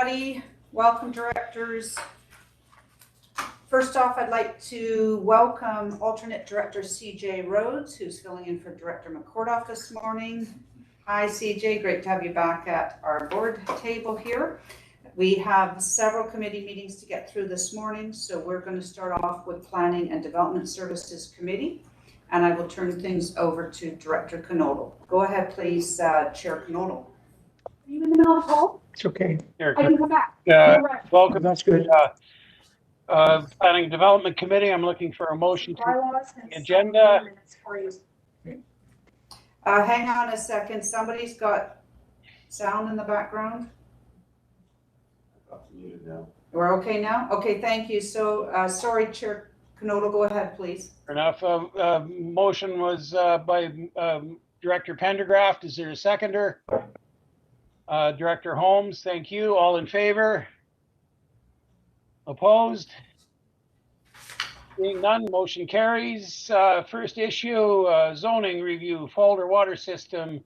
everybody. Welcome, directors. First off, I'd like to welcome alternate director CJ Rhodes, who's filling in for Director McCordoff this morning. Hi, CJ. Great to have you back at our board table here. We have several committee meetings to get through this morning, so we're going to start off with Planning and Development Services Committee, and I will turn things over to Director Knodel. Go ahead, please, Chair Knodel. Are you in the middle of the call? It's okay. I can come back. Welcome. That's good. Planning and Development Committee, I'm looking for a motion to the agenda. Hang on a second. Somebody's got sound in the background. Muted now. We're okay now? Okay, thank you. So, sorry, Chair Knodel, go ahead, please. Fair enough. Motion was by Director Pendergraft. Is there a seconder? Director Holmes, thank you. All in favor? Opposed? Being none, motion carries. First issue, zoning review, Falder Water System.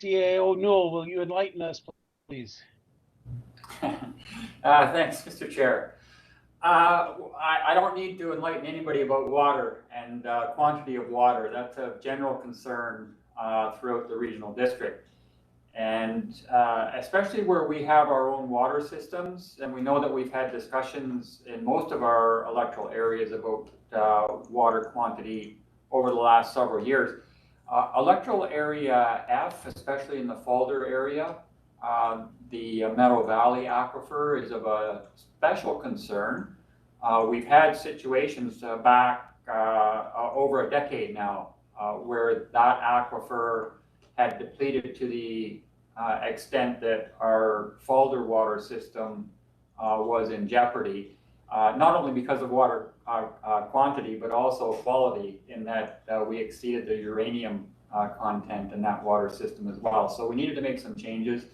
CAO Newell, will you enlighten us, please? Thanks, Mr. Chair. I don't need to enlighten anybody about water and quantity of water. That's a general concern throughout the regional district. And especially where we have our own water systems, and we know that we've had discussions in most of our electoral areas about water quantity over the last several years. Electoral area F, especially in the Falder area, the Meadow Valley aquifer is of a special concern. We've had situations back over a decade now where that aquifer had depleted to the extent that our Falder water system was in jeopardy, not only because of water quantity, but also quality, in that we exceeded the uranium content in that water system as well. So we needed to make some changes.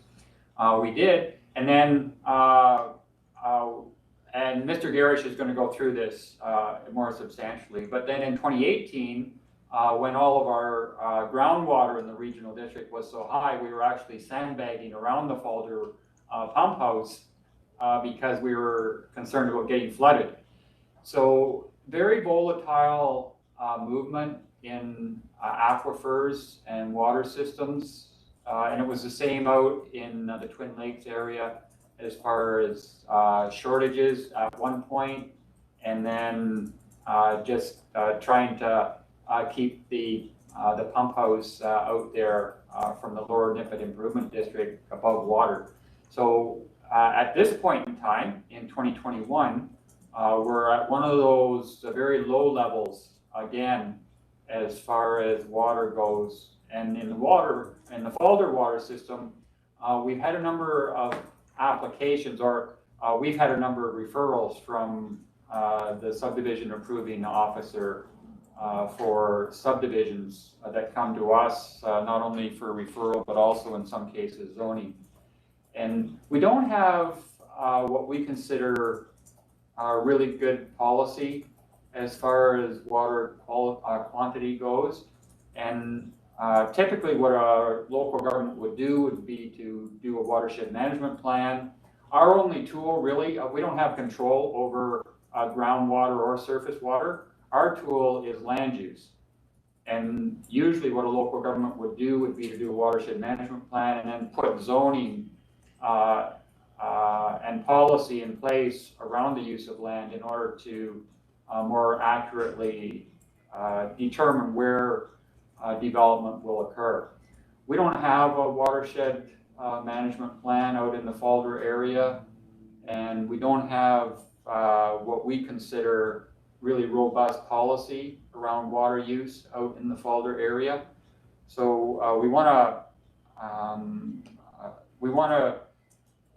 We did, and then and Mr. Garish is going to go through this more substantially. But then in 2018, when all of our groundwater in the regional district was so high, we were actually sandbagging around the Falder pump house because we were concerned about getting flooded. So very volatile movement in aquifers and water systems. And it was the same out in the Twin Lakes area as far as shortages at one point, and then just trying to keep the pump house out there from the Lower Nipit Improvement District above water. So at this point in time, in 2021, we're at one of those very low levels again as far as water goes. And in the Falder water system, we've had a number of applications, or we've had a number of referrals from the subdivision approving officer for subdivisions that come to us, not only for referral, but also in some cases zoning. And we don't have what we consider really good policy as far as water quantity goes. And typically what our local government would do would be to do a watershed management plan. Our only tool, really, we don't have control over groundwater or surface water. Our tool is land use. And usually what a local government would do would be to do a watershed management plan and then put zoning and policy in place around the use of land in order to more accurately determine where development will occur. We don't have a watershed management plan out in the Falder area, and we don't have what we consider really robust policy around water use out in the Falder area. So we want to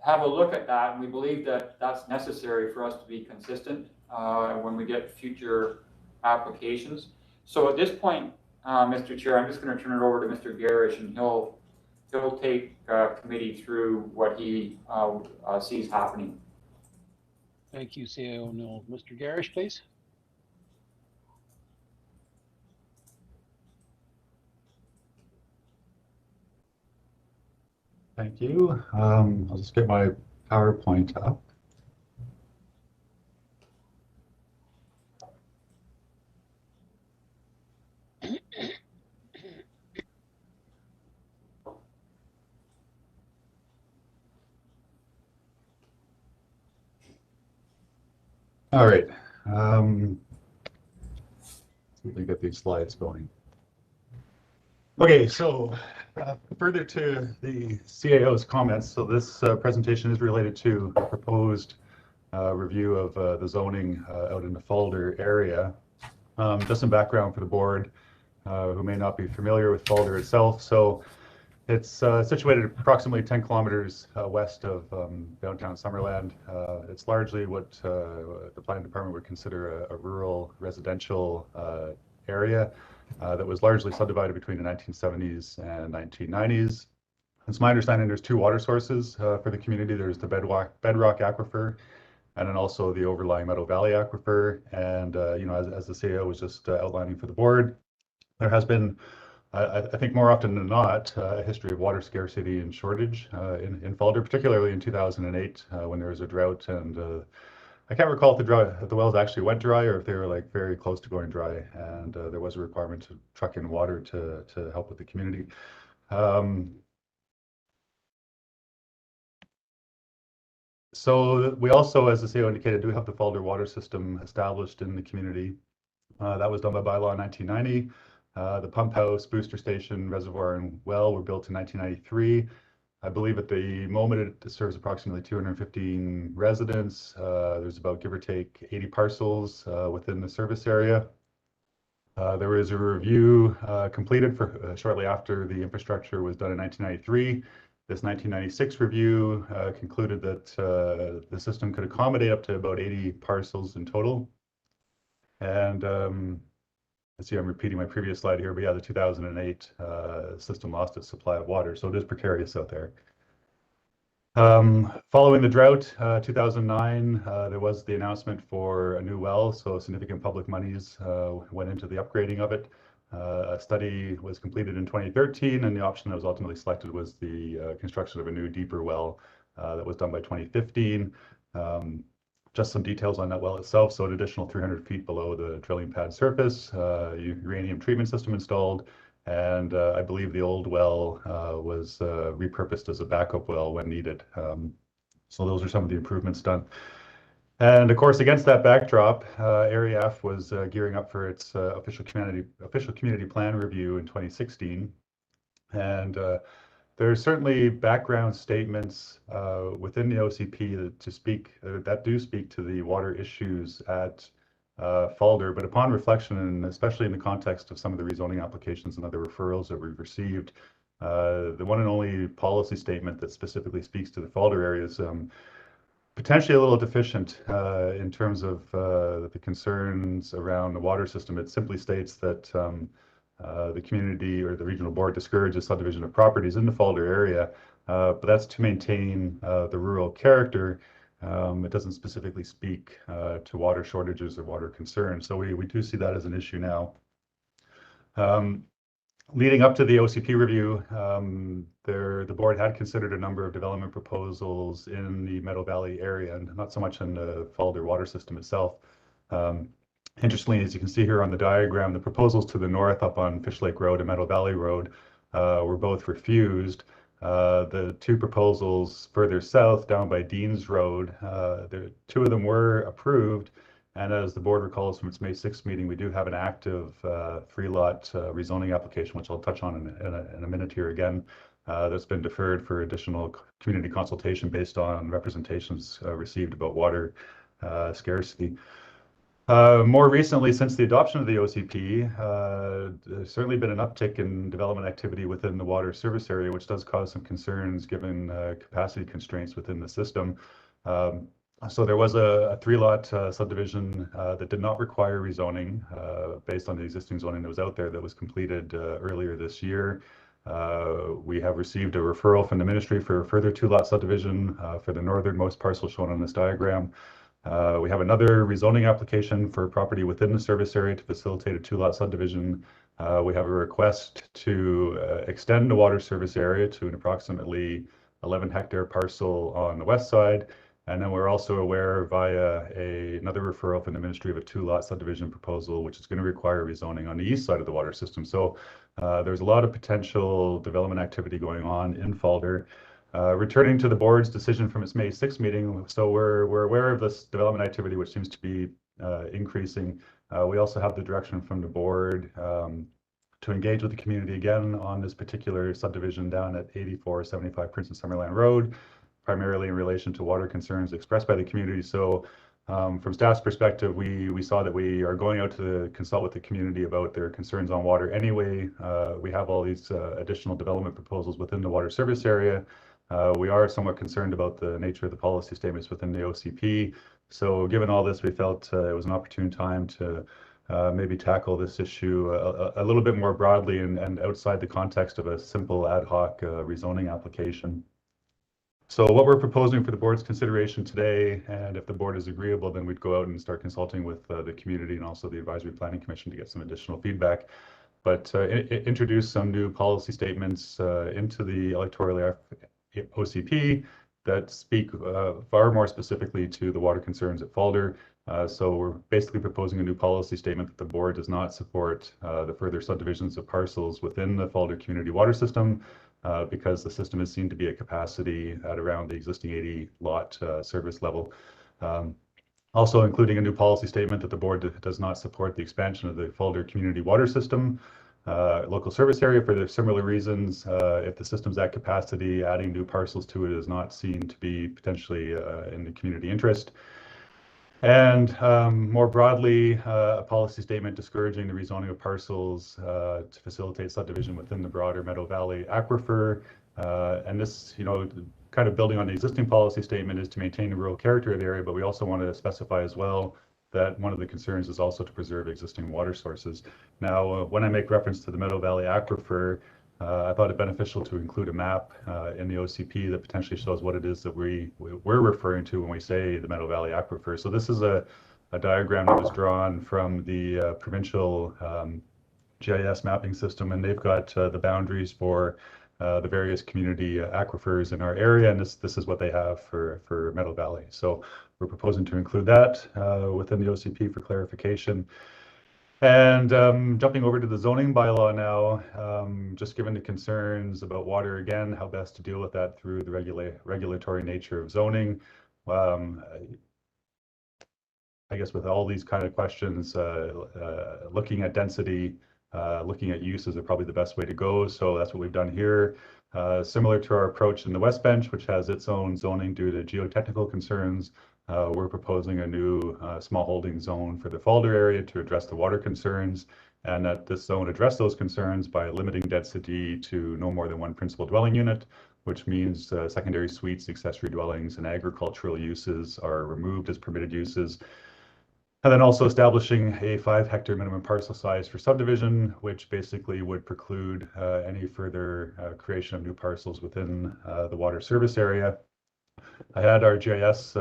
have a look at that, and we believe that that's necessary for us to be consistent when we get future applications. So at this point, Mr. Chair, I'm just going to turn it over to Mr. Garish, and he'll take committee through what he sees happening. Thank you, CAO Newell. Mr. Garish, please. Thank you. I'll just get my PowerPoint up. All right. Let me get these slides going. Okay, so further to the CAO's comments, so this presentation is related to a proposed review of the zoning out in the Falder area. Just some background for the board who may not be familiar with Falder itself. So it's situated approximately 10 kilometers west of downtown Summerland. It's largely what the planning department would consider a rural residential area that was largely subdivided between the 1970s and 1990s. It's my understanding there's two water sources for the community. There's the bedrock aquifer, and then also the overlying Meadow Valley aquifer. And you know, as the CAO was just outlining for the board, there has been, I think more often than not, a history of water scarcity and shortage in Falder, particularly in 2008 when there was a drought. And I can't recall if the wells actually went dry or if they were like very close to going dry, and there was a requirement to truck in water to help with the community. So we also, as the CAO indicated, do have the Falder water system established in the community. That was done by bylaw in 1990. The pump house, booster station, reservoir, and well were built in 1993. I believe at the moment it serves approximately 215 residents. There's about, give or take, 80 parcels within the service area. There was a review completed for shortly after the infrastructure was done in 1993. This 1996 review concluded that the system could accommodate up to about 80 parcels in total. And let's see, I'm repeating my previous slide here, but yeah, the 2008 system lost its supply of water, so it is precarious out there. Following the drought, 2009, there was the announcement for a new well, so significant public monies went into the upgrading of it. A study was completed in 2013, and the option that was ultimately selected was the construction of a new, deeper well that was done by 2015. Just some details on that well itself. So an additional 300 feet below the drilling pad surface, uranium treatment system installed, and I believe the old well was repurposed as a backup well when needed. So those are some of the improvements done. And of course, against that backdrop, Area F was gearing up for its official community plan review in 2016. And there's certainly background statements within the OCP that do speak to the water issues at Falder, but upon reflection, and especially in the context of some of the rezoning applications and other referrals that we've received, the one and only policy statement that specifically speaks to the Falder area is potentially a little deficient in terms of the concerns around the water system. It simply states that the community or the regional board discourages subdivision of properties in the Falder area, but that's to maintain the rural character. It doesn't specifically speak to water shortages or water concerns. So we do see that as an issue now. Leading up to the OCP review, the board had considered a number of development proposals in the Meadow Valley area, and not so much in the Falder water system itself. Interestingly, as you can see here on the diagram, the proposals to the north up on Fish Lake Road and Meadow Valley Road were both refused. The two proposals further south down by Dean's Road, two of them were approved. And as the board recalls from its May 6th meeting, we do have an active 3-lot rezoning application, which I'll touch on in a minute here again, that's been deferred for additional community consultation based on representations received about water scarcity. More recently, since the adoption of the OCP, there's certainly been an uptick in development activity within the water service area, which does cause some concerns given capacity constraints within the system. So there was a 3-lot subdivision that did not require rezoning based on the existing zoning that was out there that was completed earlier this year. We have received a referral from the ministry for a further 2-lot subdivision for the northernmost parcel shown on this diagram. We have another rezoning application for property within the service area to facilitate a 2-lot subdivision. We have a request to extend the water service area to an approximately 11-hectare parcel on the west side. And then we're also aware via another referral from the Ministry of a 2-lot subdivision proposal, which is going to require rezoning on the east side of the water system. So there's a lot of potential development activity going on in Falder. Returning to the board's decision from its May 6th meeting, so we're aware of this development activity, which seems to be increasing. We also have the direction from the board to engage with the community again on this particular subdivision down at 8475 Prince and Summerland Road, primarily in relation to water concerns expressed by the community. So from staff's perspective, we saw that we are going out to consult with the community about their concerns on water anyway. We have all these additional development proposals within the water service area. We are somewhat concerned about the nature of the policy statements within the OCP. So given all this, we felt it was an opportune time to maybe tackle this issue a little bit more broadly and outside the context of a simple ad hoc rezoning application. So what we're proposing for the board's consideration today, and if the board is agreeable, then we'd go out and start consulting with the community and also the Advisory Planning Commission to get some additional feedback. But introduce some new policy statements into the electoral OCP that speak far more specifically to the water concerns at Falder. So we're basically proposing a new policy statement that the board does not support the further subdivisions of parcels within the Falder community water system because the system is seen to be at capacity at around the existing 80-lot service level. Also including a new policy statement that the board does not support the expansion of the Falder community water system local service area for the similar reasons. If the system's at capacity, adding new parcels to it is not seen to be potentially in the community interest. And more broadly, a policy statement discouraging the rezoning of parcels to facilitate subdivision within the broader Meadow Valley aquifer. And this, kind of building on the existing policy statement, is to maintain the rural character of the area, but we also want to specify as well that one of the concerns is also to preserve existing water sources. Now, when I make reference to the Meadow Valley aquifer, I thought it beneficial to include a map in the OCP that potentially shows what it is that we're referring to when we say the Meadow Valley aquifer. So this is a diagram that was drawn from the provincial GIS mapping system, and they've got the boundaries for the various community aquifers in our area, and this is what they have for Meadow Valley. So we're proposing to include that within the OCP for clarification. And jumping over to the zoning bylaw now, just given the concerns about water again, how best to deal with that through the regulatory nature of zoning. I guess with all these kind of questions, looking at density, looking at uses are probably the best way to go. So that's what we've done here. Similar to our approach in the West Bench, which has its own zoning due to geotechnical concerns, we're proposing a new small holding zone for the Falder area to address the water concerns, and that this zone address those concerns by limiting density to no more than one principal dwelling unit, which means secondary suites, accessory dwellings, and agricultural uses are removed as permitted uses. And then also establishing a 5-hectare minimum parcel size for subdivision, which basically would preclude any further creation of new parcels within the water service area. I had our GIS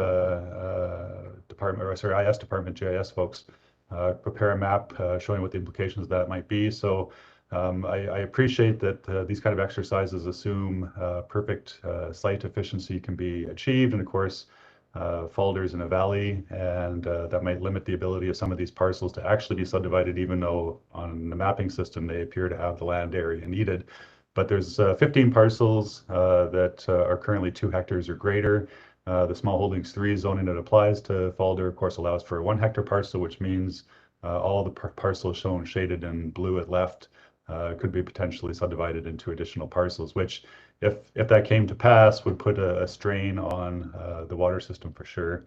department, IS department GIS folks prepare a map showing what the implications of that might be. So I appreciate that these kind of exercises assume perfect site efficiency can be achieved, and of course, Falder's in a valley, and that might limit the ability of some of these parcels to actually be subdivided, even though on the mapping system they appear to have the land area needed. But there's 15 parcels that are currently 2 hectares or greater. The small holdings 3 zoning that applies to Falder, of course, allows for a 1-hectare parcel, which means all the parcels shown shaded in blue at left could be potentially subdivided into additional parcels, which if that came to pass would put a strain on the water system for sure.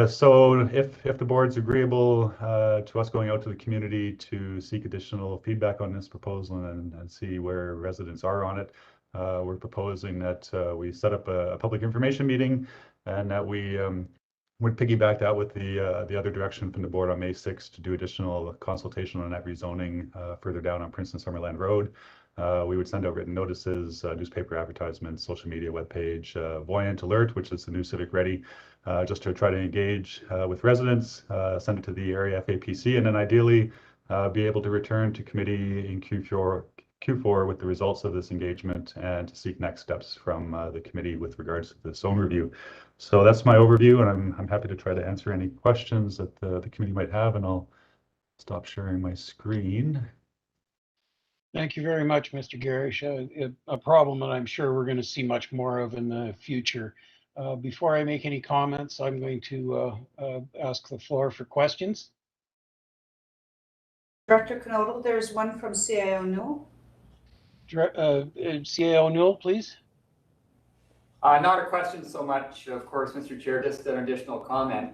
So if the board's agreeable to us going out to the community to seek additional feedback on this proposal and see where residents are on it, we're proposing that we set up a public information meeting, and that we would piggyback that with the other direction from the board on May 6th to do additional consultation on that rezoning further down on Prince and Summerland Road. We would send out written notices, newspaper advertisements, social media webpage, Voyant Alert, which is the new Civic Ready, just to try to engage with residents, send it to the area FAPC, and then ideally be able to return to committee in Q4 Q4 with the results of this engagement and to seek next steps from the committee with regards to the zone review. So that's my overview, and I'm happy to try to answer any questions that the committee might have, and I'll stop sharing my screen. Thank you very much, Mr. Garish. A problem that I'm sure we're going to see much more of in the future. Before I make any comments, I'm going to ask the floor for questions. Director Knodel, there's one from CIO Newell. CAO Newell, please. Not a question so much, of course, Mr. Chair, just an additional comment.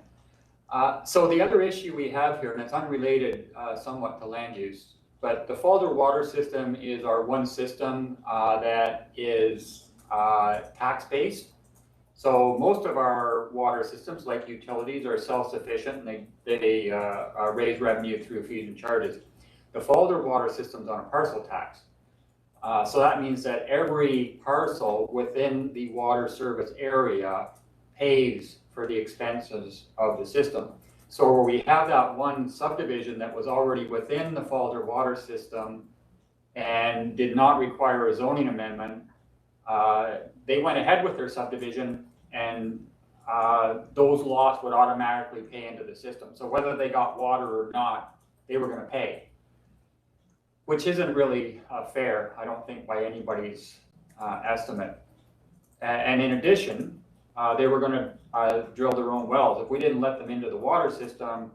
So the other issue we have here, and it's unrelated somewhat to land use, but the Falder water system is our one system that is tax-based. So most of our water systems, like utilities, are self-sufficient, and they raise revenue through fees and charges. The Falder water system is on a parcel tax. So that means that every parcel within the water service area pays for the expenses of the system. So where we have that one subdivision that was already within the Falder water system and did not require a zoning amendment, they went ahead with their subdivision, and those lots would automatically pay into the system. So whether they got water or not, they were going to pay, which isn't really fair, I don't think, by anybody's estimate. And in addition, they were going to drill their own wells. If we didn't let them into the water system,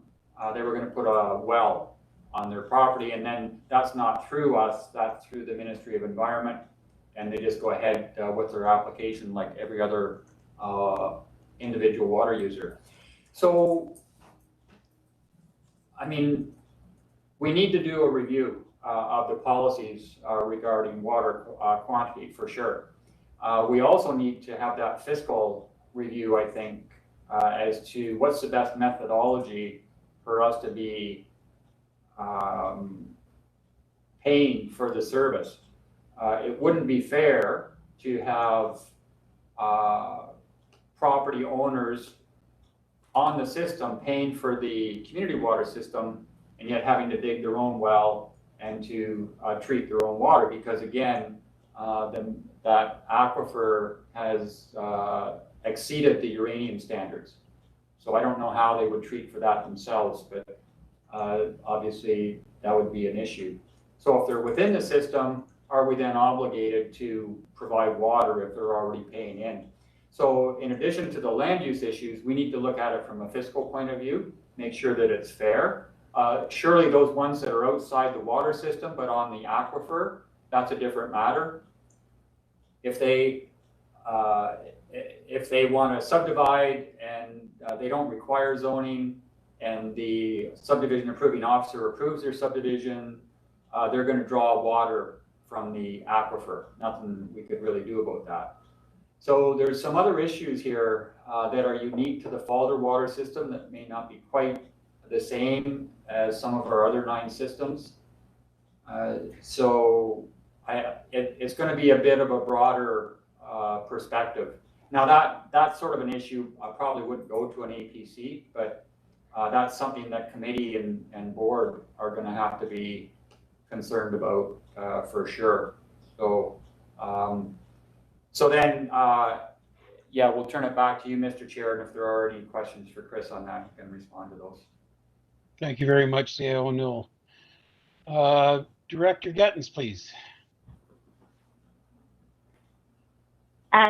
they were going to put a well on their property, and then that's not through us, that's through the Ministry of Environment, and they just go ahead with their application like every other individual water user. So, I mean, we need to do a review of the policies regarding water quantity for sure. We also need to have that fiscal review, I think, as to what's the best methodology for us to be paying for the service. It wouldn't be fair to have property owners on the system paying for the community water system and yet having to dig their own well and to treat their own water, because again, that aquifer has exceeded the uranium standards. So I don't know how they would treat for that themselves, but obviously that would be an issue. So if they're within the system, are we then obligated to provide water if they're already paying in? So in addition to the land use issues, we need to look at it from a fiscal point of view, make sure that it's fair. Surely those ones that are outside the water system but on the aquifer, that's a different matter. If they want to subdivide and they don't require zoning, and the subdivision approving officer approves their subdivision, they're going to draw water from the aquifer. Nothing we could really do about that. So there's some other issues here that are unique to the Falder water system that may not be quite the same as some of our other 9 systems. So it's going to be a bit of a broader perspective. Now that's sort of an issue I probably wouldn't go to an APC, but that's something that committee and board are going to have to be concerned about for sure. So so then, yeah, we'll turn it back to you, Mr. Chair, and if there are any questions for Chris on that, you can respond to those. Thank you very much, CAO Newell. Director Gettens, please.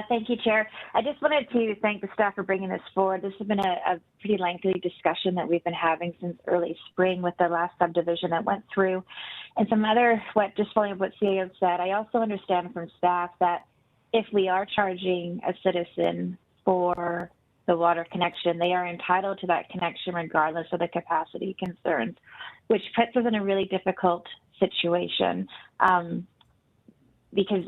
Thank you, Chair. I just wanted to thank the staff for bringing this forward. This has been a pretty lengthy discussion that we've been having since early spring with the last subdivision that went through. And some other, just following up what CAO said, I also understand from staff that if we are charging a citizen for the water connection, they are entitled to that connection regardless of the capacity concerns, which puts us in a really difficult situation because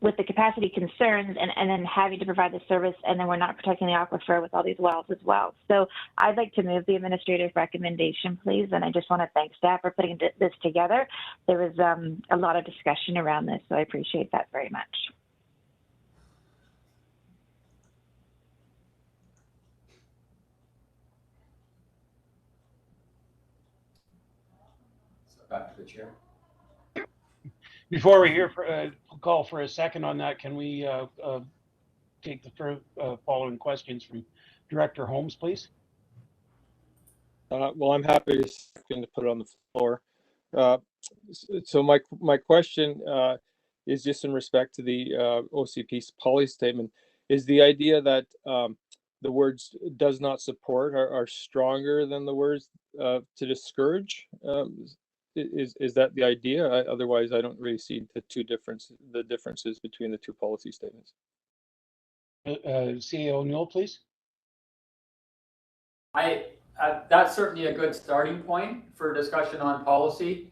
with the capacity concerns and then having to provide the service, and then we're not protecting the aquifer with all these wells as well. So I'd like to move the administrative recommendation, please. And I just want to thank staff for putting this together. There was a lot of discussion around this, so I appreciate that very much. So back to the chair. Before we call for a second on that, can we take the following questions from Director Holmes, please? Well, I'm happy to put it on the floor. So my question is just in respect to the OCP's policy statement. Is the idea that the words "does not support" are stronger than the words "to discourage"? Is that the idea? Otherwise, I don't really see the differences between the two policy statements. CA O'Neill, please. That's certainly a good starting point for discussion on policy.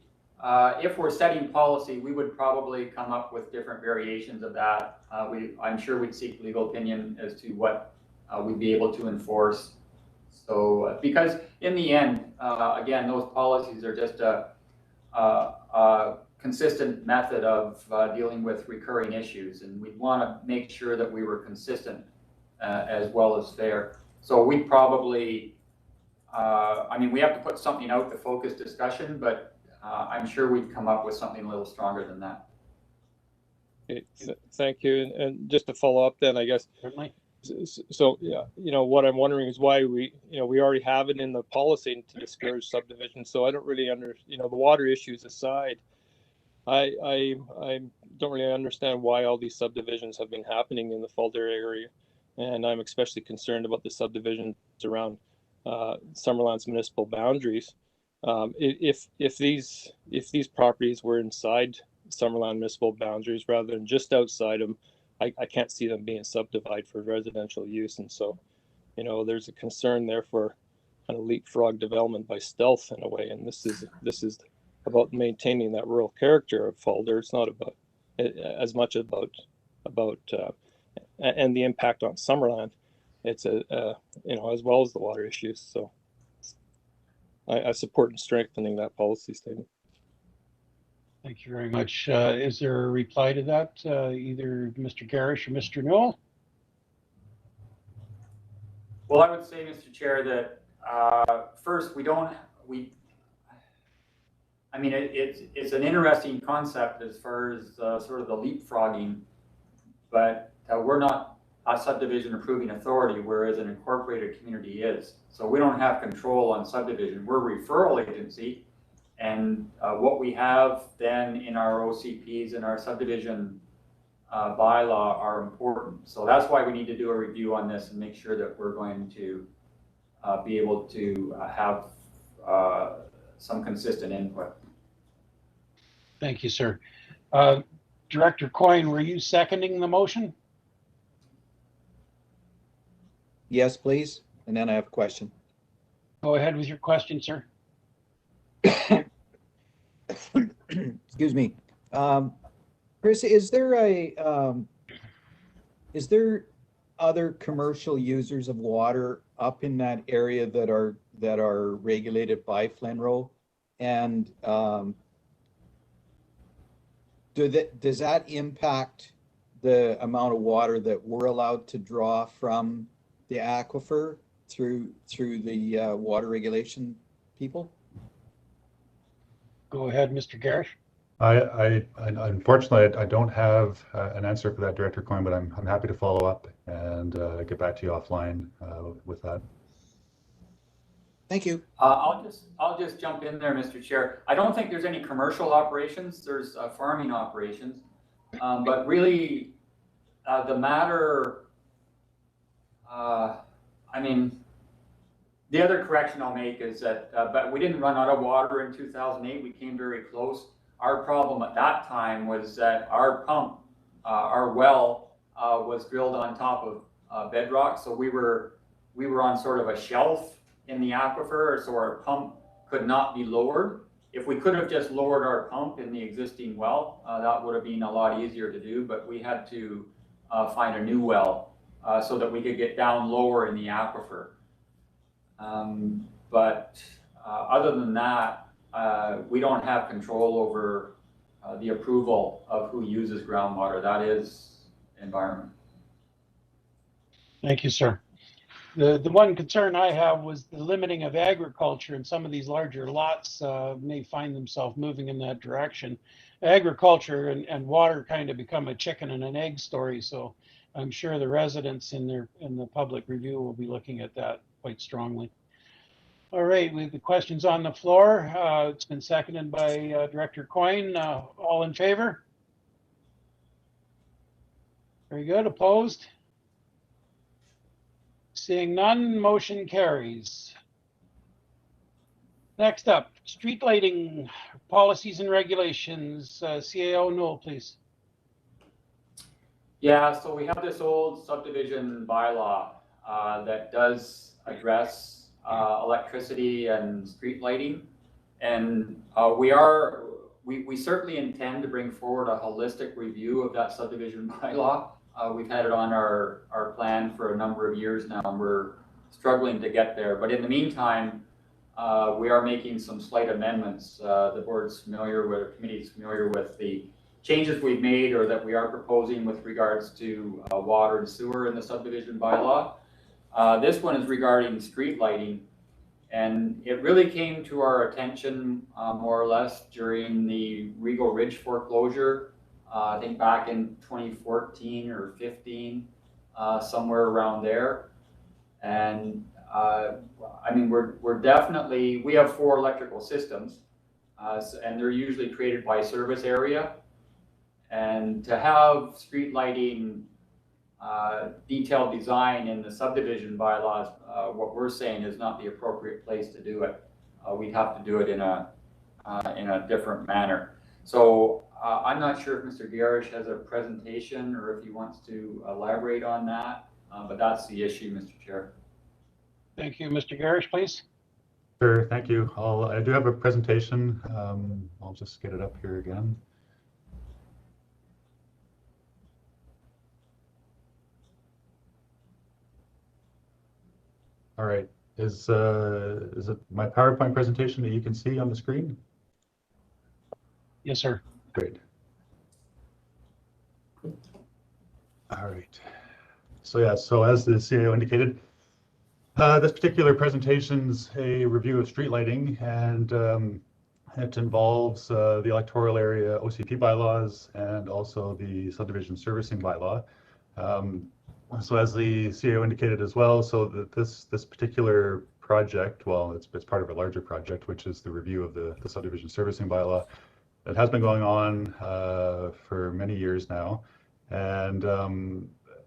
If we're setting policy, we would probably come up with different variations of that. I'm sure we'd seek legal opinion as to what we'd be able to enforce. So, because in the end, again, those policies are just a consistent method of dealing with recurring issues, and we'd want to make sure that we were consistent as well as fair. So we probably, I mean, we have to put something out to focus discussion, but I'm sure we'd come up with something a little stronger than that. Okay, thank you. And just to follow up then, I guess. Certainly. So, yeah, what I'm wondering is why we already have it in the policy to discourage subdivision. So I don't really the water issues aside, I don't really understand why all these subdivisions have been happening in the Falder area. And I'm especially concerned about the subdivisions around Summerland's municipal boundaries. If these properties were inside Summerland municipal boundaries rather than just outside them, I can't see them being subdivided for residential use. And so, there's a concern there for kind of leapfrog development by stealth in a way. And this is about maintaining that rural character of Falder. It's not about as much about and the impact on Summerland. It's as well as the water issues. So I support in strengthening that policy statement. Thank you very much. Is there a reply to that, either Mr. Garish or Mr. Newell? Well, I would say, Mr. Chair, that first, I mean, it's an interesting concept as far as sort of the leapfrogging, but we're not a subdivision approving authority, whereas an incorporated community is. So we don't have control on subdivision. We're a referral agency. And what we have then in our OCPs and our subdivision bylaw are important. So that's why we need to do a review on this and make sure that we're going to be able to have some consistent input. Thank you, sir. Director Coyne, were you seconding the motion? Yes, please. And then I have a question. Go ahead with your question, sir. Excuse me. Chris, is there other commercial users of water up in that area that are regulated by FLNRO? And does that impact the amount of water that we're allowed to draw from the aquifer through the water regulation people? Go ahead, Mr. Garish. I unfortunately I don't have an answer for that, Director Coyne, but I'm happy to follow up and get back to you offline with that. Thank you. I'll just jump in there, Mr. Chair. I don't think there's any commercial operations. There's farming operations, but really the matter. I mean, the other correction I'll make is that, but we didn't run out of water in 2008. We came very close. Our problem at that time was that our pump, our well, was drilled on top of bedrock, so we were on sort of a shelf in the aquifer, so our pump could not be lowered. If we could have just lowered our pump in the existing well, that would have been a lot easier to do, but we had to find a new well so that we could get down lower in the aquifer. But other than that, we don't have control over the approval of who uses groundwater. That is environment. Thank you, sir. The one concern I have was the limiting of agriculture, and some of these larger lots may find themselves moving in that direction. Agriculture and water kind of become a chicken and an egg story, so I'm sure the residents in the public review will be looking at that quite strongly. All right, we have the questions on the floor. It's been seconded by Director Coyne. All in favor? Very good. Opposed? Seeing none, motion carries. Next up, street lighting policies and regulations. CAO Newell, please. Yeah, so we have this old subdivision bylaw that does address electricity and street lighting. And we certainly intend to bring forward a holistic review of that subdivision bylaw. We've had it on our plan for a number of years now, and we're struggling to get there. But in the meantime, we are making some slight amendments. The board's familiar with, the committee's familiar with the changes we've made or that we are proposing with regards to water and sewer in the subdivision bylaw. This one is regarding street lighting, and it really came to our attention more or less during the Regal Ridge foreclosure. I think back in 2014 or 15, somewhere around there. And I mean, we're definitely, we have 4 electrical systems, and they're usually created by service area. And to have street lighting detailed design in the subdivision bylaws, what we're saying is not the appropriate place to do it. We'd have to do it in a different manner. So I'm not sure if Mr. Garish has a presentation or if he wants to elaborate on that, but that's the issue, Mr. Chair. Thank you. Mr. Garish, please. Sure, thank you. I do have a presentation. I'll just get it up here again. All right, is it my PowerPoint presentation that you can see on the screen? Yes, sir. Great. All right. So yeah, so as the CAO indicated, this particular presentation's a review of street lighting, and it involves the electoral area OCP bylaws and also the subdivision servicing bylaw. So as the CAO indicated as well, so that this particular project, well, it's part of a larger project, which is the review of the subdivision servicing bylaw. It has been going on for many years now, and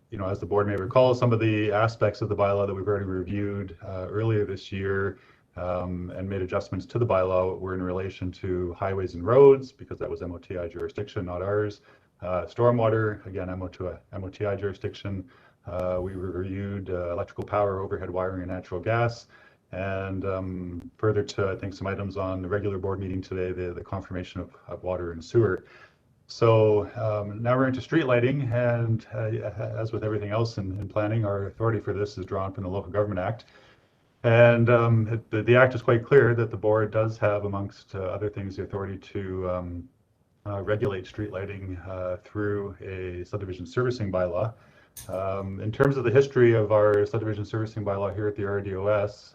you know, as the board may recall, some of the aspects of the bylaw that we've already reviewed earlier this year and made adjustments to the bylaw were in relation to highways and roads, because that was MOTI jurisdiction, not ours. Stormwater, again, MOTI jurisdiction. We reviewed electrical power, overhead wiring, and natural gas. And further to, I think, some items on the regular board meeting today, the confirmation of water and sewer. So now we're into street lighting, and as with everything else in planning, our authority for this is drawn from the Local Government Act. And the Act is quite clear that the board does have, amongst other things, the authority to regulate street lighting through a subdivision servicing bylaw. In terms of the history of our subdivision servicing bylaw here at the RDOS,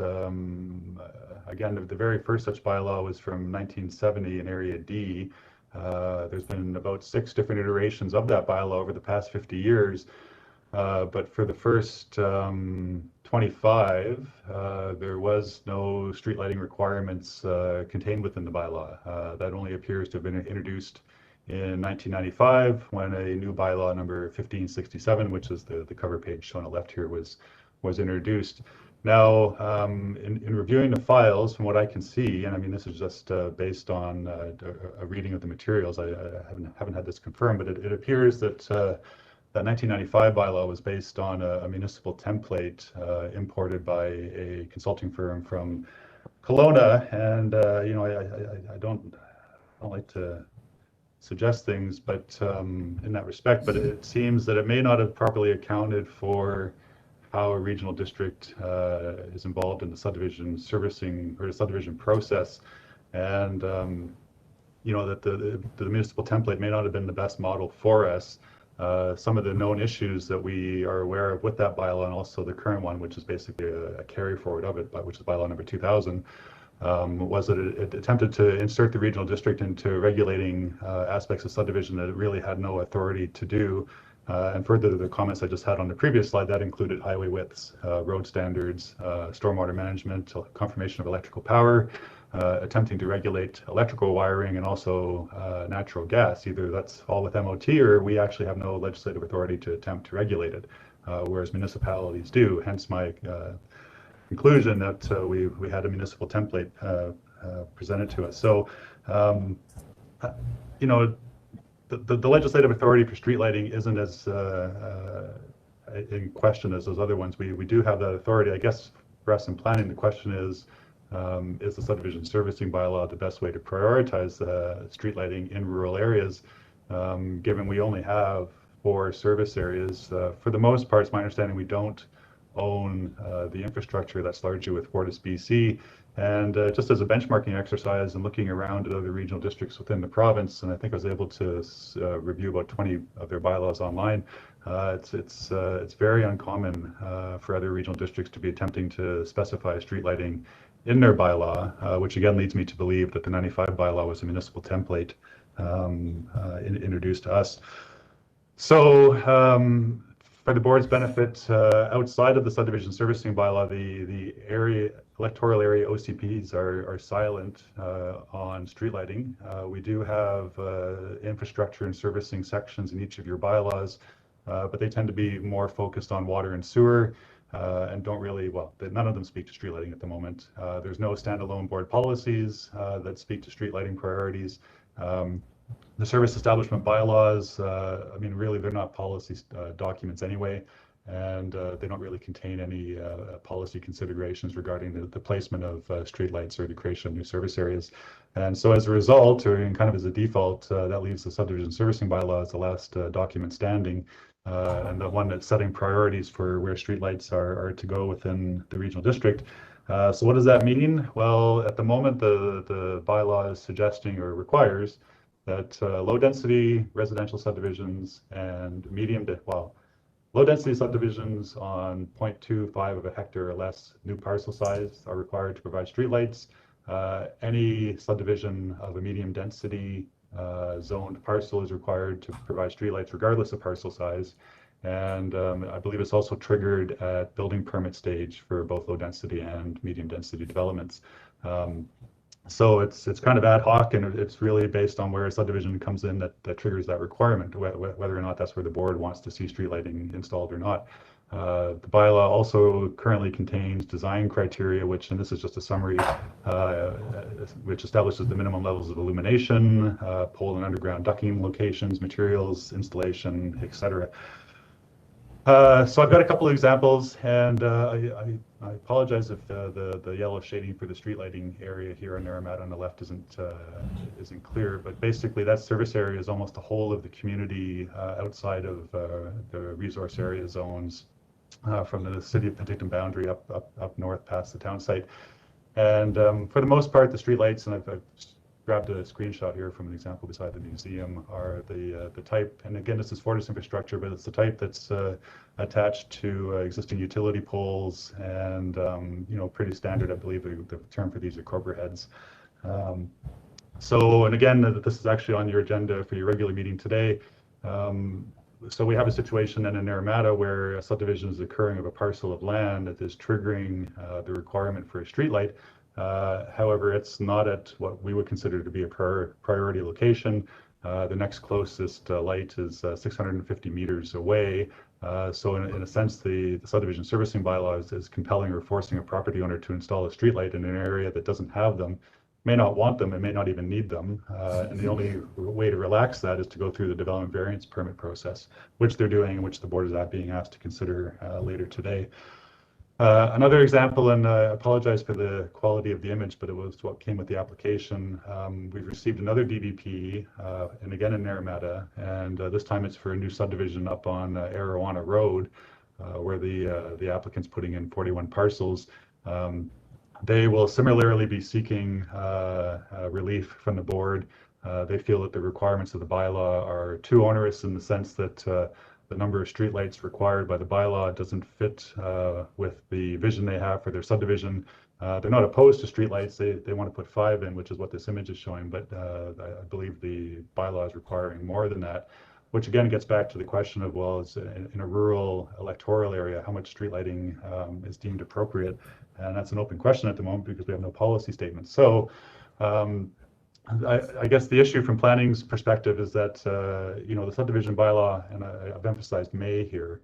again, the very first such bylaw was from 1970 in Area D. There's been about 6 different iterations of that bylaw over the past 50 years. But for the first 25, there was no street lighting requirements contained within the bylaw. That only appears to have been introduced in 1995 when a new bylaw number 1567, which is the cover page shown on the left here, was introduced. Now, in reviewing the files, from what I can see, and I mean this is just based on a reading of the materials, I haven't had this confirmed, but it appears that that 1995 bylaw was based on a municipal template imported by a consulting firm from Kelowna, and you know, I don't like to suggest things, but in that respect, but it seems that it may not have properly accounted for how a regional district is involved in the subdivision servicing or the subdivision process, and you know, that the municipal template may not have been the best model for us. some of the known issues that we are aware of with that bylaw, and also the current one, which is basically a carry forward of it, which is bylaw number 2000, was that it attempted to insert the regional district into regulating aspects of subdivision that it really had no authority to do. And further to the comments I just had on the previous slide, that included highway widths, road standards, stormwater management, confirmation of electrical power, attempting to regulate electrical wiring, and also natural gas. Either that's all with MOT, or we actually have no legislative authority to attempt to regulate it, whereas municipalities do. Hence my conclusion that we had a municipal template presented to us. So, you know, the legislative authority for street lighting isn't as in question as those other ones. We do have that authority. I guess for us in planning, the question is the subdivision servicing bylaw the best way to prioritize street lighting in rural areas, given we only have 4 service areas. For the most part, it's my understanding we don't own the infrastructure that's largely with Fortis BC. And just as a benchmarking exercise and looking around at other regional districts within the province, and I think I was able to review about 20 of their bylaws online, it's very uncommon for other regional districts to be attempting to specify street lighting in their bylaw, which again leads me to believe that the 95 bylaw was a municipal template introduced to us. So for the board's benefit, outside of the subdivision servicing bylaw, the electoral area OCPs are silent on street lighting. We do have infrastructure and servicing sections in each of your bylaws, but they tend to be more focused on water and sewer, and don't really, well, none of them speak to street lighting at the moment. There's no standalone board policies that speak to street lighting priorities. The service establishment bylaws, I mean, really, they're not policy documents anyway, and they don't really contain any policy considerations regarding the placement of streetlights or the creation of new service areas. And so as a result, or in kind of as a default, that leaves the subdivision servicing bylaw as the last document standing, and the one that's setting priorities for where streetlights are to go within the regional district. So what does that mean? Well, at the moment, the bylaw is suggesting or requires that low density residential subdivisions and low density subdivisions on 0.25 of a hectare or less new parcel size are required to provide streetlights. Any subdivision of a medium density zoned parcel is required to provide streetlights regardless of parcel size. And I believe it's also triggered at building permit stage for both low density and medium density developments. So it's kind of ad hoc, and it's really based on where a subdivision comes in that triggers that requirement, whether or not that's where the board wants to see street lighting installed or not. The bylaw also currently contains design criteria, and this is just a summary, which establishes the minimum levels of illumination, pole and underground ducting locations, materials, installation, etc. So I've got a couple of examples, and I apologize if the yellow shading for the street lighting area here in Naramata on the left isn't clear, but basically that service area is almost the whole of the community outside of the resource area zones from the city of Penticton boundary up north past the town site. And for the most part, the street lights, and I've grabbed a screenshot here from an example beside the museum, are the type, and again, this is Fortis infrastructure, but it's the type that's attached to existing utility poles, and you know, pretty standard. I believe the term for these are cobra heads. So, and again, this is actually on your agenda for your regular meeting today. So we have a situation then in Naramata where a subdivision is occurring of a parcel of land that is triggering the requirement for a streetlight. However, it's not at what we would consider to be a priority location. The next closest light is 650 meters away. So in a sense, the subdivision servicing bylaw is compelling or forcing a property owner to install a streetlight in an area that doesn't have them, may not want them, and may not even need them. And the only way to relax that is to go through the development variance permit process, which they're doing, and which the board is being asked to consider later today. Another example, and I apologize for the quality of the image, but it was what came with the application. We've received another DBP, and again in Naramata, and this time it's for a new subdivision up on Arawana Road, where the applicant's putting in 41 parcels. They will similarly be seeking relief from the board They feel that the requirements of the bylaw are too onerous in the sense that the number of streetlights required by the bylaw doesn't fit with the vision they have for their subdivision. They're not opposed to streetlights. They want to put 5 in, which is what this image is showing, but I believe the bylaw is requiring more than that, which again gets back to the question of, well, it's in a rural electoral area, how much street lighting is deemed appropriate? And that's an open question at the moment because we have no policy statement. So I guess the issue from planning's perspective is that, the subdivision bylaw, and I've emphasized may here,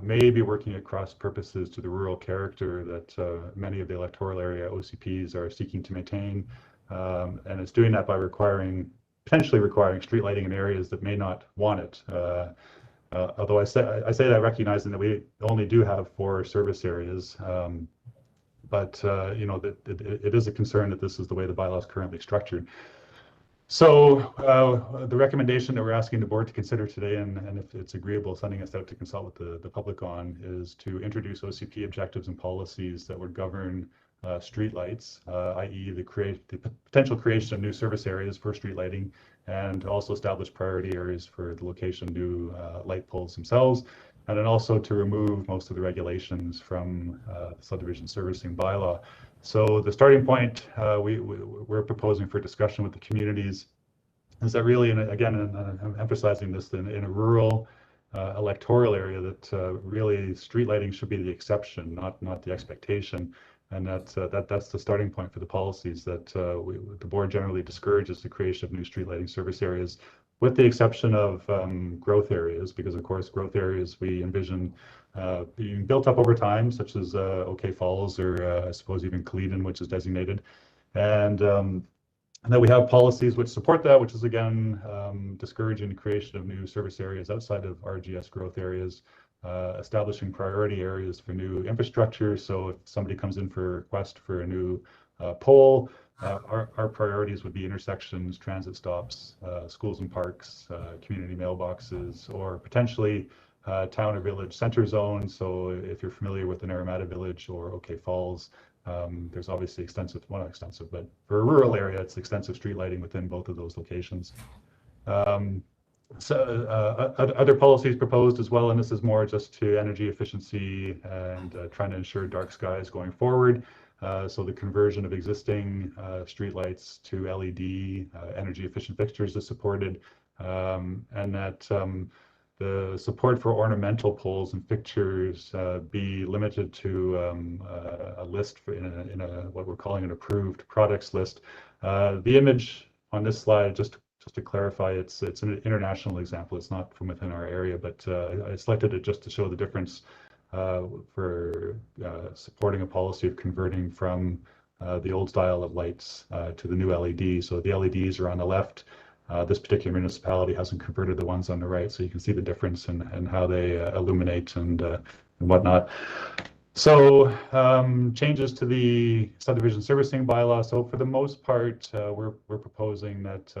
may be working at cross purposes to the rural character that many of the electoral area OCPs are seeking to maintain. And it's doing that by potentially requiring street lighting in areas that may not want it. Although I say that recognizing that we only do have 4 service areas, but it is a concern that this is the way the bylaw is currently structured. So the recommendation that we're asking the board to consider today, and if it's agreeable, sending us out to consult with the public on, is to introduce OCP objectives and policies that would govern streetlights, i.e. the potential creation of new service areas for street lighting, and also establish priority areas for the location of new light poles themselves, and then also to remove most of the regulations from the subdivision servicing bylaw. So the starting point we're proposing for discussion with the communities is that really, and again, I'm emphasizing this, in a rural electoral area, that really street lighting should be the exception, not the expectation, and that's the starting point for the policies, that the board generally discourages the creation of new street lighting service areas, with the exception of growth areas, because of course growth areas we envision being built up over time, such as OK Falls, or I suppose even Cleveland, which is designated, and that we have policies which support that, which is again discouraging the creation of new service areas outside of RGS growth areas, establishing priority areas for new infrastructure. So if somebody comes in for a request for a new pole, our priorities would be intersections, transit stops, schools and parks, community mailboxes, or potentially town or village center zones. So if you're familiar with the Naramata Village or OK Falls, there's obviously well, not extensive, but for a rural area, it's extensive street lighting within both of those locations. Other policies proposed as well, and this is more just to energy efficiency and trying to ensure dark skies going forward. So the conversion of existing streetlights to LED energy efficient fixtures is supported, and that the support for ornamental poles and fixtures be limited to a list in what we're calling an approved products list. The image on this slide, just to clarify, it's an international example. It's not from within our area, but I selected it just to show the difference for supporting a policy of converting from the old style of lights to the new LED. So the LEDs are on the left. This particular municipality hasn't converted the ones on the right, so you can see the difference in how they illuminate and whatnot. So changes to the subdivision servicing bylaw. So for the most part, we're proposing that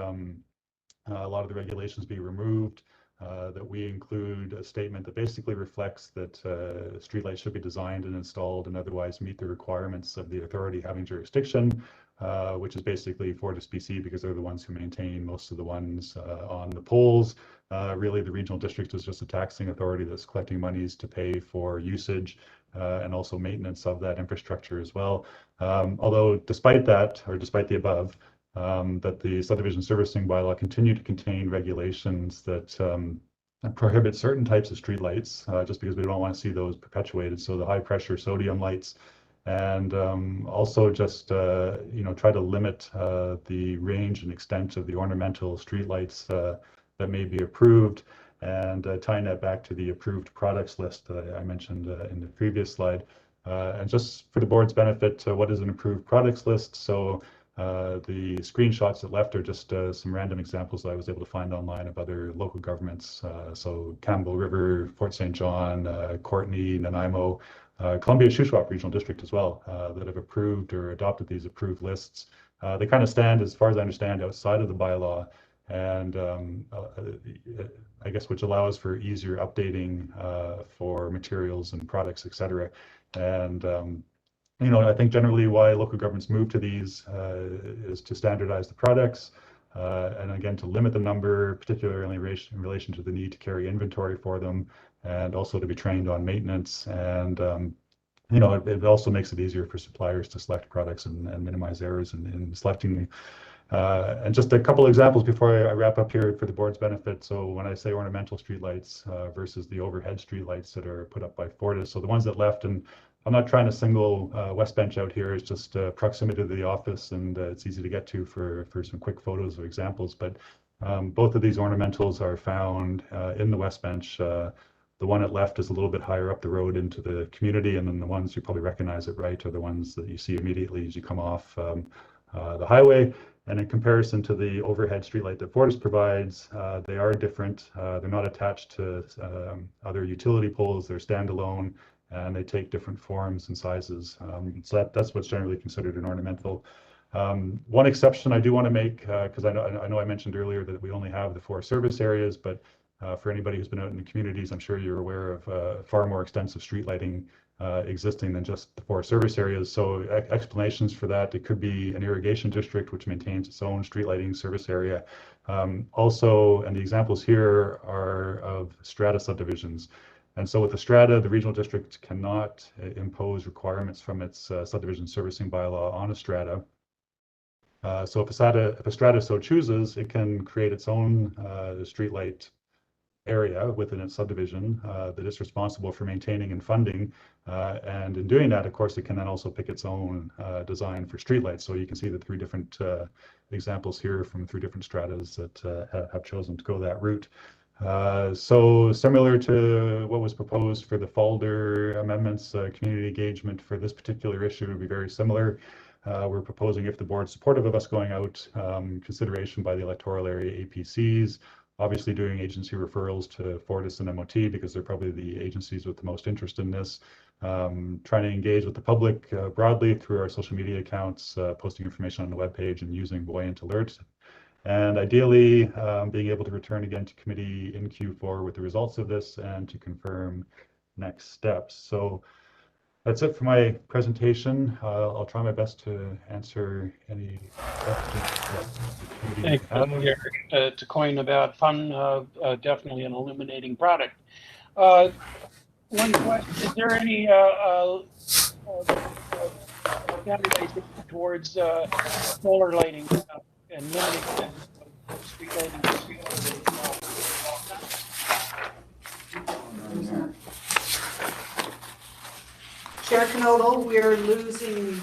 a lot of the regulations be removed, that we include a statement that basically reflects that streetlights should be designed and installed and otherwise meet the requirements of the authority having jurisdiction, which is basically FortisBC, because they're the ones who maintain most of the ones on the poles. Really, the regional district is just a taxing authority that's collecting monies to pay for usage and also maintenance of that infrastructure as well. Although despite that, or despite the above, that the subdivision servicing bylaw continue to contain regulations that prohibit certain types of streetlights, just because we don't want to see those perpetuated. So the high pressure sodium lights, and also just try to limit the range and extent of the ornamental streetlights that may be approved, and tying that back to the approved products list that I mentioned in the previous slide. And just for the board's benefit, what is an approved products list? So the screenshots that left are just some random examples that I was able to find online of other local governments. So Campbell River, Fort St. John, Courtenay, Nanaimo, Columbia Shuswap Regional District as well, that have approved or adopted these approved lists. They kind of stand, as far as I understand, outside of the bylaw, and I guess which allows for easier updating for materials and products, etc. And I think generally why local governments move to these is to standardize the products, and again, to limit the number, particularly in relation to the need to carry inventory for them, and also to be trained on maintenance. And it also makes it easier for suppliers to select products and minimize errors in selecting. And just a couple examples before I wrap up here for the board's benefit. So when I say ornamental streetlights versus the overhead streetlights that are put up by Fortis, so the ones that left, and I'm not trying to single West Bench out here, it's just proximity to the office, and it's easy to get to for some quick photos or examples. But both of these ornamentals are found in the West Bench. The one at left is a little bit higher up the road into the community, and then the ones you probably recognize it right are the ones that you see immediately as you come off the highway. And in comparison to the overhead streetlight that Fortis provides, they are different. They're not attached to other utility poles. They're standalone, and they take different forms and sizes. So that's what's generally considered an ornamental. One exception I do want to make, because I know I mentioned earlier that we only have the 4 service areas, but for anybody who's been out in the communities, I'm sure you're aware of far more extensive street lighting existing than just the 4 service areas. So explanations for that, it could be an irrigation district which maintains its own street lighting service area. Also, and the examples here are of strata subdivisions. And so with the strata, the regional district cannot impose requirements from its subdivision servicing bylaw on a strata. So if a strata so chooses, it can create its own streetlight area within its subdivision that is responsible for maintaining and funding. And in doing that, of course, it can then also pick its own design for streetlights. So you can see the 3 different examples here from 3 different stratas that have chosen to go that route. So similar to what was proposed for the Falder amendments, community engagement for this particular issue would be very similar. We're proposing, if the board's supportive of us going out, consideration by the electoral area APCs, obviously doing agency referrals to Fortis and MOT because they're probably the agencies with the most interest in this. Trying to engage with the public broadly through our social media accounts, posting information on the webpage and using Buoyant Alerts. And ideally, being able to return again to committee in Q4 with the results of this and to confirm next steps. So that's it for my presentation. I'll try my best to answer any questions. Thank you, Eric. To coin a bad pun, definitely an illuminating product. One question, is there any candidates towards solar lighting and limiting street lighting? Chair Knodel, we're losing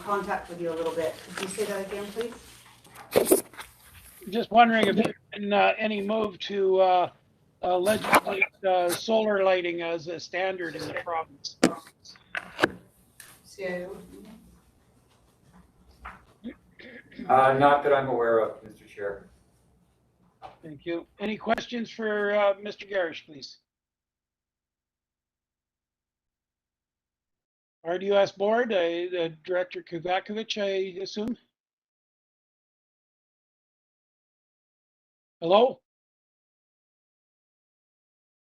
contact with you a little bit. Could you say that again, please? Just wondering if there's been any move to legislate solar lighting as a standard in the province. Not that I'm aware of, Mr. Chair. Thank you. Any questions for Mr. Garish, please? RDOS board, Director Kovacevic, I assume. Hello?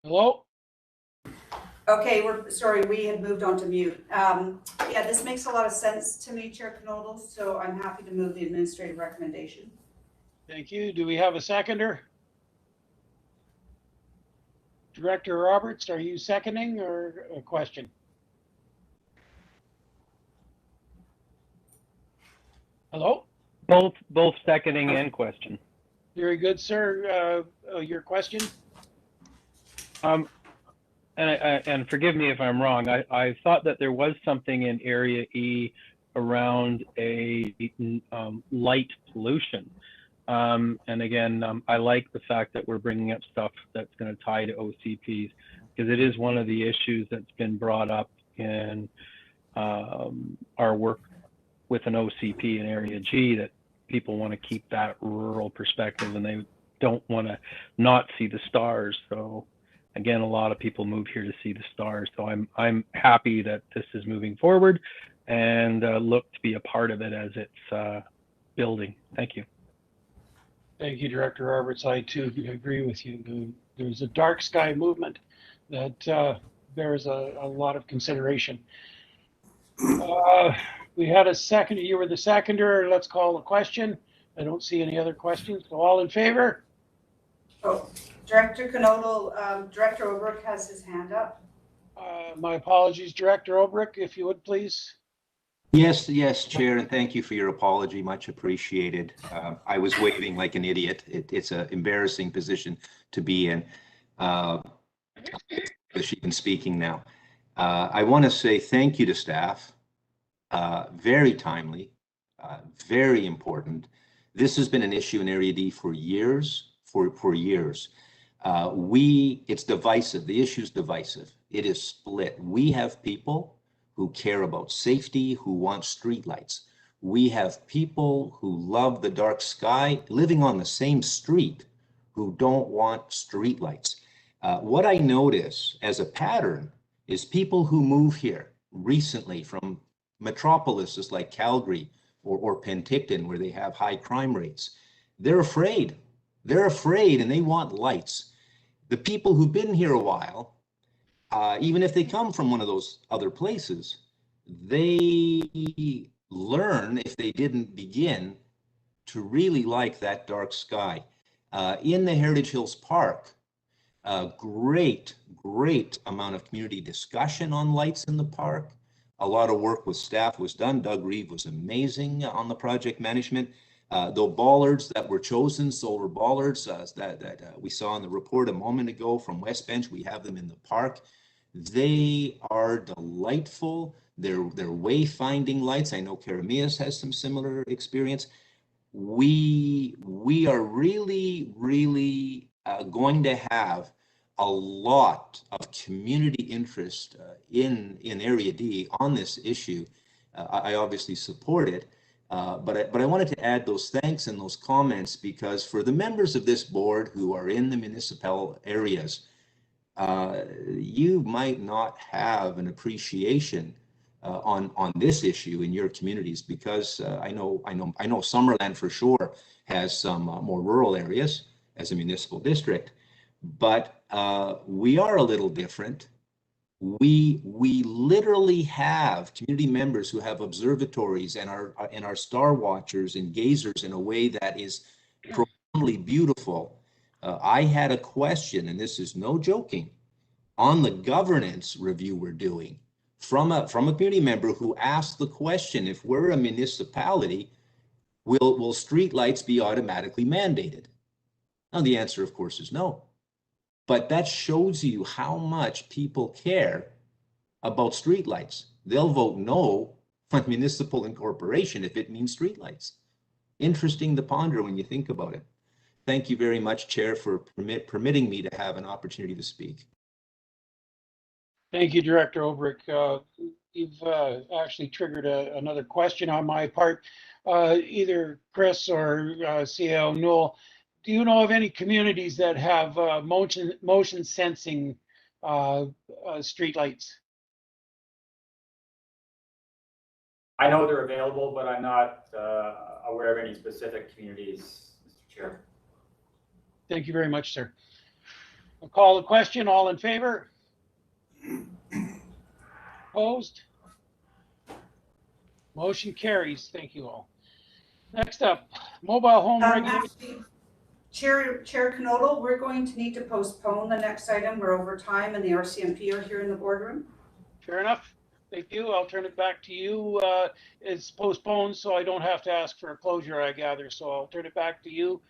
Hello? Okay, we're sorry, we had moved on to mute. Yeah, this makes a lot of sense to me, Chair Knodel, so I'm happy to move the administrative recommendation. Thank you. Do we have a seconder? Director Roberts, are you seconding or a question? Hello? Both seconding and question. Very good, sir. Your question? And forgive me if I'm wrong. I thought that there was something in Area E around a light pollution. And again, I like the fact that we're bringing up stuff that's going to tie to OCPs because it is one of the issues that's been brought up in our work with an OCP in Area G, that people want to keep that rural perspective and they don't want to not see the stars. So again, a lot of people move here to see the stars. So I'm happy that this is moving forward and look to be a part of it as it's building. Thank you. Thank you, Director Roberts. I too agree with you. There's a dark sky movement that bears a lot of consideration. We had a second, you were the seconder, let's call a question. I don't see any other questions. So all in favor? Oh, Director Canodal, Director Obrook has his hand up. My apologies, Director Obrick, if you would please. Yes, Chair, and thank you for your apology. Much appreciated. I was waving like an idiot. It's an embarrassing position to be in. She's been speaking now. I want to say thank you to staff. Very timely, very important. This has been an issue in Area D for years, for years. It's divisive. The issue is divisive. It is split. We have people who care about safety, who want streetlights. We have people who love the dark sky living on the same street who don't want streetlights. What I notice as a pattern is people who move here recently from metropolises like Calgary or Penticton, where they have high crime rates. They're afraid. They're afraid and they want lights. The people who've been here a while, even if they come from one of those other places, they learn, if they didn't begin, to really like that dark sky. In the Heritage Hills Park, great amount of community discussion on lights in the park. A lot of work with staff was done. Doug Reeve was amazing on the project management. The bollards that were chosen, solar bollards that we saw in the report a moment ago from West Bench, we have them in the park. They are delightful. They're wayfinding lights. I know Karamias has some similar experience. We are really going to have a lot of community interest in Area D on this issue. I obviously support it, but I wanted to add those thanks and those comments because for the members of this board who are in the municipal areas, you might not have an appreciation on this issue in your communities because I know Summerland for sure has some more rural areas as a municipal district. But we are a little different. We literally have community members who have observatories and are star watchers and gazers in a way that is profoundly beautiful. I had a question, and this is no joking, on the governance review we're doing from a community member who asked the question: if we're a municipality, will streetlights be automatically mandated? Now the answer, of course, is no. But that shows you how much people care about streetlights. They'll vote no on municipal incorporation if it means streetlights. Interesting to ponder when you think about it. Thank you very much, Chair, for permitting me to have an opportunity to speak. Thank you, Director Obrick. You've actually triggered another question on my part. Either Chris or CAO Newell, do you know of any communities that have motion sensing streetlights? I know they're available, but I'm not aware of any specific communities, Mr. Chair. Thank you very much, sir. I'll call the question. All in favor? Opposed? Motion carries. Thank you all. Next up, mobile home regulation. Chair Canodal, we're going to need to postpone the next item. We're over time and the RCMP are here in the boardroom. Fair enough. Thank you. I'll turn it back to you. It's postponed, so I don't have to ask for a closure, I gather. So I'll turn it back to you,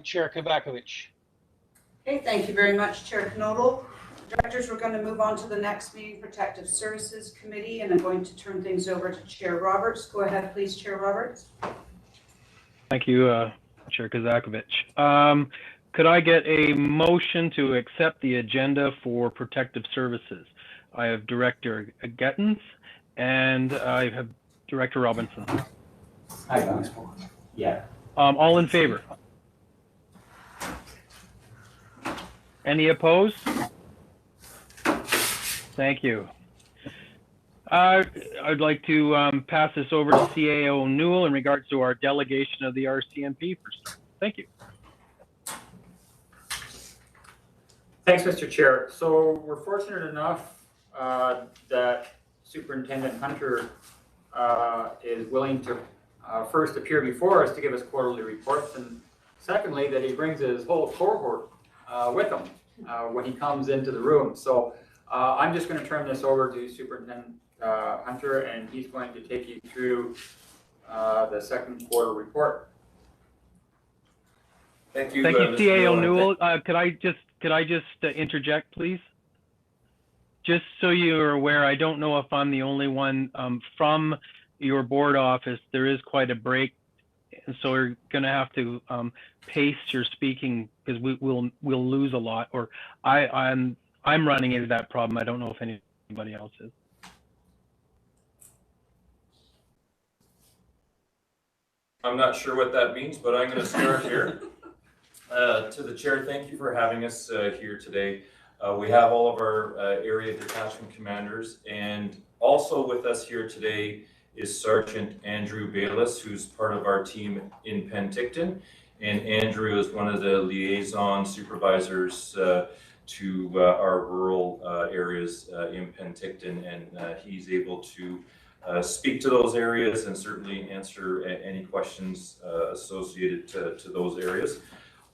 Chair Kovacevic. Okay, thank you very much, Chair Canodal. Directors, we're going to move on to the next meeting, Protective Services Committee, and I'm going to turn things over to Chair Roberts. Go ahead, please, Chair Roberts. Thank you, Chair Kovacevic. Could I get a motion to accept the agenda for Protective Services? I have Director Gettens and I have Director Robinson. Yeah. All in favor? Any opposed? Thank you. I'd like to pass this over to CAO Newell in regards to our delegation of the RCMP. Thank you. Thanks, Mr. Chair. So we're fortunate enough that Superintendent Hunter is willing to first appear before us to give us quarterly reports, and secondly, that he brings his whole cohort with him when he comes into the room. So I'm just going to turn this over to Superintendent Hunter, and he's going to take you through the second quarter report. Thank you, CAO Newell. Could I just interject, please? Just so you're aware, I don't know if I'm the only one from your board office. There is quite a break, and so we're going to have to pace your speaking because we'll lose a lot. Or I'm running into that problem. I don't know if anybody else is. I'm not sure what that means, but I'm going to start here. To the chair, thank you for having us here today. We have all of our area detachment commanders, and also with us here today is Sergeant Andrew Bayless, who's part of our team in Penticton. And Andrew is one of the liaison supervisors to our rural areas in Penticton, and he's able to speak to those areas and certainly answer any questions associated to those areas.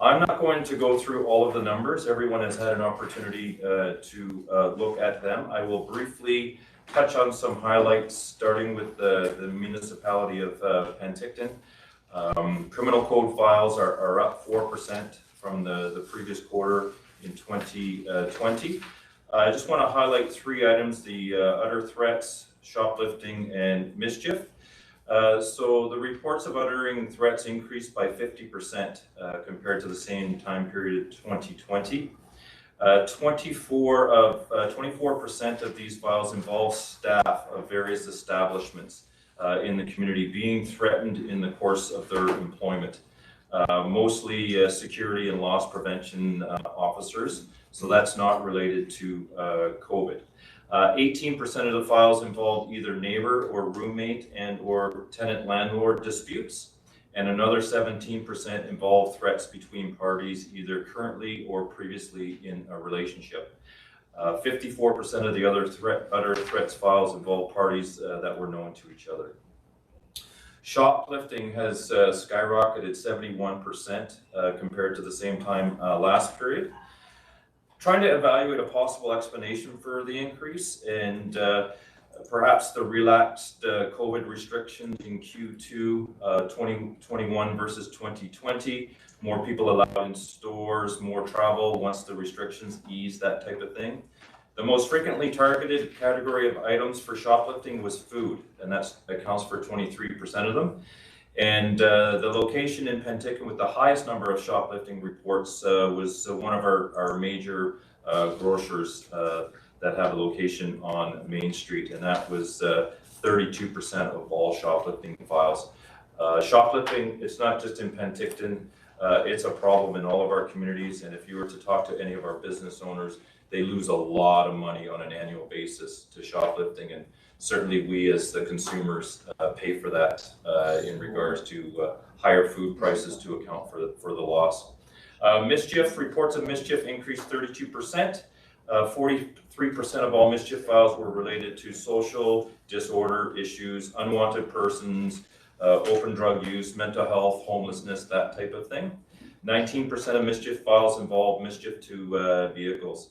I'm not going to go through all of the numbers. Everyone has had an opportunity to look at them. I will briefly touch on some highlights, starting with the municipality of Penticton. Criminal code files are up 4% from the previous quarter in 2020. I just want to highlight 3 items: the utter threats, shoplifting, and mischief. So the reports of uttering threats increased by 50% compared to the same time period in 2020. 24% of these files involve staff of various establishments in the community being threatened in the course of their employment. Mostly security and loss prevention officers, so that's not related to COVID. 18% of the files involved either neighbor or roommate and or tenant-landlord disputes, and another 17% involved threats between parties either currently or previously in a relationship. 54% of the utter threats files involve parties that were known to each other. Shoplifting has skyrocketed 71% compared to the same time last period. Trying to evaluate a possible explanation for the increase, and perhaps the relaxed COVID restrictions in Q2 2021 versus 2020, more people allowed in stores, more travel once the restrictions eased, that type of thing. The most frequently targeted category of items for shoplifting was food, and that accounts for 23% of them. And the location in Penticton with the highest number of shoplifting reports was one of our major grocers that have a location on Main Street, and that was 32% of all shoplifting files. Shoplifting, it's not just in Penticton, it's a problem in all of our communities, and if you were to talk to any of our business owners, they lose a lot of money on an annual basis to shoplifting, and certainly we as the consumers pay for that in regards to higher food prices to account for the loss. Mischief, reports of mischief increased 32%. 43% of all mischief files were related to social disorder issues, unwanted persons, open drug use, mental health, homelessness, that type of thing. 19% of mischief files involve mischief to vehicles.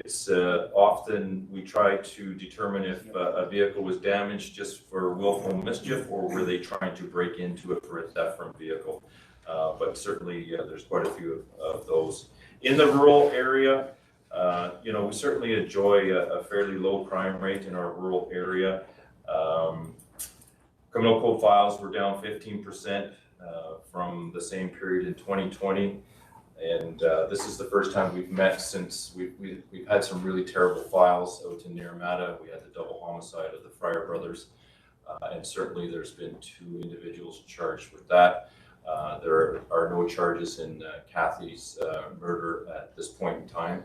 It's often we try to determine if a vehicle was damaged just for willful mischief, or were they trying to break into it for a theft from vehicle. But certainly there's quite a few of those. In the rural area, we certainly enjoy a fairly low crime rate in our rural area. Criminal code files were down 15% from the same period in 2020. And this is the first time we've met since we've had some really terrible files out in Naramata. We had the double homicide of the Fryer brothers, and certainly there's been 2 individuals charged with that. There are no charges in Kathy's murder at this point in time.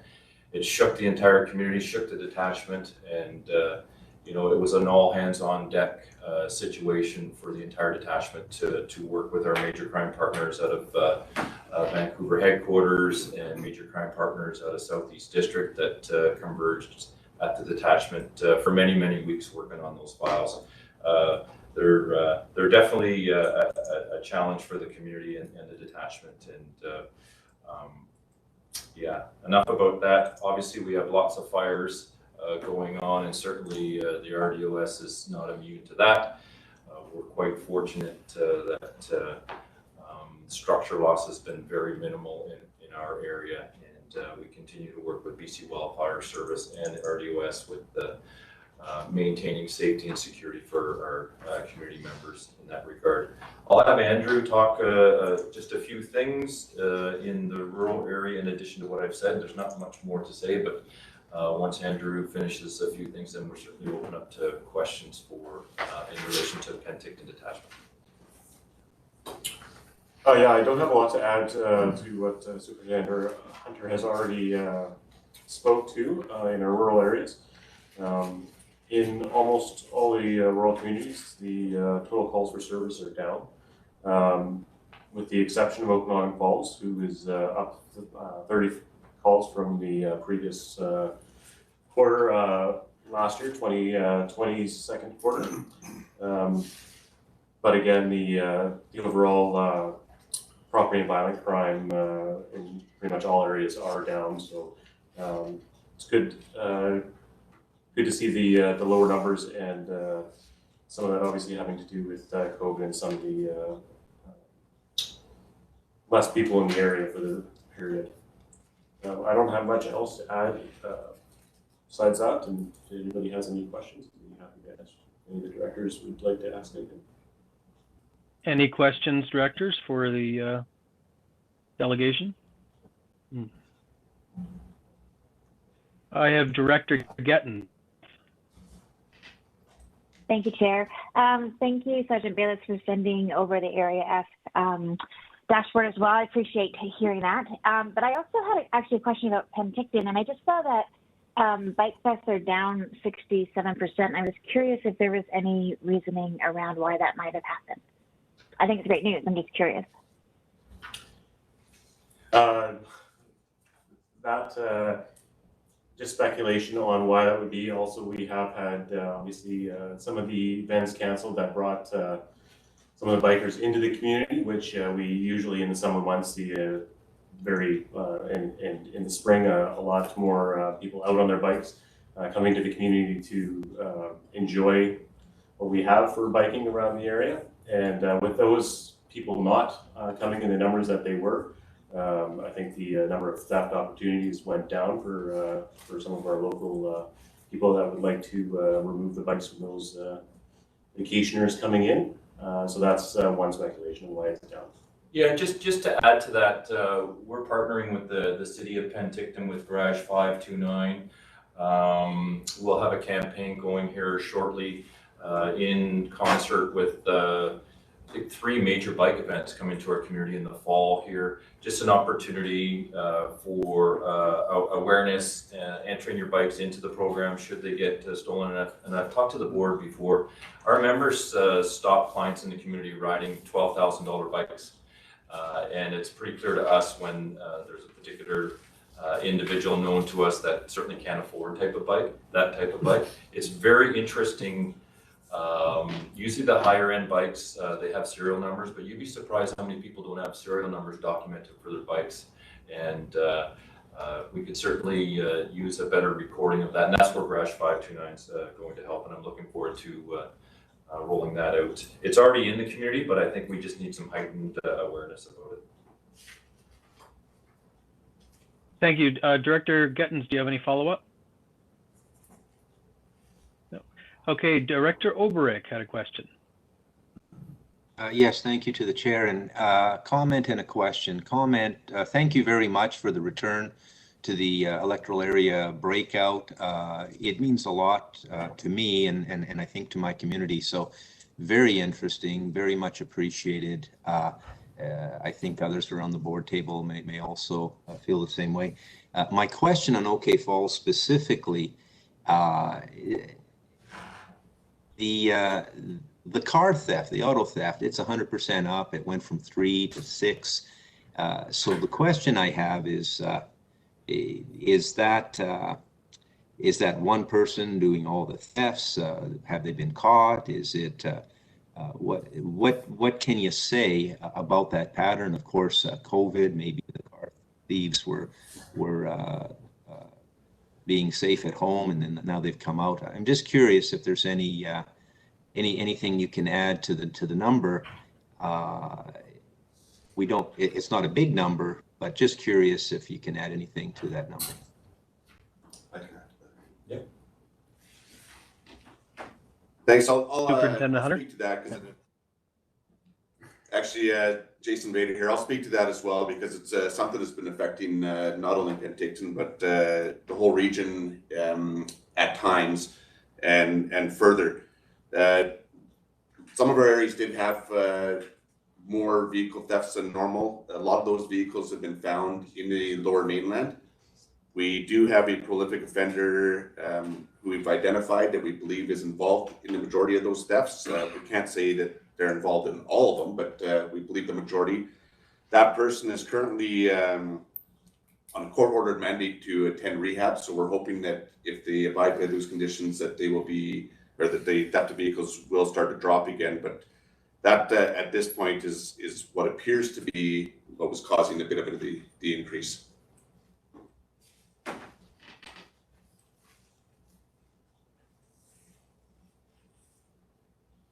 It shook the entire community, shook the detachment, and it was an all hands on deck situation for the entire detachment to work with our major crime partners out of Vancouver headquarters and major crime partners out of Southeast District that converged at the detachment for many, many weeks working on those files. they're definitely a challenge for the community and the detachment. And yeah, enough about that. Obviously, we have lots of fires going on, and certainly the RDOS is not immune to that. We're quite fortunate that structure loss has been very minimal in our area, and we continue to work with BC Wildfire Service and RDOS with maintaining safety and security for our community members in that regard. I'll have Andrew talk just a few things in the rural area in addition to what I've said. There's not much more to say, but once Andrew finishes a few things, then we're certainly open up to questions for in relation to the Penticton detachment. Yeah, I don't have a lot to add to what Superintendent Hunter has already spoke to in our rural areas. In almost all the rural communities, the total calls for service are down, with the exception of Okanagan Falls, who is up 30 calls from the previous quarter last year, 2020 second quarter. But again, the overall property and violent crime in pretty much all areas are down. So it's good. Good to see the lower numbers, and some of that obviously having to do with COVID and some of the less people in the area for the period. I don't have much else to add besides that, and if anybody has any questions, I'd be happy to answer. Any of the directors would like to ask anything. Any questions, directors, for the delegation? I have Director Getton. Thank you, Chair. Thank you, Sergeant Bayless, for sending over the Area F dashboard as well. I appreciate hearing that. But I also had actually a question about Penticton, and I just saw that bike thefts are down 67%. I was curious if there was any reasoning around why that might have happened. I think it's great news. I'm just curious. Just speculation on why that would be. Also, we have had obviously some of the events canceled that brought some of the bikers into the community, which we usually in the summer months see very and in the spring a lot more people out on their bikes coming to the community to enjoy what we have for biking around the area. And with those people not coming in the numbers that they were, I think the number of theft opportunities went down for some of our local people that would like to remove the bikes from those vacationers coming in. So that's one speculation of why it's down. Yeah, just to add to that, we're partnering with the city of Penticton with Garage 529. We'll have a campaign going here shortly in concert with I think 3 major bike events coming to our community in the fall here. Just an opportunity for awareness, entering your bikes into the program should they get stolen. And I've talked to the board before. Our members stop clients in the community riding $12,000 bikes. And it's pretty clear to us when there's a particular individual known to us that certainly can't afford that type of bike. It's very interesting. Usually the higher end bikes, they have serial numbers, but you'd be surprised how many people don't have serial numbers documented for their bikes. And we could certainly use a better recording of that. And that's where Garage 529 is going to help. And I'm looking forward to rolling that out. It's already in the community, but I think we just need some heightened awareness about it. Thank you. Director Gettins, do you have any follow-up? Okay, Director Oberich had a question. Yes, thank you to the chair, and comment and a question. Comment, thank you very much for the return to the electoral area breakout. It means a lot to me and I think to my community, so very interesting, very much appreciated. I think others around the board table may also feel the same way. My question on OK Falls specifically, the car theft, the auto theft, it's 100% up. It went from 3 to 6. So the question I have is that is that one person doing all the thefts? Have they been caught? Is it what can you say about that pattern? Of course, COVID, maybe the car thieves were being safe at home, and then now they've come out. I'm just curious if there's anything you can add to the number. It's not a big number, but just curious if you can add anything to that number. I can add to that. Yep. Thanks. I'll Superintendent Hunter? speak to that because actually, Jason Vader here. I'll speak to that as well because it's something that's been affecting not only Penticton but the whole region at times and further. Some of our areas did have more vehicle thefts than normal. A lot of those vehicles have been found in the Lower Mainland. We do have a prolific offender who we've identified that we believe is involved in the majority of those thefts. We can't say that they're involved in all of them, but we believe the majority. That person is currently on a court-ordered mandate to attend rehab, so we're hoping that if they abide by those conditions that they will be, or that the theft of vehicles will start to drop again. But that at this point is what appears to be what was causing a bit of the increase.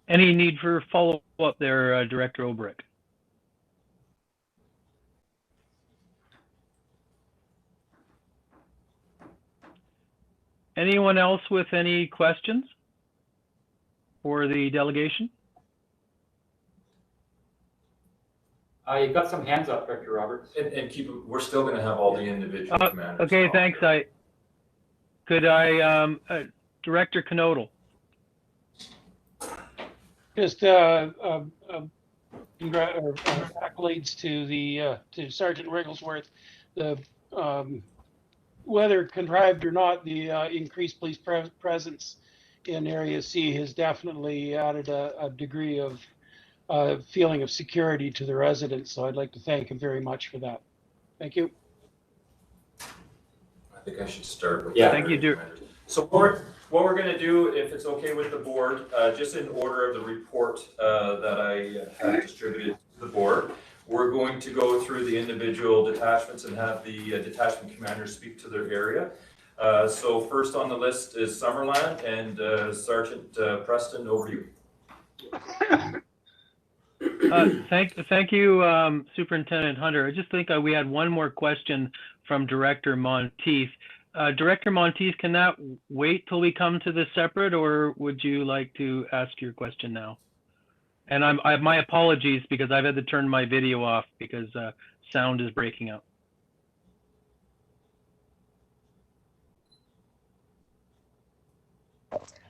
Any need for follow-up there, Director Obrick? Anyone else with any questions for the delegation? You've got some hands up, Director Roberts. And keep it, we're still going to have all the individual commanders. Okay, thanks. Director Knodel. Just accolades to the to Sergeant Wigglesworth. The whether contrived or not, the increased police presence in Area C has definitely added a degree of feeling of security to the residents. So I'd like to thank him very much for that. Thank you. I think I should start with thank you, Drew. So what we're going to do, if it's okay with the board, just in order of the report that I have distributed to the board, we're going to go through the individual detachments and have the detachment commanders speak to their area. So first on the list is Summerland, and Sergeant Preston, over to you. Thank you, Superintendent Hunter. I just think we had one more question from Director Monteith. Director Monteith, can that wait till we come to the separate, or would you like to ask your question now? And my apologies because I've had to turn my video off because sound is breaking up.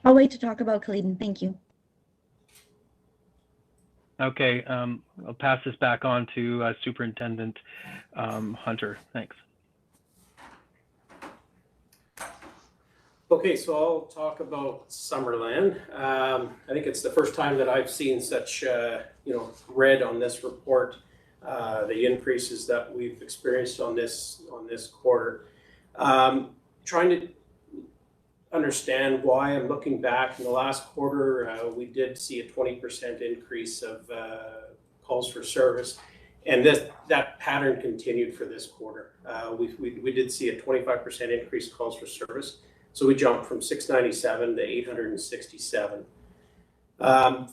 I'll wait to talk about Caledon. Thank you. Okay, I'll pass this back on to Superintendent Hunter. Thanks. Okay, so I'll talk about Summerland. I think it's the first time that I've seen such, red on this report. The increases that we've experienced on this quarter. Trying to understand why. I'm looking back in the last quarter, we did see a 20% increase of calls for service, and that pattern continued for this quarter. We did see a 25% increase in calls for service. So we jumped from 697 to 867.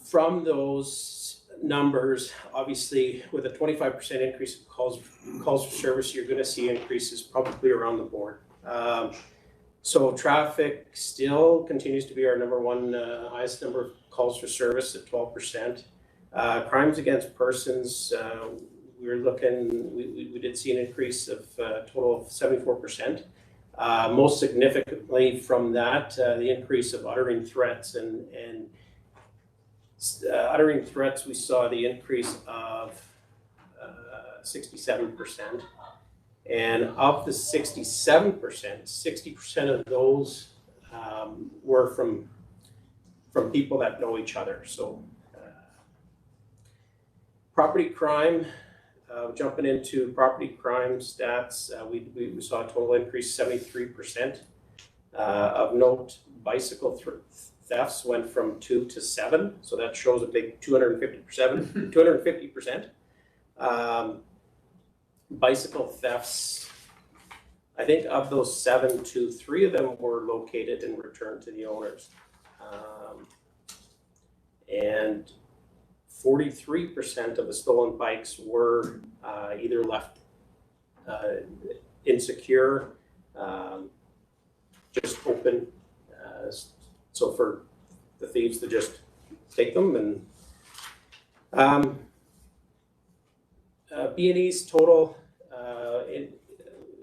From those numbers, obviously, with a 25% increase in calls for service, you're going to see increases probably around the board. So traffic still continues to be our number one highest number of calls for service at 12%. Crimes against persons, we did see an increase of a total of 74%. Most significantly from that, the increase of uttering threats and uttering threats, we saw the increase of 67%. And of the 67%, 60% of those were from people that know each other. So property crime, jumping into property crime stats, we saw a total increase 73%. Of note, bicycle thefts went from 2 to 7, so that shows a big 250%. Bicycle thefts, I think of those 7, 3 of them were located and returned to the owners. And 43% of the stolen bikes were either left insecure, just open, so for the thieves to just take them. And B&E's total,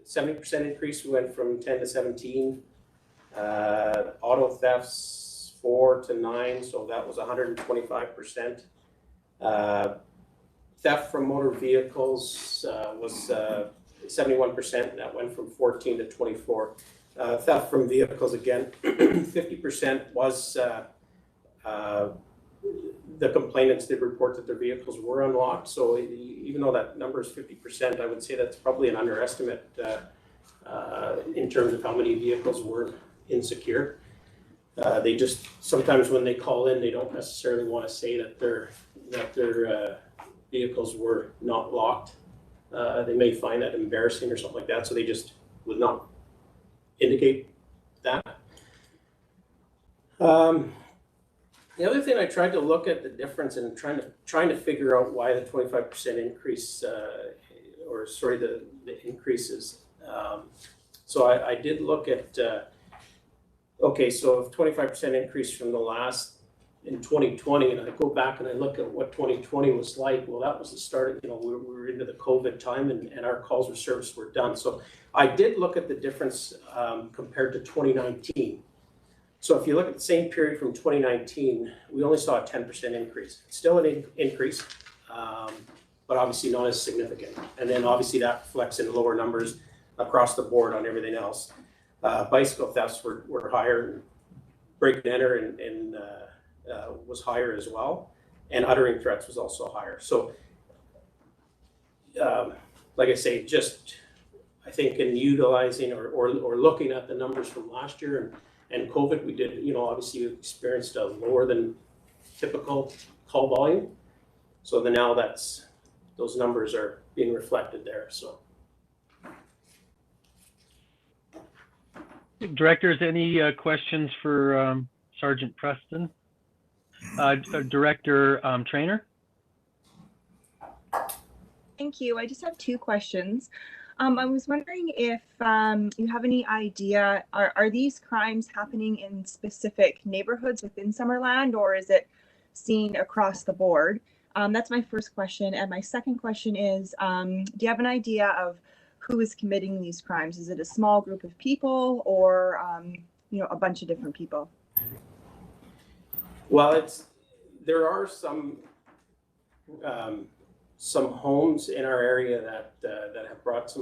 70% increase, we went from 10 to 17. Auto thefts 4 to 9, so that was 125%. Theft from motor vehicles was 71%, that went from 14 to 24. Theft from vehicles, again, 50% was the complainants did report that their vehicles were unlocked. So even though that number is 50%, I would say that's probably an underestimate in terms of how many vehicles were insecure. They just, sometimes when they call in, they don't necessarily want to say that their vehicles were not locked. They may find that embarrassing or something like that, so they just would not indicate that. The other thing, I tried to look at the difference and trying to figure out why the 25% increase, the increases. So I did look at, okay, so if 25% increase from the last in 2020, and I go back and I look at what 2020 was like, well, that was the start of, we were into the COVID time, and our calls for service were done. So I did look at the difference compared to 2019. So if you look at the same period from 2019, we only saw a 10% increase. It's still an increase, but obviously not as significant. And then obviously that reflects in lower numbers across the board on everything else. Bicycle thefts were higher, break and enter and was higher as well. And uttering threats was also higher. So like I say, just I think in utilizing or looking at the numbers from last year and COVID, we did, obviously we experienced a lower than typical call volume. So then now those numbers are being reflected there, so. Directors, any questions for Sergeant Preston? Director Trainer? Thank you. I just have 2 questions. I was wondering if you have any idea, are these crimes happening in specific neighborhoods within Summerland, or is it seen across the board? That's my first question. And my second question is, do you have an idea of who is committing these crimes? Is it a small group of people or, a bunch of different people? Well, there are some homes in our area that have brought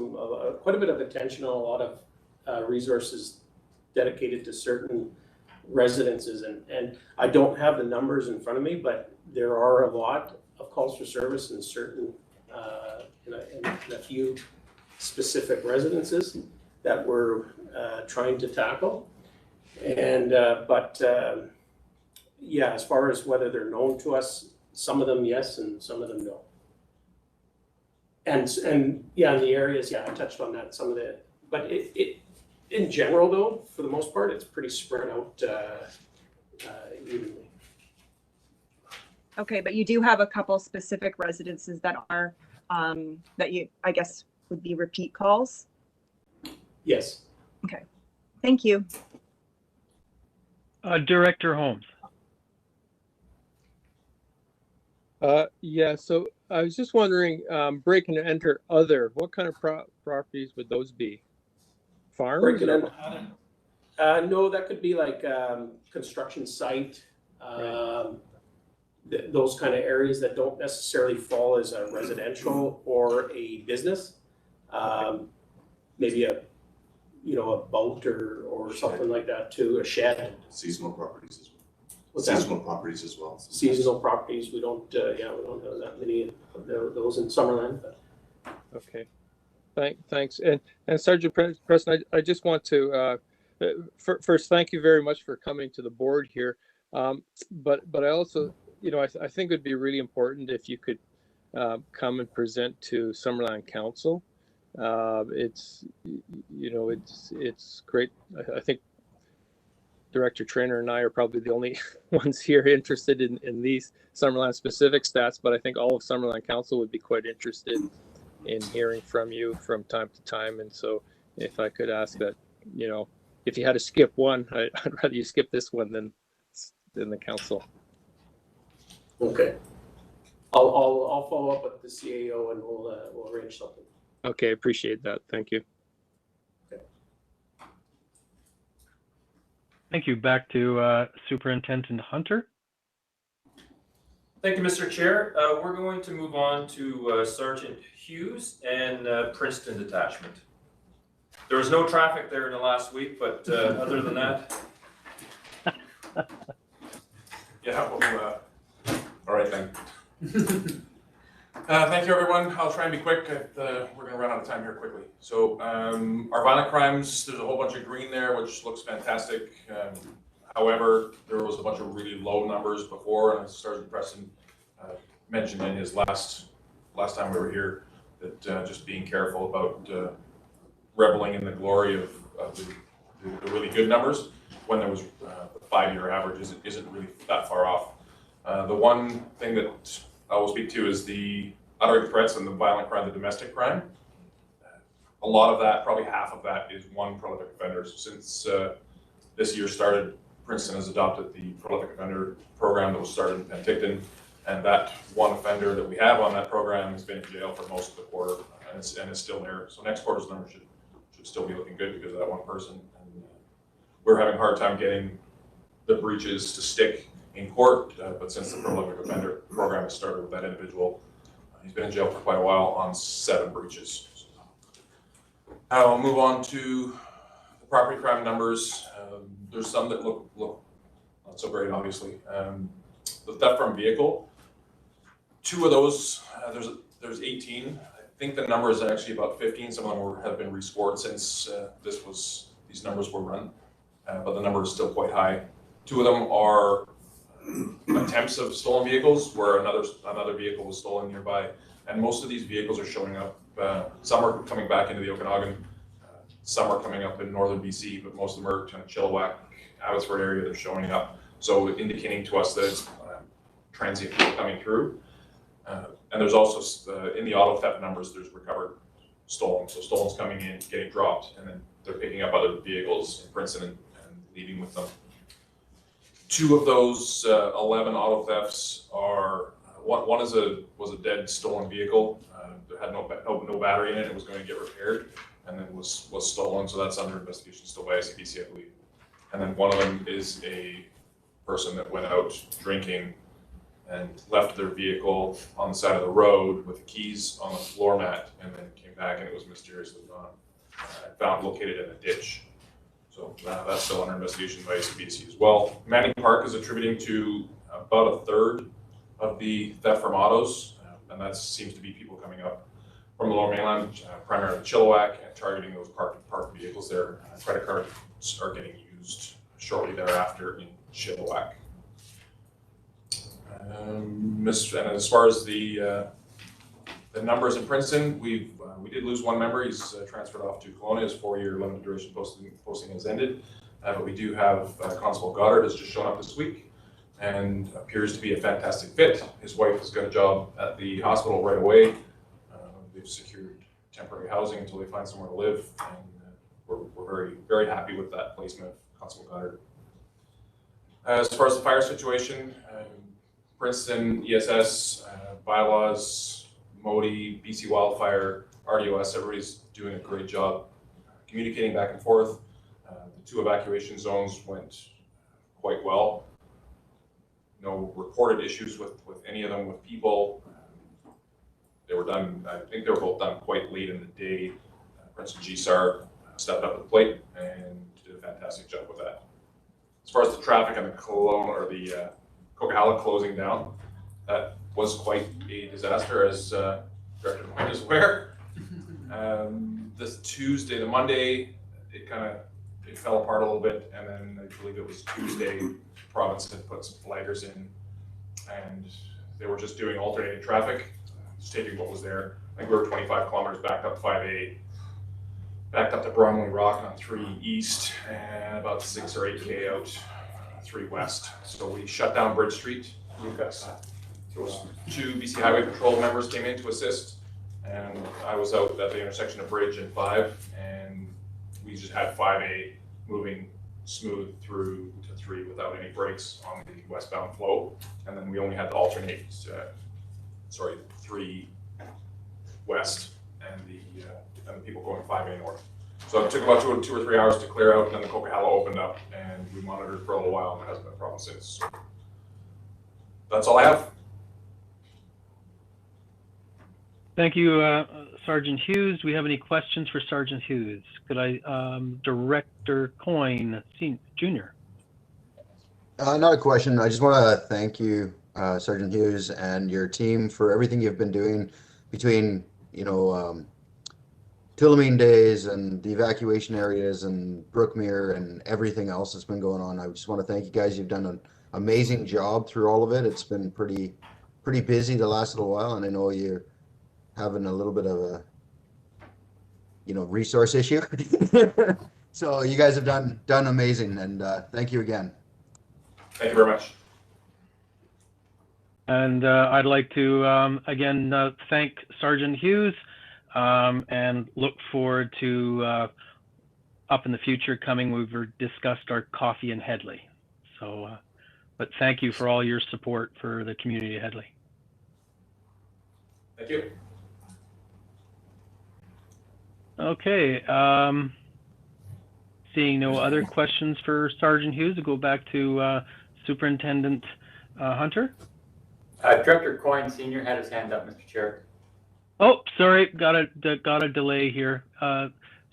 quite a bit of attention and a lot of resources dedicated to certain residences. And I don't have the numbers in front of me, but there are a lot of calls for service in certain, in a few specific residences that we're trying to tackle. And, yeah, as far as whether they're known to us, some of them yes, and some of them no. And yeah, in the areas, yeah, I touched on that, some of the, but it in general though, for the most part, it's pretty spread out evenly. Okay, but you do have a couple specific residences that are, that you, I guess, would be repeat calls? Yes. Okay, thank you. Director Holmes. Yeah, so I was just wondering, break and enter other, what kind of properties would those be? Farms? Break and enter other? No, that could be like construction site, right. Those kind of areas that don't necessarily fall as a residential or a business. Maybe a boat or something like that too, a shed. Seasonal properties as well. What's Seasonal that? properties as well. Seasonal properties, we don't have that many of those in Summerland. But. Okay, thanks. And Sergeant Preston, I just want to First, thank you very much for coming to the board here. But I also, I think it would be really important if you could come and present to Summerland Council. It's great. I think Director Trainer and I are probably the only ones here interested in these Summerland specific stats, but I think all of Summerland Council would be quite interested in hearing from you from time to time. And so if I could ask that, if you had to skip one, I'd rather you skip this one than the council. Okay. I'll follow up with the CAO and we'll arrange something. Okay, appreciate that. Thank you. Okay. Thank you. Back to Superintendent Hunter. Thank you, Mr. Chair. We're going to move on to Sergeant Hughes and Princeton Detachment. There was no traffic there in the last week, but other than that. Yeah, well, all right then. Thank you, everyone. I'll try and be quick. We're going to run out of time here quickly. So our violent crimes, there's a whole bunch of green there, which looks fantastic. However, there was a bunch of really low numbers before, and as Sergeant Preston mentioned in his last time we were here, that just being careful about reveling in the glory of the really good numbers when there was the 5-year average isn't really that far off. The one thing that I will speak to is the uttering threats and the violent crime, the domestic crime. A lot of that, probably half of that, is one prolific offender. So since this year started, Princeton has adopted the prolific offender program that was started in Penticton, and that one offender that we have on that program has been in jail for most of the quarter, and is still there. So next quarter's number should still be looking good because of that one person. And we're having a hard time getting the breaches to stick in court, but since the prolific offender program has started with that individual, he's been in jail for quite a while on 7 breaches. I'll move on to the property crime numbers. There's some that look not so great, obviously. The theft from vehicle, 2 of those, there's 18. I think the number is actually about 15. Some of them have been rescored since these numbers were run, but the number is still quite high. 2 of them are attempts of stolen vehicles where another vehicle was stolen nearby, and most of these vehicles are showing up. Some are coming back into the Okanagan, some are coming up in northern BC, but most of them are kind of Chilliwack, Abbotsford area. They're showing up, so indicating to us that it's transient coming through. And there's also in the auto theft numbers, there's recovered stolen. So stolen's coming in, getting dropped, and then they're picking up other vehicles in Princeton and leaving with them. 2 of those 11 auto thefts are one was a dead stolen vehicle. That had no battery in it. It was going to get repaired, and then was stolen. So that's under investigation still by ICBC, I believe. And then one of them is a person that went out drinking and left their vehicle on the side of the road with the keys on the floor mat, and then came back and it was mysteriously gone. Located in a ditch. So that's still under investigation by ICBC as well. Manning Park is attributing to about 1/3 of the theft from autos, and that seems to be people coming up from the Lower Mainland, primarily Chilliwack, and targeting those parked vehicles there. Credit cards are getting used shortly thereafter in Chilliwack. And as far as the numbers in Princeton, we did lose one member. He's transferred off to Kelowna. His 4-year limited duration posting has ended. But we do have Constable Goddard has just shown up this week and appears to be a fantastic fit. His wife has got a job at the hospital right away. They've secured temporary housing until they find somewhere to live, and we're very, very happy with that placement of Constable Goddard. As far as the fire situation, Princeton, ESS, bylaws, MODI, BC Wildfire, RDOS, everybody's doing a great job communicating back and forth. The 2 evacuation zones went quite well. No reported issues with any of them with people. They were done, I think they were both done quite late in the day. Princeton GSAR stepped up to the plate and did a fantastic job with that. As far as the traffic and the Kelowna or the Coquihalla closing down, that was quite a disaster, as Director Moyne is aware. This Tuesday, the Monday, it it fell apart a little bit, and then I believe it was Tuesday, province had put some flaggers in, and they were just doing alternating traffic, just taking what was there. I think we were 25 kilometers backed up 5A, backed up to Bromley Rock on 3 East, and about 6 or 8K out 3 West. So we shut down Bridge Street. Those 2 BC Highway Patrol members came in to assist, and I was out at the intersection of Bridge and 5, and we just had 5A moving smooth through to 3 without any breaks on the westbound flow, and then we only had to alternate, 3 West and the people going 5A north. So it took about 2 or 3 hours to clear out, and then the Coquihalla opened up, and we monitored for a little while, and there hasn't been a problem since. So that's all I have. Thank you, Sergeant Hughes. Do we have any questions for Sergeant Hughes? Could I, Director Coyne, Jr.? Not a question. I just want to thank you, Sergeant Hughes, and your team for everything you've been doing between, Tulameen days and the evacuation areas and Brookmere and everything else that's been going on. I just want to thank you guys. You've done an amazing job through all of it. It's been pretty busy the last little while, and I know you're having a little bit of a, resource issue. So you guys have done amazing, and thank you again. Thank you very much. And I'd like to, again, thank Sergeant Hughes and look forward to up in the future coming. We've discussed our coffee in Headley. So, but thank you for all your support for the community of Headley. Thank you. Okay. Seeing no other questions for Sergeant Hughes, we'll go back to Superintendent Hunter. Director Coyne Sr. had his hand up, Mr. Chair. Oh, sorry, got a delay here.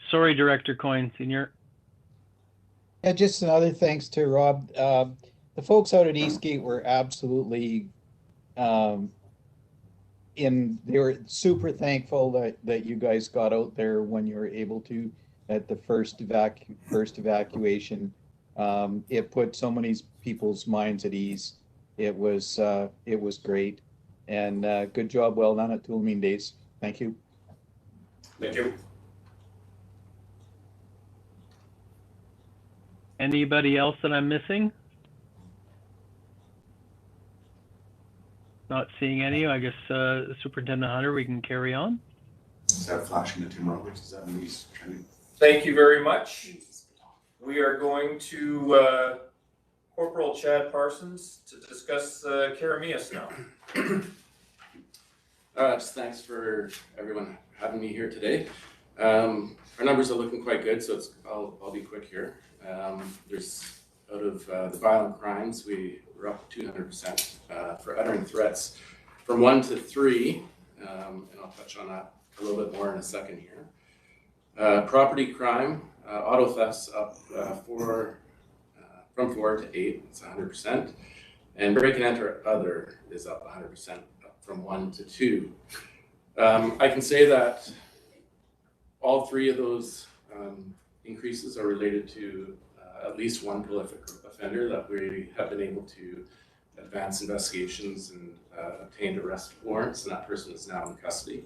Sorry, Director Coyne Sr. Yeah, just another thanks to Rob. The folks out at Eastgate were absolutely they were super thankful that you guys got out there when you were able to at the first evacuation. It put so many people's minds at ease. It was great, and good job, well done at Tulameen Days. Thank you. Thank you. Anybody else that I'm missing? Not seeing any. I guess Superintendent Hunter, we can carry on. Is that flashing to Tim Roberts? Is that when he's trying to... Thank you very much. We are going to Corporal Chad Parsons to discuss Karamias now. Just thanks for everyone having me here today. Our numbers are looking quite good, so I'll be quick here. There's out of the violent crimes, we're up 200% for uttering threats from 1 to 3, and I'll touch on that a little bit more in a second here. Property crime, auto thefts up from 4 to 8, it's 100%, and break and enter other is up 100%, up from 1 to 2. I can say that all 3 of those increases are related to at least one prolific offender that we have been able to advance investigations and obtained arrest warrants, and that person is now in custody,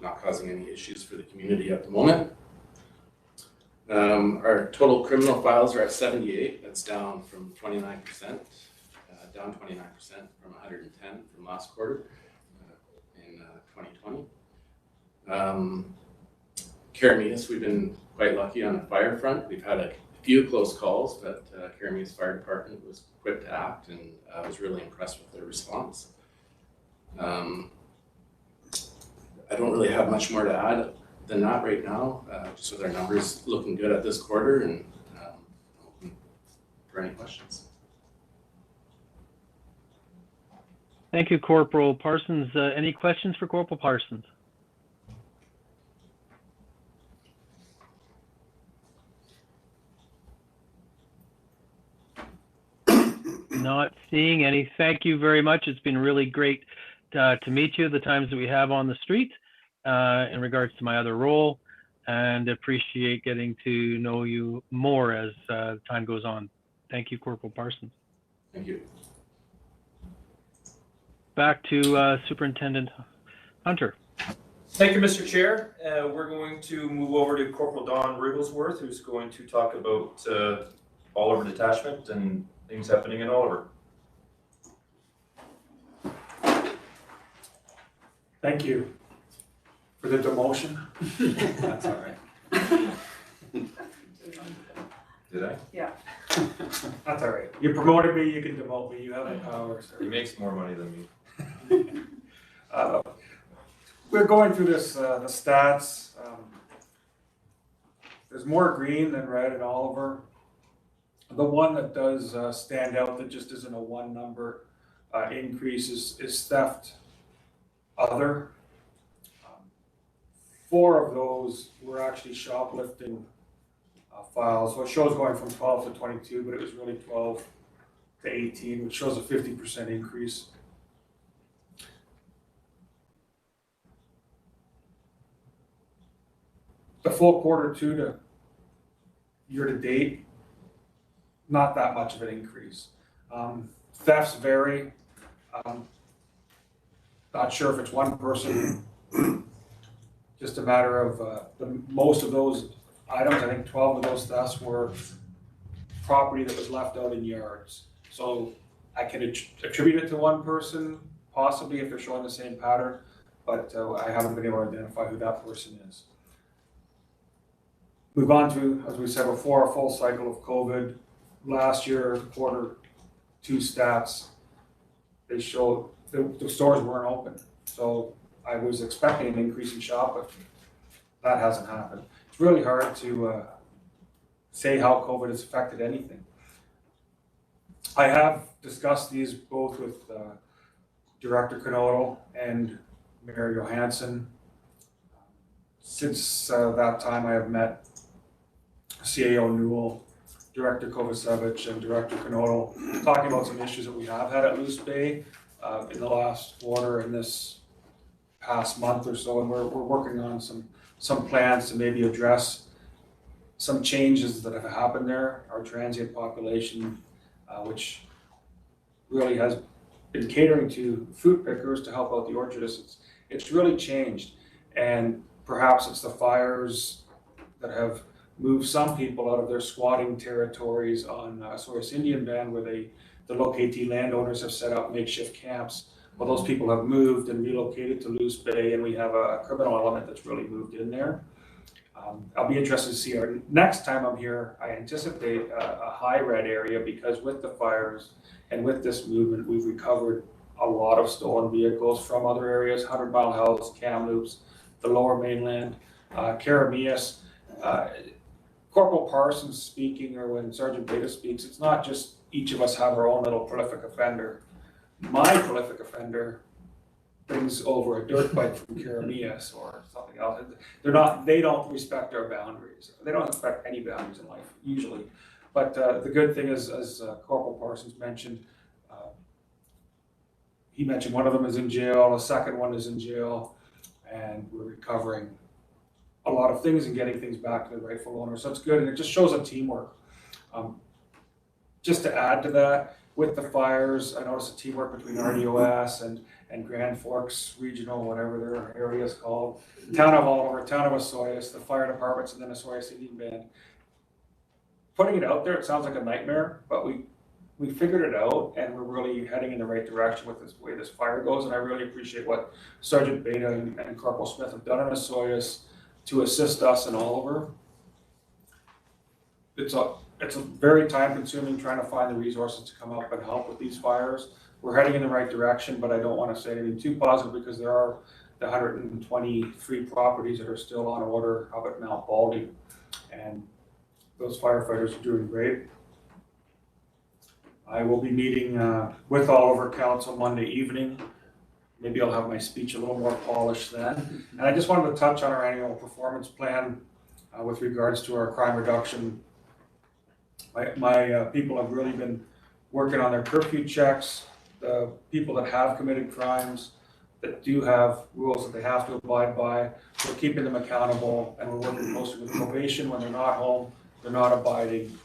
not causing any issues for the community at the moment. Our total criminal files are at 78. That's down from 29%, down 29% from 110 from last quarter in 2020. Karamias, we've been quite lucky on the fire front. We've had a few close calls, but Karamias Fire Department was quick to act, and I was really impressed with their response. I don't really have much more to add than that right now, just with our numbers looking good at this quarter, and open for any questions. Thank you, Corporal Parsons. Any questions for Corporal Parsons? Not seeing any. Thank you very much. It's been really great to meet you the times that we have on the street in regards to my other role. and appreciate getting to know you more as time goes on. Thank you, Corporal Parsons. Thank you. Back to Superintendent Hunter. Thank you, Mr. Chair. We're going to move over to Corporal Don Rigglesworth, who's going to talk about Oliver Detachment and things happening in Oliver. Thank you for the demotion. That's all right. Did I? Yeah. That's all right. You promoted me, you can demote me. You have the power, sir. He makes more money than me. We're going through this, the stats. There's more green than red in Oliver. The one that does stand out that just isn't a one number increase is theft other. 4 of those were actually shoplifting files. So it shows going from 12 to 22, but it was really 12 to 18, which shows a 50% increase. The full quarter 2 to year to date, not that much of an increase. Thefts vary. Not sure if it's one person, just a matter of most of those items, I think 12 of those thefts were property that was left out in yards. So I can attribute it to one person, possibly if they're showing the same pattern, but I haven't been able to identify who that person is. We've gone through, as we said before, a full cycle of COVID. Last year, quarter 2 stats, they showed the stores weren't open. So I was expecting an increase in shoplifting. That hasn't happened. It's really hard to say how COVID has affected anything. I have discussed these both with Director Canotto and Mayor Johansson. Since that time, I have met CAO Newell, Director Kovacevic, and Director Canotto, talking about some issues that we have had at Loose Bay in the last quarter and this past month or so, and we're working on some plans to maybe address some changes that have happened there. Our transient population, which really has been catering to fruit pickers to help out the orchardists, it's really changed, and perhaps it's the fires that have moved some people out of their squatting territories on Source Indian Band, where the locatee landowners have set up makeshift camps. Well, those people have moved and relocated to Loose Bay, and we have a criminal element that's really moved in there. I'll be interested to see our next time I'm here. I anticipate a high red area because with the fires and with this movement, we've recovered a lot of stolen vehicles from other areas, 100 Mile House, Kamloops, the Lower Mainland, Karamias. Corporal Parsons speaking, or when Sergeant Beta speaks, it's not just each of us have our own little prolific offender. My prolific offender brings over a dirt bike from Karamias or something else. They don't respect our boundaries. They don't respect any boundaries in life, usually. But the good thing is, as Corporal Parsons mentioned, he mentioned one of them is in jail, a second one is in jail, and we're recovering a lot of things and getting things back to the rightful owner. So it's good, and it just shows a teamwork. Just to add to that, with the fires, I noticed a teamwork between RDOS and Grand Forks Regional, whatever their area is called, Town of Oliver, Town of Osoyoos, the fire departments, and then Osoyoos Indian Band. Putting it out there, it sounds like a nightmare, but we figured it out, and we're really heading in the right direction with this way this fire goes, and I really appreciate what Sergeant Beta and Corporal Smith have done in Osoyoos to assist us in Oliver. It's a very time-consuming trying to find the resources to come up and help with these fires. We're heading in the right direction, but I don't want to say anything too positive because there are the 123 properties that are still on order up at Mount Baldy, and those firefighters are doing great. I will be meeting with Oliver Council Monday evening. Maybe I'll have my speech a little more polished then. And I just wanted to touch on our annual performance plan with regards to our crime reduction. My people have really been working on their curfew checks, the people that have committed crimes, that do have rules that they have to abide by. We're keeping them accountable, and we're working closely with probation when they're not home, they're not abiding.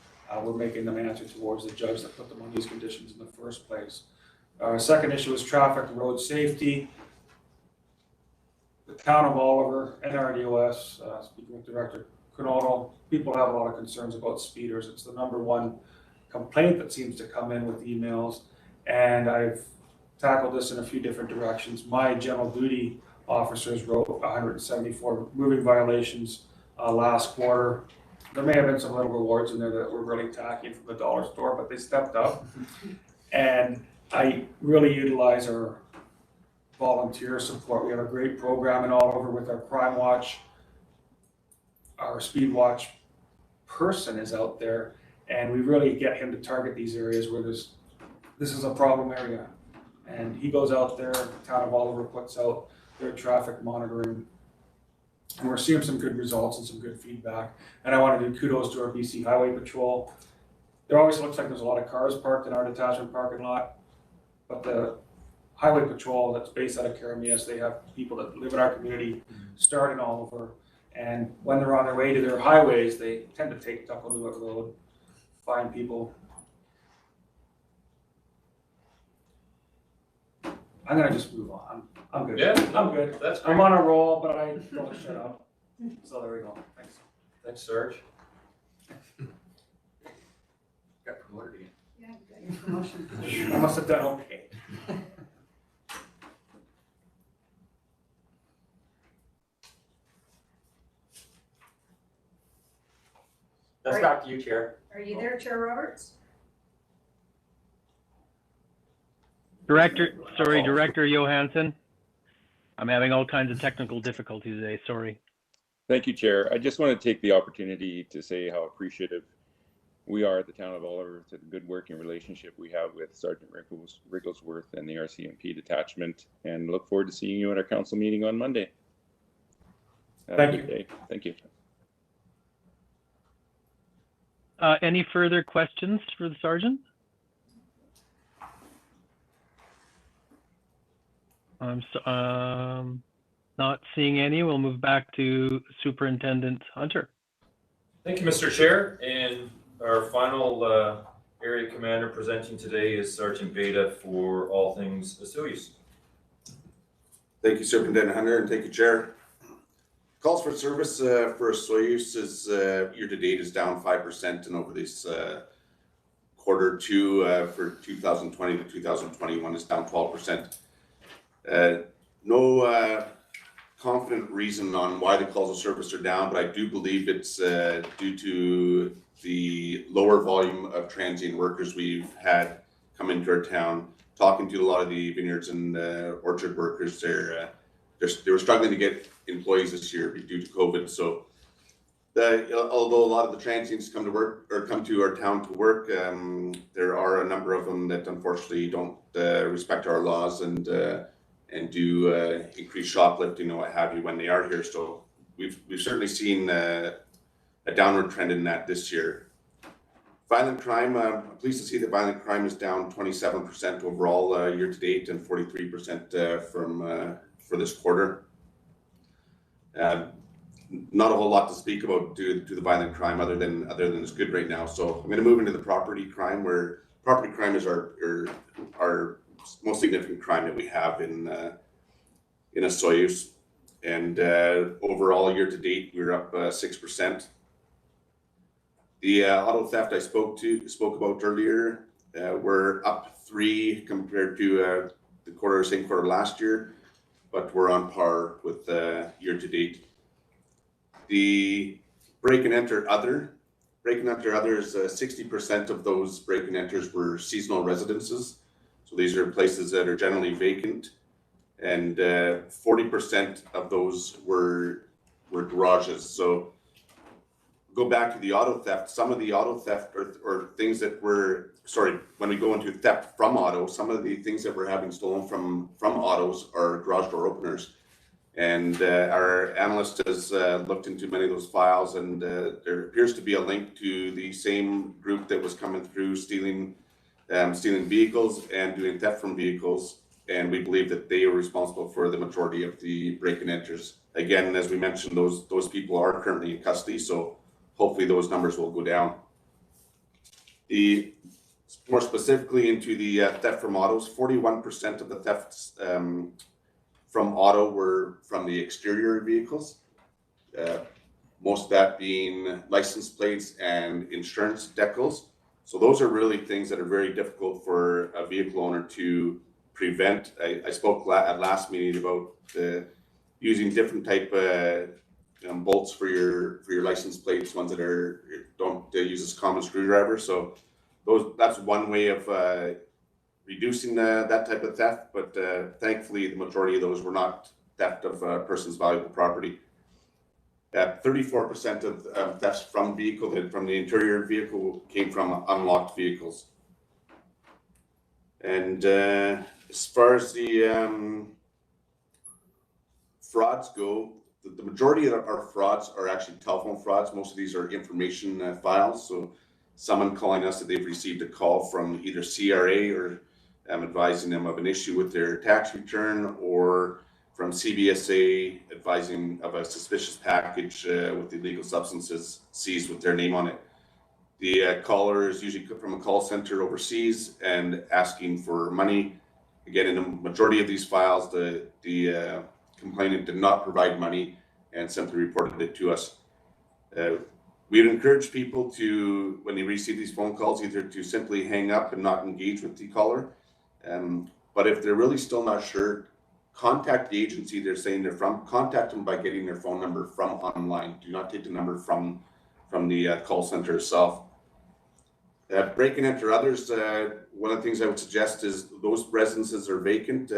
We're making them answer towards the judge that put them on these conditions in the first place. Our second issue is traffic and road safety. The town of Oliver and RDOS, speaking with Director Conoto, people have a lot of concerns about speeders. It's the #1 complaint that seems to come in with emails, and I've tackled this in a few different directions. My general duty officers wrote 174 moving violations last quarter. There may have been some little rewards in there that were really tacky from the dollar store, but they stepped up. And I really utilize our volunteer support. We have a great program in Oliver with our Crime Watch. Our Speed Watch person is out there, and we really get him to target these areas where this is a problem area. And he goes out there, the town of Oliver puts out their traffic monitoring, and we're seeing some good results and some good feedback. And I want to do kudos to our BC Highway Patrol. There always looks like there's a lot of cars parked in our detachment parking lot, but the Highway Patrol that's based out of Karamias, they have people that live in our community, start in Oliver, and when they're on their way to their highways, they tend to take Tuckanuit Road, find people. I'm gonna just move on. I'm good. Yeah, I'm good. That's great. I'm on a roll, but I don't shut up. So there we go. Thanks. Thanks, Sarge. Got promoted again. Yeah, you got your promotion. I must have done okay. That's back to you, Chair. Are you there, Chair Roberts? Director Johansson. I'm having all kinds of technical difficulties today, sorry. Thank you, Chair. I just want to take the opportunity to say how appreciative we are at the town of Oliver to the good working relationship we have with Sergeant Rigglesworth and the RCMP detachment, and look forward to seeing you at our council meeting on Monday. Thank you. Day. Thank you. Any further questions for the Sergeant? I'm not seeing any. We'll move back to Superintendent Hunter. Thank you, Mr. Chair. And our final area commander presenting today is Sergeant Beta for all things Osoyoos. Thank you, Superintendent Hunter, and thank you, Chair. Calls for service for Osoyoos is year to date is down 5%, and over this quarter two for 2020 to 2021 is down 12%. No confident reason on why the calls of service are down, but I do believe it's due to the lower volume of transient workers we've had come into our town. Talking to a lot of the vineyards and orchard workers, they were struggling to get employees this year due to COVID. So, although a lot of the transients come to work or come to our town to work, there are a number of them that unfortunately don't respect our laws and do increase shoplifting and what have you when they are here. So we've certainly seen a downward trend in that this year. Violent crime, I'm pleased to see that violent crime is down 27% overall year to date and 43% for this quarter. Not a whole lot to speak about due to the violent crime other than it's good right now. So I'm going to move into the property crime, where property crime is our most significant crime that we have in Osoyoos. And overall year to date, we're up 6%. The auto theft I spoke about earlier, we're up 3 compared to the same quarter last year, but we're on par with year to date. The break and enter other is 60% of those break and enters were seasonal residences. So these are places that are generally vacant, and 40% of those were garages. So go back to the auto theft. Some of the auto theft or things that were, when we go into theft from auto, some of the things that we're having stolen from autos are garage door openers. And our analyst has looked into many of those files, and there appears to be a link to the same group that was coming through stealing vehicles and doing theft from vehicles. and we believe that they are responsible for the majority of the break and enters. Again, as we mentioned, those people are currently in custody, so hopefully those numbers will go down. More specifically into the theft from autos, 41% of the thefts from auto were from the exterior vehicles. Most of that being license plates and insurance decals. So those are really things that are very difficult for a vehicle owner to prevent. I spoke at last meeting about using different type bolts for your license plates, ones that don't use as common screwdriver. So that's one way of reducing that type of theft. But thankfully, the majority of those were not theft of a person's valuable property. 34% of thefts from the interior vehicle came from unlocked vehicles. And as far as the frauds go, the majority of our frauds are actually telephone frauds. Most of these are information files. So someone calling us that they've received a call from either CRA or advising them of an issue with their tax return, or from CBSA advising of a suspicious package with illegal substances seized with their name on it. The caller is usually from a call center overseas and asking for money. Again, in the majority of these files, the complainant did not provide money and simply reported it to us. We'd encourage people to, when they receive these phone calls, either to simply hang up and not engage with the caller. But if they're really still not sure, contact the agency they're saying they're from. Contact them by getting their phone number from online. Do not take the number from the call center itself. Break and enter others. One of the things I would suggest is those residences are vacant.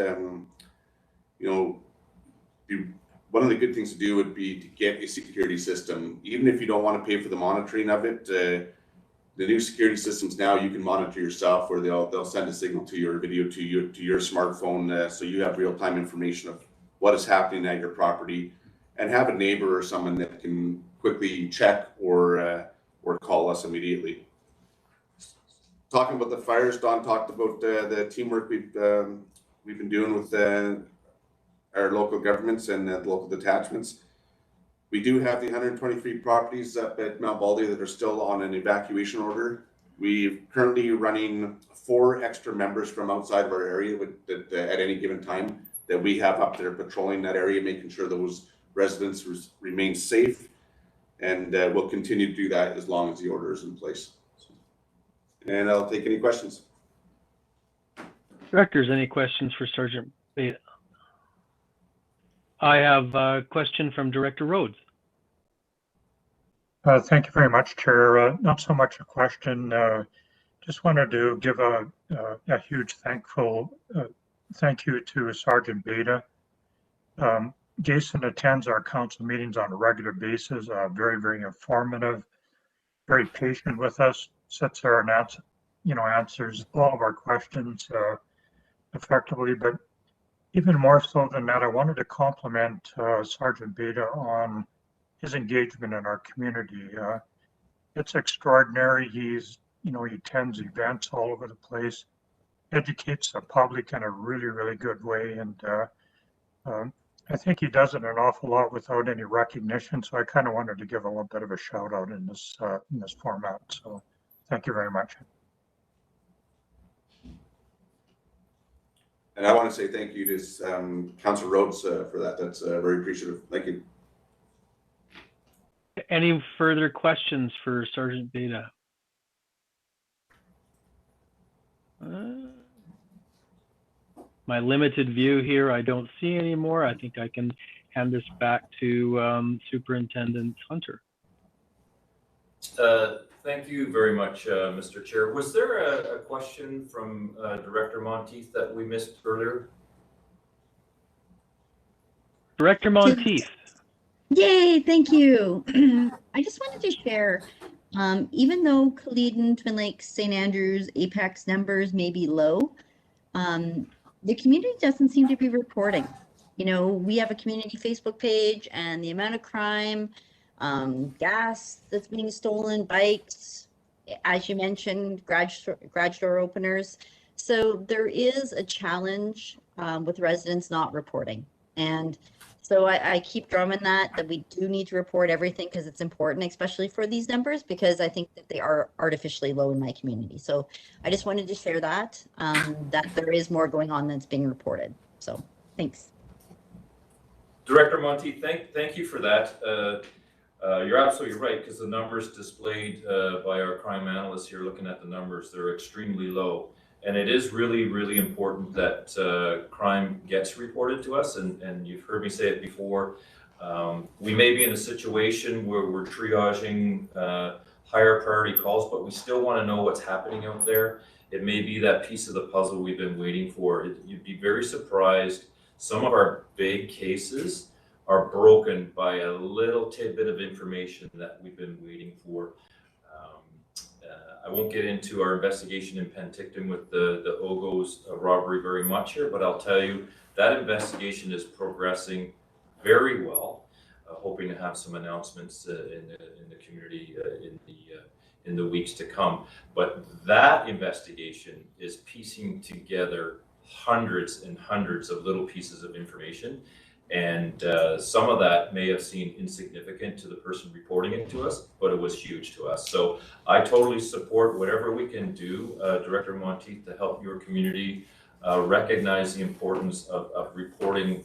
One of the good things to do would be to get a security system. Even if you don't want to pay for the monitoring of it, the new security systems now you can monitor yourself, or they'll send a signal to your video to your smartphone, so you have real-time information of what is happening at your property, and have a neighbor or someone that can quickly check or call us immediately. Talking about the fires, Don talked about the teamwork we've been doing with our local governments and the local detachments. We do have the 123 properties up at Mount Baldy that are still on an evacuation order. We're currently running 4 extra members from outside of our area at any given time that we have up there patrolling that area, making sure those residents remain safe. And we'll continue to do that as long as the order is in place. And I'll take any questions. Directors, any questions for Sergeant Beta? I have a question from Director Rhodes. Thank you very much, Chair. Not so much a question. Just wanted to give a huge thank you to Sergeant Beta. Jason attends our council meetings on a regular basis, very, very informative, very patient with us, sits there and answers all of our questions effectively. But even more so than that, I wanted to compliment Sergeant Beta on his engagement in our community. It's extraordinary. He attends events all over the place, educates the public in a really, really good way. And I think he does it an awful lot without any recognition. So I kind of wanted to give a little bit of a shout out in this format. So thank you very much. And I want to say thank you to Councillor Rhodes for that. That's very appreciative. Thank you. Any further questions for Sergeant Beta? My limited view here, I don't see any more. I think I can hand this back to Superintendent Hunter. Thank you very much, Mr. Chair. Was there a question from Director Monteith that we missed earlier? Director Monteith. Yay, thank you. I just wanted to share, even though Caledon, Twin Lakes, St. Andrews, Apex numbers may be low, the community doesn't seem to be reporting. We have a community Facebook page, and the amount of crime, gas that's being stolen, bikes, as you mentioned, garage door openers, So there is a challenge with residents not reporting. And so I keep drumming that we do need to report everything because it's important, especially for these numbers, because I think that they are artificially low in my community. So I just wanted to share that there is more going on that's being reported. So thanks. Director Monteith, thank you for that. You're absolutely right, because the numbers displayed by our crime analysts here, looking at the numbers, they're extremely low. And it is really, really important that crime gets reported to us. And you've heard me say it before. We may be in a situation where we're triaging higher priority calls, but we still want to know what's happening out there. It may be that piece of the puzzle we've been waiting for. You'd be very surprised. Some of our big cases are broken by a little tidbit of information that we've been waiting for. I won't get into our investigation in Penticton with the Ogos robbery very much here, but I'll tell you that investigation is progressing very well. Hoping to have some announcements in the community in the weeks to come. But that investigation is piecing together hundreds and hundreds of little pieces of information. And some of that may have seemed insignificant to the person reporting it to us, but it was huge to us. So I totally support whatever we can do, Director Monteith, to help your community recognize the importance of reporting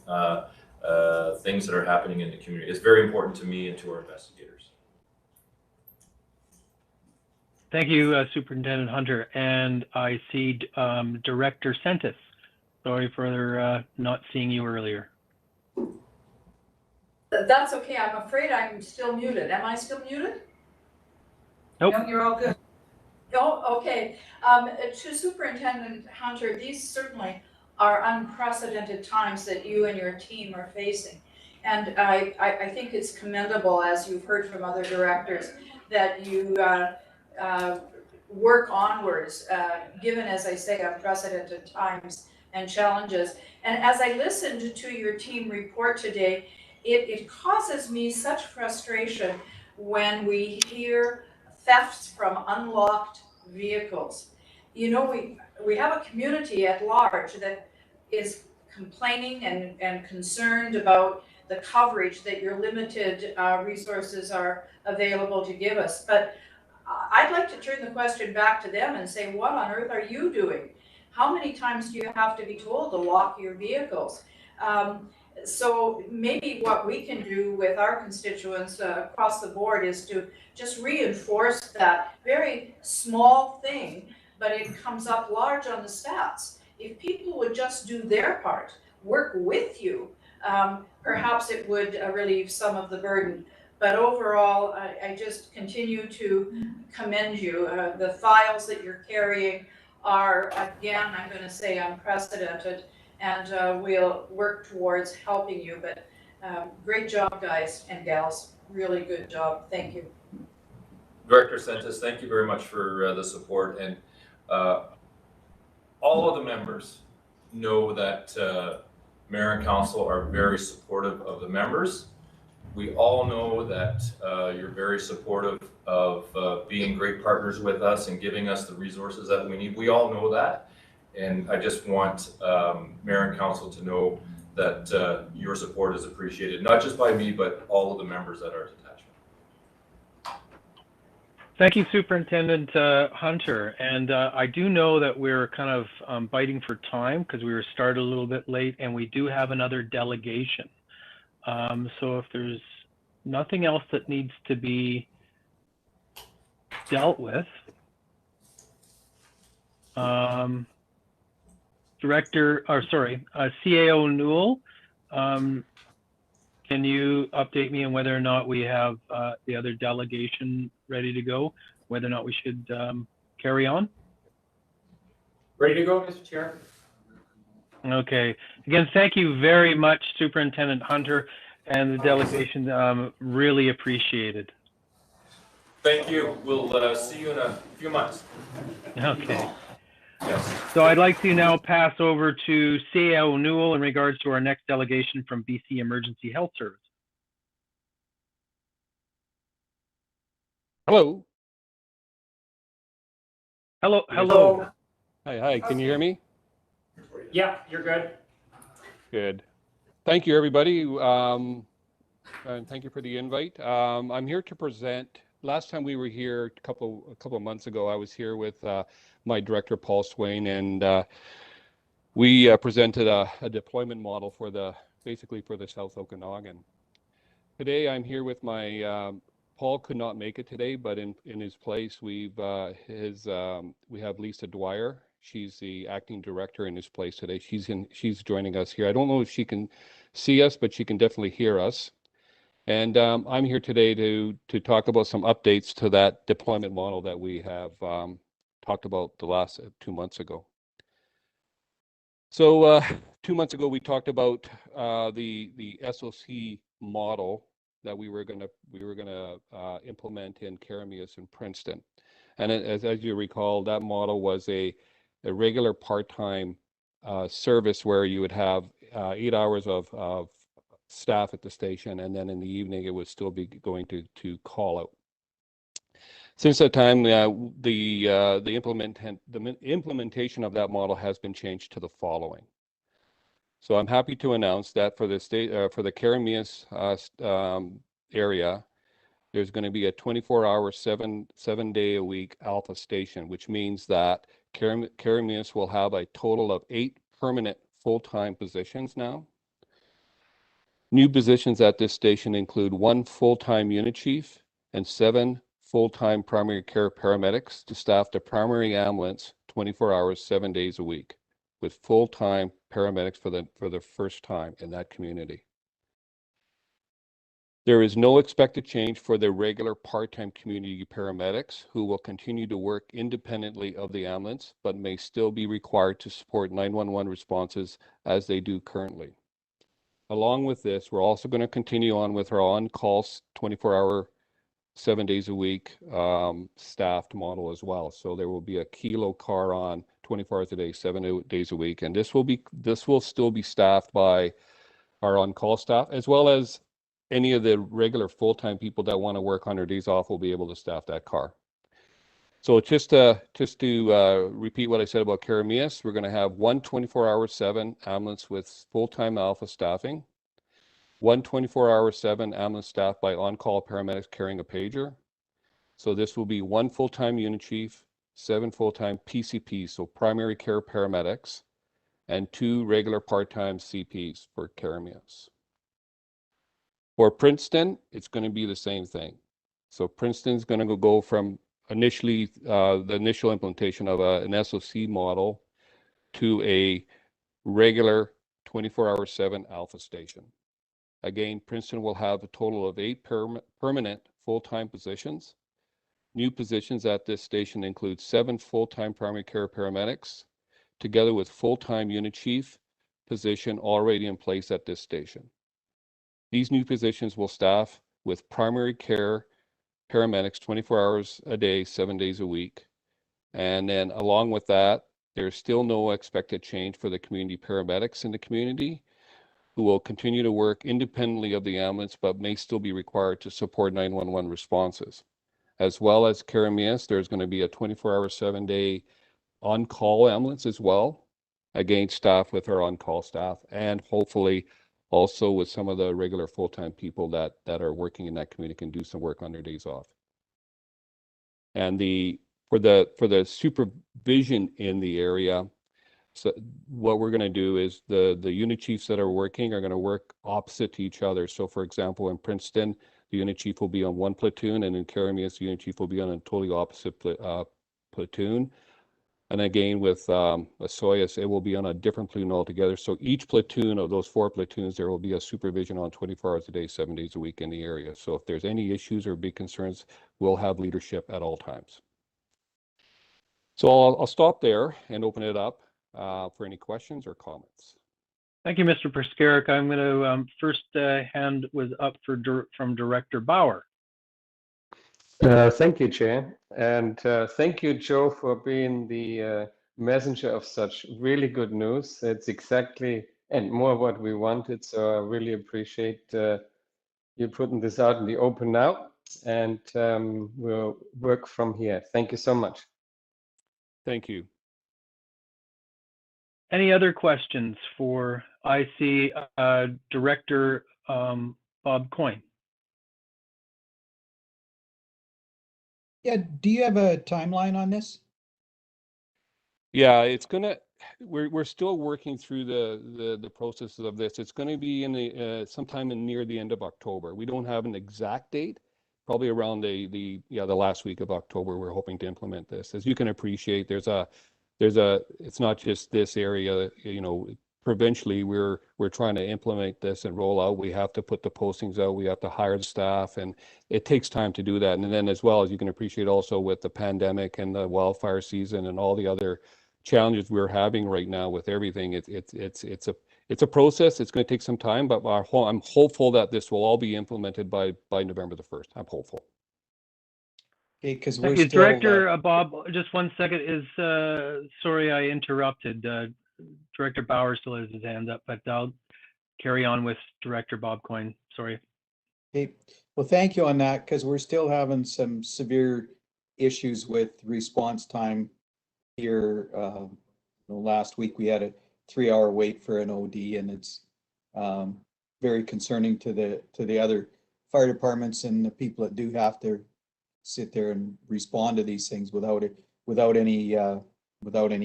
things that are happening in the community. It's very important to me and to our investigators. Thank you, Superintendent Hunter. And I see Director Sentis. Sorry for not seeing you earlier. That's okay. I'm afraid I'm still muted. Am I still muted? Nope. No, you're all good. Oh, okay. To Superintendent Hunter, these certainly are unprecedented times that you and your team are facing. And I think it's commendable, as you've heard from other directors, that you work onwards, given, as I say, unprecedented times and challenges. And as I listened to your team report today, it causes me such frustration when we hear thefts from unlocked vehicles. You know, we have a community at large that is complaining and concerned about the coverage that your limited resources are available to give us. But I'd like to turn the question back to them and say, what on earth are you doing? How many times do you have to be told to lock your vehicles? So maybe what we can do with our constituents across the board is to just reinforce that very small thing, but it comes up large on the stats. If people would just do their part, work with you, perhaps it would relieve some of the burden. But overall, I just continue to commend you. The files that you're carrying are, again, I'm going to say unprecedented, and we'll work towards helping you. But great job, guys and gals. Really good job. Thank you. Director Sentis, thank you very much for the support. And all of the members know that Mayor and Council are very supportive of the members. We all know that you're very supportive of being great partners with us and giving us the resources that we need. We all know that. And I just want Mayor and Council to know that your support is appreciated, not just by me, but all of the members at our detachment. Thank you, Superintendent Hunter. And I do know that we're kind of biting for time because we were started a little bit late, and we do have another delegation. So if there's nothing else that needs to be dealt with, CAO Newell, can you update me on whether or not we have the other delegation ready to go, whether or not we should carry on? Ready to go, Mr. Chair? Okay. Again, thank you very much, Superintendent Hunter and the delegation. Really appreciated. Thank you. We'll see you in a few months. Okay. Yes. So I'd like to now pass over to CAO Newell in regards to our next delegation from BC Emergency Health Service. Hello. Hello. Hi, can you hear me? Yeah, you're good. Good. Thank you, everybody. And thank you for the invite. I'm here to present. Last time we were here a couple of months ago, I was here with my director, Paul Swain, and we presented a deployment model for basically for the South Okanagan. Today, I'm here with my Paul could not make it today, but in his place, we have Lisa Dwyer. She's the acting director in his place today. She's joining us here. I don't know if she can see us, but she can definitely hear us. And I'm here today to talk about some updates to that deployment model that we have talked about the last 2 months ago. So 2 months ago, we talked about the SOC model that we were gonna implement in Karameas and Princeton. And as you recall, that model was a regular part-time service where you would have 8 hours of staff at the station, and then in the evening it would still be going to call out. Since that time, the implementation of that model has been changed to the following. So I'm happy to announce that for the Karameas area, there's going to be a 24-hour, 7-day-a-week alpha station, which means that Karameas will have a total of 8 permanent full-time positions now. New positions at this station include 1 full-time unit chief and 7 full-time primary care paramedics to staff the primary ambulance 24 hours, 7 days a week, with full-time paramedics for the first time in that community. There is no expected change for the regular part-time community paramedics who will continue to work independently of the ambulance, but may still be required to support 911 responses as they do currently. Along with this, we're also going to continue on with our on-call 24-hour, 7 days a week staffed model as well. So there will be a kilo car on 24 hours a day, 7 days a week, and this will still be staffed by our on-call staff, as well as any of the regular full-time people that want to work on their days off will be able to staff that car. So just to repeat what I said about Karameas, we're going to have 1 24-hour/7 ambulance with full-time alpha staffing, 1 24-hour/7 ambulance staffed by on-call paramedics carrying a pager. So this will be 1 full-time unit chief, 7 full-time PCPs, so primary care paramedics, and 2 regular part-time CPs for Karameas. For Princeton, it's going to be the same thing. So Princeton's going to go from initially the initial implementation of an SOC model to a regular 24-hour/7 alpha station. Again, Princeton will have a total of 8 permanent full-time positions. New positions at this station include 7 full-time primary care paramedics, together with full-time unit chief position already in place at this station. These new positions will staff with primary care paramedics 24 hours a day, 7 days a week. And then along with that, there's still no expected change for the community paramedics in the community, who will continue to work independently of the ambulance, but may still be required to support 911 responses. As well as Karameas, there's going to be a 24-hour, 7-day on-call ambulance as well, again, staffed with our on-call staff, and hopefully also with some of the regular full-time people that are working in that community can do some work on their days off. And for the supervision in the area, so what we're going to do is the unit chiefs that are working are going to work opposite to each other. So for example, in Princeton, the unit chief will be on 1 platoon, and in Karameas, the unit chief will be on a totally opposite platoon. And again, with Soyuz, it will be on a different platoon altogether. So each platoon of those 4 platoons, there will be a supervision on 24 hours a day, 7 days a week in the area. So if there's any issues or big concerns, we'll have leadership at all times. So I'll stop there and open it up for any questions or comments. Thank you, Mr. Perskarik. I'm going to first hand was up from Director Bauer. Thank you, Chair. And thank you, Joe, for being the messenger of such really good news. It's exactly and more what we wanted. So I really appreciate you putting this out in the open now. And we'll work from here. Thank you so much. Thank you. Any other questions for IC Director Bob Coyne? Yeah, do you have a timeline on this? Yeah, it's gonna. We're still working through the processes of this. It's going to be in the sometime near the end of October. We don't have an exact date. Probably around the last week of October. We're hoping to implement this. As you can appreciate, it's not just this area. You know, provincially, we're trying to implement this and roll out. We have to put the postings out. We have to hire the staff, and it takes time to do that. And then, as well as you can appreciate, also with the pandemic and the wildfire season and all the other challenges we're having right now with everything, it's a process. It's going to take some time, but I'm hopeful that this will all be implemented by November the 1st. I'm hopeful. Okay, because we're Is still Director Bob, just one second, sorry I interrupted. Director Bauer still has his hand up, but I'll carry on with Director Bob Coyne. Sorry. okay. Well, thank you on that, because we're still having some severe issues with response time here. Last week we had a 3-hour wait for an OD, and it's very concerning to the other fire departments and the people that do have to sit there and respond to these things without any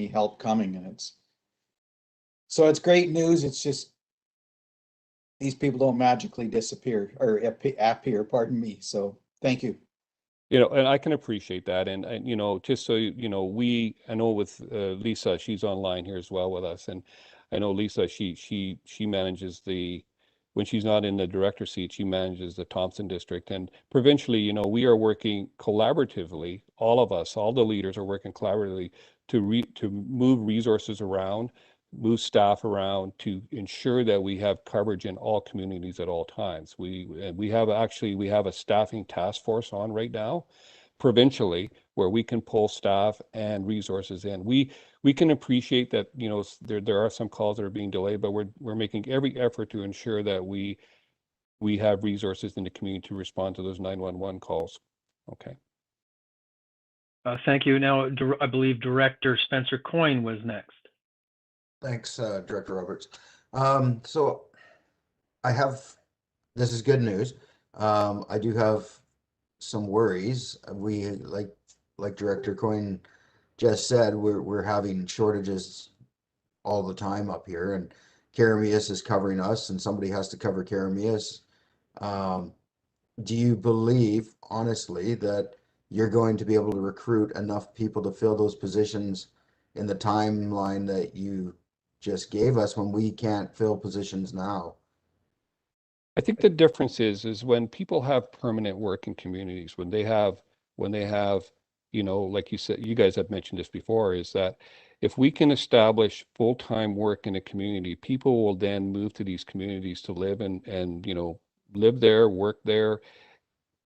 help coming. And it's great news. It's just these people don't magically disappear or appear, pardon me. So thank you. You know, and I can appreciate that. And you know, just so you know, I know with Lisa, she's online here as well with us. And I know Lisa, she manages when she's not in the director seat, she manages the Thompson district. And provincially, you know, we are working collaboratively. All of us, all the leaders are working collaboratively to move resources around, move staff around to ensure that we have coverage in all communities at all times. We have a staffing task force on right now provincially where we can pull staff and resources in. We can appreciate that, you know, there are some calls that are being delayed, but we're making every effort to ensure that we have resources in the community to respond to those 911 calls. Okay. Thank you. Now, I believe Director Spencer Coyne was next. Thanks, Director Roberts. So this is good news. I do have some worries. We, like Director Coyne just said, we're having shortages all the time up here, and Karameas is covering us, and somebody has to cover Karameas. Do you believe, honestly, that you're going to be able to recruit enough people to fill those positions in the timeline that you just gave us when we can't fill positions now? I think the difference is when people have permanent work in communities, when they have, you know, like you said, you guys have mentioned this before, is that if we can establish full-time work in a community, people will then move to these communities to live and you know, live there, work there.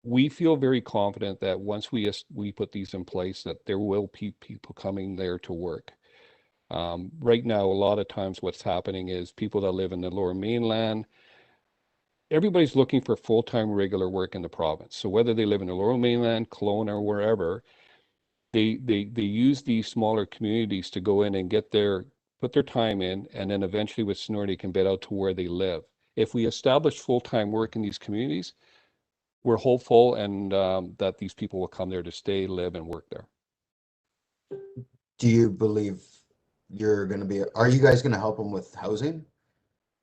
We feel very confident that once we put these in place, that there will be people coming there to work. Right now, a lot of times what's happening is people that live in the Lower Mainland, everybody's looking for full-time regular work in the province. So whether they live in the Lower Mainland, Kelowna, or wherever, they use these smaller communities to go in and put their time in, and then eventually with seniority can get out to where they live. If we establish full-time work in these communities, we're hopeful and that these people will come there to stay, live, and work there. Do you believe are you guys going to help them with housing?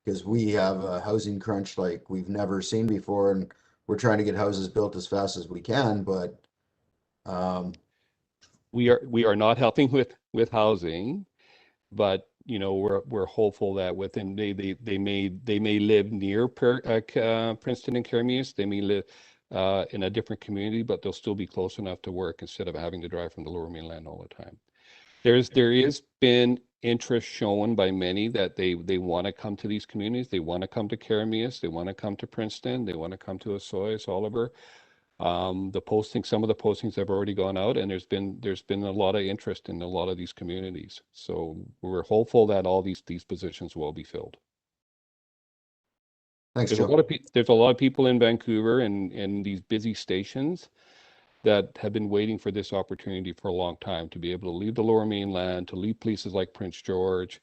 Because we have a housing crunch like we've never seen before, and we're trying to get houses built as fast as we can, but we are not helping with housing, but you know, we're hopeful that within they may live near Princeton and Karameas. They may live in a different community, but they'll still be close enough to work instead of having to drive from the Lower Mainland all the time. There is been interest shown by many that they want to come to these communities. They want to come to Karameas. They want to come to Princeton. They want to come to Osoyoos, Oliver. Some of the postings have already gone out, and there's been a lot of interest in a lot of these communities. So we're hopeful that all these positions will be filled. Thanks, there's Joe. There's a lot of people in Vancouver and in these busy stations that have been waiting for this opportunity for a long time to be able to leave the Lower Mainland, to leave places like Prince George,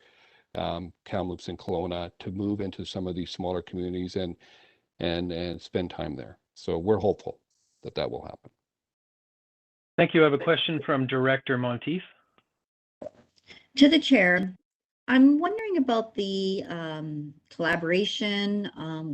Kamloops and Kelowna to move into some of these smaller communities and spend time there. So we're hopeful that that will happen. Thank you. I have a question from Director Monteith. To the chair, I'm wondering about the collaboration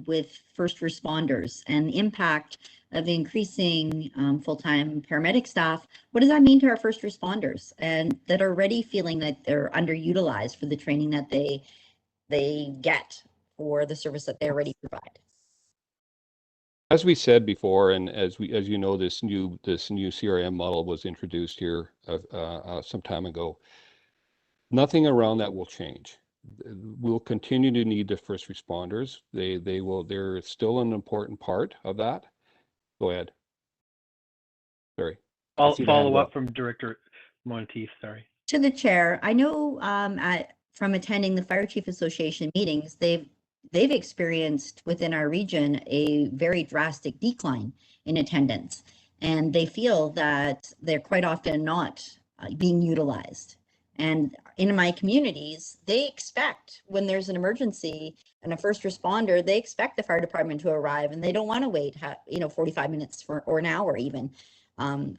with first responders and the impact of increasing full-time paramedic staff. What does that mean to our first responders and that are already feeling that they're underutilized for the training that they get for the service that they already provide? As we said before, and as you know, this new CRM model was introduced here some time ago. Nothing around that will change. We'll continue to need the first responders. They're still an important part of that. Go ahead. Sorry. I'll follow up from Director Monteith, sorry. To the chair, I know from attending the Fire Chief Association meetings, they've experienced within our region a very drastic decline in attendance, and they feel that they're quite often not being utilized. And in my communities, they expect when there's an emergency and a first responder, they expect the fire department to arrive, and they don't want to wait 45 minutes or an hour even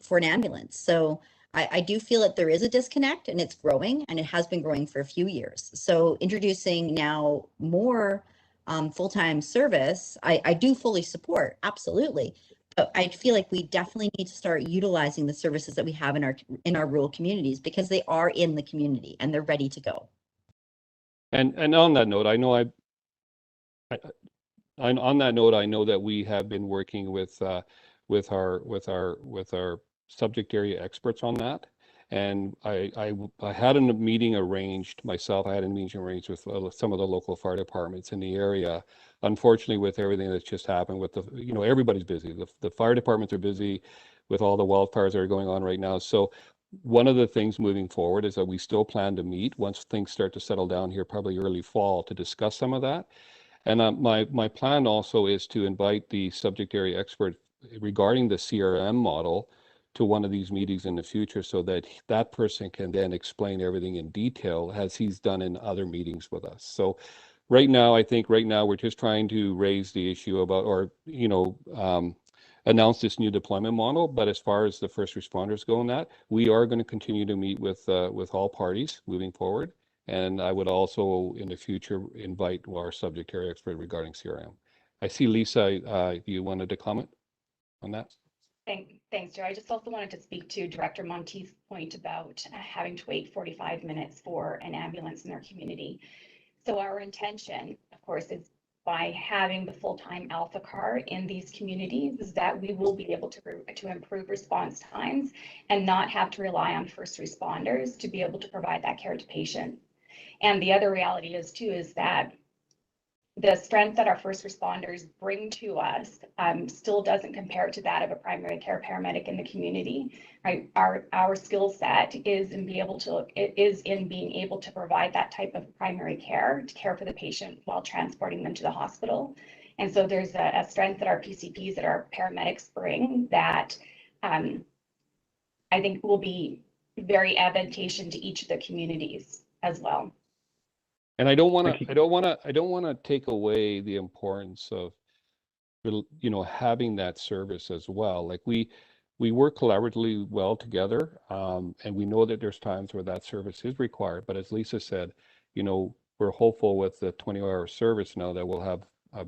for an ambulance. So I do feel that there is a disconnect, and it's growing, and it has been growing for a few years. So introducing now more full-time service, I do fully support, absolutely. But I feel like we definitely need to start utilizing the services that we have in our rural communities, because they are in the community and they're ready to go. And on that note, I know I know that we have been working with our subject area experts on that. And I had a meeting arranged myself. I had a meeting arranged with some of the local fire departments in the area. Unfortunately, with everything that's just happened with everybody's busy. The fire departments are busy with all the wildfires that are going on right now. So one of the things moving forward is that we still plan to meet once things start to settle down here, probably early fall, to discuss some of that. And my plan also is to invite the subject area expert regarding the CRM model to one of these meetings in the future, so that that person can then explain everything in detail as he's done in other meetings with us. So I think right now we're just trying to raise the issue about, or announce this new deployment model. But as far as the first responders go in that, we are going to continue to meet with all parties moving forward. And I would also in the future invite our subject area expert regarding CRM. I see Lisa, you wanted to comment on that? Thanks, Joe. I just also wanted to speak to Director Monteith's point about having to wait 45 minutes for an ambulance in their community. So our intention, of course, is by having the full-time Alpha Car in these communities, is that we will be able to improve response times and not have to rely on first responders to be able to provide that care to patients. And the other reality is that the strength that our first responders bring to us still doesn't compare to that of a primary care paramedic in the community, right? Our skill set is in being able to provide that type of primary care to care for the patient while transporting them to the hospital. And so there's a strength that our PCPs, that our paramedics bring, that I think will be very advantageous to each of the communities as well. And I don't want to take away the importance of, having that service as well. Like we work collaboratively well together, and we know that there's times where that service is required. But as Lisa said, we're hopeful with the 20-hour service now that we'll have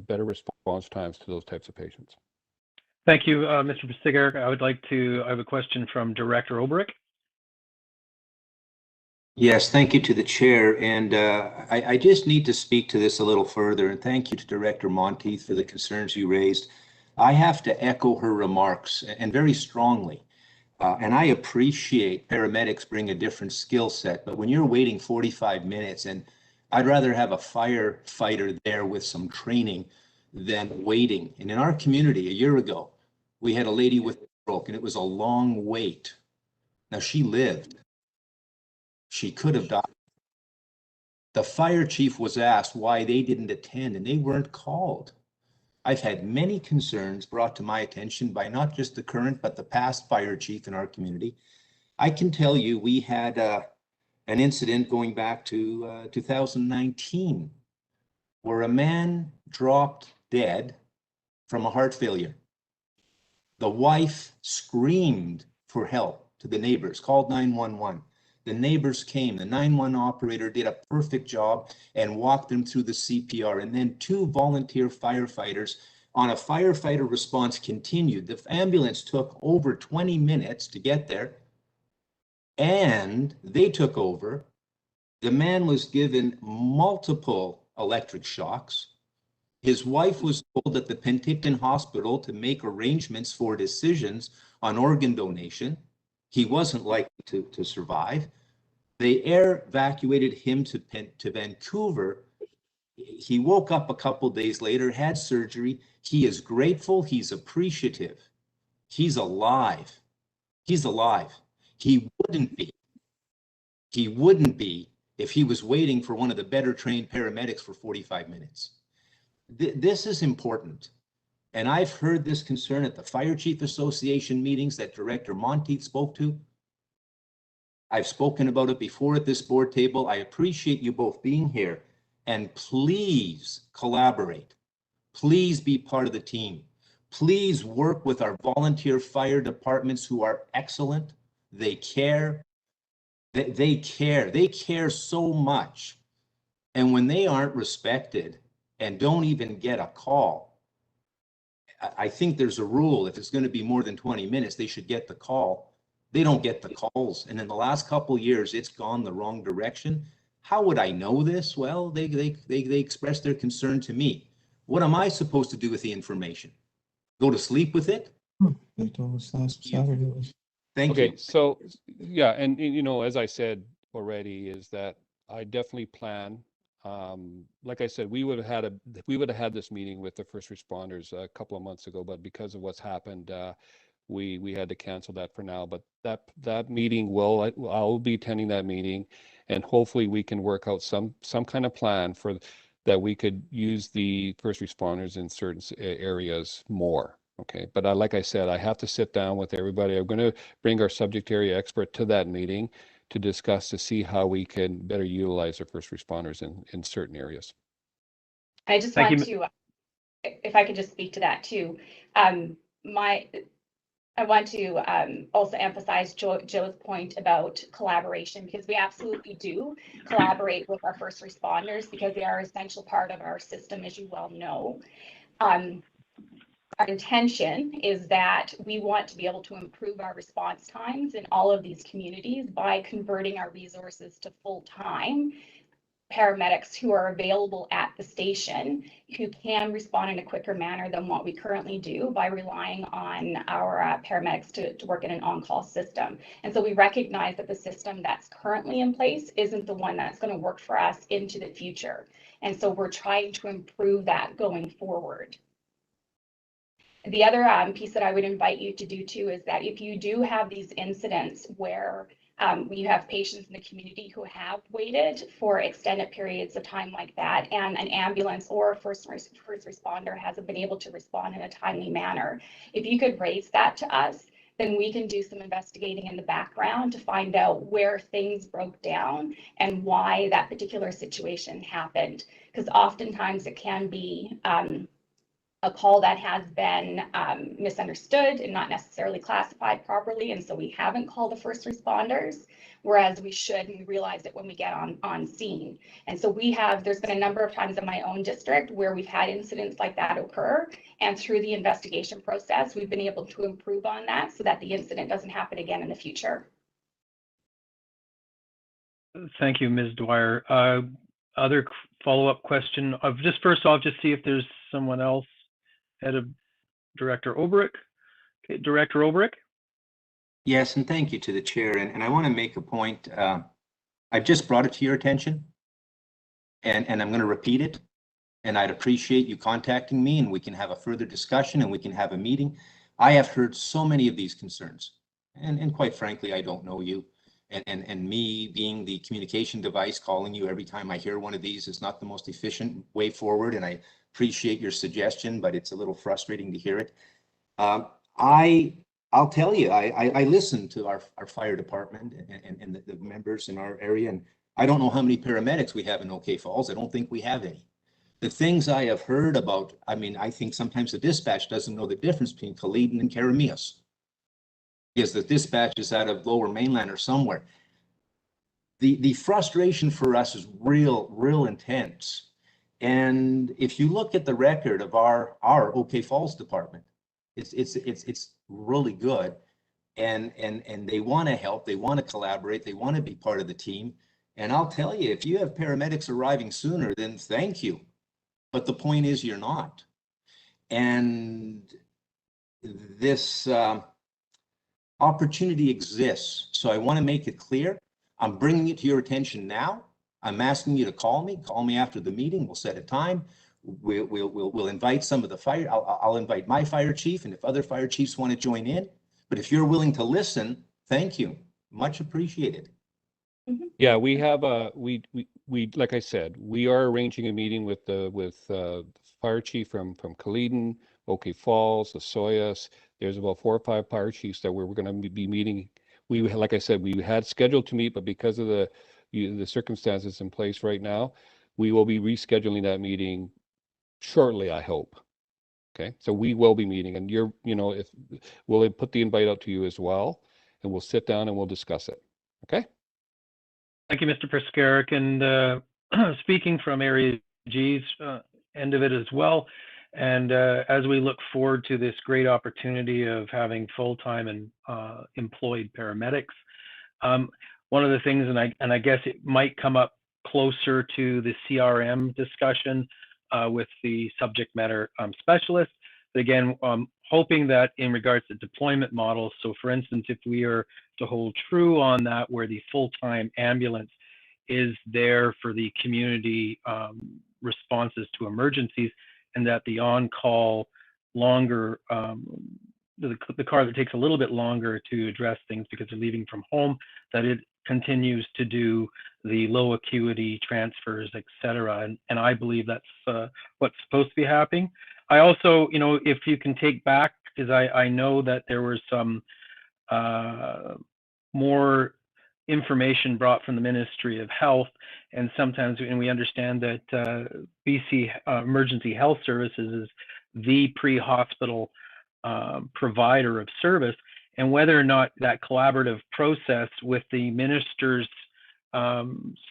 better response times to those types of patients. Thank you, Mr. Basigar. I have a question from Director Olbrich. Yes, thank you to the chair. And I just need to speak to this a little further. And thank you to Director Monteith for the concerns you raised. I have to echo her remarks, and very strongly. And I appreciate paramedics bring a different skill set, but when you're waiting 45 minutes, and I'd rather have a firefighter there with some training than waiting. And in our community a year ago, we had a lady with a stroke, and it was a long wait. Now she lived. She could have died. The fire chief was asked why they didn't attend, and they weren't called. I've had many concerns brought to my attention by not just the current, but the past fire chief in our community. I can tell you we had an incident going back to 2019 where a man dropped dead from a heart failure. The wife screamed for help to the neighbors, called 911. The neighbors came, the 911 operator did a perfect job and walked them through the CPR. And then 2 volunteer firefighters on a firefighter response continued. The ambulance took over 20 minutes to get there, and they took over. The man was given multiple electric shocks. His wife was told at the Penticton Hospital to make arrangements for decisions on organ donation. He wasn't likely to survive. They air evacuated him to Vancouver. He woke up a couple days later, had surgery. He is grateful. He's appreciative. He's alive. He's alive. He wouldn't be if he was waiting for one of the better trained paramedics for 45 minutes. This is important. And I've heard this concern at the Fire Chief Association meetings that Director Monteith spoke to. I've spoken about it before at this board table. I appreciate you both being here, and please collaborate. Please be part of the team. Please work with our volunteer fire departments who are excellent. They care. They care so much. And when they aren't respected and don't even get a call, I think there's a rule. If it's going to be more than 20 minutes, they should get the call. They don't get the calls. And in the last couple of years, it's gone the wrong direction. How would I know this? Well, they expressed their concern to me. What am I supposed to do with the information? Go to sleep with it? They told us last Saturday. Thank Okay, you. so yeah, and you know, as I said already, is that I definitely plan. Like I said, we would have had this meeting with the first responders a couple of months ago, but because of what's happened, we had to cancel that for now. But that meeting I'll be attending that meeting, and hopefully we can work out some kind of plan for that we could use the first responders in certain areas more. Okay, but like I said, I have to sit down with everybody. I'm going to bring our subject area expert to that meeting to discuss, to see how we can better utilize our first responders in certain areas. I just want to, if I could just speak to that too. I want to also emphasize Joe's point about collaboration, because we absolutely do collaborate with our first responders because they are an essential part of our system, as you well know. Our intention is that we want to be able to improve our response times in all of these communities by converting our resources to full-time paramedics who are available at the station, who can respond in a quicker manner than what we currently do by relying on our paramedics to work in an on-call system. And so we recognize that the system that's currently in place isn't the one that's going to work for us into the future. And so we're trying to improve that going forward. The other piece that I would invite you to do too is that if you do have these incidents where you have patients in the community who have waited for extended periods of time like that, and an ambulance or a first responder hasn't been able to respond in a timely manner, if you could raise that to us, then we can do some investigating in the background to find out where things broke down and why that particular situation happened. Because oftentimes it can be a call that has been misunderstood and not necessarily classified properly, and so we haven't called the first responders, whereas we should, and we realize it when we get on scene. And so there's been a number of times in my own district where we've had incidents like that occur, and through the investigation process, we've been able to improve on that so that the incident doesn't happen again in the future. Thank you, Ms. Dwyer. Other follow-up question of first off, just see if there's someone else. Head of Director Obrick. Okay, Director Obrick. Yes, and thank you to the chair. And I want to make a point. I've just brought it to your attention, and I'm going to repeat it. And I'd appreciate you contacting me, and we can have a further discussion, and we can have a meeting. I have heard so many of these concerns, and quite frankly, I don't know you. And me being the communication device, calling you every time I hear one of these is not the most efficient way forward. And I appreciate your suggestion, but it's a little frustrating to hear it. I I'll tell you, I listen to our fire department and the members in our area, and I don't know how many paramedics we have in OK Falls. I don't think we have any. The things I have heard about, I mean, I think sometimes the dispatch doesn't know the difference between Kaleden and Karamias, because the dispatch is out of Lower Mainland or somewhere. The frustration for us is real intense. And if you look at the record of our OK Falls department, it's really good. And they want to help, they want to collaborate, they want to be part of the team. And I'll tell you, if you have paramedics arriving sooner, then thank you. But the point is, you're not. And this opportunity exists. So I want to make it clear. I'm bringing it to your attention now. I'm asking you to call me after the meeting. We'll set a time. We'll invite some of the fire. I'll invite my fire chief, and if other fire chiefs want to join in. But if you're willing to listen, thank you. Much appreciated. Yeah, we have we like I said, we are arranging a meeting with the fire chief from Kaleden, OK Falls, the Soyas. There's about 4 or 5 fire chiefs that we're going to be meeting. Like I said, we had scheduled to meet, but because of the circumstances in place right now, we will be rescheduling that meeting shortly, I hope. Okay, so we will be meeting, and if we'll put the invite out to you as well, and we'll sit down and we'll discuss it. Okay. Thank you, Mr. Prescarek. And speaking from Area G's end of it as well, and as we look forward to this great opportunity of having full-time and employed paramedics, one of the things, and I guess it might come up closer to the CRM discussion with the subject matter specialist. But again, hoping that in regards to deployment models, so for instance, if we are to hold true on that, where the full-time ambulance is there for the community responses to emergencies, and that the on-call longer, the car that takes a little bit longer to address things because they're leaving from home, that it continues to do the low acuity transfers, et cetera. And I believe that's what's supposed to be happening. I also, if you can take back, because I know that there was some more information brought from the Ministry of Health, and sometimes, and we understand that BC Emergency Health Services is the pre-hospital provider of service, and whether or not that collaborative process with the ministers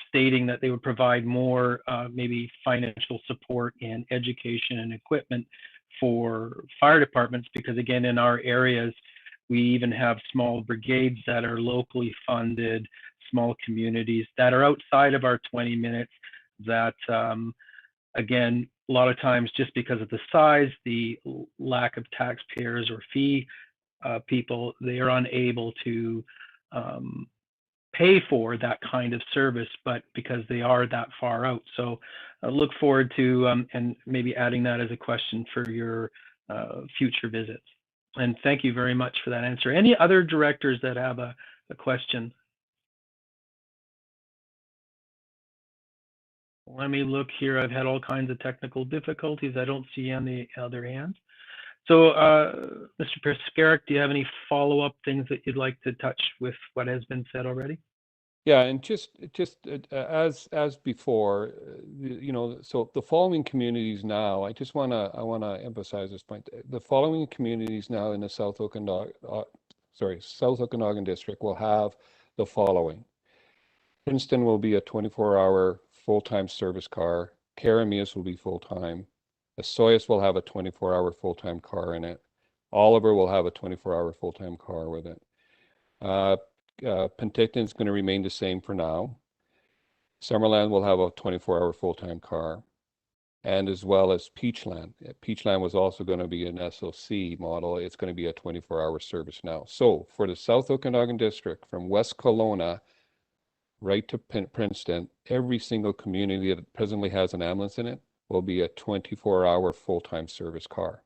stating that they would provide more maybe financial support and education and equipment for fire departments, because again, in our areas, we even have small brigades that are locally funded, small communities that are outside of our 20 minutes that, again, a lot of times just because of the size, the lack of taxpayers or fee people, they are unable to pay for that kind of service, but because they are that far out. So I look forward to and maybe adding that as a question for your future visits. And thank you very much for that answer. Any other directors that have a question? Let me look here. I've had all kinds of technical difficulties. I don't see any other hands. So, Mr. Prescarek, do you have any follow-up things that you'd like to touch with what has been said already? Yeah, and just as before, so the following communities now, I want to emphasize this point. The following communities now in the South Okanagan district will have the following. Princeton will be a 24-hour full-time service car. Karamias will be full-time. Soyas will have a 24-hour full-time car in it. Oliver will have a 24-hour full-time car with it. Penticton is going to remain the same for now. Summerland will have a 24-hour full-time car, and as well as Peachland. Peachland was also going to be an SOC model. It's going to be a 24-hour service now. So for the South Okanagan district, from West Kelowna right to Princeton, every single community that presently has an ambulance in it will be a 24-hour full-time service car,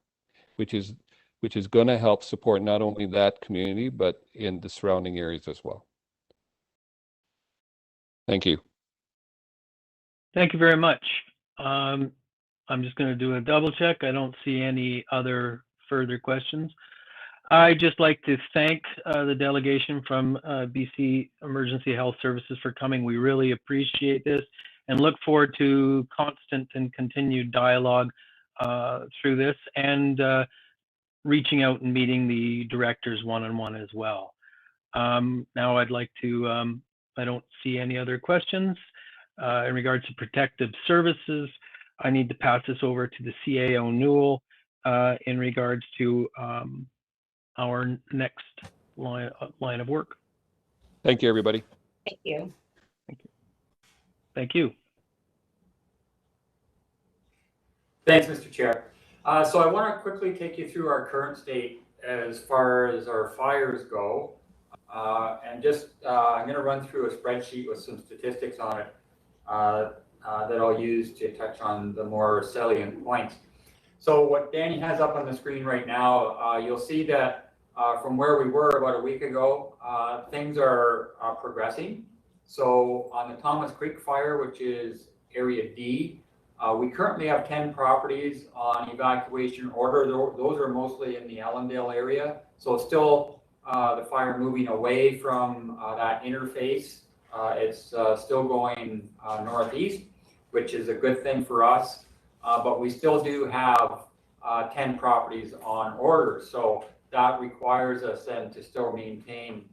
which is going to help support not only that community, but in the surrounding areas as well. Thank you. Thank you very much. I'm just going to do a double check. I don't see any other further questions. I'd just like to thank the delegation from BC Emergency Health Services for coming. We really appreciate this and look forward to constant and continued dialogue through this, and reaching out and meeting the directors one-on-one as well. Now I'd like to, I don't see any other questions. In regards to protective services, I need to pass this over to the CAO Newell in regards to our next line of work. Thank you, everybody. Thank you. Thank you. Thank you. Thanks, Mr. Chair. So I want to quickly take you through our current state as far as our fires go. And just, I'm going to run through a spreadsheet with some statistics on it that I'll use to touch on the more salient points. So what Danny has up on the screen right now, you'll see that from where we were about a week ago, things are progressing. So on the Thomas Creek fire, which is Area D, we currently have 10 properties on evacuation order. Those are mostly in the Allendale area. So it's still the fire moving away from that interface. It's still going northeast, which is a good thing for us. But we still do have 10 properties on order. So that requires us then to still maintain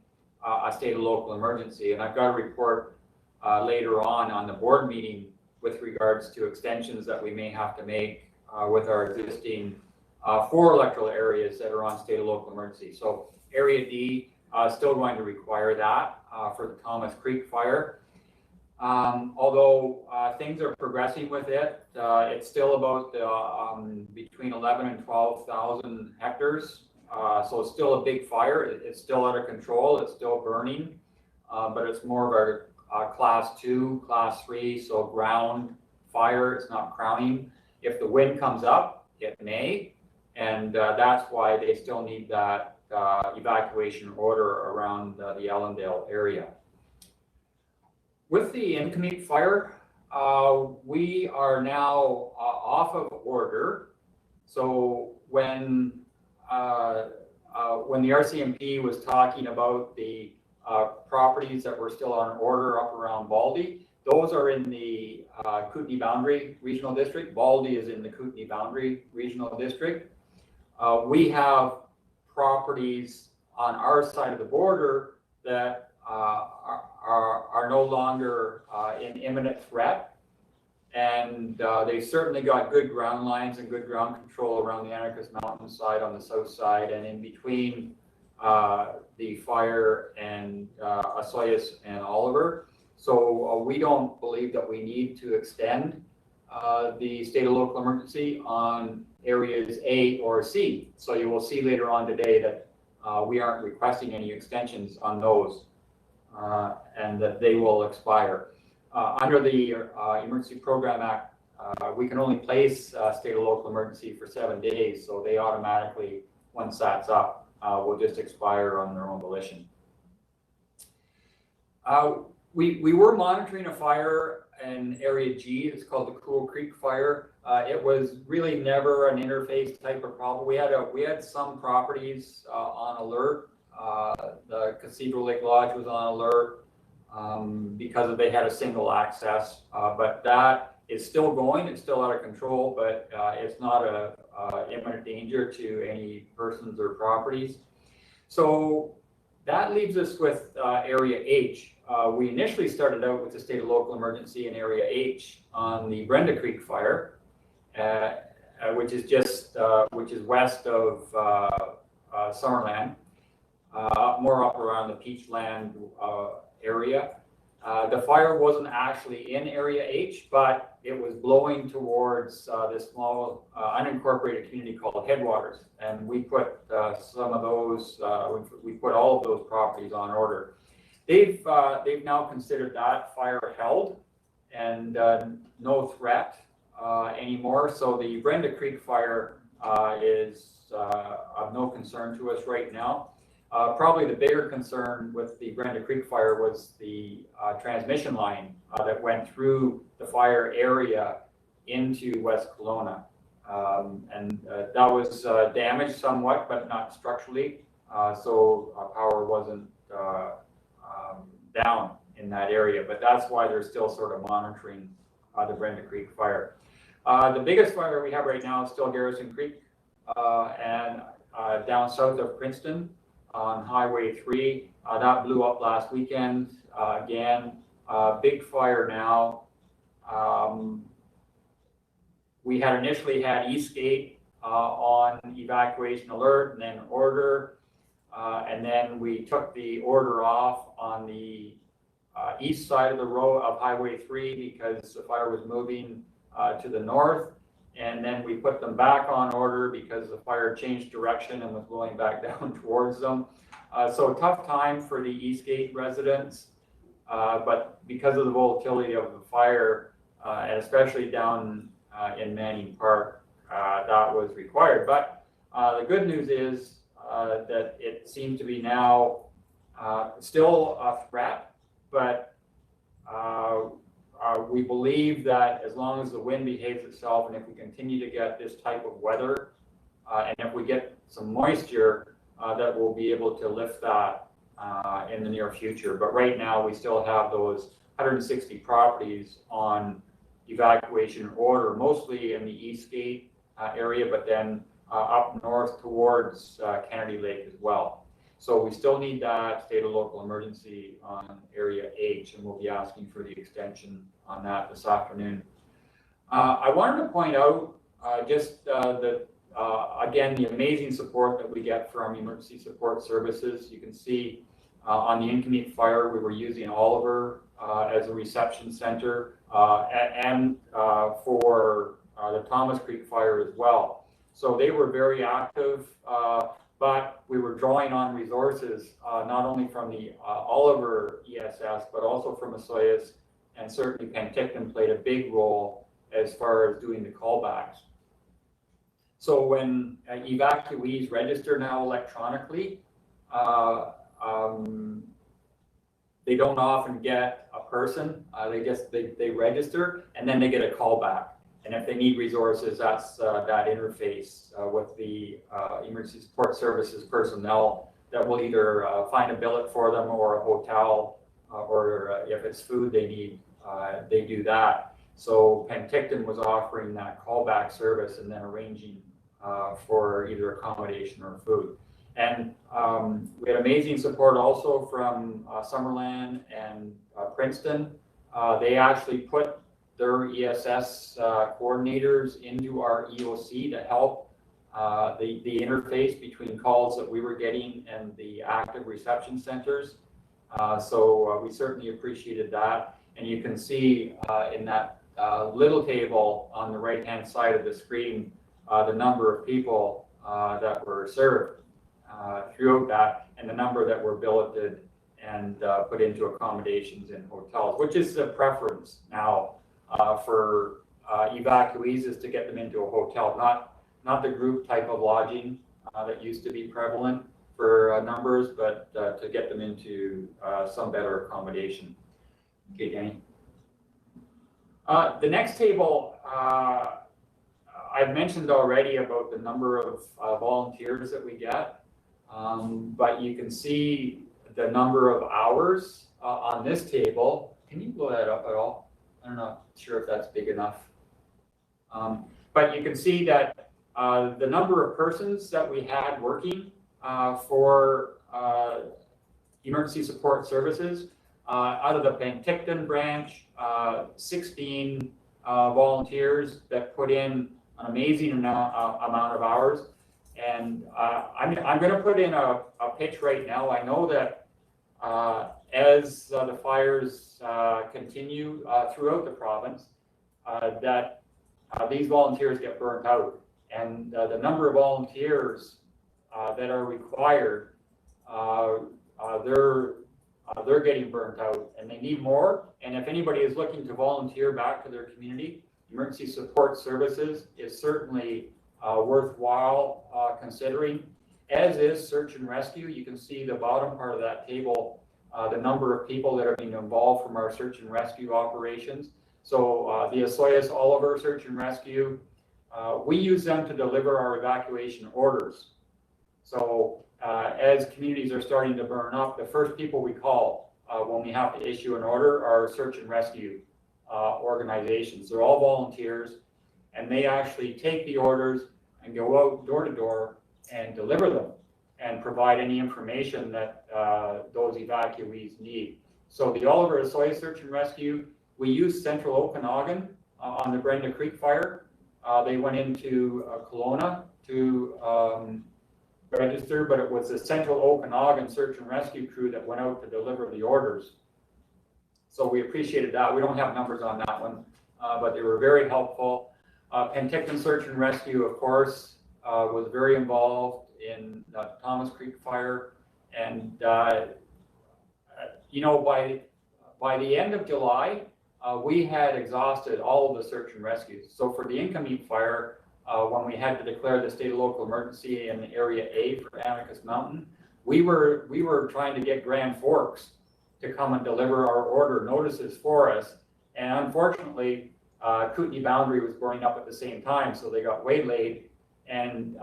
a state of local emergency. And I've got a report later on the board meeting with regards to extensions that we may have to make with our existing 4 electoral areas that are on state of local emergency. So Area D still going to require that for the Thomas Creek fire. Although things are progressing with it, it's still about between 11 and 12,000 hectares. So it's still a big fire. It's still out of control. It's still burning, but it's more of a class 2, class 3, so ground fire. It's not crowning. If the wind comes up, it may, and that's why they still need that evacuation order around the Allendale area. With the Incomeet fire, we are now off of order. So when the RCMP was talking about the properties that were still on order up around Baldy, those are in the Kootenay Boundary Regional District. Baldy is in the Kootenay Boundary Regional District. We have properties on our side of the border that are no longer in imminent threat, and they've certainly got good ground lines and good ground control around the Anarchist Mountain side on the south side, and in between the fire and Osoyoos and Oliver. So we don't believe that we need to extend the state of local emergency on areas A or C. So you will see later on today that we aren't requesting any extensions on those, and that they will expire. Under the Emergency Program Act, we can only place state of local emergency for 7 days, so they automatically, once that's up, will just expire on their own volition. We were monitoring a fire in Area G. It's called the Cool Creek fire. It was really never an interface type of problem. We had some properties on alert. The Cathedral Lake Lodge was on alert because they had a single access, but that is still going. It's still out of control, but it's not a imminent danger to any persons or properties. So that leaves us with Area H. We initially started out with the state of local emergency in Area H on the Brenda Creek fire, which is just west of Summerland, more up around the Peachland area. The fire wasn't actually in Area H, but it was blowing towards this small unincorporated community called Headwaters, and we put some of those, we put all of those properties on order. They've now considered that fire held and no threat anymore. So the Brenda Creek fire is of no concern to us right now. Probably the bigger concern with the Brenda Creek fire was the transmission line that went through the fire area into West Kelowna. And that was damaged somewhat, but not structurally. so power wasn't down in that area. But that's why they're still sort of monitoring the Brenda Creek fire. The biggest fire we have right now is still Garrison Creek and down south of Princeton on Highway 3. That blew up last weekend. Again, big fire now. We had initially had Eastgate on evacuation alert and then order. And then we took the order off on the east side of the road of Highway 3 because the fire was moving to the north. And then we put them back on order because the fire changed direction and was going back down towards them. So tough time for the Eastgate residents. But because of the volatility of the fire, and especially down in Manning Park, that was required. But the good news is that it seems to be now still a threat, but we believe that as long as the wind behaves itself and if we continue to get this type of weather and if we get some moisture, that we'll be able to lift that in the near future. But right now we still have those 160 properties on evacuation order, mostly in the Eastgate area, but then up north towards Kennedy Lake as well. So we still need that state of local emergency on Area H, and we'll be asking for the extension on that this afternoon. I wanted to point out just that, again, the amazing support that we get from emergency support services. You can see on the Inconvenient fire, we were using Oliver as a reception center and for the Thomas Creek fire as well. So they were very active, but we were drawing on resources not only from the Oliver ESS, but also from Osoyoos, and certainly Penticton played a big role as far as doing the callbacks. So when evacuees register now electronically, they don't often get a person. They register and then they get a callback. And if they need resources, that's that interface with the emergency support services personnel that will either find a billet for them or a hotel, or if it's food they need, they do that. So Penticton was offering that callback service and then arranging for either accommodation or food. And we had amazing support also from Summerland and Princeton. They actually put their ESS coordinators into our EOC to help the interface between calls that we were getting and the active reception centers. So we certainly appreciated that. And you can see in that little table on the right-hand side of the screen, the number of people that were served throughout that, and the number that were billeted and put into accommodations in hotels, which is the preference now for evacuees, is to get them into a hotel, not the group type of lodging that used to be prevalent for numbers, but to get them into some better accommodation. Okay, Danny. The next table, I've mentioned already about the number of volunteers that we get, but you can see the number of hours on this table. Can you blow that up at all? I'm not sure if that's big enough. But you can see that the number of persons that we had working for emergency support services, out of the Penticton branch, 16 volunteers that put in an amazing amount of hours. And I'm going to put in a pitch right now. I know that as the fires continue throughout the province, that these volunteers get burnt out. And the number of volunteers that are required, they're getting burnt out and they need more. And if anybody is looking to volunteer back to their community, emergency support services is certainly worthwhile considering, as is search and rescue. You can see the bottom part of that table, the number of people that are being involved from our search and rescue operations. So the Osoyoos Oliver Search and Rescue, we use them to deliver our evacuation orders. So as communities are starting to burn up, the first people we call when we have to issue an order are search and rescue organizations. They're all volunteers, and they actually take the orders and go out door to door and deliver them and provide any information that those evacuees need. So the Oliver Assoy Search and Rescue, we used Central Okanagan on the Brenda Creek fire. They went into Kelowna to register, but it was the Central Okanagan Search and Rescue crew that went out to deliver the orders. So we appreciated that. We don't have numbers on that one, but they were very helpful. Penticton Search and Rescue, of course, was very involved in the Thomas Creek fire. And, you know, by the end of July, we had exhausted all of the search and rescues. So for the Incomeet fire, when we had to declare the state of local emergency in Area A for Anarchist Mountain, we were trying to get Grand Forks to come and deliver our order notices for us. And unfortunately, Kootenay Boundary was burning up at the same time, so they got waylaid. And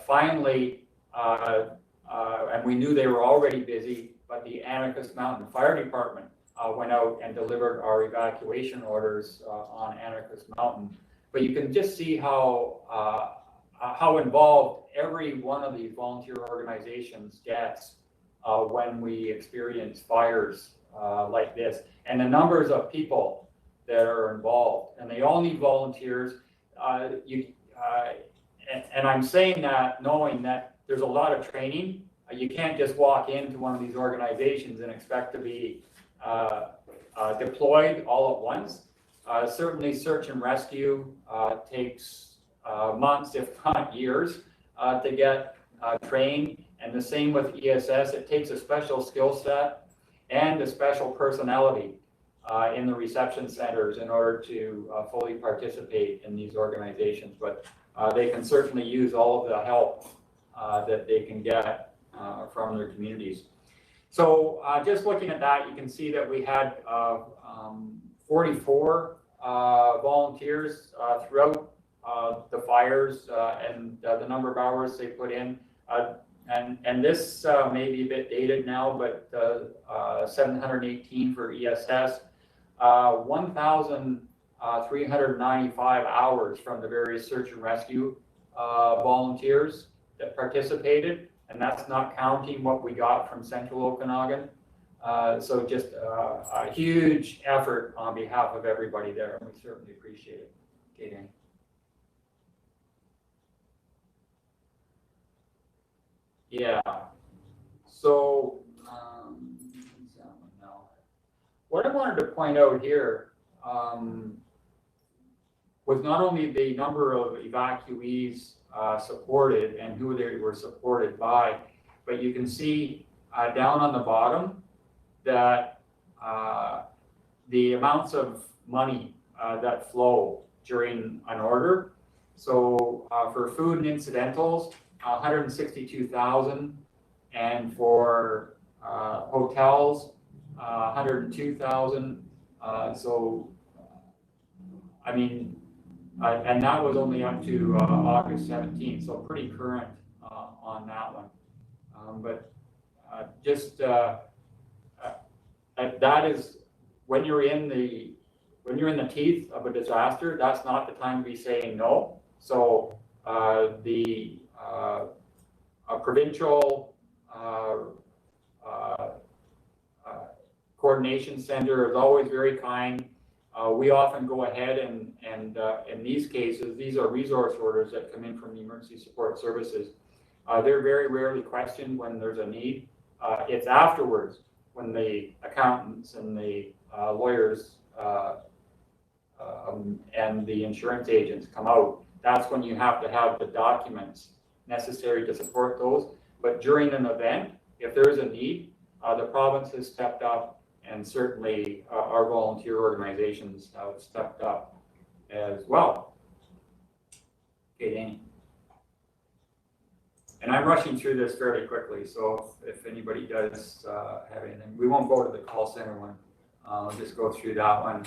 finally, and we knew they were already busy, but the Anarchist Mountain Fire Department went out and delivered our evacuation orders on Anarchist Mountain. But you can just see how involved every one of these volunteer organizations gets when we experience fires like this, and the numbers of people that are involved, and they all need volunteers. And I'm saying that knowing that there's a lot of training. You can't just walk into one of these organizations and expect to be deployed all at once. Certainly search and rescue takes months, if not years, to get trained. And the same with ESS. It takes a special skill set and a special personality in the reception centers in order to fully participate in these organizations. But they can certainly use all of the help that they can get from their communities. So just looking at that, you can see that we had 44 volunteers throughout the fires and the number of hours they put in. And this may be a bit dated now, but 718 for ESS, 1,395 hours from the various search and rescue volunteers that participated, and that's not counting what we got from Central Okanagan. So just a huge effort on behalf of everybody there, and we certainly appreciate it. Okay, Danny. Yeah, so what I wanted to point out here was not only the number of evacuees supported and who they were supported by, but you can see down on the bottom that the amounts of money that flow during an order. So for food and incidentals, 162,000, and for hotels, 102,000. So, I mean, and that was only up to August 17th, so pretty current on that one. But just that is when you're in the teeth of a disaster. That's not the time to be saying no. So the provincial coordination center is always very kind. We often go ahead and in these cases, these are resource orders that come in from the emergency support services. They're very rarely questioned when there's a need. It's afterwards when the accountants and the lawyers and the insurance agents come out. That's when you have to have the documents necessary to support those. But during an event, if there is a need, the province has stepped up, and certainly our volunteer organizations have stepped up as well. Okay, Danny. And I'm rushing through this fairly quickly, so if anybody does have anything, we won't go to the call center one. I'll just go through that one.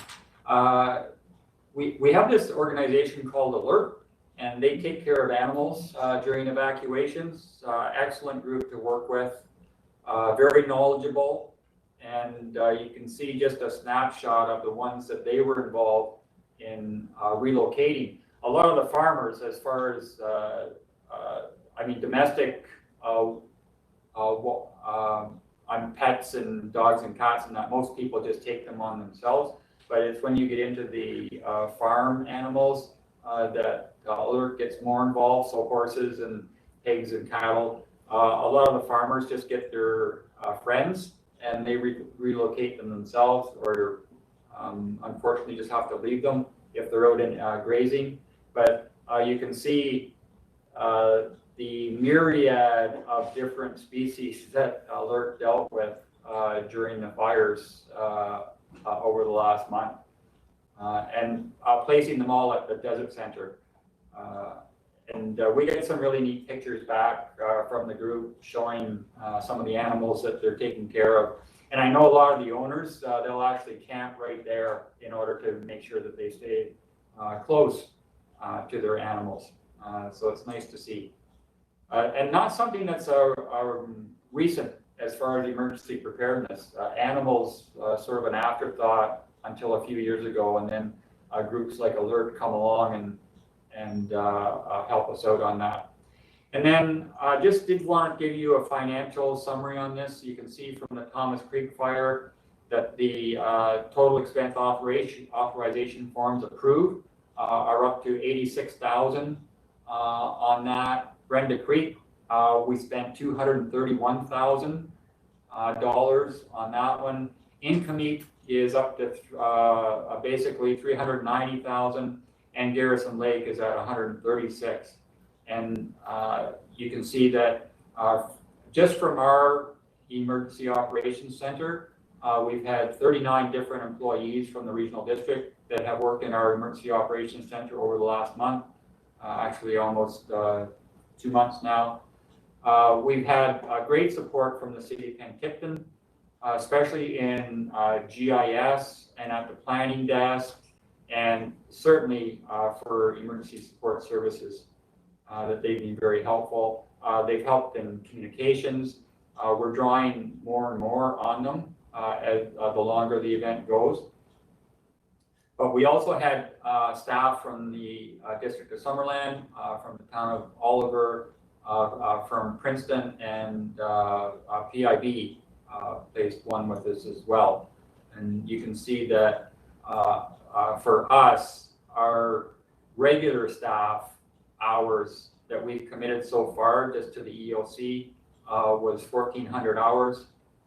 We have this organization called Alert, and they take care of animals during evacuations. Excellent group to work with, very knowledgeable, and you can see just a snapshot of the ones that they were involved in relocating. A lot of the farmers, as far as domestic pets and dogs and cats and that, most people just take them on themselves. But it's when you get into the farm animals that alert gets more involved. So horses and pigs and cattle. A lot of the farmers just get their friends and they relocate them themselves, or unfortunately just have to leave them if they're out in grazing. But you can see the myriad of different species that Alert dealt with during the fires over the last month, and placing them all at the Desert Center. And we get some really neat pictures back from the group showing some of the animals that they're taking care of. And I know a lot of the owners, they'll actually camp right there in order to make sure that they stay close to their animals. So it's nice to see. And not something that's recent as far as emergency preparedness. Animals, sort of an afterthought until a few years ago, and then groups like Alert come along and help us out on that. And then I just did want to give you a financial summary on this. You can see from the Thomas Creek fire that the total expense authorization forms approved are up to $86,000 on that. Brenda Creek, we spent $231,000 on that one. Incomete is up to basically $390,000, and Garrison Lake is at $136,000. And you can see that just from our emergency operations center, we've had 39 different employees from the regional district that have worked in our emergency operations center over the last month, actually almost 2 months now. We've had great support from the city of Penticton, especially in GIS and at the planning desk, and certainly for emergency support services, that they've been very helpful. They've helped in communications. We're drawing more and more on them as the longer the event goes. But we also had staff from the District of Summerland, from the town of Oliver, from Princeton, and PIB placed one with us as well. And you can see that for us, our regular staff hours that we've committed so far just to the EOC was 1,400 hours.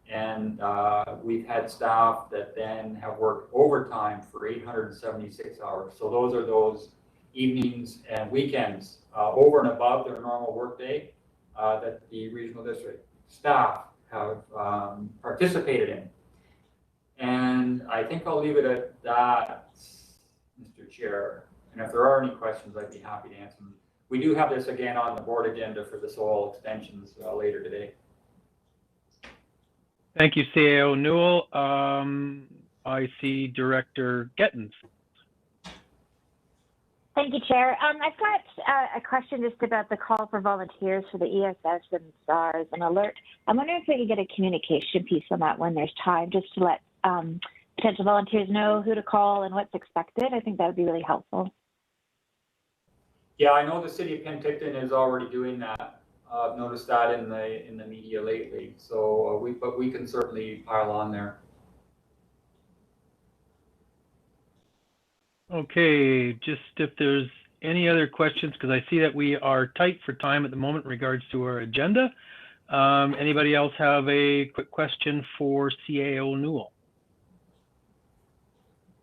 And we've had staff that then have worked overtime for 876 hours. So those are those evenings and weekends over and above their normal workday that the regional district staff have participated in. And I think I'll leave it at that, Mr. Chair. And if there are any questions, I'd be happy to answer them. We do have this again on the board agenda for the soil extensions later today. Thank you, CAO Newell. I see Director Gettens. Thank you, Chair. I've got a question just about the call for volunteers for the ESS and SARS and Alert. I'm wondering if we could get a communication piece on that when there's time, just to let potential volunteers know who to call and what's expected. I think that would be really helpful. Yeah, I know the city of Penticton is already doing that. I've noticed that in the media lately. So we can certainly pile on there. Okay, just if there's any other questions, because I see that we are tight for time at the moment in regards to our agenda. Anybody else have a quick question for CAO Newell?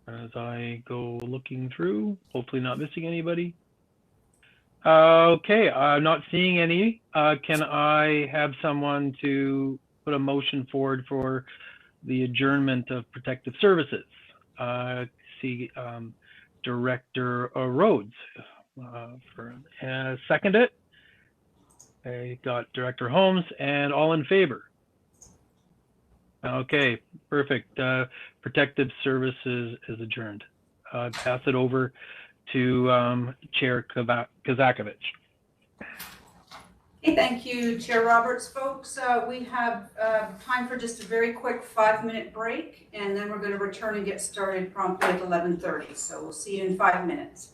As I go looking through, hopefully not missing anybody. Okay, I'm not seeing any. Can I have someone to put a motion forward for the adjournment of protective services? See Director Rhodes second it. I got Director Holmes, and all in favor. Okay, perfect. Protective services is adjourned. Pass it over to Chair Kazakovich. Okay, thank you, Chair Roberts. Folks, we have time for just a very quick 5-minute break, and then we're going to return and get started promptly at 11:30. So we'll see you in 5 minutes.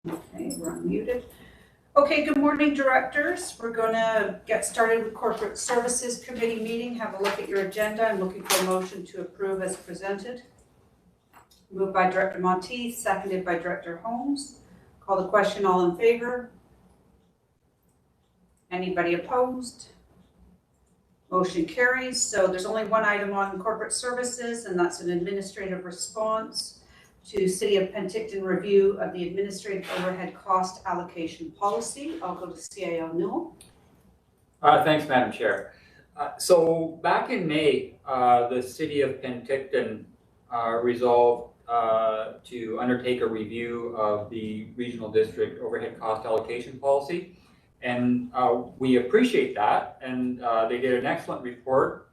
Okay, we're unmuted. Okay, good morning, directors. We're going to get started with Corporate Services Committee meeting. Have a look at your agenda. I'm looking for a motion to approve as presented. Moved by Director Monteith, seconded by Director Holmes. Call the question, all in favor? Anybody opposed? Motion carries. So there's only one item on corporate services, and that's an administrative response to City of Penticton review of the administrative overhead cost allocation policy. I'll go to CAO Newell. Thanks, Madam Chair. So back in May, the City of Penticton resolved to undertake a review of the regional district overhead cost allocation policy. And we appreciate that. And they did an excellent report,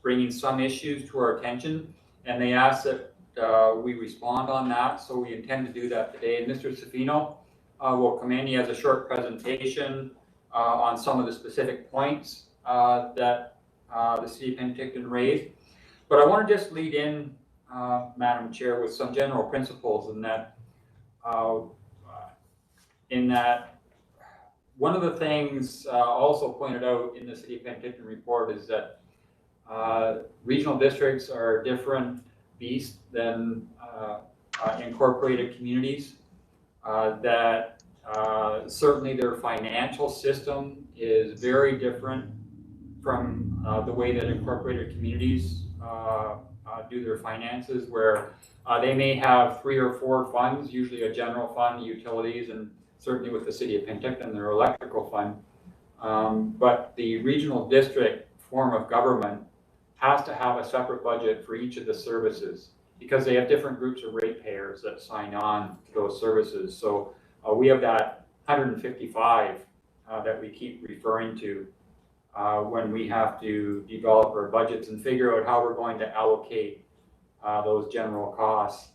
bringing some issues to our attention. And they asked that we respond on that. So we intend to do that today. And Mr. Savino will come in. He has a short presentation on some of the specific points that the City of Penticton raised. But I want to just lead in, Madam Chair, with some general principles in that one of the things also pointed out in the City of Penticton report is that regional districts are a different beast than incorporated communities, that certainly their financial system is very different from the way that incorporated communities do their finances, where they may have 3 or 4 funds, usually a general fund, utilities, and certainly with the City of Penticton, their electrical fund. But the regional district form of government has to have a separate budget for each of the services because they have different groups of ratepayers that sign on to those services. So we have that 155 that we keep referring to when we have to develop our budgets and figure out how we're going to allocate those general costs.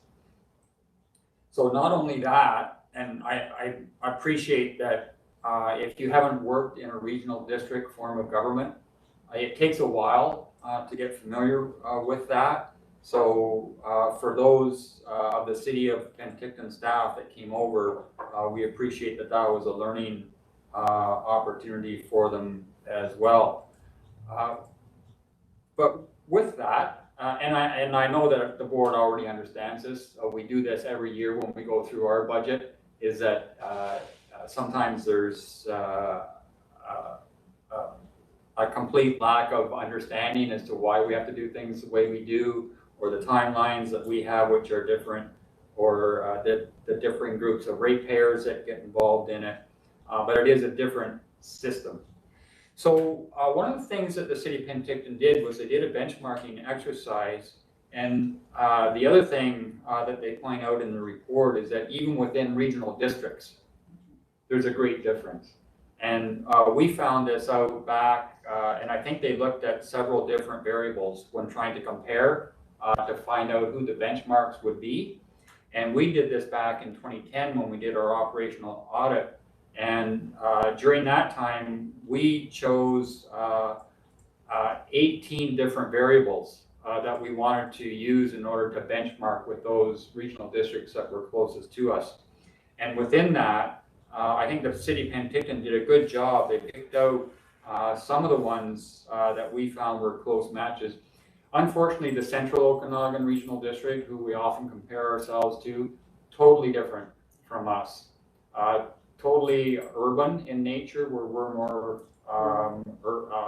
So not only that, and I appreciate that if you haven't worked in a regional district form of government, it takes a while to get familiar with that. So for those of the City of Penticton staff that came over, we appreciate that that was a learning opportunity for them as well. But with that, and I know that the board already understands this, we do this every year when we go through our budget, is that sometimes there's a complete lack of understanding as to why we have to do things the way we do, or the timelines that we have, which are different, or the differing groups of ratepayers that get involved in it. But it is a different system. So one of the things that the City of Penticton did was they did a benchmarking exercise. And the other thing that they point out in the report is that even within regional districts, there's a great difference. And we found this out back, and I think they looked at several different variables when trying to compare to find out who the benchmarks would be. And we did this back in 2010 when we did our operational audit. And during that time, we chose 18 different variables that we wanted to use in order to benchmark with those regional districts that were closest to us. And within that, I think the City of Penticton did a good job. They picked out some of the ones that we found were close matches. Unfortunately, the Central Okanagan Regional District, who we often compare ourselves to, totally different from us. Totally urban in nature, where we're more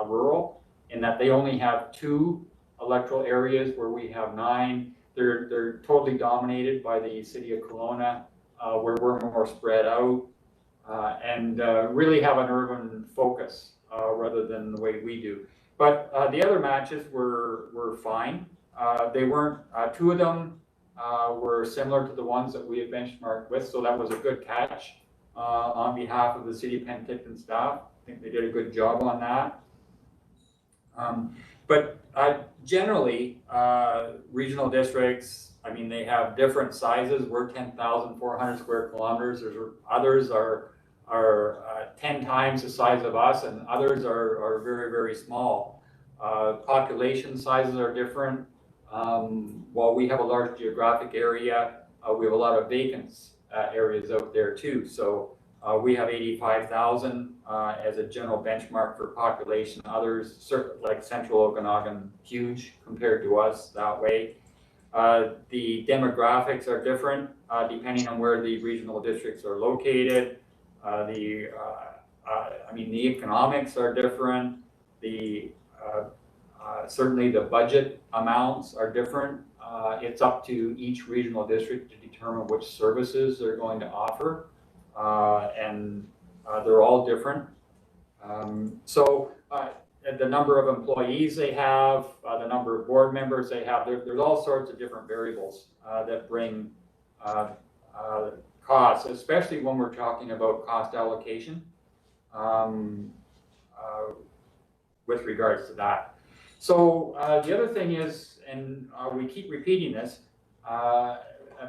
rural, in that they only have 2 electoral areas where we have 9. They're totally dominated by the City of Kelowna, where we're more spread out, and really have an urban focus rather than the way we do. But the other matches were fine. They weren't, 2 of them were similar to the ones that we had benchmarked with, so that was a good catch on behalf of the City of Penticton staff. I think they did a good job on that. But generally, regional districts, I mean, they have different sizes. We're 10,400 square kilometers. Others are 10 times the size of us, and others are very, very small. Population sizes are different. While we have a large geographic area, we have a lot of vacant areas out there too. So we have 85,000 as a general benchmark for population. Others, like Central Okanagan, huge compared to us that way. The demographics are different depending on where the regional districts are located. The economics are different. Certainly the budget amounts are different. It's up to each regional district to determine which services they're going to offer. And they're all different. The number of employees they have, the number of board members they have, there's all sorts of different variables that bring costs, especially when we're talking about cost allocation with regards to that. So the other thing is, and we keep repeating this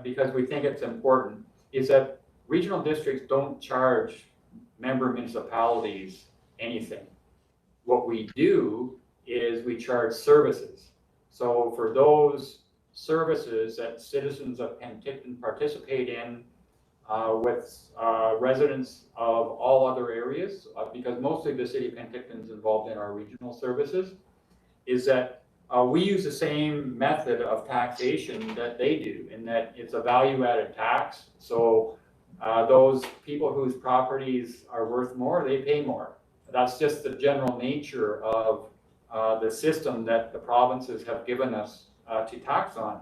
because we think it's important, is that regional districts don't charge member municipalities anything. What we do is we charge services. So for those services that citizens of Penticton participate in with residents of all other areas, because mostly the city of Penticton is involved in our regional services, is that we use the same method of taxation that they do, in that it's a value-added tax. So those people whose properties are worth more, they pay more. That's just the general nature of the system that the provinces have given us to tax on.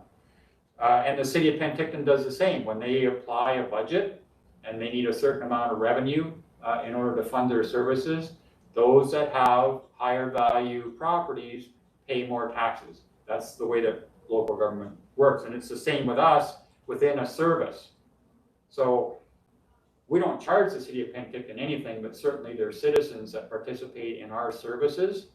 And the city of Penticton does the same. When they apply a budget and they need a certain amount of revenue in order to fund their services, those that have higher value properties pay more taxes. That's the way that local government works. And it's the same with us within a service. So we don't charge the city of Penticton anything, but certainly their citizens that participate in our services,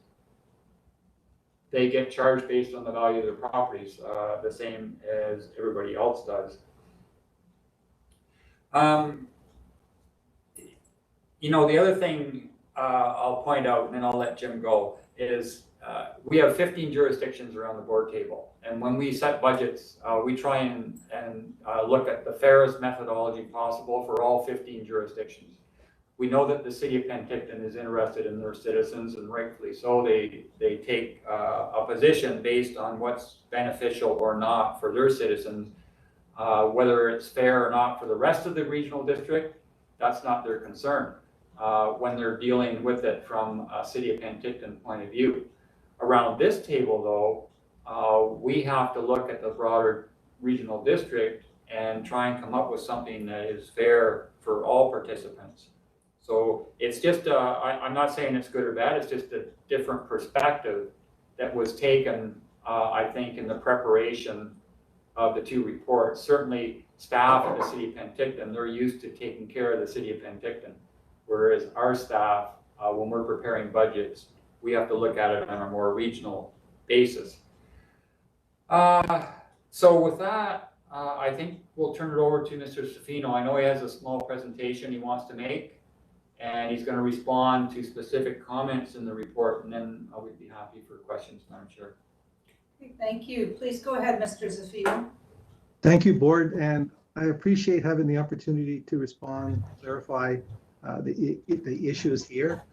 they get charged based on the value of their properties, the same as everybody else does. The other thing I'll point out, and then I'll let Jim go, is we have 15 jurisdictions around the board table. And when we set budgets, we try and look at the fairest methodology possible for all 15 jurisdictions. We know that the city of Penticton is interested in their citizens, and rightfully so. They take a position based on what's beneficial or not for their citizens. Whether it's fair or not for the rest of the regional district, that's not their concern when they're dealing with it from a city of Penticton point of view. Around this table, though, we have to look at the broader regional district and try and come up with something that is fair for all participants. So it's just, I'm not saying it's good or bad, it's just a different perspective that was taken, I think, in the preparation of the two reports. Certainly staff at the city of Penticton, they're used to taking care of the city of Penticton. Whereas our staff, when we're preparing budgets, we have to look at it on a more regional basis. So with that, I think we'll turn it over to Mr. Stefano. I know he has a small presentation he wants to make, and he's going to respond to specific comments in the report, and then I would be happy for questions, Madam Chair. Okay, thank you. Please go ahead, Mr. Zafino. Thank you, Board, and I appreciate having the opportunity to respond, clarify the issues here.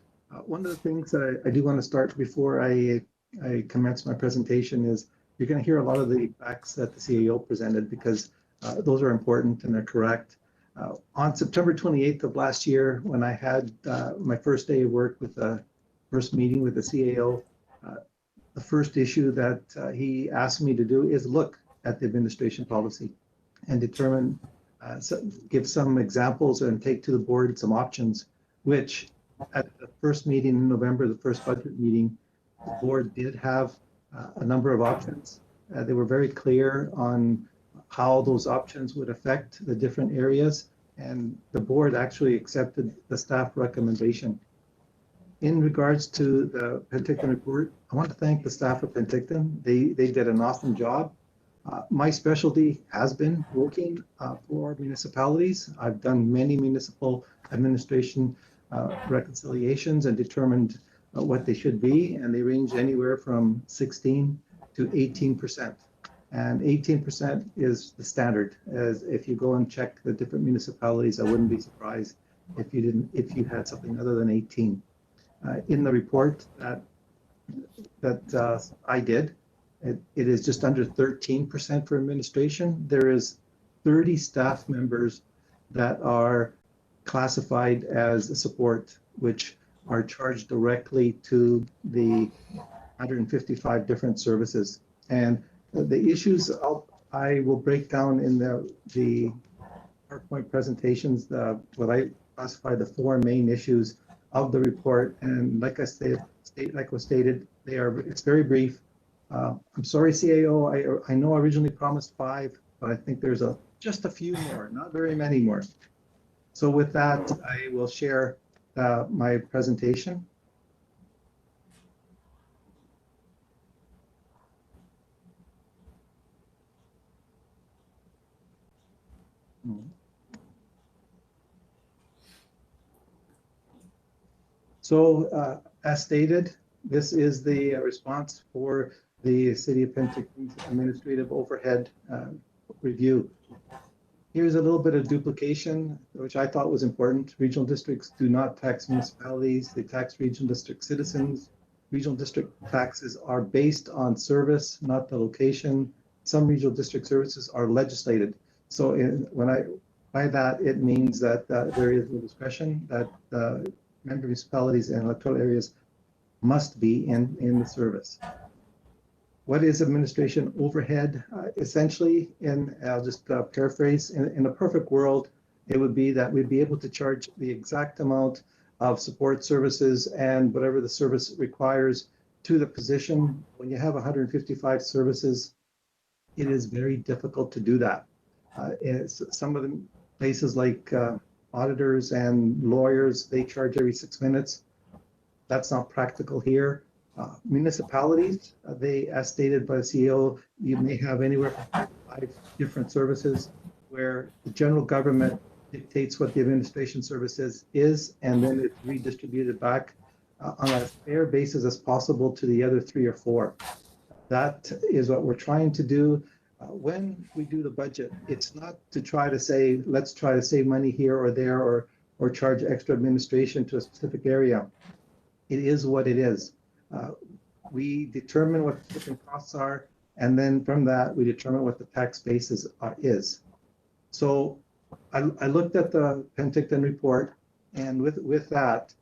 One of the things that I do want to start before I commence my presentation is you're going to hear a lot of the facts that the CAO presented, because those are important and they're correct. On September 28th of last year, when I had my first day of work with the first meeting with the CAO, the first issue that he asked me to do is look at the administration policy and determine, give some examples and take to the board some options, which at the first meeting in November, the first budget meeting, the board did have a number of options. They were very clear on how those options would affect the different areas, and the board actually accepted the staff recommendation. In regards to the Penticton report, I want to thank the staff of Penticton. They did an awesome job. My specialty has been working for municipalities. I've done many municipal administration reconciliations and determined what they should be, and they range anywhere from 16 to 18%. And 18% is the standard. As if you go and check the different municipalities, I wouldn't be surprised if you had something other than 18. In the report that I did, it is just under 13% for administration. There is 30 staff members that are classified as support, which are charged directly to the 155 different services. And the issues I will break down in the PowerPoint presentations, what I classify the 4 main issues of the report. And like was stated, it's very brief. I'm sorry, CAO, I know I originally promised 5, but I think there's just a few more, not very many more. So with that, I will share my presentation. So as stated, this is the response for the City of Penticton's administrative overhead review. Here's a little bit of duplication, which I thought was important. Regional districts do not tax municipalities. They tax regional district citizens. Regional district taxes are based on service, not the location. Some regional district services are legislated. So by that, it means that there is a discretion that member municipalities and electoral areas must be in the service. What is administration overhead? Essentially, I'll just paraphrase, in a perfect world, it would be that we'd be able to charge the exact amount of support services and whatever the service requires to the position. When you have 155 services, it is very difficult to do that. Some of the places like auditors and lawyers, they charge every 6 minutes. That's not practical here. Municipalities, as stated by the CEO, you may have anywhere from 5 different services where the general government dictates what the administration services is, and then it's redistributed back on a fair basis as possible to the other 3 or 4. That is what we're trying to do. When we do the budget, it's not to try to say, let's try to save money here or there or charge extra administration to a specific area. It is what it is. We determine what the different costs are, and then from that, we determine what the tax basis is. So I looked at the Penticton report, and with that,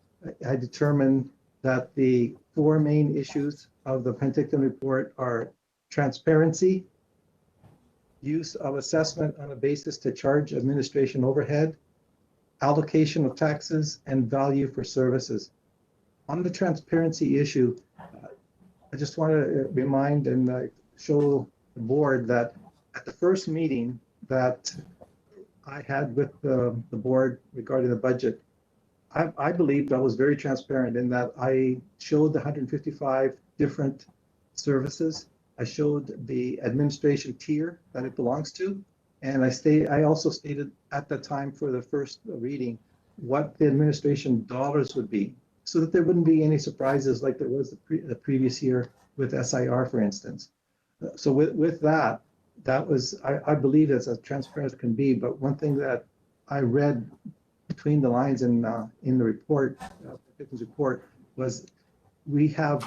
I determined that the 4 main issues of the Penticton report are transparency, use of assessment on a basis to charge administration overhead, allocation of taxes, and value for services. On the transparency issue, I just want to remind and show the board that at the first meeting that I had with the board regarding the budget, I believed I was very transparent in that I showed the 155 different services. I showed the administration tier that it belongs to, and I also stated at the time for the first reading what the administration dollars would be, so that there wouldn't be any surprises like there was the previous year with SIR, for instance. So with that was, I believe, as transparent as can be. But one thing that I read between the lines in the report, was we have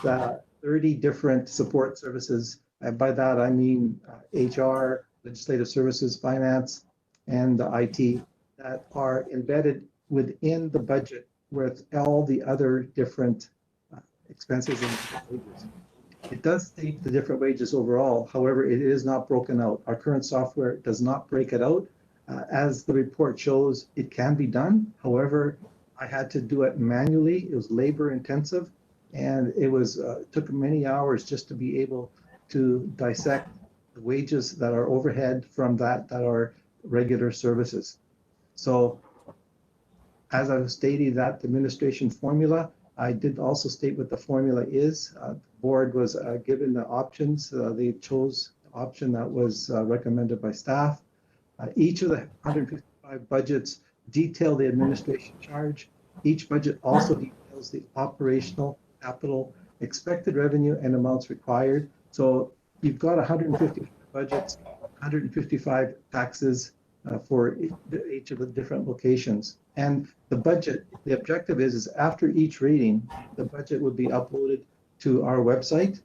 30 different support services. And by that, I mean HR, legislative services, finance, and IT that are embedded within the budget with all the other different expenses and wages. It does state the different wages overall. However, it is not broken out. Our current software does not break it out. As the report shows, it can be done. However, I had to do it manually. It was labor intensive, and it took many hours just to be able to dissect the wages that are overhead from that are regular services. So as I was stating that administration formula, I did also state what the formula is. The board was given the options. They chose the option that was recommended by staff. Each of the 155 budgets detail the administration charge. Each budget also details the operational, capital, expected revenue, and amounts required. So you've got 155 budgets, 155 taxes for each of the different locations. And the objective is after each reading, the budget would be uploaded to our website.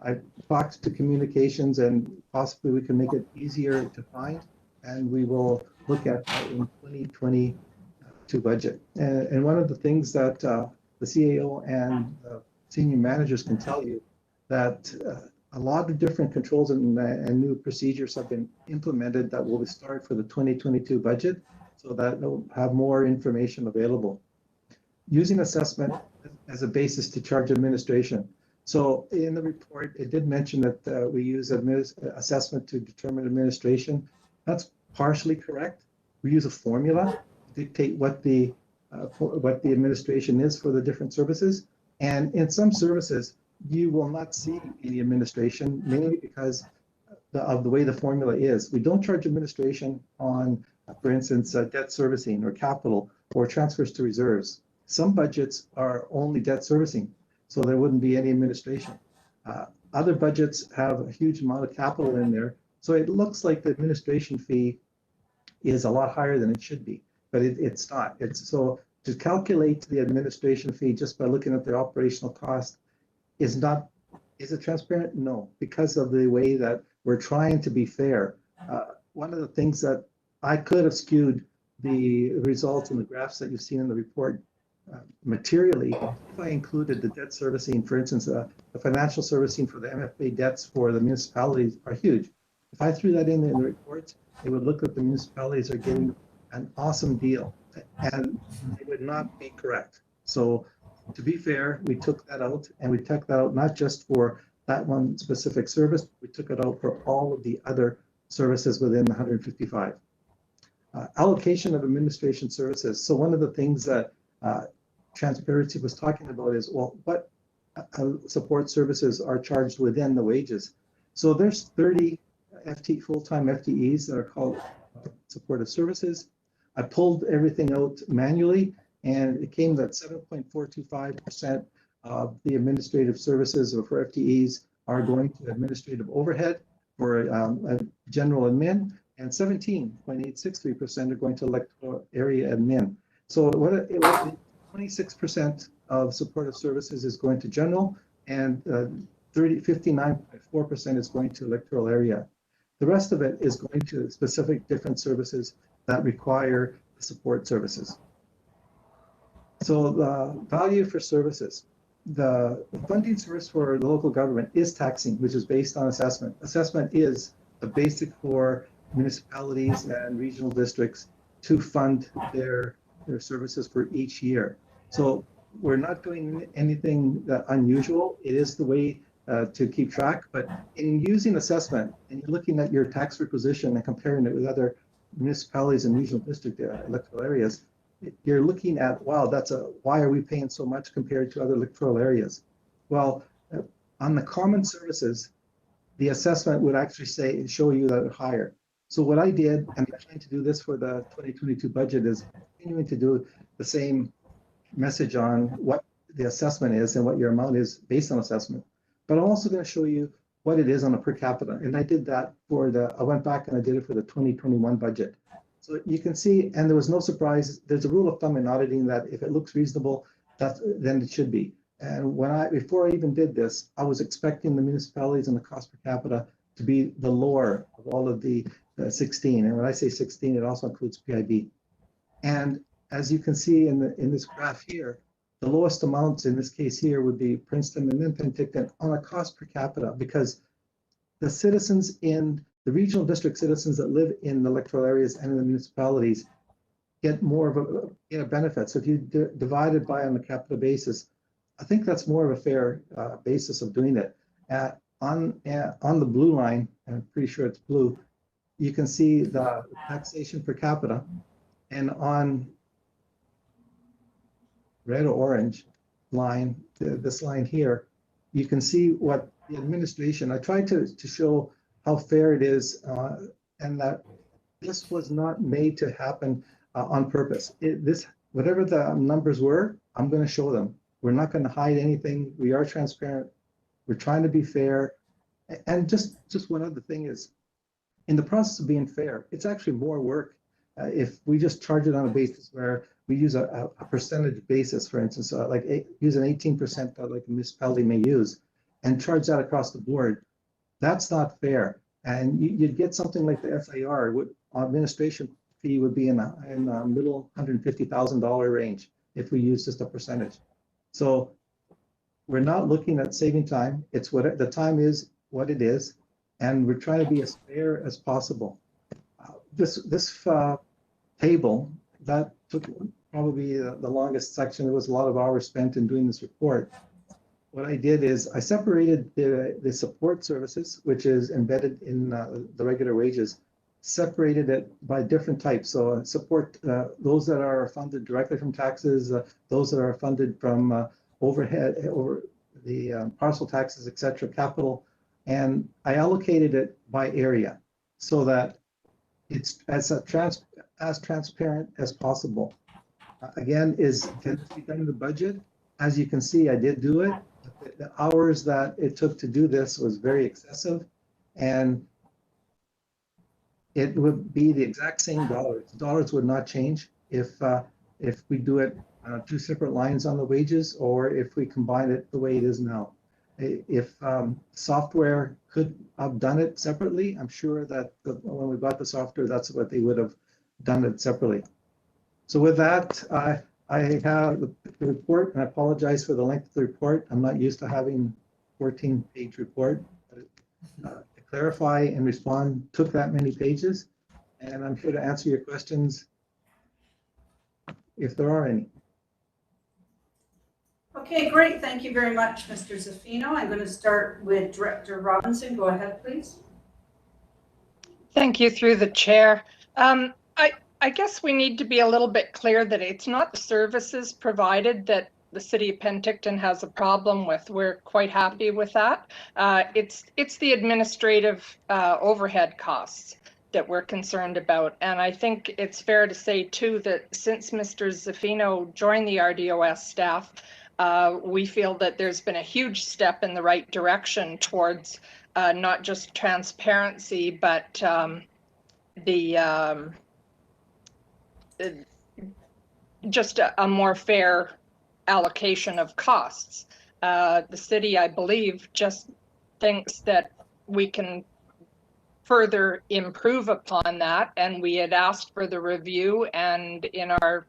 I talked to communications and possibly we can make it easier to find, and we will look at that in 2022 budget. And one of the things that the CAO and senior managers can tell you that a lot of different controls and new procedures have been implemented that will start for the 2022 budget, so that they'll have more information available. Using assessment as a basis to charge administration. So in the report, it did mention that we use assessment to determine administration. That's partially correct. We use a formula to dictate what the administration is for the different services. And in some services, you will not see any administration, mainly because of the way the formula is. We don't charge administration on, for instance, debt servicing or capital or transfers to reserves. Some budgets are only debt servicing, so there wouldn't be any administration. Other budgets have a huge amount of capital in there, so it looks like the administration fee is a lot higher than it should be, but it's not. So to calculate the administration fee just by looking at the operational cost is it transparent? No, because of the way that we're trying to be fair. One of the things that I could have skewed the results and the graphs that you've seen in the report materially, if I included the debt servicing, for instance, the financial servicing for the MFA debts for the municipalities are huge. If I threw that in the report, it would look like the municipalities are getting an awesome deal, and it would not be correct. So to be fair, we took that out, and we took that out not just for that one specific service, we took it out for all of the other services within the 155. Allocation of administration services. So one of the things that Transparency was talking about is, well, what support services are charged within the wages? So there's 30 full-time FTEs that are called supportive services. I pulled everything out manually, and it came that 7.425% of the administrative services or for FTEs are going to administrative overhead for general admin, and 17.863% are going to electoral area admin. So what 26% of supportive services is going to general, and 59.4% is going to electoral area. The rest of it is going to specific different services that require support services. So the value for services. The funding source for the local government is taxing, which is based on assessment. Assessment is the basic for municipalities and regional districts to fund their services for each year. So we're not doing anything unusual. It is the way to keep track, but in using assessment and you're looking at your tax requisition and comparing it with other municipalities and regional district electoral areas, you're looking at, wow, why are we paying so much compared to other electoral areas? Well, on the common services, the assessment would actually show you that it's higher. So what I did, and I'm trying to do this for the 2022 budget, is continuing to do the same message on what the assessment is and what your amount is based on assessment. But I'm also going to show you what it is on a per capita. And I did that I went back and I did it for the 2021 budget. So you can see, and there was no surprise, there's a rule of thumb in auditing that if it looks reasonable, then it should be. And before I even did this, I was expecting the municipalities and the cost per capita to be the lower of all of the 16. And when I say 16, it also includes PIB. And as you can see in this graph here, the lowest amounts in this case here would be Princeton and then Penticton on a cost per capita, because the citizens in the regional district citizens that live in the electoral areas and in the municipalities get more of a benefit. So if you divide it by on a capita basis, I think that's more of a fair basis of doing it. On the blue line, and I'm pretty sure it's blue, you can see the taxation per capita, and on red or orange line, this line here, you can see what the administration, I tried to show how fair it is, and that this was not made to happen on purpose. Whatever the numbers were, I'm going to show them. We're not going to hide anything. We are transparent. We're trying to be fair. And just one other thing is, in the process of being fair, it's actually more work if we just charge it on a basis where we use a percentage basis, for instance, use an 18% that like a municipality may use and charge that across the board. That's not fair. And you'd get something like the FAR, administration fee would be in the middle $150,000 range if we use just a percentage. So we're not looking at saving time. It's what the time is, what it is, and we're trying to be as fair as possible. This table, that took probably the longest section. There was a lot of hours spent in doing this report. What I did is I separated the support services, which is embedded in the regular wages, separated it by different types. So support those that are funded directly from taxes, those that are funded from overhead, over the parcel taxes, etc., capital, and I allocated it by area so that it's as transparent as possible. Again, can this be done in the budget? As you can see, I did do it. The hours that it took to do this was very excessive, and it would be the exact same dollars. The dollars would not change if we do it two separate lines on the wages, or if we combine it the way it is now. If software could have done it separately, I'm sure that when we bought the software, that's what they would have done it separately. So with that, I have the report, and I apologize for the length of the report. I'm not used to having 14-page report. To clarify and respond took that many pages, and I'm here to answer your questions if there are any. Okay, great. Thank you very much, Mr. Zaffino. I'm going to start with Director Robinson. Go ahead, please. Thank you, through the chair. I guess we need to be a little bit clear that it's not the services provided that the city of Penticton has a problem with. We're quite happy with that. It's the administrative overhead costs that we're concerned about. And I think it's fair to say too that since Mr. Zaffino joined the RDOS staff, we feel that there's been a huge step in the right direction towards not just transparency, but just a more fair allocation of costs. The city, I believe, just thinks that we can further improve upon that, and we had asked for the review, and in our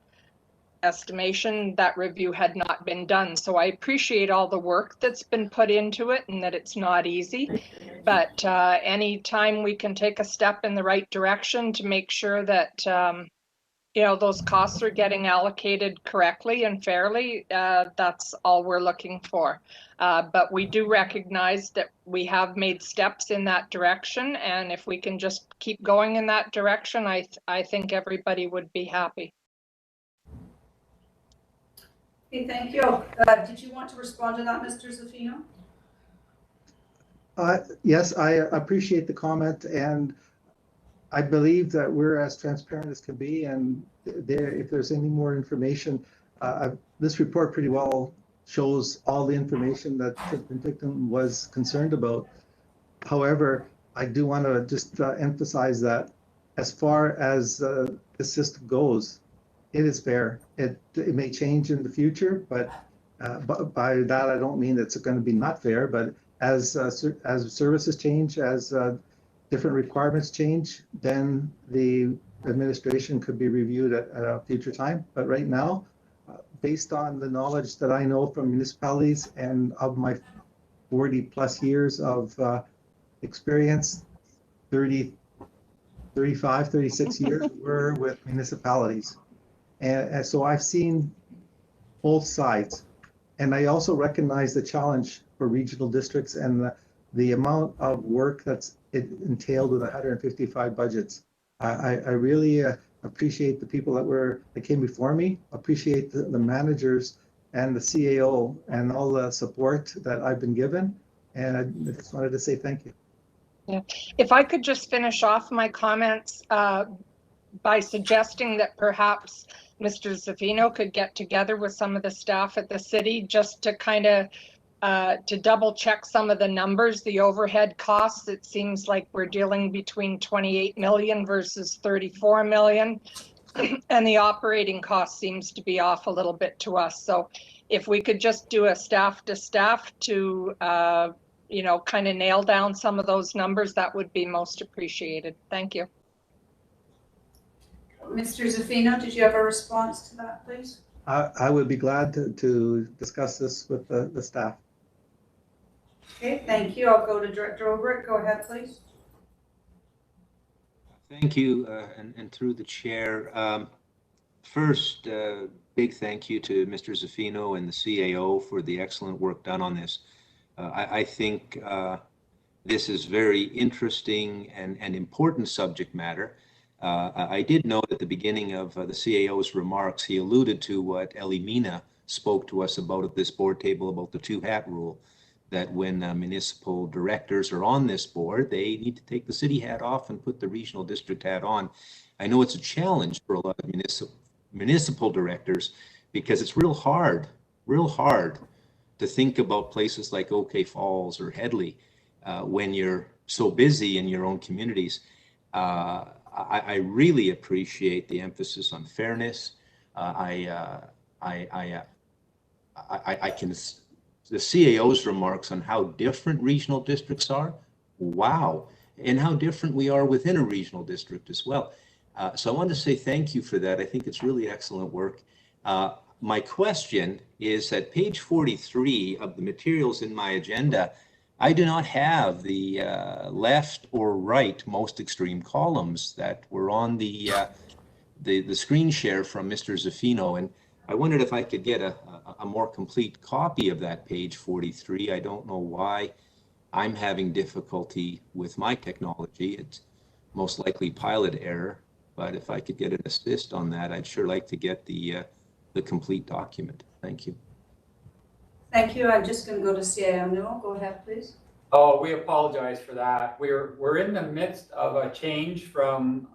estimation, that review had not been done. So I appreciate all the work that's been put into it and that it's not easy, but any time we can take a step in the right direction to make sure that those costs are getting allocated correctly and fairly, that's all we're looking for. But we do recognize that we have made steps in that direction, and if we can just keep going in that direction, I think everybody would be happy. Okay, thank you. Did you want to respond to that, Mr. Zaffino? Yes, I appreciate the comment, and I believe that we're as transparent as can be, and if there's any more information, this report pretty well shows all the information that Penticton was concerned about. However, I do want to just emphasize that as far as the system goes, it is fair. It may change in the future, but by that I don't mean it's going to be not fair. But as services change, as different requirements change, then the administration could be reviewed at a future time. But right now, based on the knowledge that I know from municipalities and of my 40+ years of experience, 35, 36 years were with municipalities. And so I've seen both sides. And I also recognize the challenge for regional districts and the amount of work that's entailed with 155 budgets. I really appreciate the people that came before me, appreciate the managers and the CAO and all the support that I've been given. And I just wanted to say thank you. Yeah. If I could just finish off my comments by suggesting that perhaps Mr. Zaffino could get together with some of the staff at the city just to kind of to double check some of the numbers, the overhead costs. It seems like we're dealing between 28 million versus 34 million. And the operating cost seems to be off a little bit to us. So if we could just do a staff to staff to, you know, kind of nail down some of those numbers, that would be most appreciated. Thank you. Mr. Zaffino, did you have a response to that, please? I would be glad to discuss this with the staff. Okay, thank you. I'll go to Director Obrick. Go ahead, please. Thank you, and through the chair. First, big thank you to Mr. Zaffino and the CAO for the excellent work done on this. I think this is very interesting and important subject matter. I did note at the beginning of the CAO's remarks, he alluded to what Elimina spoke to us about at this board table about the two-hat rule, that when municipal directors are on this board, they need to take the city hat off and put the regional district hat on. I know it's a challenge for a lot of municipal directors because it's real hard to think about places like OK Falls or Headley when you're so busy in your own communities. I really appreciate the emphasis on fairness. I can, the CAO's remarks on how different regional districts are, wow, and how different we are within a regional district as well. So I want to say thank you for that. I think it's really excellent work. My question is at page 43 of the materials in my agenda, I do not have the left or right most extreme columns that were on the screen share from Mr. Zaffino, and I wondered if I could get a more complete copy of that page 43. I don't know why I'm having difficulty with my technology. It's most likely pilot error, but if I could get an assist on that, I'd sure like to get the complete document. Thank you. Thank you. I'm just going to go to CAO Newell. Go ahead, please. Oh, we apologize for that. We're in the midst of a change from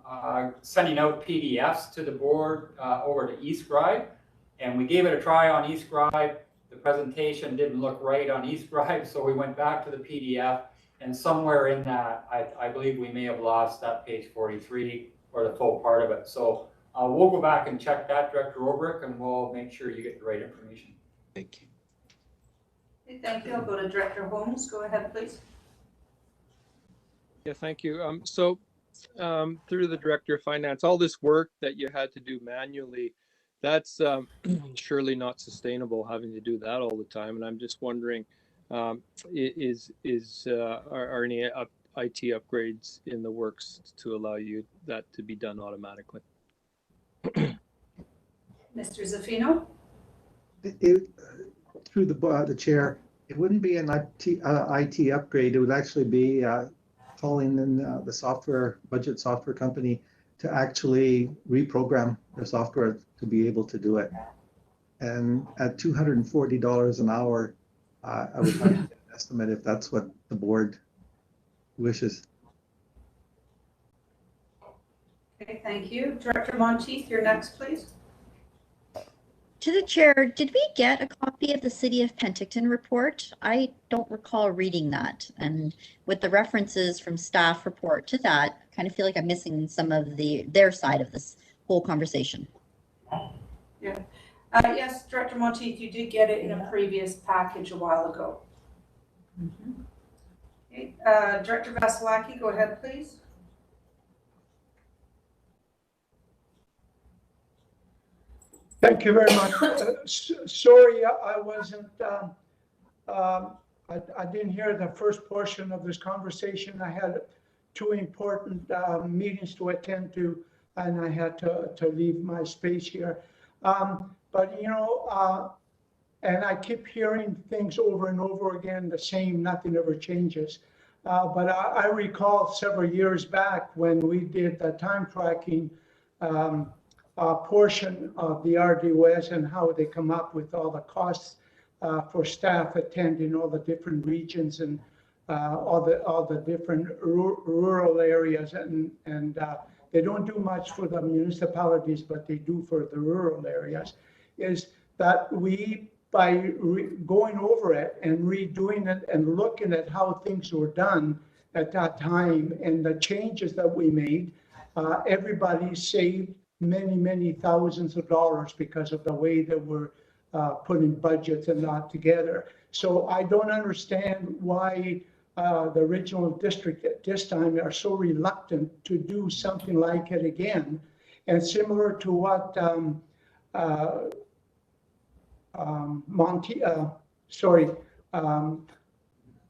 sending out PDFs to the board over to eScribe, and we gave it a try on eScribe. The presentation didn't look right on eScribe, so we went back to the PDF, and somewhere in that, I believe we may have lost that page 43 or the full part of it. So we'll go back and check that, Director Obrick, and we'll make sure you get the right information. Thank you. Okay, thank you. I'll go to Director Holmes. Go ahead, please. Yeah, thank you. Through the Director of Finance, all this work that you had to do manually, that's surely not sustainable having to do that all the time. And I'm just wondering, are any IT upgrades in the works to allow you that to be done automatically? Mr. Zaffino? Through the chair, it wouldn't be an IT upgrade. It would actually be calling in the budget software company to actually reprogram their software to be able to do it. And at $240 an hour, I would have to estimate if that's what the board wishes. Okay, thank you. Director Monteith, you're next, please. To the chair, did we get a copy of the City of Penticton report? I don't recall reading that. And with the references from staff report to that, I kind of feel like I'm missing some of their side of this whole conversation. Yeah. Yes, Director Monteith, you did get it in a previous package a while ago. Mm-hmm. Okay, Director Vasilaki, go ahead, please. Thank you very much. Sorry, I wasn't, I didn't hear the first portion of this conversation. I had two important meetings to attend to, and I had to leave my space here. But, you know, and I keep hearing things over and over again, the same, nothing ever changes. But I recall several years back when we did the time tracking portion of the RDOS and how they come up with all the costs for staff attending all the different regions and all the different rural areas, and they don't do much for the municipalities, but they do for the rural areas, is that we by going over it and redoing it and looking at how things were done at that time and the changes that we made, everybody saved many, many thousands of dollars because of the way that we're putting budgets and not together. So I don't understand why the regional district at this time are so reluctant to do something like it again. And similar to what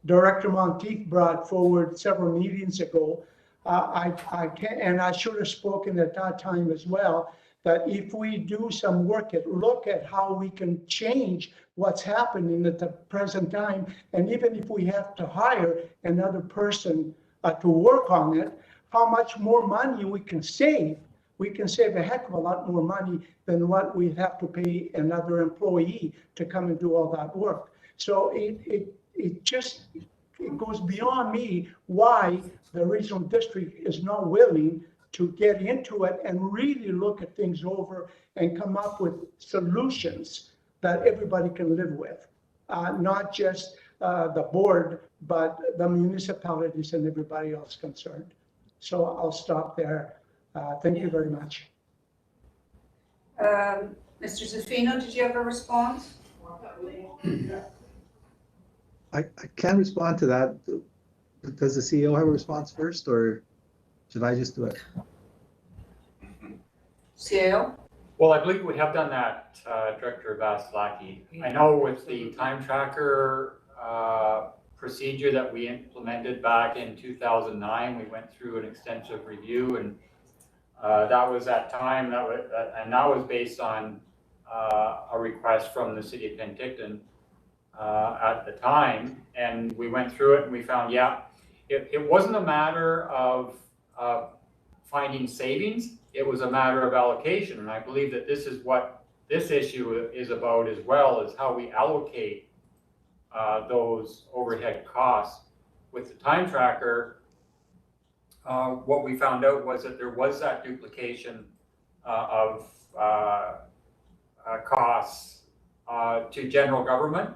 Director Monteith brought forward several meetings ago. I should have spoken at that time as well, that if we do some work look at how we can change what's happening at the present time, and even if we have to hire another person to work on it, how much more money we can save. We can save a heck of a lot more money than what we have to pay another employee to come and do all that work. So it goes beyond me why the regional district is not willing to get into it and really look at things over and come up with solutions that everybody can live with, not just the board, but the municipalities and everybody else concerned. So I'll stop there. Thank you very much. Mr. Zaffino, did you have a response? I can respond to that. Does the CEO have a response first, or should I just do it? CEO? Well, I believe we have done that, Director Vasilaki. I know with the time tracker procedure that we implemented back in 2009, we went through an extensive review, and that was at time, that was based on a request from the city of Penticton at the time, and we went through it and we found, yeah, it wasn't a matter of finding savings, it was a matter of allocation. And I believe that this is what this issue is about as well, is how we allocate those overhead costs. With the time tracker, what we found out was that there was that duplication of costs to general government,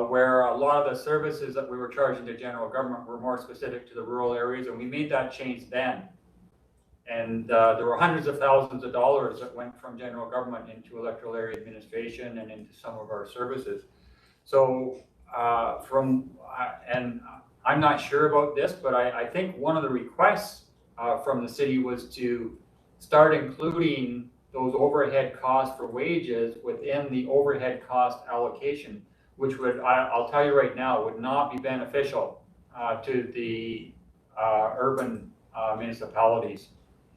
where a lot of the services that we were charging to general government were more specific to the rural areas, and we made that change then. And there were hundreds of thousands of dollars that went from general government into electoral area administration and into some of our services. So and I'm not sure about this, but I think one of the requests from the city was to start including those overhead costs for wages within the overhead cost allocation, which would, I'll tell you right now, would not be beneficial to the urban municipalities.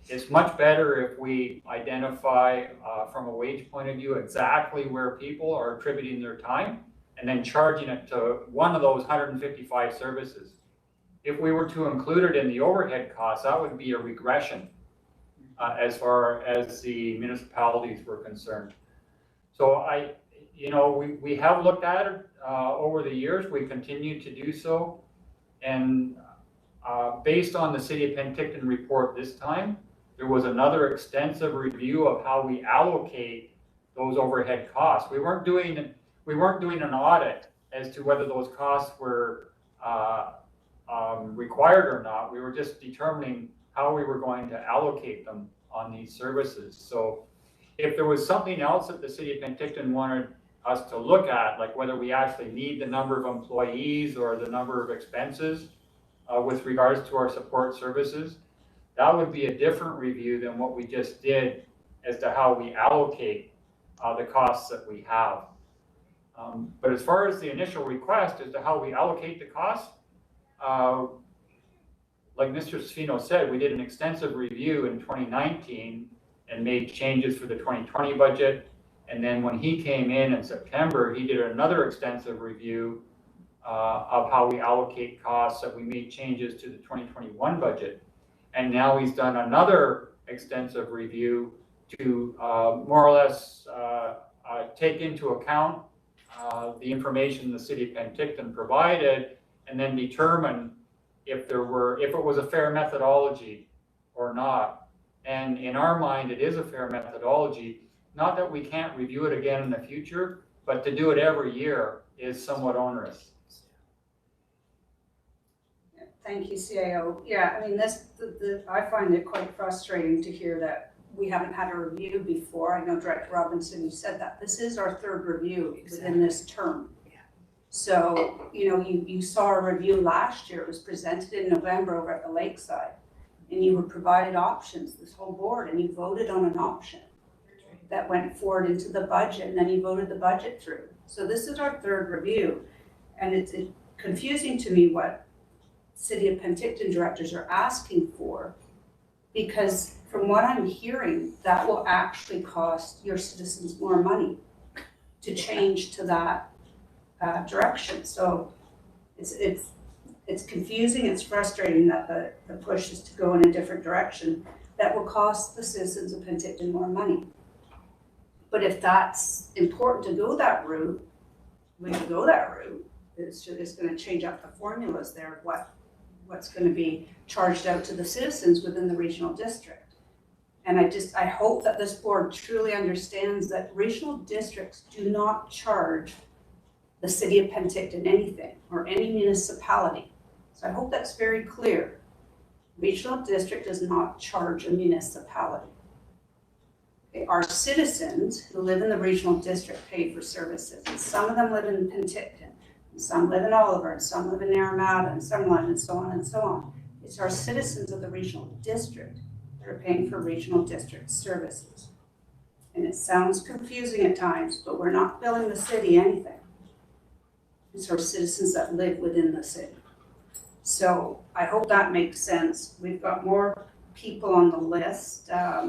It's much better if we identify from a wage point of view exactly where people are attributing their time and then charging it to one of those 155 services. If we were to include it in the overhead costs, that would be a regression as far as the municipalities were concerned. So we have looked at it over the years. We continue to do so. And based on the City of Penticton report this time, there was another extensive review of how we allocate those overhead costs. We weren't doing an audit as to whether those costs were required or not. We were just determining how we were going to allocate them on these services. So if there was something else that the City of Penticton wanted us to look at, like whether we actually need the number of employees or the number of expenses with regards to our support services, that would be a different review than what we just did as to how we allocate the costs that we have. But as far as the initial request as to how we allocate the costs, like Mr. Zaffino said, we did an extensive review in 2019 and made changes for the 2020 budget. And then when he came in September, he did another extensive review of how we allocate costs, that we made changes to the 2021 budget. And now he's done another extensive review to more or less take into account the information the City of Penticton provided, and then determine if it was a fair methodology or not. And in our mind, it is a fair methodology. Not that we can't review it again in the future, but to do it every year is somewhat onerous. Thank you, CAO. Yeah, I mean, I find it quite frustrating to hear that we haven't had a review before. I know Director Robinson, you said that. This is our third review within this term. So, you know, you saw a review last year. It was presented in November over at the Lakeside. And you were provided options, this whole board, and you voted on an option that went forward into the budget, and then you voted the budget through. So this is our third review. And it's confusing to me what City of Penticton directors are asking for, because from what I'm hearing, that will actually cost your citizens more money to change to that direction. So it's confusing, it's frustrating that the push is to go in a different direction that will cost the citizens of Penticton more money. But if that's important to go that route, we can go that route. It's going to change up the formulas there of what's going to be charged out to the citizens within the regional district. And I hope that this board truly understands that regional districts do not charge the City of Penticton anything, or any municipality. So I hope that's very clear. Regional district does not charge a municipality. Okay, our citizens who live in the regional district pay for services, and some of them live in Penticton, and some live in Oliver, and some live in Naramata, and some live, and so on and so on. It's our citizens of the regional district that are paying for regional district services. And it sounds confusing at times, but we're not billing the city anything. It's our citizens that live within the city. So I hope that makes sense. We've got more people on the list.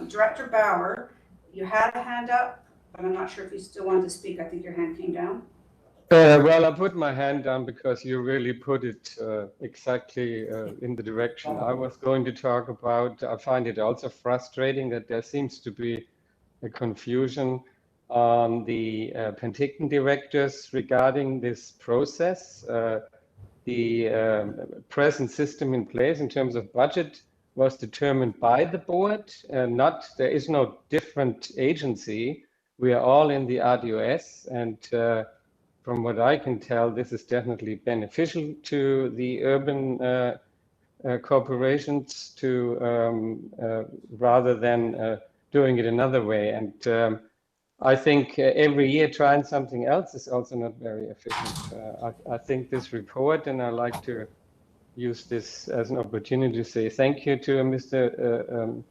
Director Bauer, you had a hand up, but I'm not sure if you still wanted to speak. I think your hand came down. Well, I put my hand down because you really put it exactly in the direction I was going to talk about. I find it also frustrating that there seems to be a confusion on the Penticton directors regarding this process. The present system in place in terms of budget was determined by the board, and there is no different agency. We are all in the RDOS, and from what I can tell, this is definitely beneficial to the urban corporations to rather than doing it another way. And I think every year trying something else is also not very efficient. I think this report, and I like to use this as an opportunity to say thank you to Mr.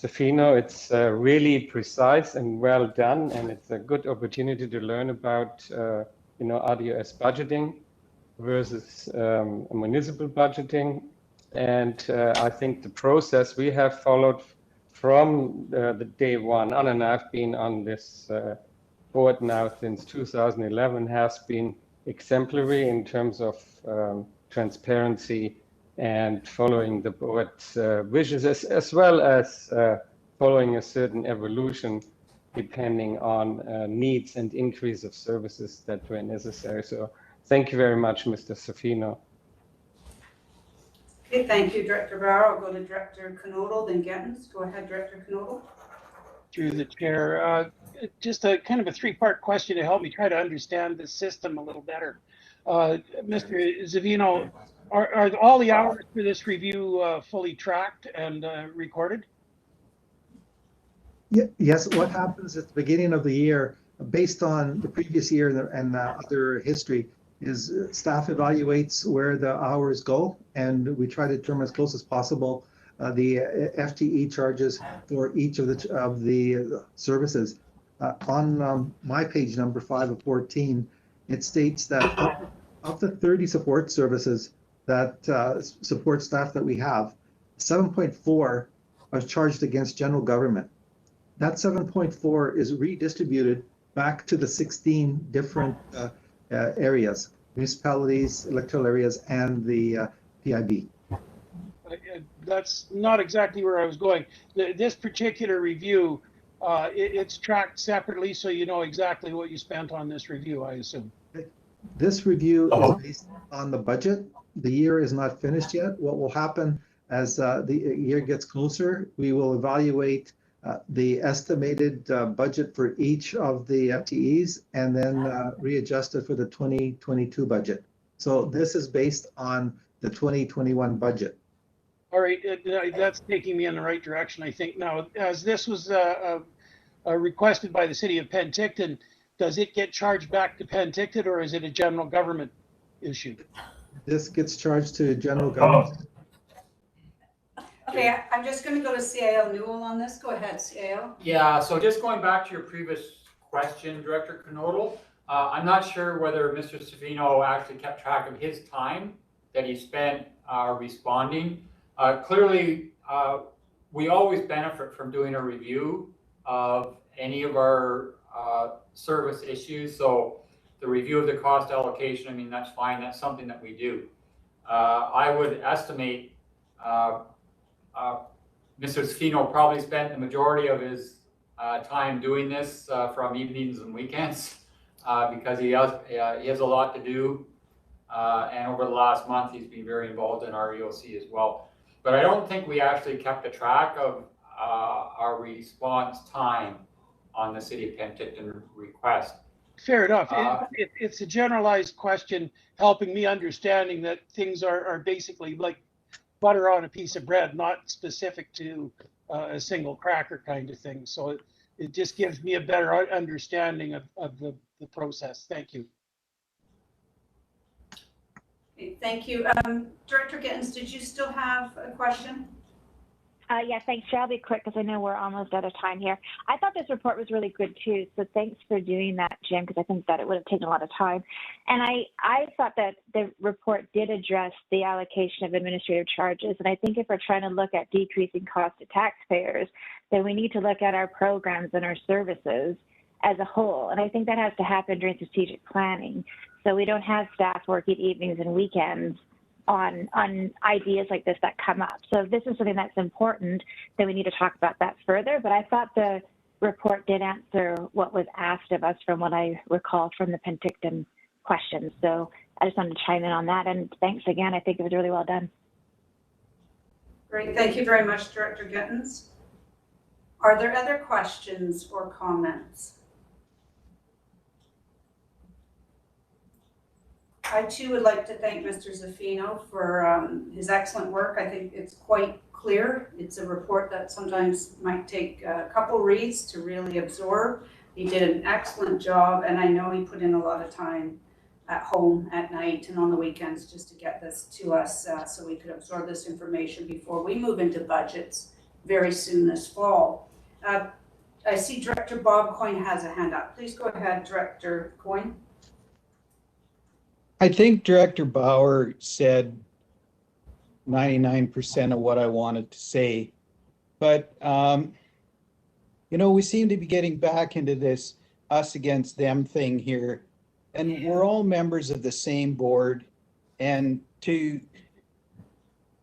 Zaffino. It's really precise and well done, and it's a good opportunity to learn about RDOS budgeting versus municipal budgeting. And I think the process we have followed from the day one on, and I've been on this board now since 2011, has been exemplary in terms of transparency and following the board's wishes, as well as following a certain evolution depending on needs and increase of services that were necessary. So thank you very much, Mr. Zaffino. Okay, thank you, Director Bauer. I'll go to Director Knodel, then Gettens. Go ahead, Director Knodel. Through the chair, just a kind of a three-part question to help me try to understand the system a little better. Mr. Zaffino, are all the hours for this review fully tracked and recorded? Yes, what happens at the beginning of the year, based on the previous year and other history, is staff evaluates where the hours go, and we try to determine as close as possible the FTE charges for each of the services. On my page number 5 of 14, it states that of the 30 support services that support staff that we have, 7.4 are charged against general government. That 7.4 is redistributed back to the 16 different areas, municipalities, electoral areas, and the PIB. That's not exactly where I was going. This particular review, it's tracked separately, so you know exactly what you spent on this review, I assume. This review is based on the budget. The year is not finished yet. What will happen as the year gets closer, we will evaluate the estimated budget for each of the FTEs and then readjusted for the 2022 budget. So this is based on the 2021 budget. All right, that's taking me in the right direction, I think. Now, as this was requested by the city of Penticton, does it get charged back to Penticton, or is it a general government issue? This gets charged to general government. Okay, I'm just going to go to CIL Newell on this. Go ahead, CIL. Yeah, so just going back to your previous question, Director Knodel, I'm not sure whether Mr. Savino actually kept track of his time that he spent responding. Clearly, we always benefit from doing a review of any of our service issues. So the review of the cost allocation, I mean, that's fine. That's something that we do. I would estimate Mr. Savino probably spent the majority of his time doing this from evenings and weekends because he has a lot to do. And over the last month, he's been very involved in our EOC as well. But I don't think we actually kept a track of our response time on the City of Penticton request. Fair enough. It's a generalized question, helping me understanding that things are basically like butter on a piece of bread, not specific to a single cracker kind of thing. So it just gives me a better understanding of the process. Thank you. Okay, thank you. Director Gittens, did you still have a question? Yeah, thanks, Chair. I'll be quick because I know we're almost out of time here. I thought this report was really good too, so thanks for doing that, Jim, because I think that it would have taken a lot of time. And I thought that the report did address the allocation of administrative charges, and I think if we're trying to look at decreasing cost to taxpayers, then we need to look at our programs and our services as a whole. And I think that has to happen during strategic planning, so we don't have staff working evenings and weekends on ideas like this that come up. So if this is something that's important, then we need to talk about that further. But I thought the report did answer what was asked of us from what I recall from the Penticton questions. So I just wanted to chime in on that. And thanks again. I think it was really well done. Great. Thank you very much, Director Gittens. Are there other questions or comments? I too would like to thank Mr. Zaffino for his excellent work. I think it's quite clear. It's a report that sometimes might take a couple reads to really absorb. He did an excellent job, and I know he put in a lot of time at home at night and on the weekends just to get this to us so we could absorb this information before we move into budgets very soon this fall. I see Director Bob Coyne has a hand up. Please go ahead, Director Coyne. I think Director Bauer said 99% of what I wanted to say, but you know, we seem to be getting back into this us against them thing here, and we're all members of the same board, and to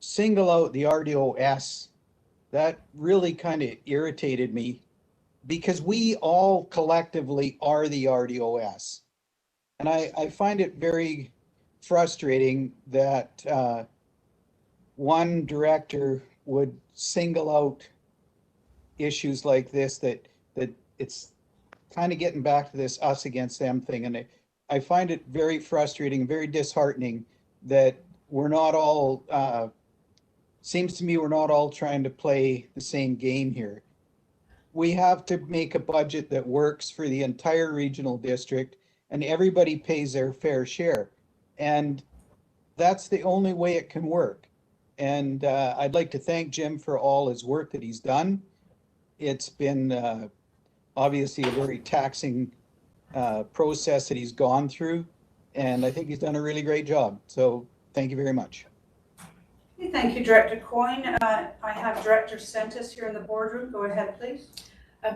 single out the RDOS, that really kind of irritated me because we all collectively are the RDOS. And I find it very frustrating that one director would single out issues like this, that it's kind of getting back to this us against them thing. And I find it very frustrating, very disheartening that we're not all, seems to me we're not all trying to play the same game here. We have to make a budget that works for the entire regional district and everybody pays their fair share. And that's the only way it can work. And I'd like to thank Jim for all his work that he's done. It's been obviously a very taxing process that he's gone through. And I think he's done a really great job. So thank you very much. Thank you, Director Coyne. I have Director Sentis here in the boardroom. Go ahead, please.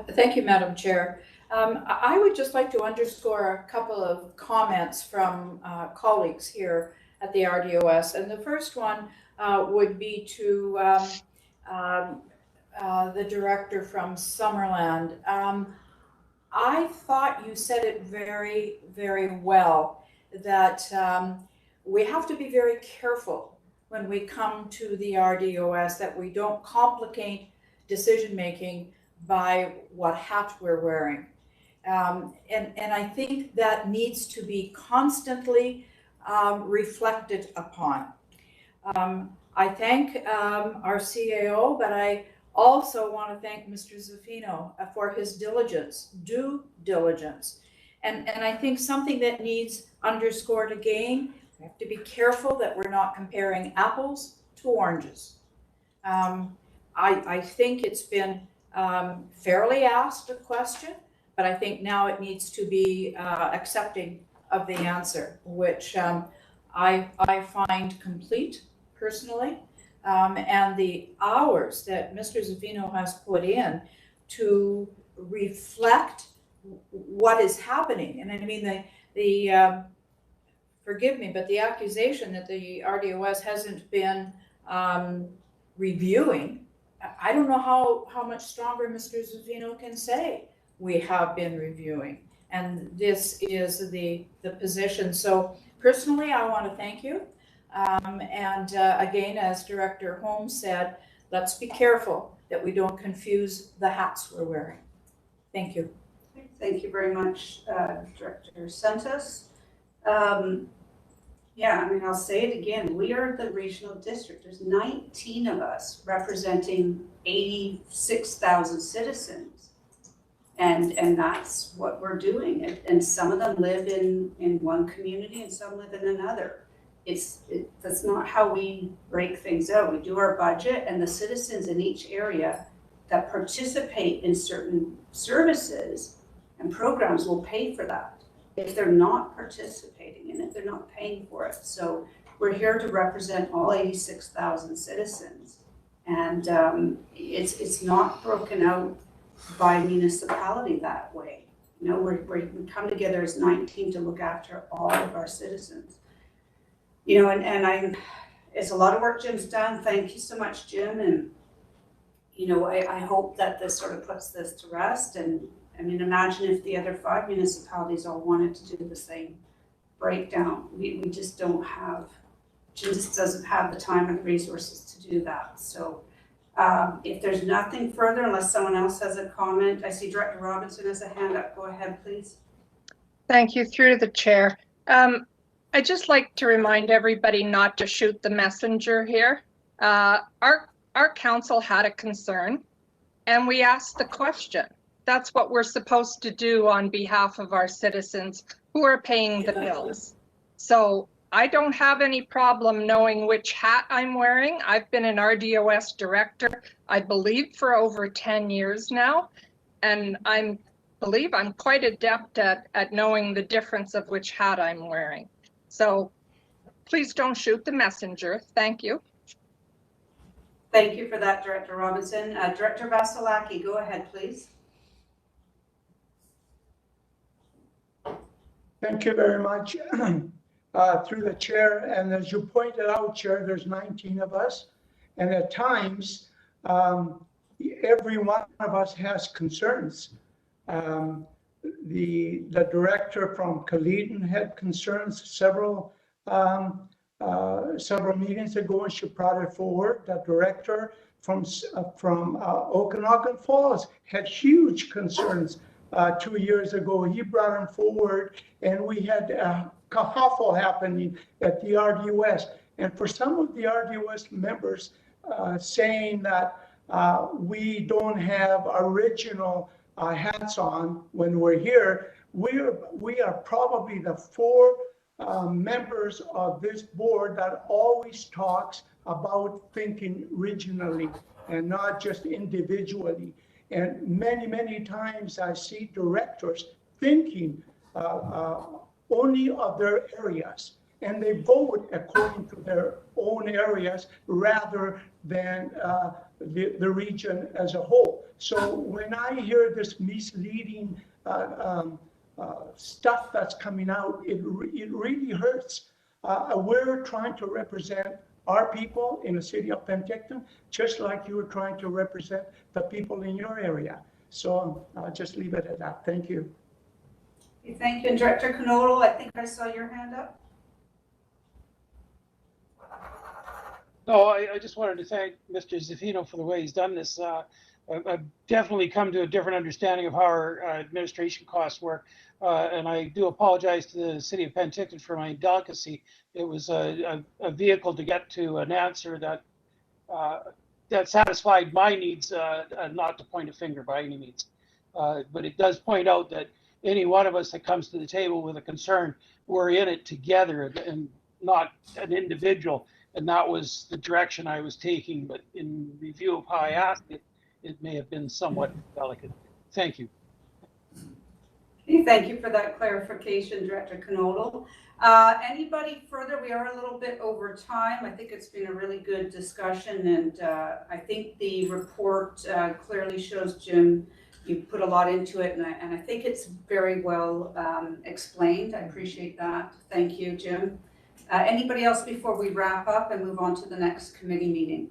Thank you, Madam Chair. I would just like to underscore a couple of comments from colleagues here at the RDOS. And the first one would be to the director from Summerland. I thought you said it very, very well, that we have to be very careful when we come to the RDOS, that we don't complicate decision-making by what hat we're wearing. And I think that needs to be constantly reflected upon. I thank our CAO, but I also want to thank Mr. Zaffino for his diligence, due diligence. And I think something that needs underscored again, we have to be careful that we're not comparing apples to oranges. I think it's been fairly asked a question, but I think now it needs to be accepting of the answer, which I find complete personally. And the hours that Mr. Zaffino has put in to reflect what is happening. And I mean, forgive me, but the accusation that the RDOS hasn't been reviewing, I don't know how much stronger Mr. Zaffino can say we have been reviewing. And this is the position. So personally, I want to thank you. And again, as Director Holmes said, let's be careful that we don't confuse the hats we're wearing. Thank you. Thank you very much, Director Santos. Yeah, I mean, I'll say it again. We are the regional district. There's 19 of us representing 86,000 citizens. And that's what we're doing. And some of them live in one community and some live in another. That's not how we break things out. We do our budget, and the citizens in each area that participate in certain services and programs will pay for that if they're not participating and if they're not paying for it. So we're here to represent all 86,000 citizens. And it's not broken out by municipality that way. You know, we come together as 19 to look after all of our citizens. You know, and it's a lot of work Jim's done. Thank you so much, Jim. And, you know, I hope that this sort of puts this to rest. And I mean, imagine if the other 5 municipalities all wanted to do the same breakdown. We just don't have, Jim just doesn't have the time and the resources to do that. So if there's nothing further, unless someone else has a comment, I see Director Robinson has a hand up. Go ahead, please. Thank you, through the chair. I'd just like to remind everybody not to shoot the messenger here. Our council had a concern and we asked the question. That's what we're supposed to do on behalf of our citizens who are paying the bills. So I don't have any problem knowing which hat I'm wearing. I've been an RDOS director, I believe, for over 10 years now. And I believe I'm quite adept at knowing the difference of which hat I'm wearing. So please don't shoot the messenger. Thank you. Thank you for that, Director Robinson. Director Vasilaki, go ahead, please. Thank you very much. Through the chair, and as you pointed out, Chair, there's 19 of us, and at times every one of us has concerns. The director from Kaleden had concerns several meetings ago, and she brought it forward. The director from Okanagan Falls had huge concerns 2 years ago. He brought them forward, and we had kerfuffle happening at the RDOS. And for some of the RDOS members saying that we don't have original hats on when we're here, we are probably the 4 members of this board that always talks about thinking regionally and not just individually. And many, many times I see directors thinking only of their areas, and they vote according to their own areas rather than the region as a whole. So when I hear this misleading stuff that's coming out, it really hurts. We're trying to represent our people in the city of Penticton, just like you were trying to represent the people in your area. So I'll just leave it at that. Thank you. Thank you. And Director Knodel, I think I saw your hand up. No, I just wanted to thank Mr. Zaffino for the way he's done this. I've definitely come to a different understanding of how our administration costs work. And I do apologize to the city of Penticton for my delicacy. It was a vehicle to get to an answer that that satisfied my needs, not to point a finger by any means. But it does point out that any one of us that comes to the table with a concern, we're in it together and not an individual. And that was the direction I was taking. But in review of how I asked it, it may have been somewhat delicate. Thank you. Okay, thank you for that clarification, Director Knodel. Anybody further? We are a little bit over time. I think it's been a really good discussion, and I think the report clearly shows, Jim, you put a lot into it, and I think it's very well explained. I appreciate that. Thank you, Jim. Anybody else before we wrap up and move on to the next committee meeting?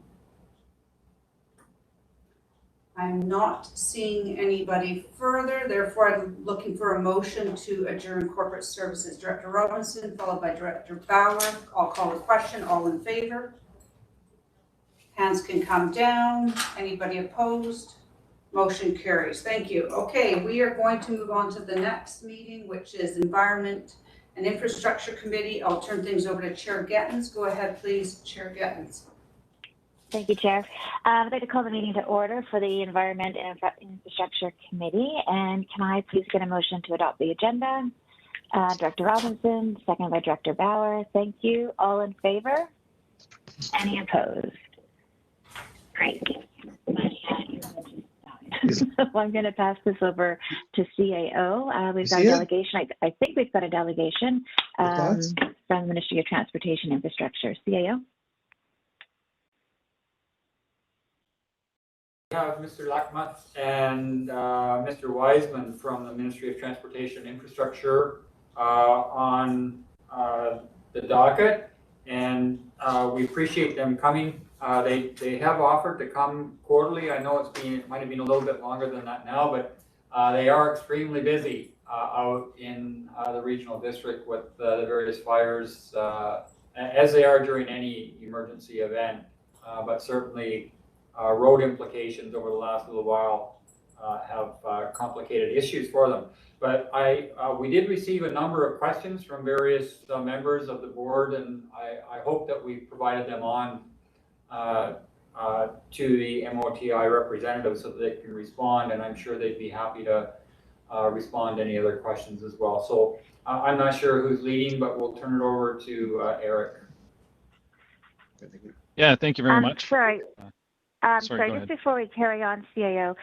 I'm not seeing anybody further, therefore I'm looking for a motion to adjourn Corporate Services. Director Robinson, followed by Director Bauer. I'll call the question. All in favor? Hands can come down. Anybody opposed? Motion carries. Thank you. Okay, we are going to move on to the next meeting, which is Environment and Infrastructure Committee. I'll turn things over to Chair Gettens. Go ahead, please, Chair Gettens. Thank you, Chair. I'd like to call the meeting to order for the Environment and Infrastructure Committee. And can I please get a motion to adopt the agenda? Director Robinson, second by Director Bauer. Thank you. All in favor? Any opposed? Great. So I'm going to pass this over to CAO. We've got a delegation. I think we've got a delegation from the Ministry of Transportation Infrastructure. CAO. We have Mr. Lackmuth and Mr. Wiseman from the Ministry of Transportation Infrastructure on the docket, and we appreciate them coming. They have offered to come quarterly. I know it might have been a little bit longer than that now, but they are extremely busy out in the regional district with the various fires, as they are during any emergency event, but certainly road implications over the last little while have complicated issues for them. But we did receive a number of questions from various members of the board, and I hope that we provided them on to the MOTI representative so that they can respond, and I'm sure they'd be happy to respond to any other questions as well. So I'm not sure who's leading, but we'll turn it over to Eric. Yeah, thank you very much. Sorry, Sorry, just before we carry on, CAO,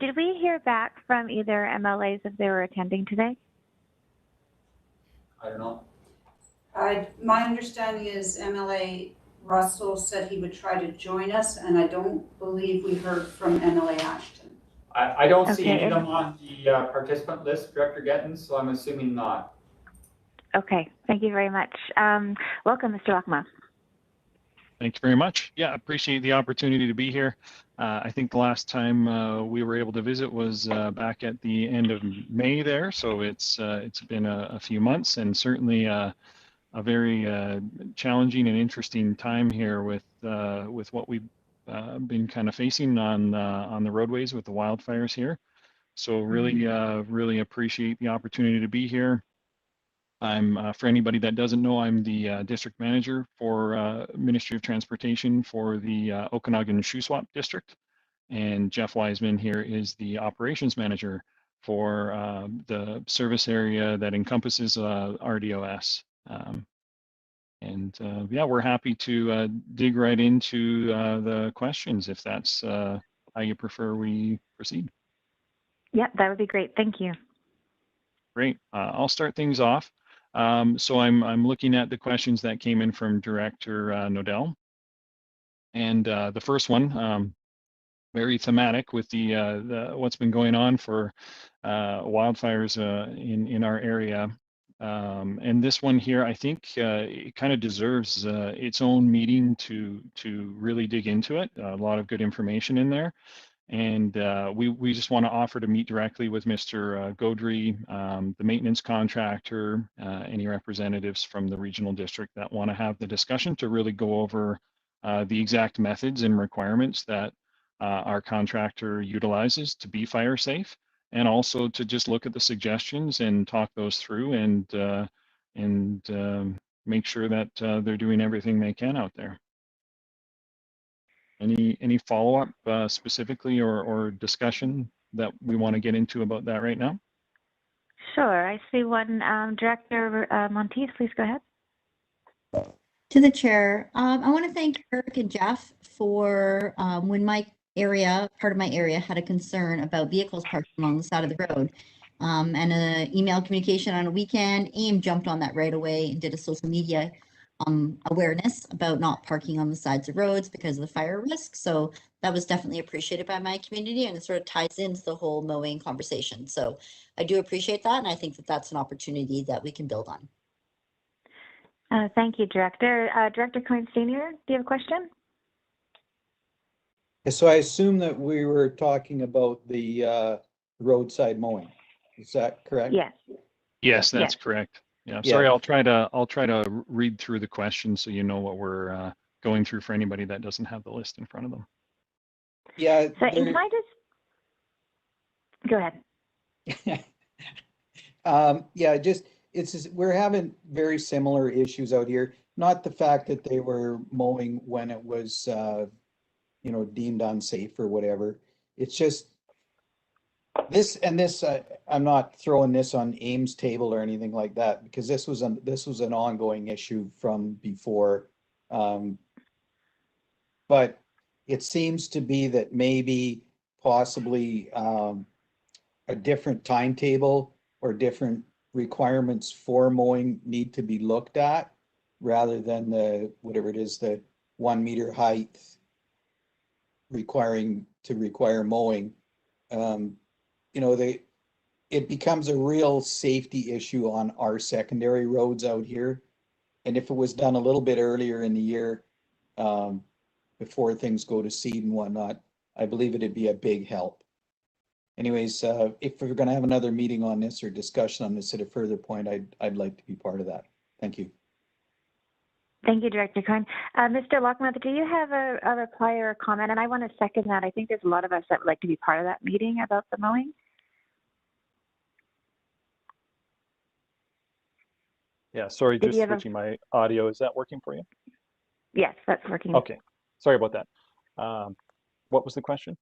did we hear back from either MLAs if they were attending today? I don't know. My understanding is MLA Russell said he would try to join us, and I don't believe we heard from MLA Ashton. I don't see any of them on the participant list, Director Gettens, so I'm assuming not. Okay, thank you very much. Welcome, Mr. Lackmuth. Thank you very much. Yeah, appreciate the opportunity to be here. I think the last time we were able to visit was back at the end of May there, so it's been a few months, and certainly a very challenging and interesting time here with what we've been kind of facing on the roadways with the wildfires here. So really appreciate the opportunity to be here. I'm for anybody that doesn't know, I'm the district manager for Ministry of Transportation for the Okanagan-Shuswap district, and Jeff Wiseman here is the operations manager for the service area that encompasses RDOS. Yeah, we're happy to dig right into the questions if that's how you prefer we proceed. Yeah, that would be great. Thank you. Great. I'll start things off. So I'm looking at the questions that came in from Director Knodel, and the first one, very thematic with the what's been going on for wildfires in our area. And this one here, I think it kind of deserves its own meeting to really dig into it. A lot of good information in there. And we just want to offer to meet directly with Mr. Gaudry, the maintenance contractor, any representatives from the regional district that want to have the discussion to really go over the exact methods and requirements that will be our contractor utilizes to be fire safe, and also to just look at the suggestions and talk those through and make sure that they're doing everything they can out there. Any follow-up specifically or discussion that we want to get into about that right now? Sure. I see one. Director Monteith, please go ahead. To the chair, I want to thank Eric and Jeff for when my area, part of my area, had a concern about vehicles parked along the side of the road. And an email communication on a weekend, AIM jumped on that right away and did a social media awareness about not parking on the sides of roads because of the fire risk. So that was definitely appreciated by my community, and it sort of ties into the whole mowing conversation. So I do appreciate that, and I think that that's an opportunity that we can build on. Thank you, Director. Director Coyne Sr., do you have a question? So I assume that we were talking about the roadside mowing. Is that correct? Yes. Yes, that's Yes. correct. Yeah, Yeah. sorry, I'll try to read through the questions so you know what we're going through for anybody that doesn't have the list in front of them. Yeah. So can I just go ahead? Yeah, we're having very similar issues out here. Not the fact that they were mowing when it was deemed unsafe or whatever. It's just this, I'm not throwing this on AIM's table or anything like that, because this was an ongoing issue from before. But it seems to be that maybe possibly a different timetable or different requirements for mowing need to be looked at, rather than the 1 meter height require mowing. It becomes a real safety issue on our secondary roads out here. And if it was done a little bit earlier in the year, before things go to seed and whatnot, I believe it'd be a big help. Anyways, if we're going to have another meeting on this or discussion on this at a further point, I'd like to be part of that. Thank you. Thank you, Director Coyne. Mr. Lockmouth, do you have a reply or a comment? And I want to second that. I think there's a lot of us that would like to be part of that meeting about the mowing. Yeah, sorry, just switching my audio. Is that working for you? Yes, that's working. Okay, sorry about that. What was the question?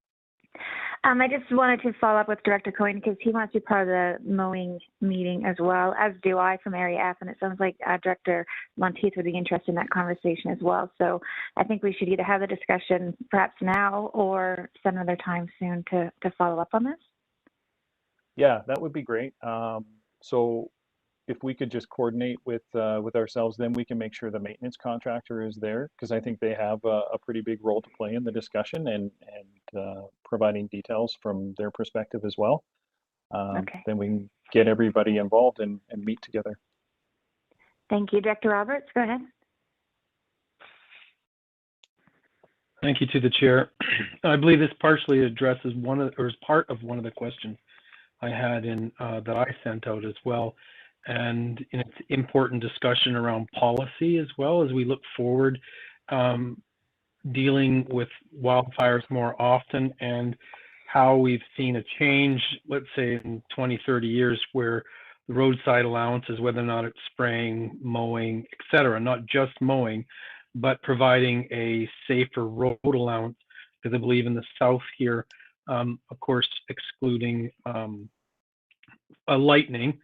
I just wanted to follow up with Director Coyne because he wants to be part of the mowing meeting as well, as do I from Area F, and it sounds like Director Monteith would be interested in that conversation as well. So I think we should either have the discussion perhaps now or some other time soon to follow up on this. Yeah, that would be great. So if we could just coordinate with ourselves, then we can make sure the maintenance contractor is there, because I think they have a pretty big role to play in the discussion and providing details from their perspective as well. Okay. Then we can get everybody involved and meet together. Thank you. Director Roberts, go ahead. Thank you to the chair. I believe this partially addresses is part of one of the questions I had that I sent out as well. And it's important discussion around policy as well as we look forward, dealing with wildfires more often, and how we've seen a change, let's say in 20, 30 years, where the roadside allowances, whether or not it's spraying, mowing, etc., not just mowing, but providing a safer road allowance, because I believe in the south here, of course, excluding lightning,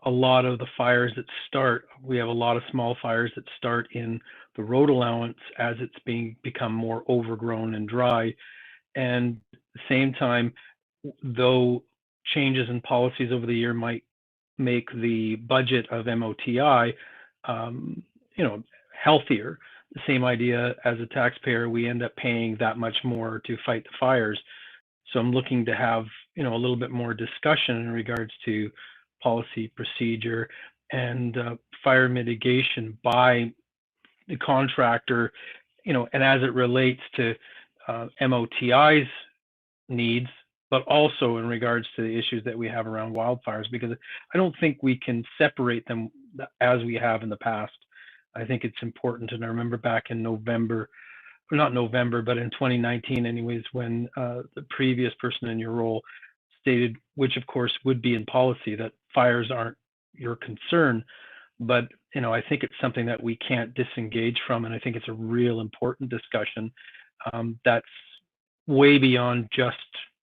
a lot of the fires that start, we have a lot of small fires that start in the road allowance as it's become more overgrown and dry. And at the same time, though changes in policies over the year might make the budget of MOTI, healthier, the same idea as a taxpayer, we end up paying that much more to fight the fires. So I'm looking to have, a little bit more discussion in regards to policy, procedure, and fire mitigation by the contractor, and as it relates to MOTI's needs, but also in regards to the issues that we have around wildfires, because I don't think we can separate them as we have in the past. I think it's important, and I remember back in November not November, but in 2019 anyways, when the previous person in your role stated, which of course would be in policy, that fires aren't your concern. But, you know, I think it's something that we can't disengage from. And I think it's a real important discussion that's way beyond just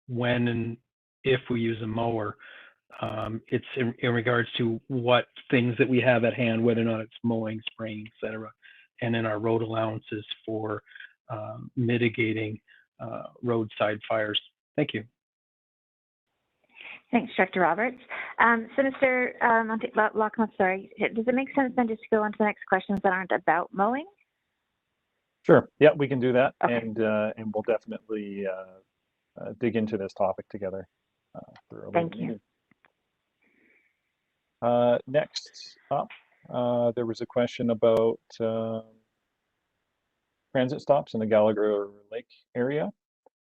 when and if we use a mower. It's in regards to what things that we have at hand, whether or not it's mowing, spraying, et cetera, and then our road allowances for mitigating roadside fires. Thank you. Thanks, Director Roberts. So, Mr. Lockham, sorry, does it make sense then just to go on to the next questions that aren't about mowing? Sure. Yeah, we can do that, Okay. and we'll definitely dig into this topic together. Thank you. Next up, there was a question about transit stops in the Gallagher Lake area.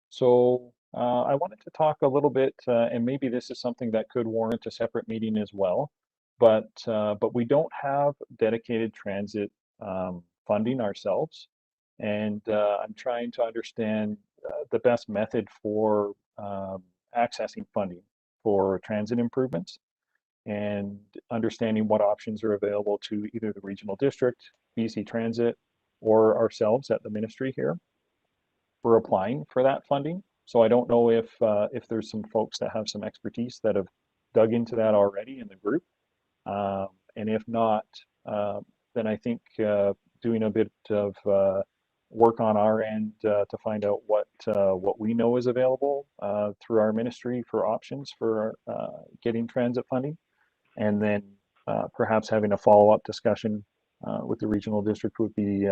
So I wanted to talk a little bit, and maybe this is something that could warrant a separate meeting as well, but we don't have dedicated transit funding ourselves, and I'm trying to understand the best method for accessing funding for transit improvements, and understanding what options are available to either the regional district, BC Transit, or ourselves at the ministry here for applying for that funding. So I don't know if there's some folks that have some expertise that have dug into that already in the group. And if not, then I think doing a bit of work on our end to find out what we know is available through our ministry for options for getting transit funding, and then perhaps having a follow-up discussion with the regional district would be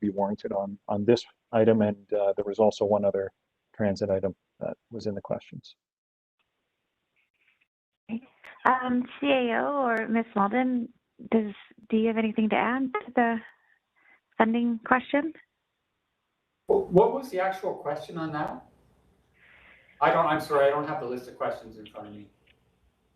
warranted on this item. And there was also one other transit item that was in the questions. CAO or Ms. Malden, do you have anything to add to the funding question? What was the actual question on that? I'm sorry, I don't have the list of questions in front of me.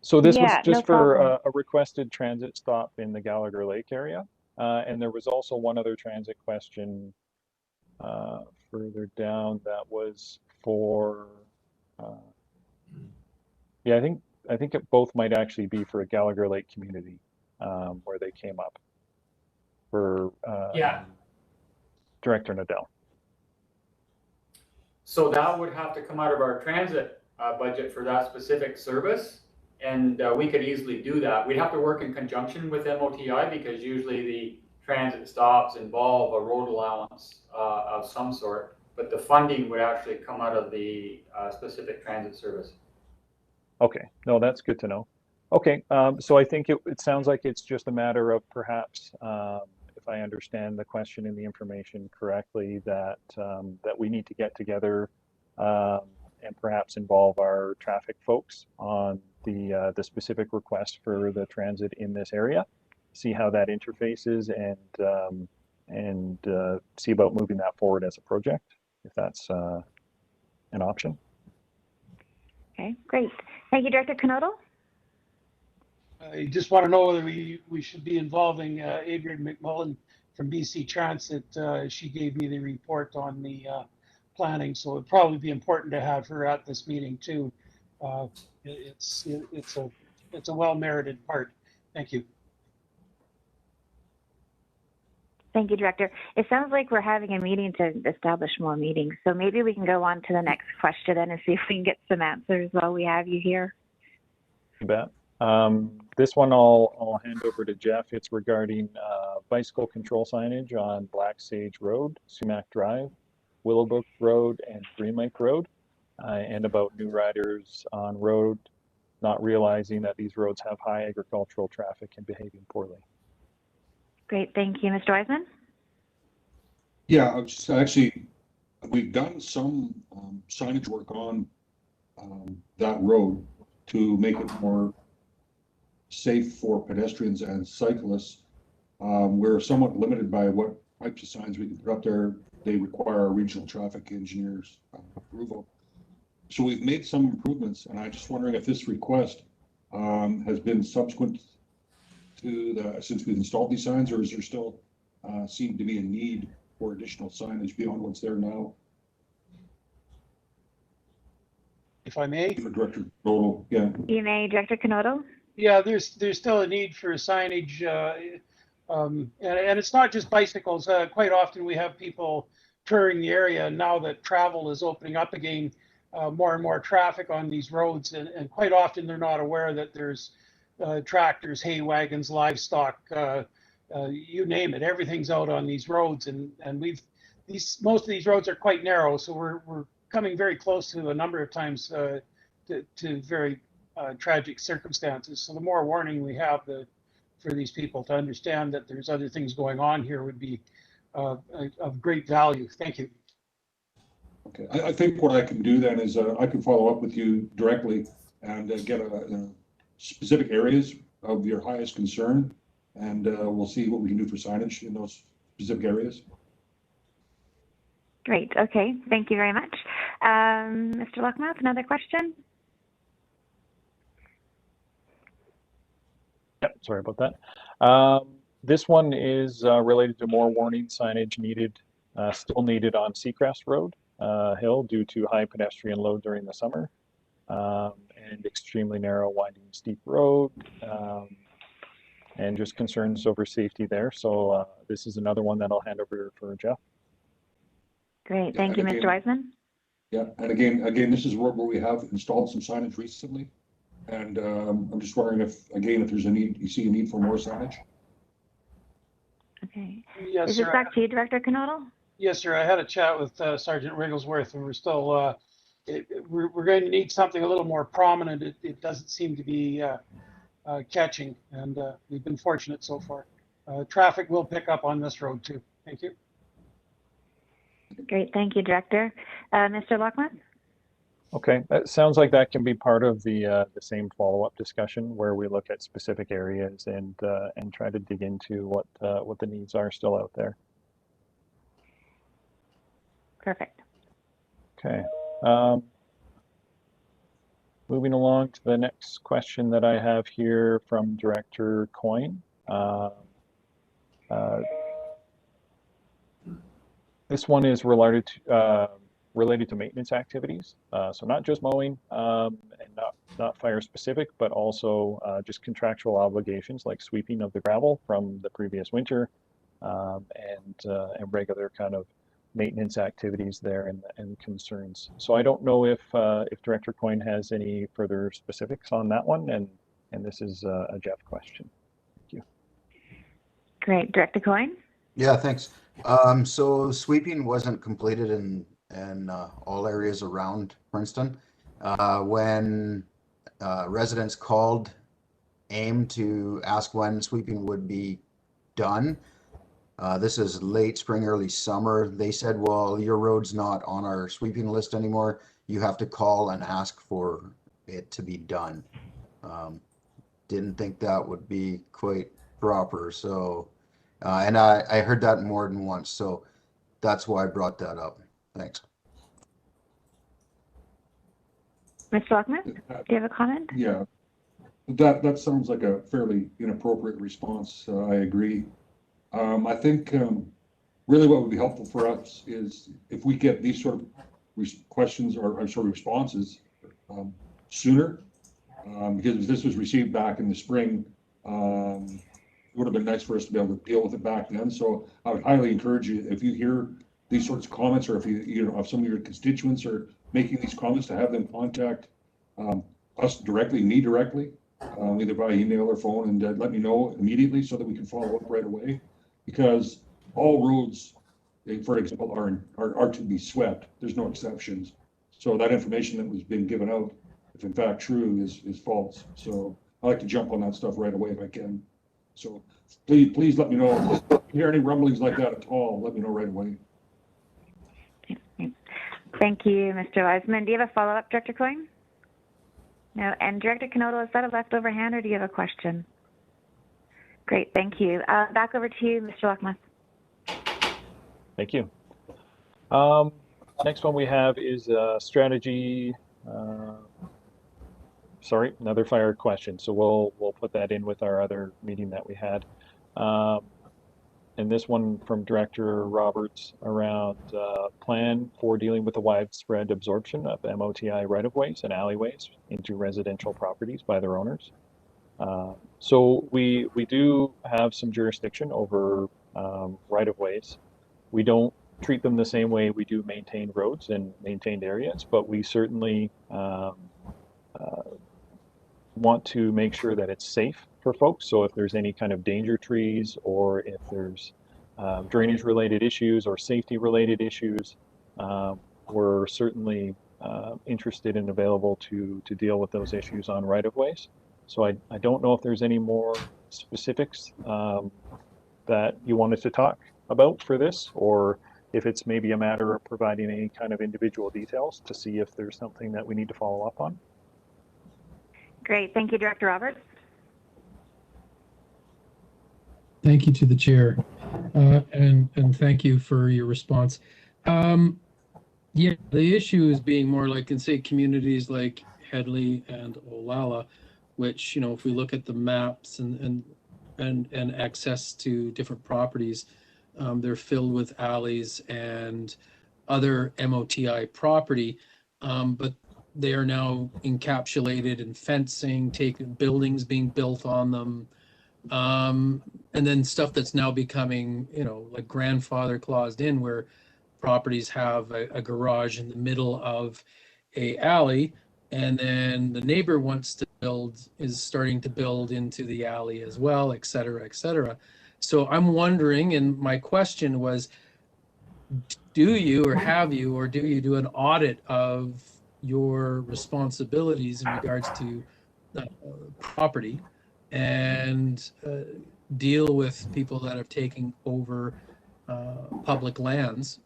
So this was just no for problem. a requested transit stop in the Gallagher Lake area. And there was also one other transit question further down that was for, yeah, I think it both might actually be for a Gallagher Lake community where they came up for Director Nadell. So that would have to come out of our transit budget for that specific service, and we could easily do that. We'd have to work in conjunction with MOTI because usually the transit stops involve a road allowance of some sort, but the funding would actually come out of the specific transit service. Okay, no, that's good to know. Okay, so I think it sounds like it's just a matter of perhaps, if I understand the question and the information correctly, that that we need to get together and perhaps involve our traffic folks on the specific request for the transit in this area, see how that interfaces, and see about moving that forward as a project, if that's an option. Okay, great. Thank you, Director Knodel. I just want to know whether we should be involving Adrian McMullen from BC Transit. She gave me the report on the planning, so it'd probably be important to have her at this meeting too. It's a well-merited part. Thank you. Thank you, Director. It sounds like we're having a meeting to establish more meetings, so maybe we can go on to the next question and see if we can get some answers while we have you here. You bet. This one I'll hand over to Jeff. It's regarding bicycle control signage on Black Sage Road, Sumac Drive, Willowbrook Road, and Green Lake Road, and about new riders on road not realizing that these roads have high agricultural traffic and behaving poorly. Great, thank you. Mr. Wiseman? Yeah, actually, we've done some signage work on that road to make it more safe for pedestrians and cyclists. We're somewhat limited by what types of signs we can put up there. They require our regional traffic engineers' approval. So we've made some improvements, and I'm just wondering if this request has been subsequent to since we've installed these signs, or is there still seem to be a need for additional signage beyond what's there now? If I may. For Director Knodel, yeah. You may, Director Knodel. Yeah, there's still a need for signage, and it's not just bicycles. Quite often we have people touring the area, and now that travel is opening up again, more and more traffic on these roads, and quite often they're not aware that there's tractors, hay wagons, livestock, you name it. Everything's out on these roads, and most of these roads are quite narrow, so we're coming very close to a number of times to very tragic circumstances. So the more warning we have for these people to understand that there's other things going on here would be of great value. Thank you. Okay, I think what I can do then is I can follow up with you directly and get specific areas of your highest concern, and we'll see what we can do for signage in those specific areas. Great. Okay. Thank you very much. Mr. Luckmouth, another question? Yep, sorry about that. This one is related to more warning signage needed, still needed on Seacrest Road Hill due to high pedestrian load during the summer and extremely narrow, winding, steep road, and just concerns over safety there. So this is another one that I'll hand over for Jeff. Great. Thank you, Mr. Wiseman. Yeah, and again, this is where we have installed some signage recently. And I'm just wondering if there's a need, you see a need for more signage? Okay. Yes, Is sir. this back to you, Director Knodel? Yes, sir. I had a chat with Sergeant Wigglesworth, and we're still, we're going to need something a little more prominent. It doesn't seem to be catching, and we've been fortunate so far. Traffic will pick up on this road too. Thank you. Great. Thank you, Director. Mr. Luckmouth? Okay, that sounds like that can be part of the same follow-up discussion where we look at specific areas and try to dig into what the needs are still out there. Perfect. Okay. Moving along to the next question that I have here from Director Coyne. This one is related to maintenance activities. So not just mowing and not fire specific, but also just contractual obligations like sweeping of the gravel from the previous winter and regular kind of maintenance activities there and concerns. So I don't know if Director Coyne has any further specifics on that one, and this is a Jeff question. Thank you. Great. Director Coyne? Yeah, thanks. So sweeping wasn't completed in all areas around Princeton. When residents called AIM to ask when sweeping would be done, this is late spring, early summer, they said, well, your road's not on our sweeping list anymore. You have to call and ask for it to be done. Didn't think that would be quite proper. So, and I heard that more than once. So that's why I brought that up. Thanks. Mr. Luckmouth, do you have a comment? Yeah, that sounds like a fairly inappropriate response. I agree. I think really what would be helpful for us is if we get these sort of questions or sort of responses sooner, because if this was received back in the spring, it would have been nice for us to be able to deal with it back then. So I would highly encourage you, if you hear these sorts of comments, or if if some of your constituents are making these comments, to have them contact us directly, me directly, either by email or phone, and let me know immediately so that we can follow up right away. Because all roads, for example, are to be swept. There's no exceptions. So that information that was being given out, if in fact true, is false. So I like to jump on that stuff right away if I can. So please let me know. If you hear any rumblings like that at all, let me know right away. Thank you, Mr. Wiseman. Do you have a follow-up, Director Coyne? No. And Director Knodel, is that a leftover hand, or do you have a question? Great, thank you. Back over to you, Mr. Luckmouth. Thank you. Next one we have is strategy. Sorry, another fire question. So we'll put that in with our other meeting that we had. and this one from Director Roberts around plan for dealing with the widespread absorption of MOTI right-of-ways and alleyways into residential properties by their owners. So we do have some jurisdiction over right-of-ways. We don't treat them the same way we do maintained roads and maintained areas, but we certainly want to make sure that it's safe for folks. So if there's any kind of danger trees, or if there's drainage related issues or safety related issues, we're certainly interested and available to deal with those issues on right-of-ways. So I don't know if there's any more specifics that you wanted to talk about for this, or if it's maybe a matter of providing any kind of individual details to see if there's something that we need to follow up on. Great. Thank you, Director Roberts. Thank you to the chair, and thank you for your response. Yeah, the issue is being more like in, say, communities like Headley and Olalla, which, you know, if we look at the maps and access to different properties, they're filled with alleys and other MOTI property, but they are now encapsulated in fencing, buildings being built on them, and then stuff that's now becoming, you know, like grandfather claused in, where properties have a garage in the middle of a alley, and then the neighbor is starting to build into the alley as well, et cetera, et cetera. So I'm wondering, and my question was, do you do an audit of your responsibilities in regards to property, and deal with people that are taking over public lands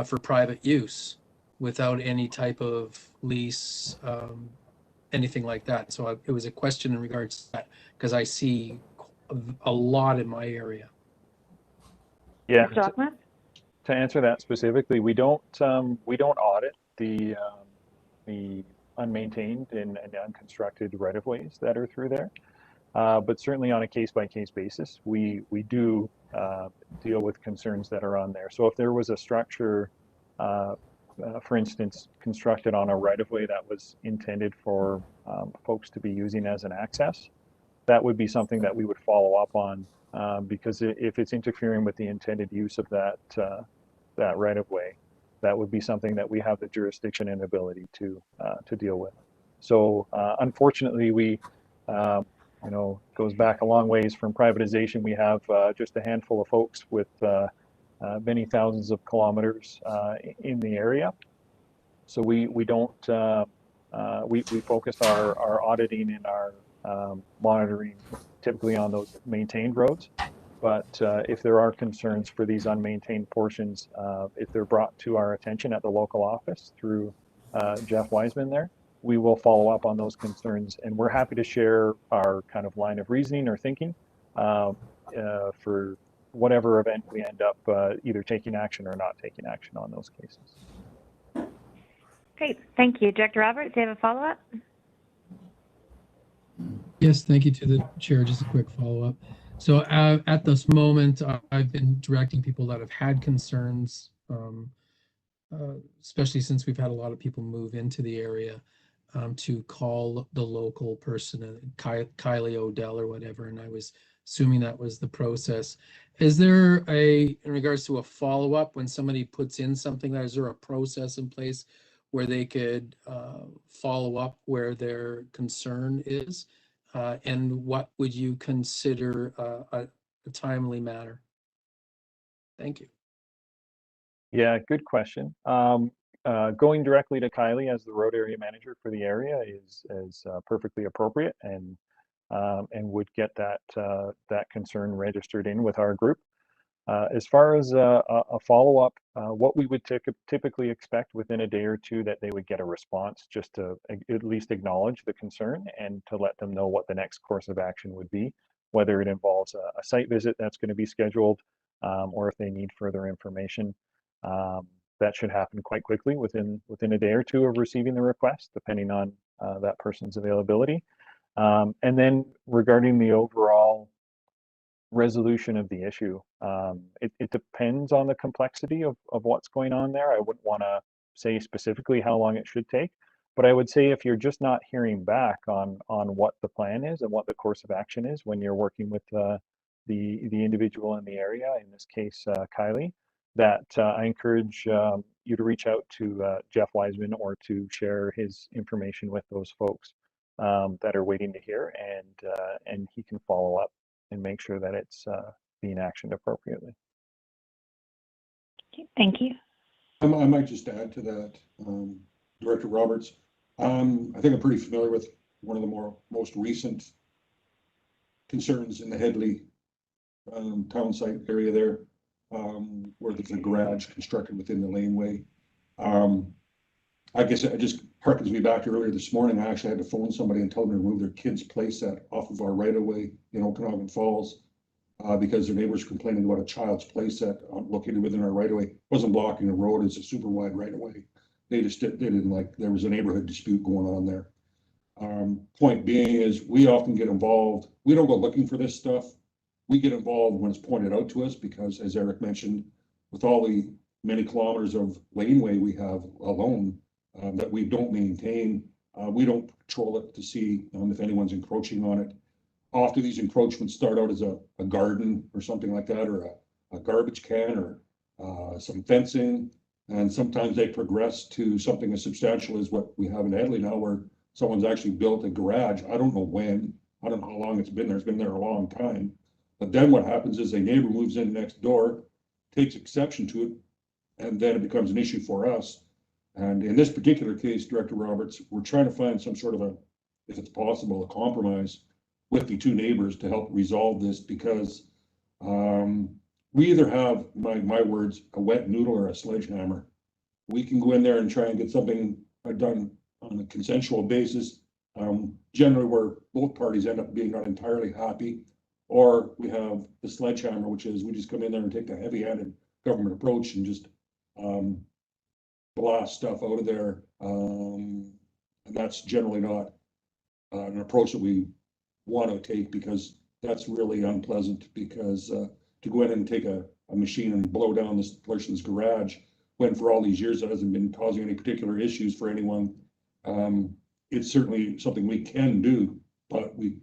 for private use without any type of lease, anything like that? So it was a question in regards to that, because I see a lot in my area. Yeah. To answer that specifically, we don't audit the unmaintained and unconstructed right-of-ways that are through there, but certainly on a case-by-case basis, we do deal with concerns that are on there. So if there was a structure, for instance, constructed on a right-of-way that was intended for folks to be using as an access, that would be something that we would follow up on, because if it's interfering with the intended use of that right-of-way, that would be something that we have the jurisdiction and ability to deal with. So unfortunately, we, you know, goes back a long ways from privatization. We have just a handful of folks with many thousands of kilometers in the area. So we don't, we focus our auditing and our monitoring typically on those maintained roads. But if there are concerns for these unmaintained portions, if they're brought to our attention at the local office through Jeff Wiseman there, we will follow up on those concerns, and we're happy to share our kind of line of reasoning or thinking for whatever event we end up either taking action or not taking action on those cases. Great. Thank you. Director Roberts, do you have a follow-up? Yes, thank you to the chair. Just a quick follow-up. So at this moment, I've been directing people that have had concerns, especially since we've had a lot of people move into the area, to call the local person, Kylie Odell or whatever, and I was assuming that was the process. Is there in regards to a follow-up when somebody puts in something, is there a process in place where they could follow up where their concern is? And what would you consider a timely matter? Thank you. Yeah, good question. Going directly to Kylie as the road area manager for the area is perfectly appropriate, and would get that concern registered in with our group. As far as a follow-up, what we would typically expect within a day or two that they would get a response, just to at least acknowledge the concern and to let them know what the next course of action would be, whether it involves a site visit that's going to be scheduled, or if they need further information. That should happen quite quickly within a day or two of receiving the request, depending on that person's availability. And then regarding the overall resolution of the issue. It depends on the complexity of what's going on there. I wouldn't want to say specifically how long it should take, but I would say if you're just not hearing back on what the plan is and what the course of action is when you're working with the individual in the area, in this case Kylie, that I encourage you to reach out to Jeff Wiseman or to share his information with those folks that are waiting to hear, and he can follow up and make sure that it's being actioned appropriately. Thank you. I might just add to that, Director Roberts. I think I'm pretty familiar with one of the most recent concerns in the Headley town site area there, where there's a garage constructed within the laneway. I guess it just harkens me back to earlier this morning. I actually had to phone somebody and tell them to remove their kid's playset off of our right-of-way in Okanagan Falls because their neighbors complaining about a child's playset located within our right-of-way. It wasn't blocking the road. It's a super wide right-of-way. They didn't like, there was a neighborhood dispute going on there. Point being is we often get involved. We don't go looking for this stuff. We get involved when it's pointed out to us because, as Eric mentioned, with all the many kilometers of laneway we have alone that we don't maintain, we don't patrol it to see if anyone's encroaching on it. Often these encroachments start out as a garden or something like that, or a garbage can, or some fencing, and sometimes they progress to something as substantial as what we have in Headley now, where someone's actually built a garage. I don't know when, I don't know how long it's been there. It's been there a long time. But then what happens is a neighbor moves in next door, takes exception to it, and then it becomes an issue for us. And in this particular case, Director Roberts, we're trying to find some sort of a, if it's possible, a compromise with the two neighbors to help resolve this, because we either have, my words, a wet noodle or a sledgehammer. We can go in there and try and get something done on a consensual basis, generally where both parties end up being not entirely happy, or we have the sledgehammer, which is we just come in there and take the heavy-handed government approach and just blast stuff out of there. And that's generally not an approach that we want to take, because that's really unpleasant, because to go in and take a machine and blow down this person's garage when for all these years it hasn't been causing any particular issues for anyone, it's certainly something we can do, but we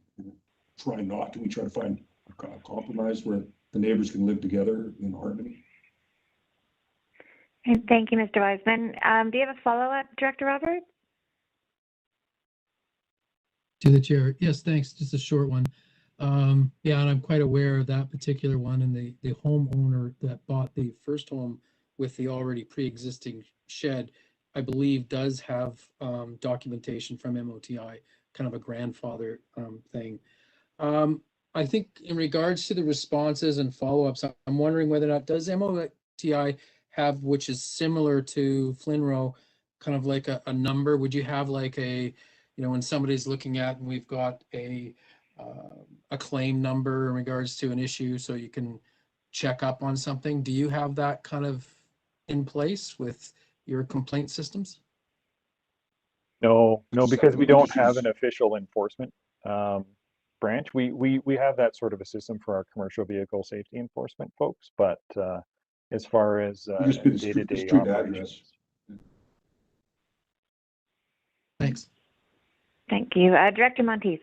try not to. We try to find a compromise where the neighbors can live together in harmony. And thank you, Mr. Wiseman. Do you have a follow-up, Director Roberts? To the chair. Yes, thanks. Just a short one. Yeah, and I'm quite aware of that particular one, and the homeowner that bought the first home with the already pre-existing shed, I believe does have documentation from MOTI, kind of a grandfather thing. I think in regards to the responses and follow-ups, I'm wondering whether or not does MOTI have, which is similar to Flinro, kind of like a number? Would you have like a, when somebody's looking at, and we've got a claim number in regards to an issue, so you can check up on something? Do you have that kind of in place with your complaint systems? No, because we don't have an official enforcement branch. We have that sort of a system for our commercial vehicle safety enforcement folks, but as far as day-to-day operations. Thanks. Thank you. Director Monteith.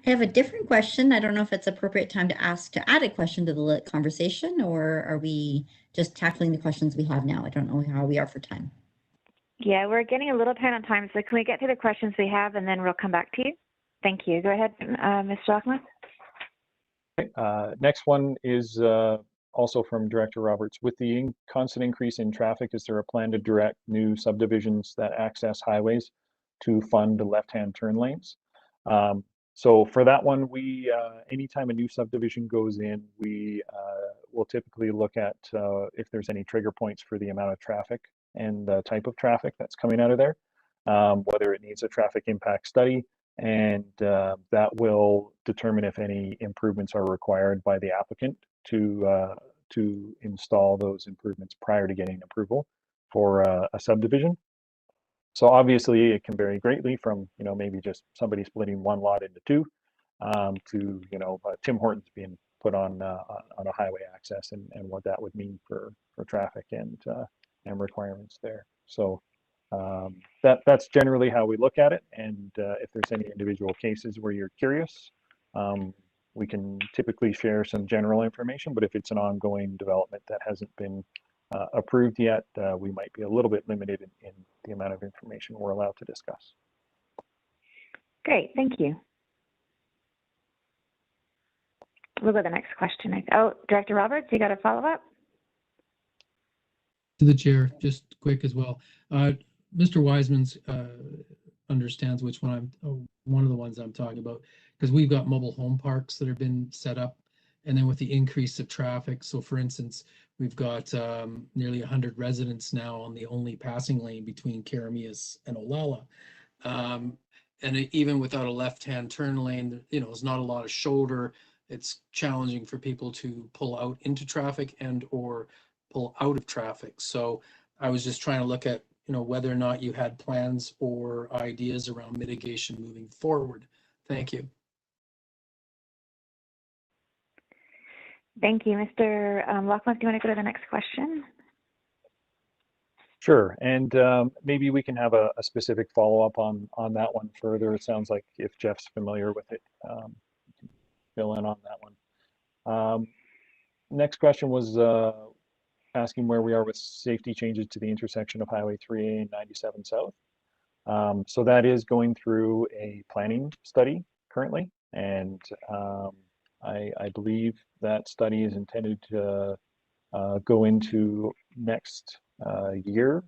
I have a different question. I don't know if it's appropriate time to add a question to the conversation, or are we just tackling the questions we have now? I don't know how we are for time. Yeah, we're getting a little tight on time, so can we get to the questions we have, and then we'll come back to you? Thank you. Go ahead, Mr. Lockmuth. Next one is also from Director Roberts. With the constant increase in traffic, is there a plan to direct new subdivisions that access highways to fund the left-hand turn lanes? So for that one, we anytime a new subdivision goes in, we will typically look at if there's any trigger points for the amount of traffic and the type of traffic that's coming out of there, whether it needs a traffic impact study, and that will determine if any improvements are required by the applicant to install those improvements prior to getting approval for a subdivision. So obviously it can vary greatly from, maybe just somebody splitting one lot into two, to, Tim Hortons being put on a highway access, and what that would mean for traffic and requirements there. So that's generally how we look at it. And if there's any individual cases where you're curious, we can typically share some general information, but if it's an ongoing development that hasn't been approved yet, we might be a little bit limited in the amount of information we're allowed to discuss. Great, thank you. We'll go to the next question. Oh, Director Roberts, you got a follow-up? To the chair, just quick as well. Mr. Wiseman's understands which one one of the ones I'm talking about, because we've got mobile home parks that have been set up, and then with the increase of traffic. So for instance, we've got nearly 100 residents now on the only passing lane between Karamias and Olalla. And even without a left-hand turn lane, there's not a lot of shoulder. It's challenging for people to pull out into traffic and or pull out of traffic. So I was just trying to look at, whether or not you had plans or ideas around mitigation moving forward. Thank you. Thank you. Mr. Lockwood, do you want to go to the next question? Sure, and maybe we can have a specific follow-up on that one further. It sounds like if Jeff's familiar with it, fill in on that one. Next question was asking where we are with safety changes to the intersection of Highway 3A and 97 South. So that is going through a planning study currently, and I believe that study is intended to go into next year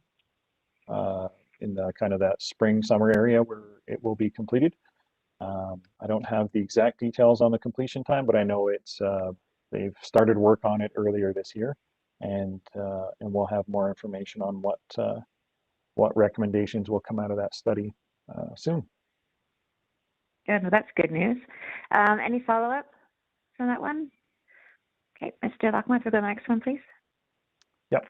in the kind of that spring summer area where it will be completed. I don't have the exact details on the completion time, but I know it's they've started work on it earlier this year, and we'll have more information on what recommendations will come out of that study soon. Good. Well, that's good news. Any follow-up on that one? Okay, Mr. Lockwood, we'll go to the next one, please. Yep.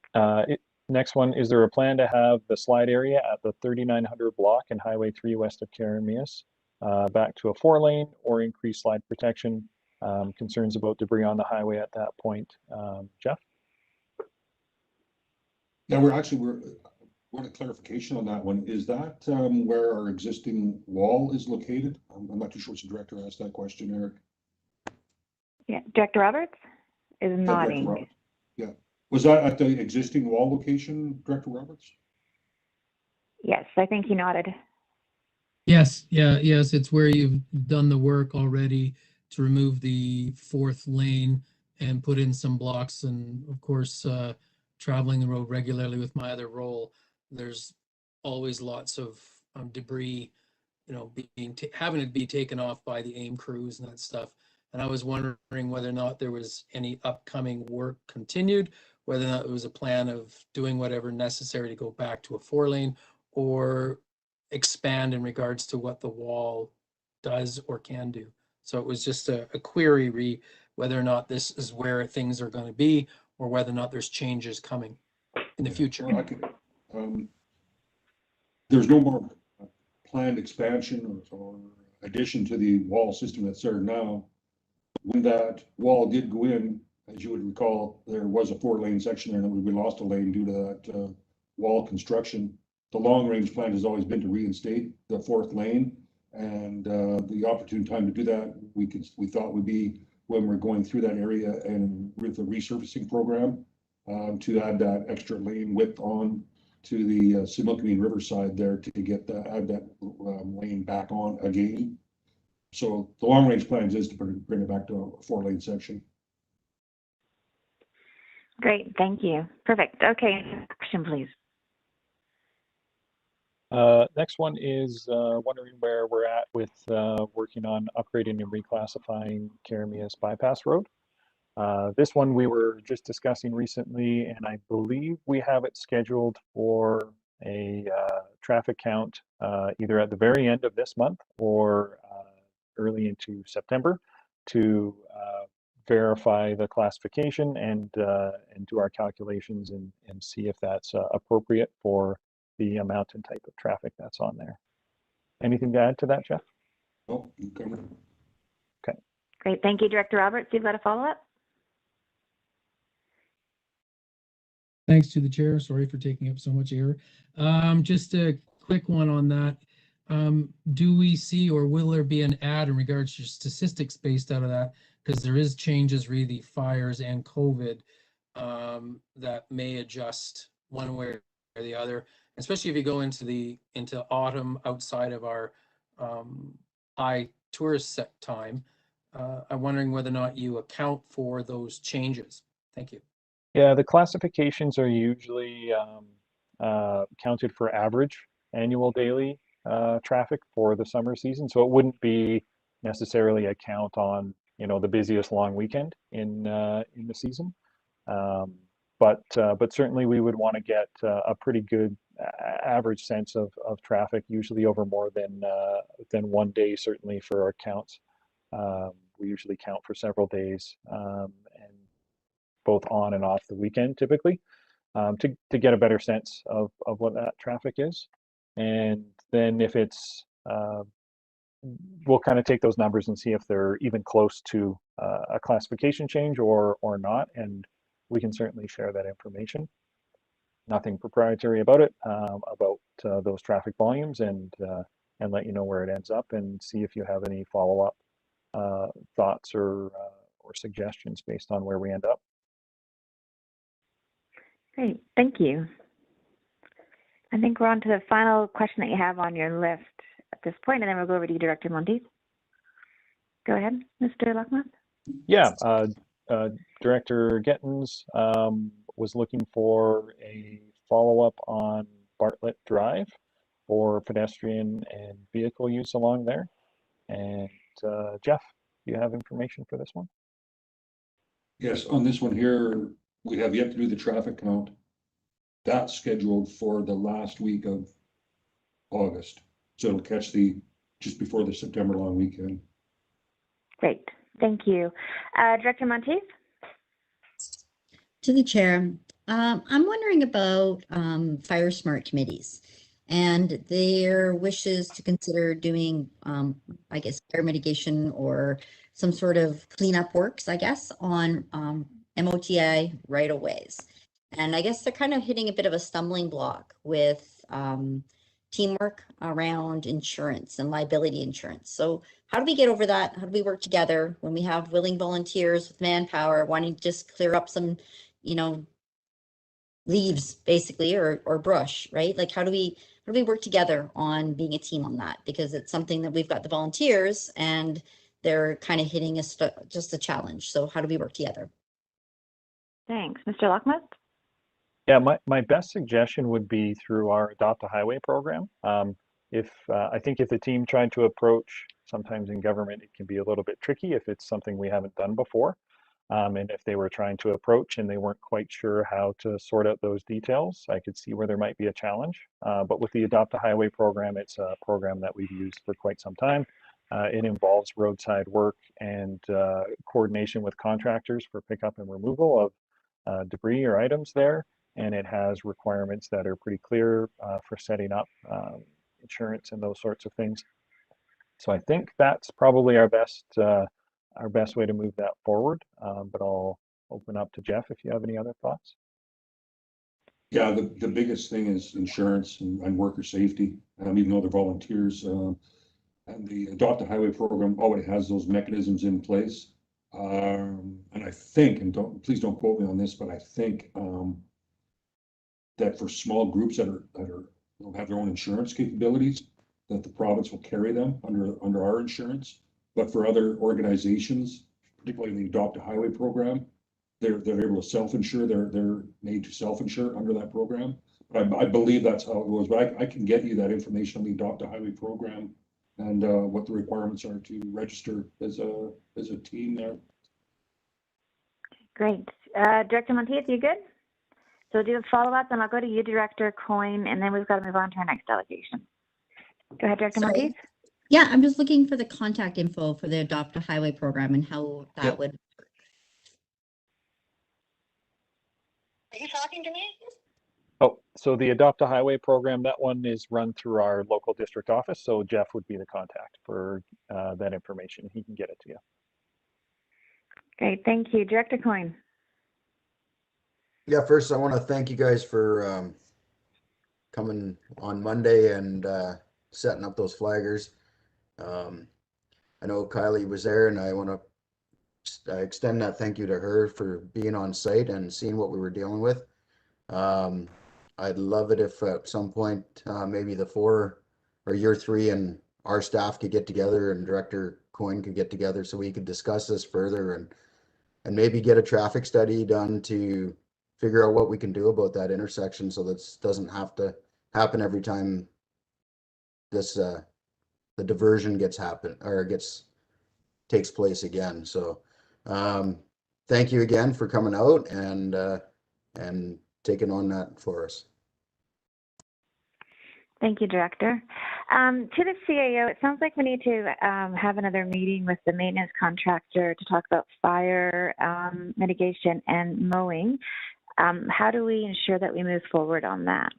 Next one, is there a plan to have the slide area at the 3900 block and Highway 3 west of Karamias back to a 4-lane or increase slide protection? Concerns about debris on the highway at that point. Jeff? Yeah, we're want a clarification on that one. Is that where our existing wall is located? I'm not too sure which director asked that question, Eric. Yeah, Director Roberts is nodding. Roberts. Yeah. Was that at the existing wall location, Director Roberts? Yes, I think he nodded. Yes, yes, it's where you've done the work already to remove the 4th lane and put in some blocks. And of course, traveling the road regularly with my other role, there's always lots of debris, having it be taken off by the AIM crews and that stuff. And I was wondering whether or not there was any upcoming work continued, whether or not it was a plan of doing whatever necessary to go back to a 4-lane or expand in regards to what the wall does or can do. So it was just a query whether or not this is where things are going to be, or whether or not there's changes coming in the future. Well, there's no more planned expansion or addition to the wall system that's there now. When that wall did go in, as you would recall, there was a 4-lane section there, and we lost a lane due to that wall construction. The long-range plan has always been to reinstate the 4th lane, and the opportune time to do that we thought would be when we're going through that area and with the resurfacing program to add that extra lane width on to the Similkameen Riverside there to get add that lane back on again. So the long-range plan is to bring it back to a 4-lane section. Great, thank you. Perfect. Okay, question, please. Next one is wondering where we're at with working on upgrading and reclassifying Karamias Bypass Road. This one we were just discussing recently, and I believe we have it scheduled for a traffic count either at the very end of this month or early into September to verify the classification and do our calculations and see if that's appropriate for the amount and type of traffic that's on there. Anything to add to that, Jeff? Oh, you covered it. Okay. Great. Thank you, Director Roberts. You've got a follow-up? Thanks to the chair. Sorry for taking up so much air. Just a quick one on that. Do we see, or will there be an ad in regards to statistics based out of that? Because there is changes, really, fires and COVID, that may adjust one way or the other, especially if you go into autumn outside of our high tourist set time. I'm wondering whether or not you account for those changes. Thank you. Yeah, the classifications are usually counted for average annual daily traffic for the summer season. So it wouldn't be necessarily a count on, you know, the busiest long weekend in the season. But certainly we would want to get a pretty good average sense of traffic, usually over more than 1 day, certainly for our counts. We usually count for several days, and both on and off the weekend typically, to get a better sense of what that traffic is. And then if it's, we'll kind of take those numbers and see if they're even close to a classification change or not, and we can certainly share that information. Nothing proprietary about it, about those traffic volumes, and let you know where it ends up, and see if you have any follow-up thoughts or suggestions based on where we end up. Great, thank you. I think we're on to the final question that you have on your list at this point, and then we'll go over to you, Director Monteith. Go ahead, Mr. Luckman. Yeah, Director Gettens was looking for a follow-up on Bartlett Drive for pedestrian and vehicle use along there. And Jeff, do you have information for this one? Yes, on this one here, we have yet to do the traffic count. That's scheduled for the last week of August. So it'll catch just before the September long weekend. Great, thank you. Director Monteith? To the chair, I'm wondering about fire smart committees and their wishes to consider doing, I guess, fire mitigation or some sort of cleanup works, I guess, on MOTI right-of-ways. And I guess they're kind of hitting a bit of a stumbling block with teamwork around insurance and liability insurance. So how do we get over that? How do we work together when we have willing volunteers with manpower wanting to just clear up some, you know, leaves basically, or brush, right? Like how do we work together on being a team on that? Because it's something that we've got the volunteers and they're kind of hitting us just a challenge. So how do we work together? Thanks. Mr. Lockmuth? Yeah, my best suggestion would be through our Adopt a Highway program. I think if the team tried to approach, sometimes in government, it can be a little bit tricky if it's something we haven't done before. And if they were trying to approach and they weren't quite sure how to sort out those details, I could see where there might be a challenge. But with the Adopt a Highway program, it's a program that we've used for quite some time. It involves roadside work and coordination with contractors for pickup and removal of debris or items there. And it has requirements that are pretty clear for setting up insurance and those sorts of things. So I think that's probably our best way to move that forward. But I'll open up to Jeff if you have any other thoughts. Yeah, the biggest thing is insurance and worker safety. Even though they're volunteers, and the Adopt a Highway program already has those mechanisms in place. And I think, and please don't quote me on this, but I think that for small groups that don't have their own insurance capabilities, that the province will carry them under our insurance. But for other organizations, particularly in the Adopt a Highway program, they're able to self-insure. They're made to self-insure under that program. But I believe that's how it goes. But I can get you that information on the Adopt a Highway program and what the requirements are to register as a team there. Great. Director Monteith, you good? So do a follow-up, and I'll go to you, Director Coyne, and then we've got to move on to our next delegation. Go ahead, Director Monteith. Yeah, I'm just looking for the contact info for the Adopt a Highway program and how that would work. Are you talking to me? Oh, so the Adopt a Highway program, that one is run through our local district office. So Jeff would be the contact for that information. He can get it to you. Great, thank you. Director Coyne. Yeah, first I want to thank you guys for coming on Monday and setting up those flaggers. I know Kylie was there, and I want to extend that thank you to her for being on site and seeing what we were dealing with. I'd love it if at some point maybe the 4 or year 3 and our staff could get together and Director Coyne could get together so we could discuss this further and maybe get a traffic study done to figure out what we can do about that intersection so that doesn't have to happen every time this the diversion takes place again. So thank you again for coming out and taking on that for us. Thank you, Director. To the CAO, it sounds like we need to have another meeting with the maintenance contractor to talk about fire mitigation and mowing. How do we ensure that we move forward on that?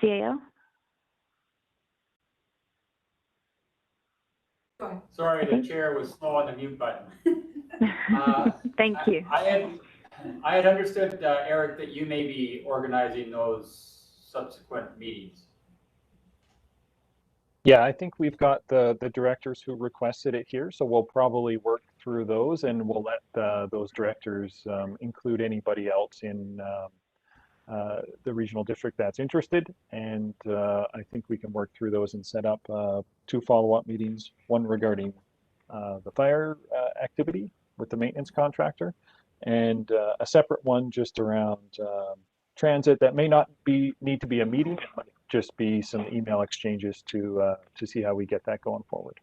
CAO? Sorry, the chair was slow on the mute button. Thank you. I had understood, Eric, that you may be organizing those subsequent meetings. Yeah, I think we've got the directors who requested it here, so we'll probably work through those, and we'll let those directors include anybody else in the regional district that's interested. And I think we can work through those and set up 2 follow-up meetings, one regarding the fire activity with the maintenance contractor, and a separate one just around transit that may not need to be a meeting, it might just be some email exchanges to see how we get that going forward.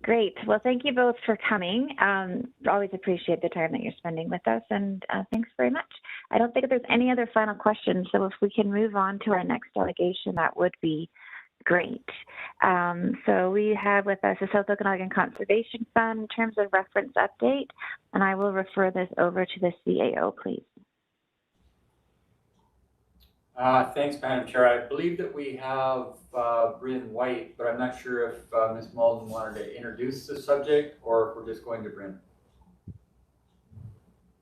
Great. Well, thank you both for coming. Always appreciate the time that you're spending with us, and thanks very much. I don't think there's any other final questions, so if we can move on to our next delegation, that would be great. So we have with us the South Okanagan Conservation Fund in terms of reference update, and I will refer this over to the CAO, please. Thanks, Madam Chair. I believe that we have Bryn White, but I'm not sure if Ms. Malden wanted to introduce the subject or if we're just going to Bryn.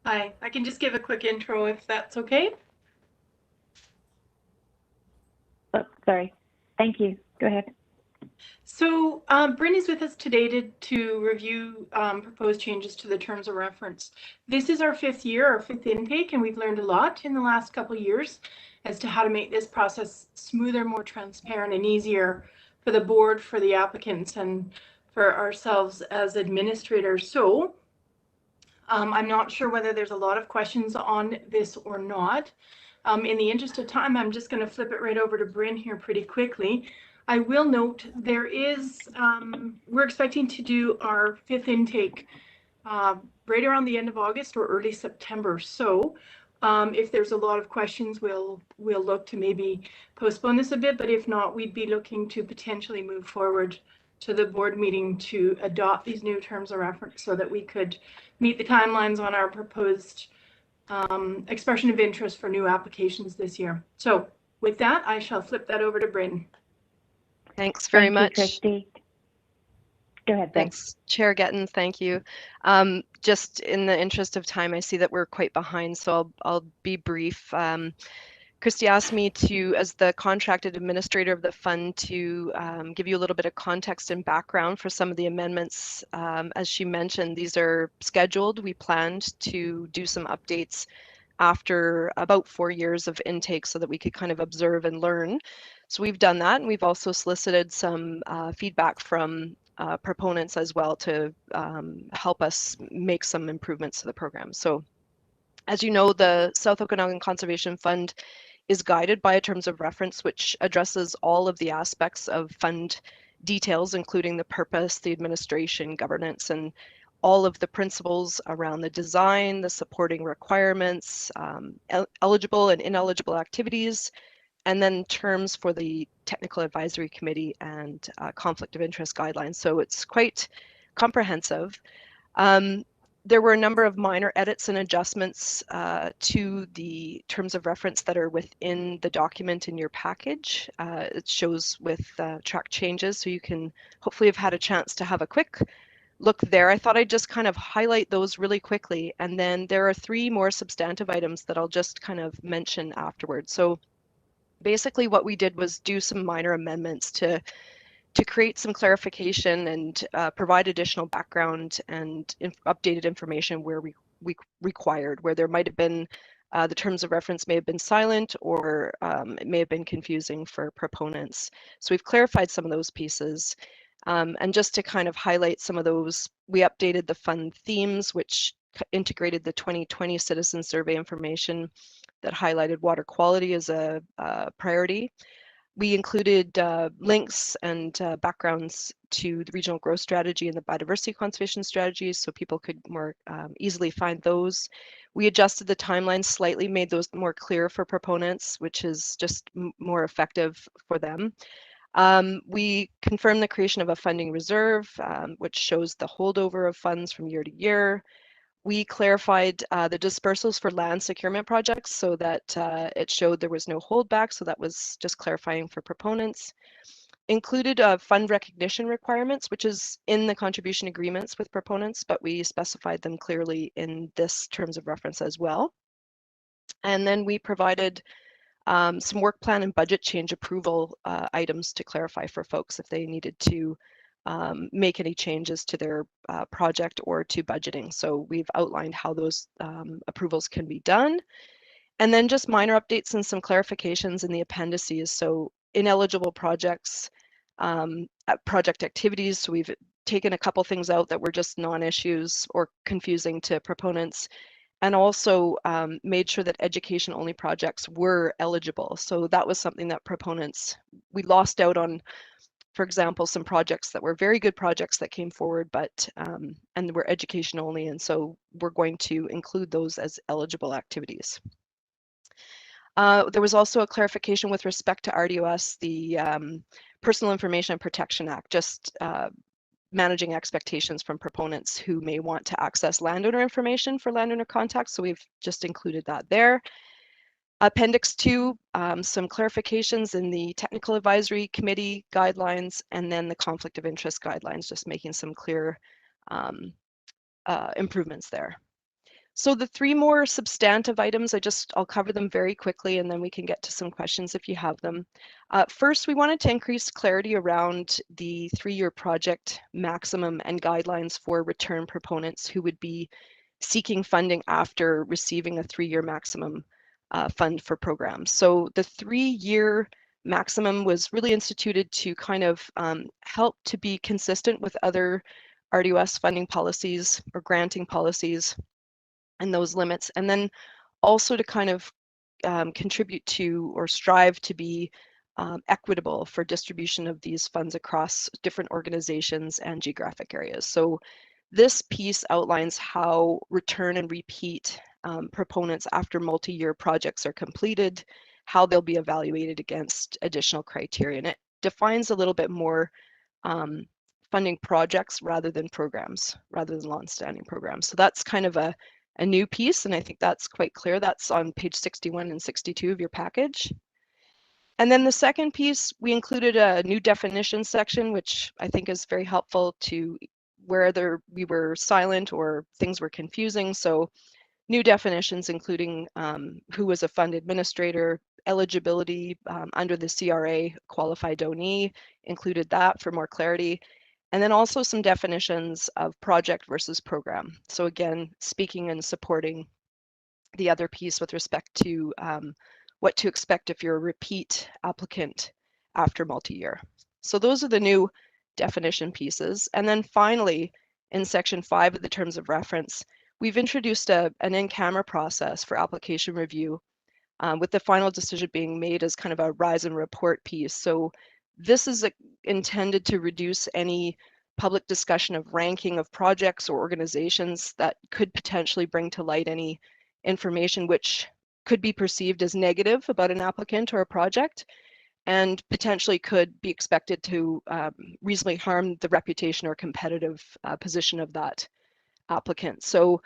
Hi, I can just give a quick intro if that's okay. Oh, sorry. Thank you. Go ahead. So Bryn is with us today to review proposed changes to the terms of reference. This is our 5th year, our 5th intake, and we've learned a lot in the last couple of years as to how to make this process smoother, more transparent, and easier for the board, for the applicants, and for ourselves as administrators. So I'm not sure whether there's a lot of questions on this or not. In the interest of time, I'm just going to flip it right over to Bryn here pretty quickly. I will note there is, we're expecting to do our 5th intake right around the end of August or early September. So if there's a lot of questions, we'll look to maybe postpone this a bit, but if not, we'd be looking to potentially move forward to the board meeting to adopt these new terms of reference so that we could meet the timelines on our proposed expression of interest for new applications this year. So with that, I shall flip that over to Bryn. Thanks very much. Christy. Go ahead. Thanks, Chair Gettins. Thank you. Just in the interest of time, I see that we're quite behind, so I'll be brief. Christy asked me to, as the contracted administrator of the fund, to give you a little bit of context and background for some of the amendments. As she mentioned, these are scheduled. We planned to do some updates after about 4 years of intake so that we could kind of observe and learn. So we've done that, and we've also solicited some feedback from proponents as well to help us make some improvements to the program. So as you know, the South Okanagan Conservation Fund is guided by a terms of reference which addresses all of the aspects of fund details, including the purpose, the administration, governance, and all of the principles around the design, the supporting requirements, eligible and ineligible activities, and then terms for the technical advisory committee and conflict of interest guidelines. So it's quite comprehensive. There were a number of minor edits and adjustments to the terms of reference that are within the document in your package. It shows with track changes, so you can hopefully have had a chance to have a quick look there. I thought I'd just kind of highlight those really quickly, and then there are 3 more substantive items that I'll just kind of mention afterwards. So basically what we did was do some minor amendments to create some clarification and provide additional background and updated information where we required, where there might have been the terms of reference may have been silent, or it may have been confusing for proponents. So we've clarified some of those pieces. And just to kind of highlight some of those, we updated the fund themes, which integrated the 2020 citizen survey information that highlighted water quality as a priority. We included links and backgrounds to the regional growth strategy and the biodiversity conservation strategies, so people could more easily find those. We adjusted the timelines slightly, made those more clear for proponents, which is just more effective for them. We confirmed the creation of a funding reserve, which shows the holdover of funds from year to year. We clarified the dispersals for land securement projects so that it showed there was no holdback, so that was just clarifying for proponents. Included fund recognition requirements, which is in the contribution agreements with proponents, but we specified them clearly in this terms of reference as well. And then we provided some work plan and budget change approval items to clarify for folks if they needed to make any changes to their project or to budgeting. So we've outlined how those approvals can be done. And then just minor updates and some clarifications in the appendices. So ineligible projects, project activities. So we've taken a couple things out that were just non-issues or confusing to proponents, and also made sure that education-only projects were eligible. So that was something that proponents, we lost out on, for example, some projects that were very good projects that came forward, but and were education only, and so we're going to include those as eligible activities. There was also a clarification with respect to RDOS, the Personal Information Protection Act, just managing expectations from proponents who may want to access landowner information for landowner contacts. So we've just included that there. Appendix 2, some clarifications in the Technical Advisory Committee guidelines, and then the Conflict of Interest guidelines, just making some clear improvements there. So the 3 more substantive items, I'll cover them very quickly, and then we can get to some questions if you have them. First, we wanted to increase clarity around the 3-year project maximum and guidelines for return proponents who would be seeking funding after receiving a 3-year maximum fund for programs. So the 3-year maximum was really instituted to kind of help to be consistent with other RDOS funding policies or granting policies and those limits, and then also to kind of contribute to or strive to be equitable for distribution of these funds across different organizations and geographic areas. So this piece outlines how return and repeat proponents after multi-year projects are completed, how they'll be evaluated against additional criteria. And it defines a little bit more funding projects rather than programs, rather than long-standing programs. So that's kind of a new piece, and I think that's quite clear. That's on page 61 and 62 of your package. And then the second piece, we included a new definition section, which I think is very helpful to whether we were silent or things were confusing. So new definitions, including who was a fund administrator, eligibility under the CRA, qualified donee, included that for more clarity. And then also some definitions of project versus program. So again, speaking and supporting the other piece with respect to what to expect if you're a repeat applicant after multi-year. So those are the new definition pieces. And then finally, in section 5 of the terms of reference, we've introduced an in-camera process for application review, with the final decision being made as kind of a rise and report piece. So this is intended to reduce any public discussion of ranking of projects or organizations that could potentially bring to light any information which could be perceived as negative about an applicant or a project. and potentially could be expected to reasonably harm the reputation or competitive position of that applicant. So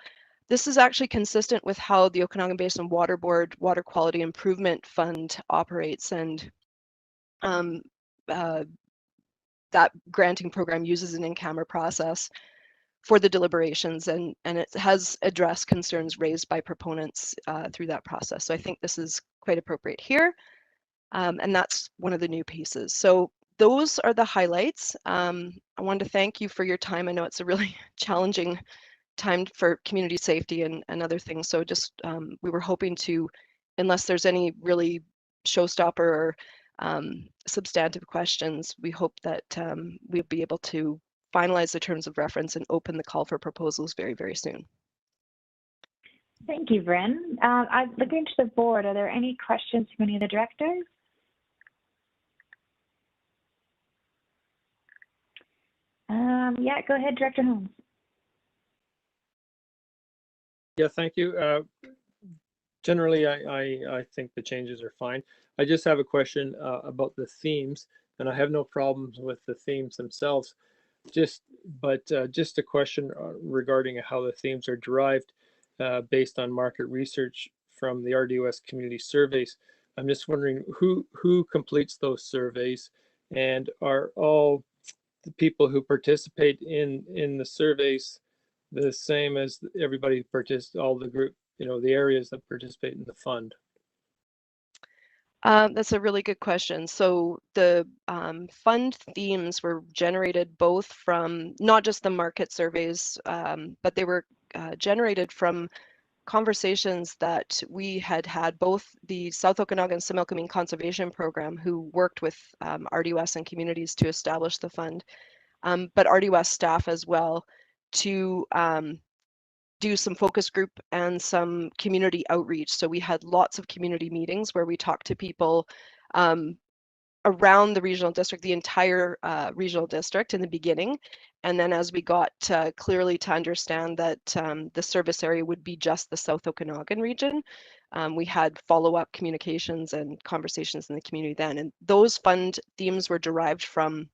this is actually consistent with how the Okanagan Basin Water Board Water Quality Improvement Fund operates, and that granting program uses an in-camera process for the deliberations, and it has addressed concerns raised by proponents through that process. So I think this is quite appropriate here, and that's one of the new pieces. So those are the highlights. I wanted to thank you for your time. I know it's a really challenging time for community safety and other things. So just we were hoping to, unless there's any really showstopper or substantive questions, we hope that we'll be able to finalize the terms of reference and open the call for proposals very, very soon. Thank you, Bryn. I'm looking to the board. Are there any questions from any of the directors? Yeah, go ahead, Director Holmes. Yeah, thank you. Generally, I think the changes are fine. I just have a question about the themes, and I have no problems with the themes themselves. Just a question regarding how the themes are derived based on market research from the RDOS community surveys. I'm just wondering who completes those surveys, and are all the people who participate in the surveys the same as everybody all the group, the areas that participate in the fund? That's a really good question. So the fund themes were generated both from not just the market surveys, but they were generated from conversations that we had both the South Okanagan-Similkameen Conservation Program, who worked with RDOS and communities to establish the fund, but RDOS staff as well, to do some focus group and some community outreach. So we had lots of community meetings where we talked to people around the regional district, the entire regional district in the beginning. And then as we got clearly to understand that the service area would be just the South Okanagan region, we had follow-up communications and conversations in the community then. And those fund themes were derived from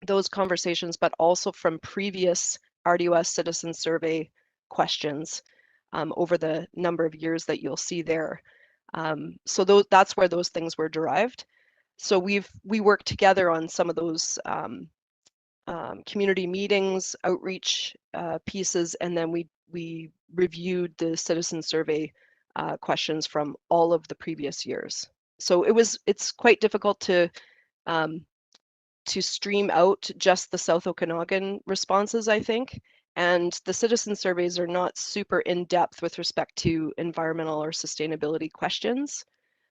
those conversations, but also from previous RDOS citizen survey questions over the number of years that you'll see there. So that's where those things were derived. So we worked together on some of those community meetings, outreach pieces, and then we reviewed the citizen survey questions from all of the previous years. So it's quite difficult to stream out just the South Okanagan responses, I think. And the citizen surveys are not super in-depth with respect to environmental or sustainability questions.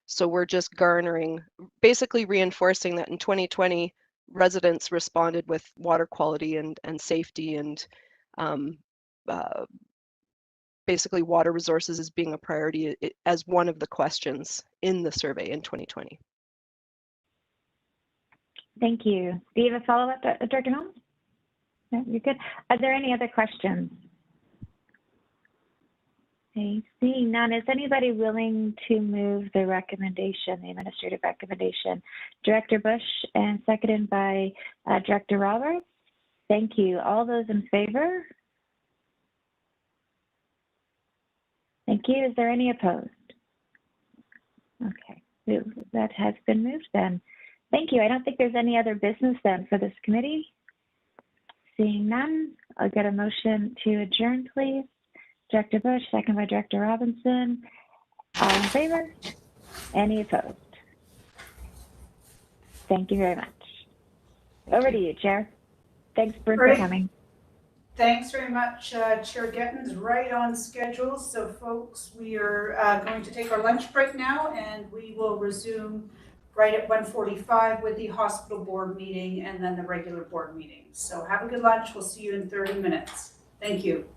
So we're just basically reinforcing that in 2020, residents responded with water quality and safety, and basically water resources as being a priority as one of the questions in the survey in 2020. Thank you. Do you have a follow-up, Director Holmes? No, you're good. Are there any other questions? Okay, seeing none, is anybody willing to move the recommendation, the administrative recommendation? Director Bush, and seconded by Director Roberts. Thank you. All those in favor? Thank you. Is there any opposed? Okay, that has been moved then. Thank you. I don't think there's any other business then for this committee. Seeing none, I'll get a motion to adjourn, please. Director Bush, second by Director Robinson. All in favor? Any opposed? Thank you very much. Over to you, Chair. Thanks, Bryn, for coming. Thanks very much, Chair Gettins. Right on schedule. So, folks, we are going to take our lunch break now, and we will resume right at 1:45 with the hospital board meeting and then the regular board meeting. So have a good lunch. We'll see you in 30 minutes. Thank you.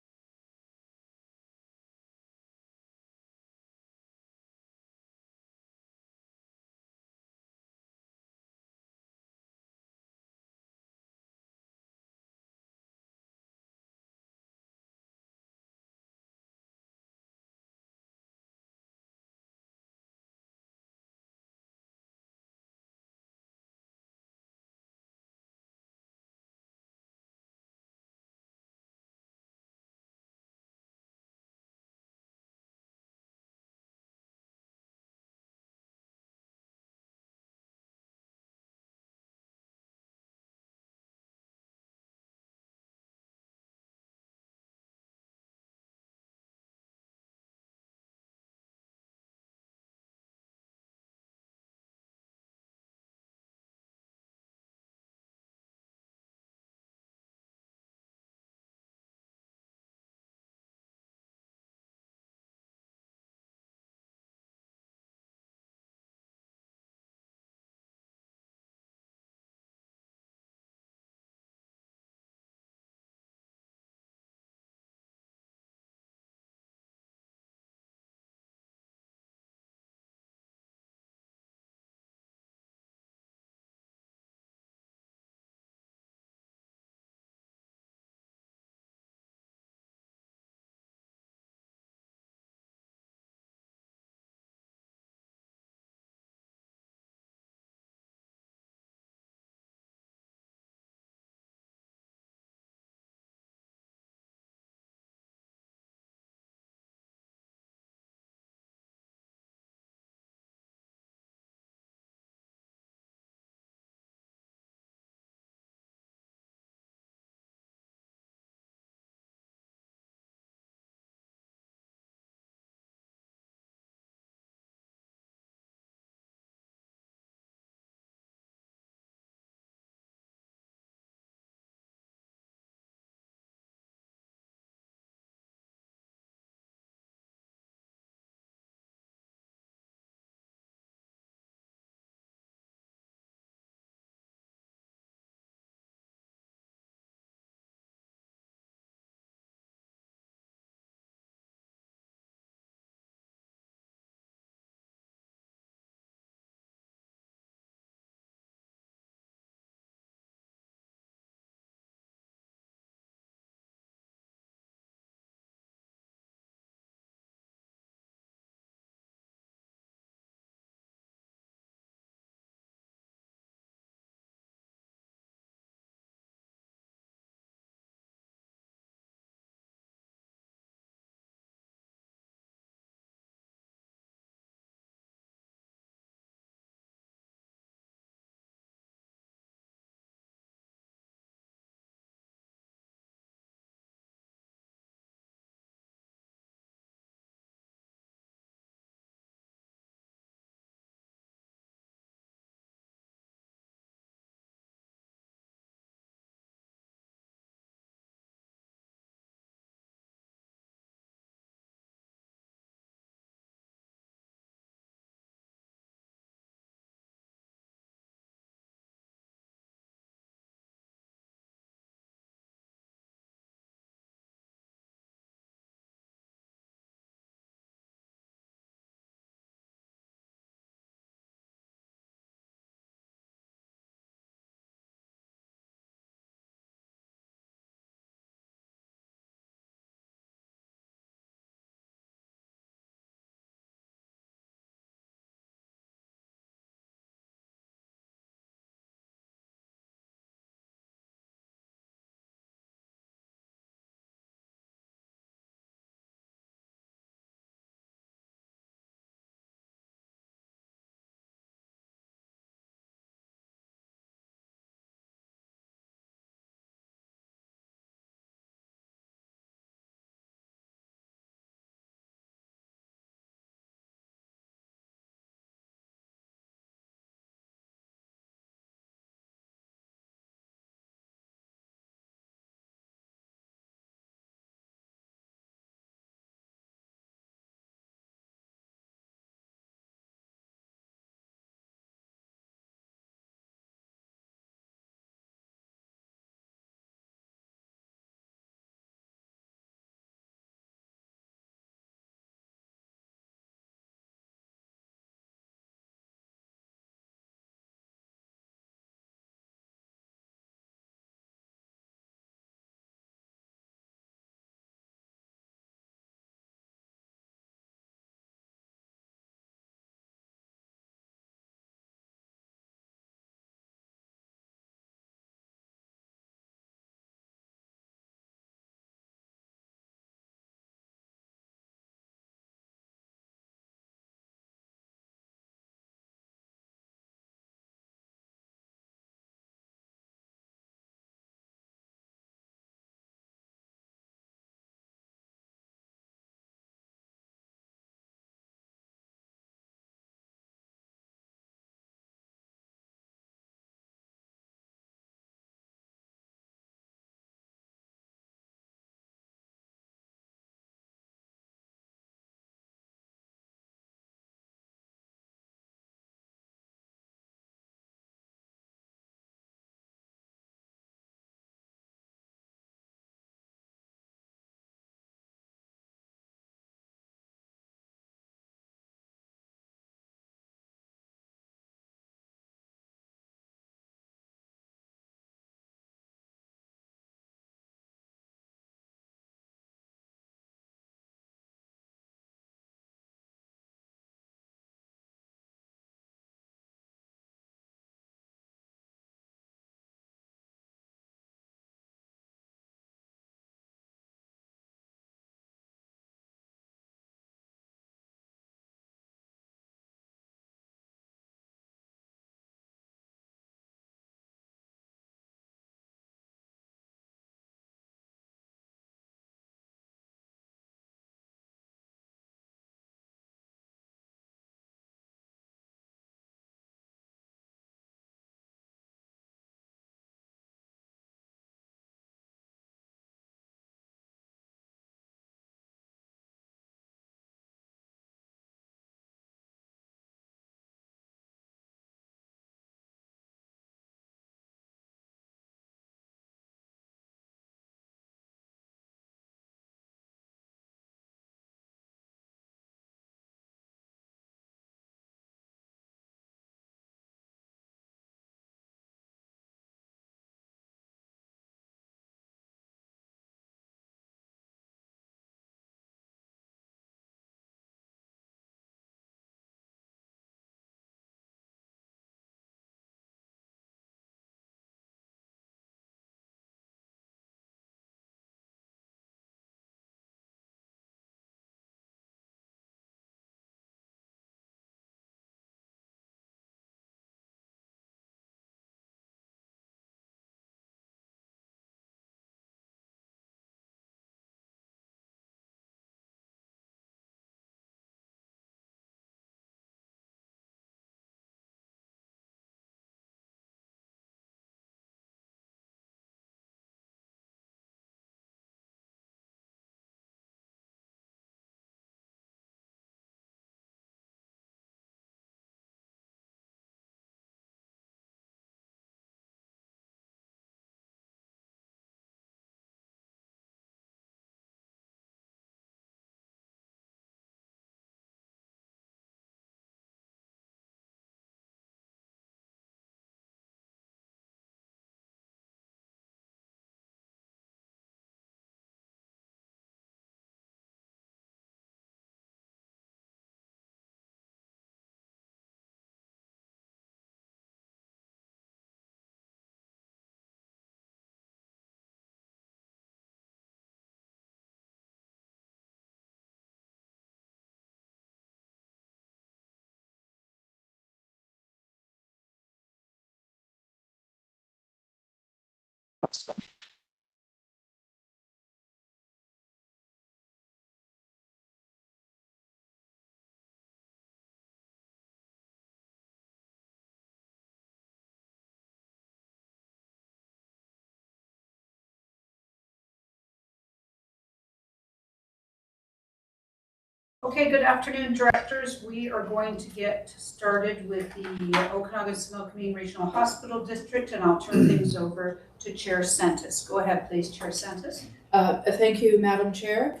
Okay, good afternoon, directors. We are going to get started with the Okanagan-Similkameen Regional Hospital District, and I'll turn things over to Chair Sentis. Go ahead, please, Chair Sentis. Thank you, Madam Chair.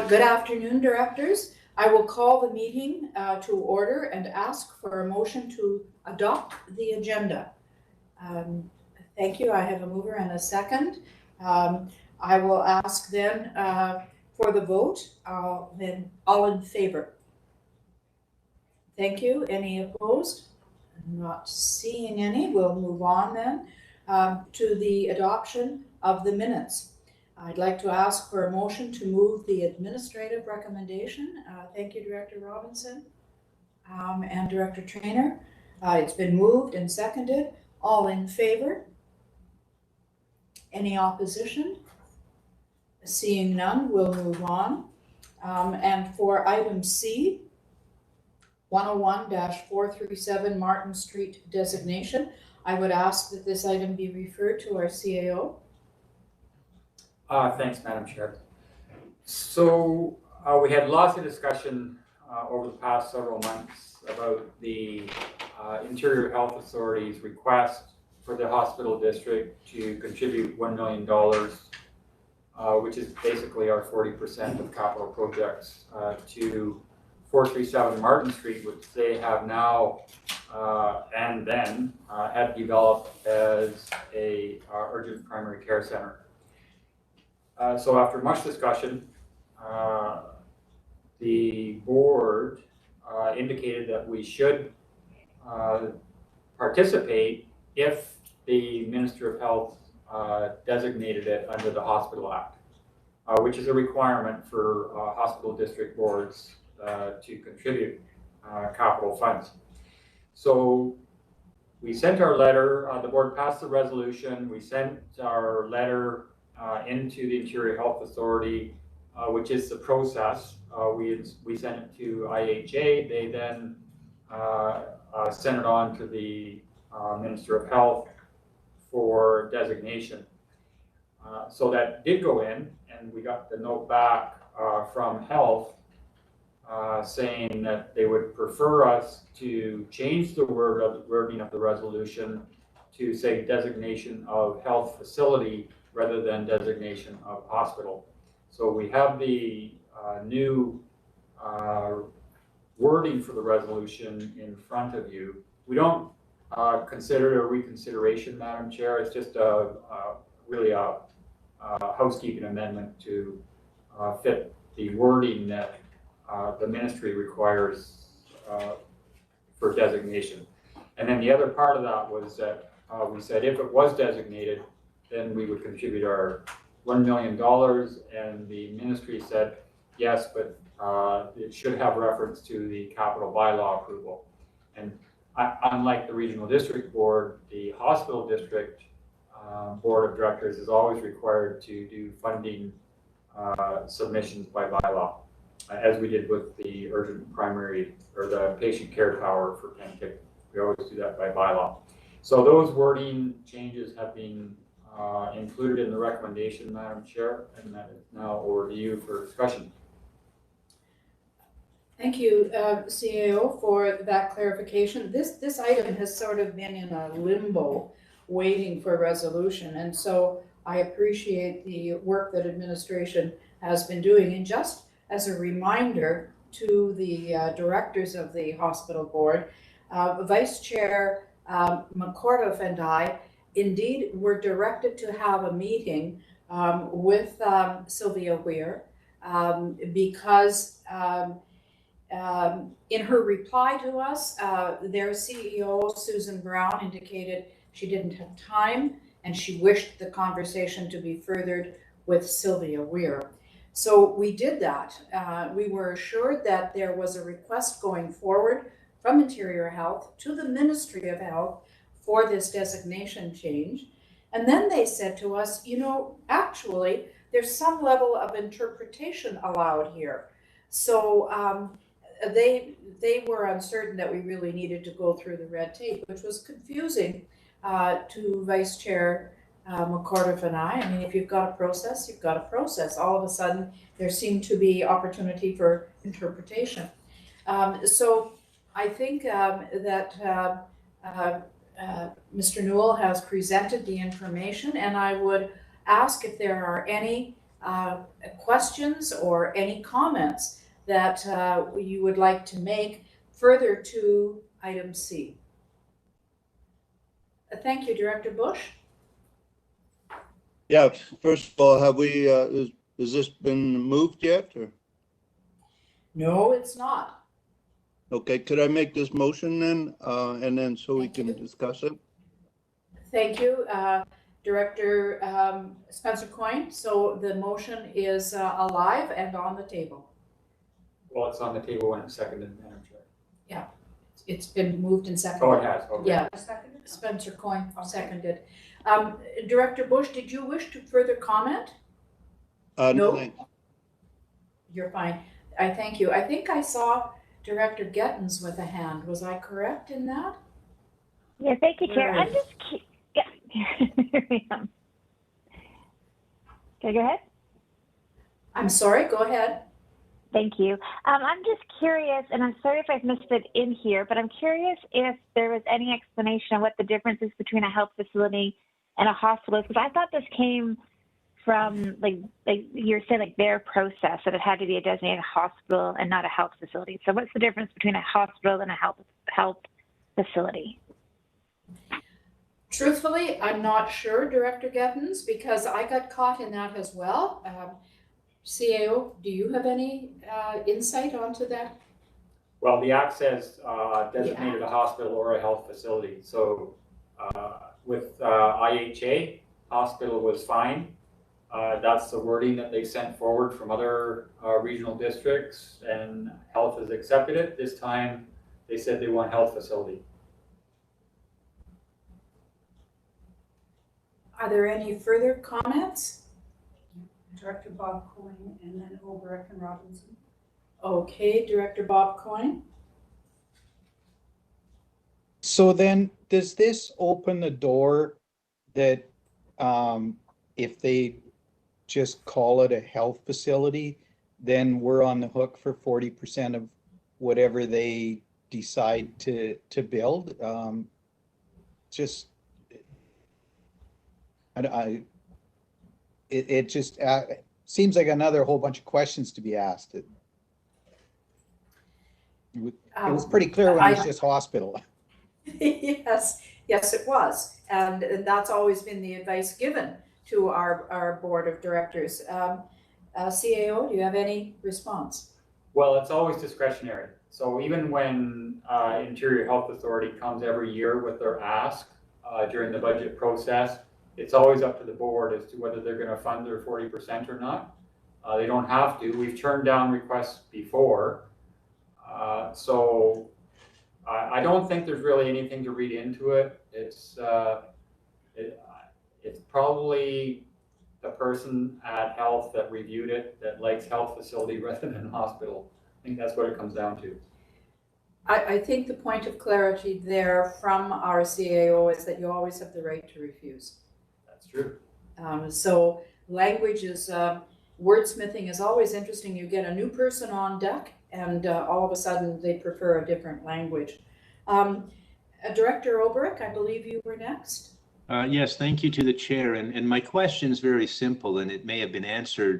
Good afternoon, directors. I will call the meeting to order and ask for a motion to adopt the agenda. Thank you. I have a mover and a second. I will ask then for the vote. Then all in favor. Thank you. Any opposed? Not seeing any. We'll move on then to the adoption of the minutes. I'd like to ask for a motion to move the administrative recommendation. Thank you, Director Robinson and Director Traynor. It's been moved and seconded. All in favor? Any opposition? Seeing none, we'll move on. And for item C, 101-437 Martin Street designation, I would ask that this item be referred to our CAO. Thanks, Madam Chair. So we had lots of discussion over the past several months about the Interior Health Authority's request for the hospital district to contribute $1 million, which is basically our 40% of capital projects, to 437 Martin Street, which they have now and then had developed as a urgent primary care center. So after much discussion, the board indicated that we should participate if the Minister of Health designated it under the Hospital Act, which is a requirement for hospital district boards to contribute capital funds. So we sent our letter, the board passed the resolution, we sent our letter into the Interior Health Authority, which is the process. We sent it to IHA, they then sent it on to the Minister of Health for designation. So that did go in, and we got the note back from Health saying that they would prefer us to change the wording of the resolution to say designation of health facility rather than designation of hospital. So we have the new wording for the resolution in front of you. We don't consider it a reconsideration, Madam Chair. It's just really a housekeeping amendment to fit the wording that the ministry requires for designation. And then the other part of that was that we said if it was designated, then we would contribute our $1 million, and the ministry said yes, but it should have reference to the capital bylaw approval. And unlike the regional district board, the hospital district board of directors is always required to do funding submissions by bylaw, as we did with the urgent primary or the patient care tower for Kentic. We always do that by bylaw. So those wording changes have been included in the recommendation, Madam Chair, and that is now over to you for discussion. Thank you, CAO, for that clarification. This item has sort of been in a limbo, waiting for resolution, and so I appreciate the work that administration has been doing. And just as a reminder to the directors of the hospital board, Vice Chair McCorduff and I indeed were directed to have a meeting with Sylvia Weir because in her reply to us, their CEO, Susan Brown, indicated she didn't have time and she wished the conversation to be furthered with Sylvia Weir. So we did that. We were assured that there was a request going forward from Interior Health to the Ministry of Health for this designation change. And then they said to us, you know, actually, there's some level of interpretation allowed here. So they were uncertain that we really needed to go through the red tape, which was confusing to Vice Chair McCordiff and I. I mean, if you've got a process, you've got a process. All of a sudden, there seemed to be opportunity for interpretation. So I think that Mr. Newell has presented the information, and I would ask if there are any questions or any comments that you would like to make further to item C. Thank you, Director Bush. Yeah, first of all, have we, has this been moved yet, or? No, it's not. Okay, could I make this motion then, and then so we can discuss it? Thank you, Director Spencer Coyne. So the motion is alive and on the table. Well, it's on the table when it's seconded, Madam Chair. Yeah, it's been moved and seconded. Oh, it has, okay. Yeah, Spencer Coyne seconded. Director Bush, did you wish to further comment? No, thanks. You're fine. I thank you. I think I saw Director Gettens with a hand. Was I correct in that? Yeah, thank you, Chair. I'm just, yeah, here we go. Can I go ahead? I'm sorry, go ahead. Thank you. I'm just curious, and I'm sorry if I've missed it in here, but I'm curious if there was any explanation of what the difference is between a health facility and a hospital, because I thought this came from like you're saying, like their process, that it had to be a designated hospital and not a health facility. So what's the difference between a hospital and a health facility? Truthfully, I'm not sure, Director Gettens, because I got caught in that as well. CAO, do you have any insight onto that? Well, the Act says designated a hospital or a health facility. So with IHA, hospital was fine. That's the wording that they sent forward from other regional districts, and health has accepted it. This time they said they want health facility. Are there any further comments? Director Bob Coyne and then Obrecht and Robinson. Okay, Director Bob Coyne. So then, does this open the door that if they just call it a health facility, then we're on the hook for 40% of whatever they decide to build? It just seems like another whole bunch of questions to be asked. It was pretty clear when it was just hospital. Yes, it was. And that's always been the advice given to our board of directors. CAO, do you have any response? Well, it's always discretionary. So even when Interior Health Authority comes every year with their ask during the budget process, it's always up to the board as to whether they're going to fund their 40% or not. They don't have to. We've turned down requests before. So I don't think there's really anything to read into it. It's probably the person at health that reviewed it that likes health facility rather than hospital. I think that's what it comes down to. I think the point of clarity there from our CAO is that you always have the right to refuse. That's true. So language is, wordsmithing is always interesting. You get a new person on deck and all of a sudden they prefer a different language. Director Obrecht, I believe you were next. Yes, thank you to the chair. And my question is very simple, and it may have been answered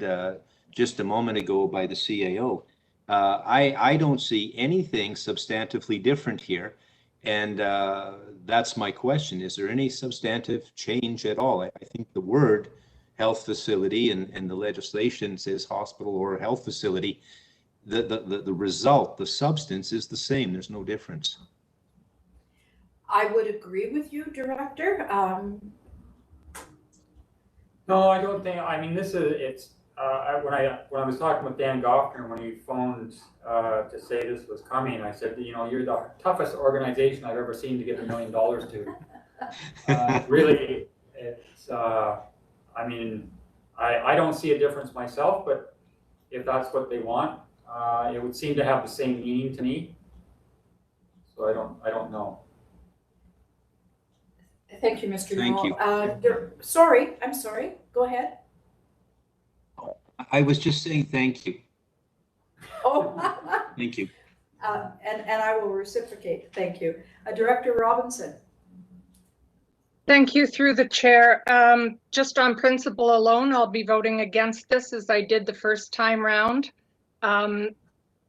just a moment ago by the CAO. I don't see anything substantively different here. And that's my question. Is there any substantive change at all? I think the word health facility and the legislation says hospital or health facility. The result, the substance is the same. There's no difference. I would agree with you, Director. No, I don't think. I mean, when I was talking with Dan Goffner when he phoned to say this was coming, I said, you know, you're the toughest organization I've ever seen to get $1 million to. Really, it's it's, I mean, I don't see a difference myself, but if that's what they want, it would seem to have the same meaning to me. So I don't know. Thank you, Mr. Thank you. Sorry, I'm sorry. Go ahead. I was just saying thank you. Oh. Thank you. And I will reciprocate. Thank you. Director Robinson. Thank you through the chair. Just on principle alone, I'll be voting against this as I did the first time round. And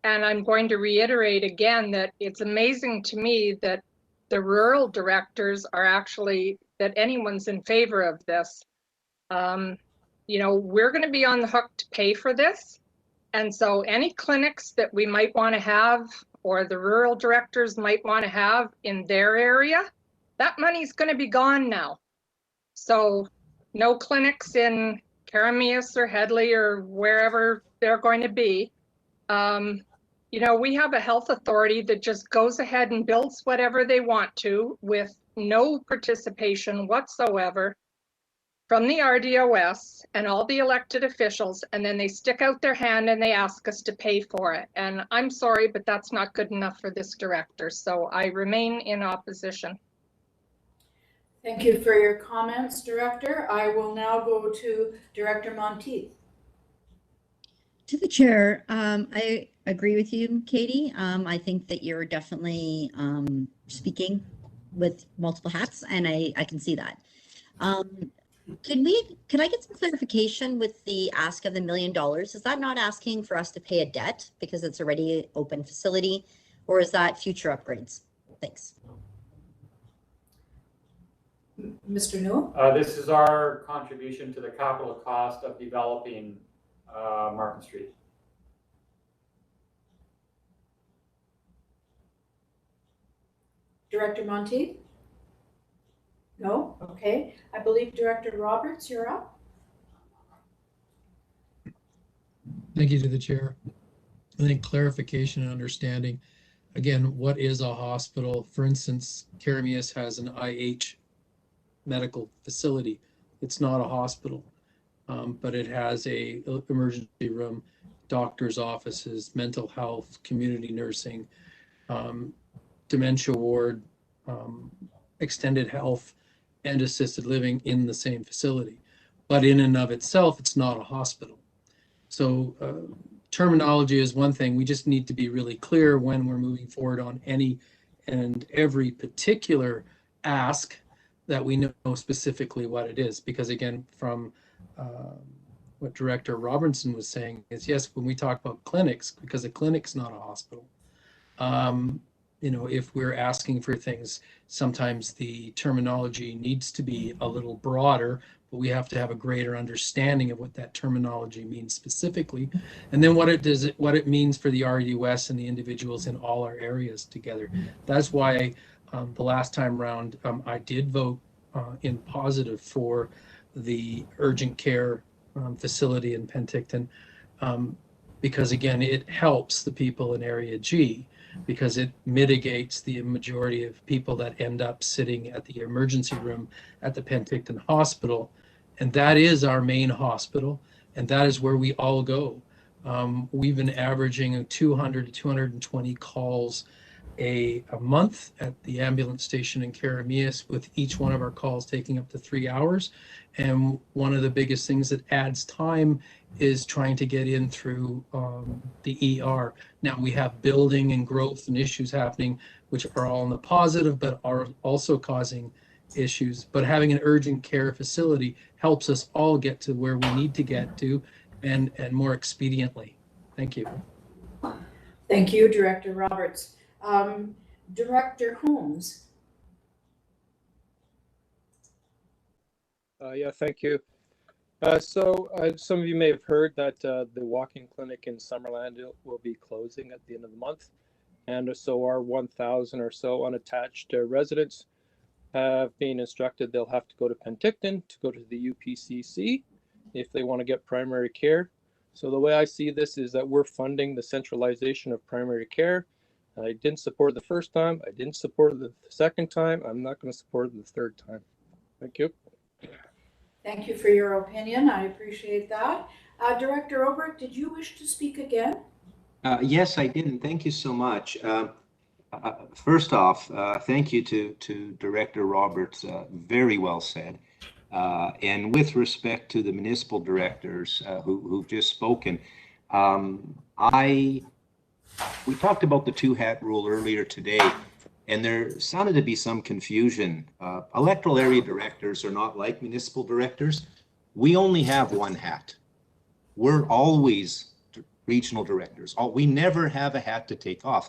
I'm going to reiterate again that it's amazing to me that the rural directors are actually, that anyone's in favor of this. You know, we're going to be on the hook to pay for this. And so any clinics that we might want to have, or the rural directors might want to have in their area, that money's going to be gone now. So no clinics in Karameas or Headley or wherever they're going to be. You know, we have a health authority that just goes ahead and builds whatever they want to with no participation whatsoever from the RDOS and all the elected officials, and then they stick out their hand and they ask us to pay for it. And I'm sorry, but that's not good enough for this director. So I remain in opposition. Thank you for your comments, Director. I will now go to Director Monteith. To the chair, I agree with you, Katie. I think that you're definitely speaking with multiple hats, and I can see that. Could I get some clarification with the ask of the $1 million? Is that not asking for us to pay a debt because it's already an open facility, or is that future upgrades? Thanks. Mr. Newell? This is our contribution to the capital cost of developing Martin Street. Director Monteith? No? Okay. I believe Director Roberts, you're up. Thank you to the chair. I think clarification and understanding. Again, what is a hospital? For instance, Karameas has an IH medical facility. It's not a hospital, but it has a emergency room, doctor's offices, mental health, community nursing, dementia ward, extended health, and assisted living in the same facility. But in and of itself, it's not a hospital. So terminology is one thing. We just need to be really clear when we're moving forward on any and every particular ask, that we know specifically what it is. Because again, from what Director Robinson was saying is, yes, when we talk about clinics, because a clinic's not a hospital, you know, if we're asking for things, sometimes the terminology needs to be a little broader, but we have to have a greater understanding of what that terminology means specifically, and then what it means for the RDOS and the individuals in all our areas together. That's why the last time round I did vote in positive for the urgent care facility in Penticton, because again, it helps the people in Area G, because it mitigates the majority of people that end up sitting at the emergency room at the Penticton Hospital. And that is our main hospital, and that is where we all go. We've been averaging 200 to 220 calls a month at the ambulance station in Karameas, with each one of our calls taking up to 3 hours. And one of the biggest things that adds time is trying to get in through the ER. Now we have building and growth and issues happening, which are all in the positive, but are also causing issues. But having an urgent care facility helps us all get to where we need to get to, and more expediently. Thank you. Thank you, Director Roberts. Director Holmes. Yeah, thank you. So some of you may have heard that the walk-in clinic in Summerland will be closing at the end of the month. And so our 1,000 or so unattached residents have been instructed they'll have to go to Penticton to go to the UPCC if they want to get primary care. So the way I see this is that we're funding the centralization of primary care. I didn't support it the first time. I didn't support it the second time. I'm not going to support it the third time. Thank you. Thank you for your opinion. I appreciate that. Director Obert, did you wish to speak again? Yes, I did, and thank you so much. First off, thank you to Director Roberts. Very well said. And with respect to the municipal directors who've just spoken, we talked about the two-hat rule earlier today, and there sounded to be some confusion. Electoral area directors are not like municipal directors. We only have one hat. We're always regional directors. We never have a hat to take off.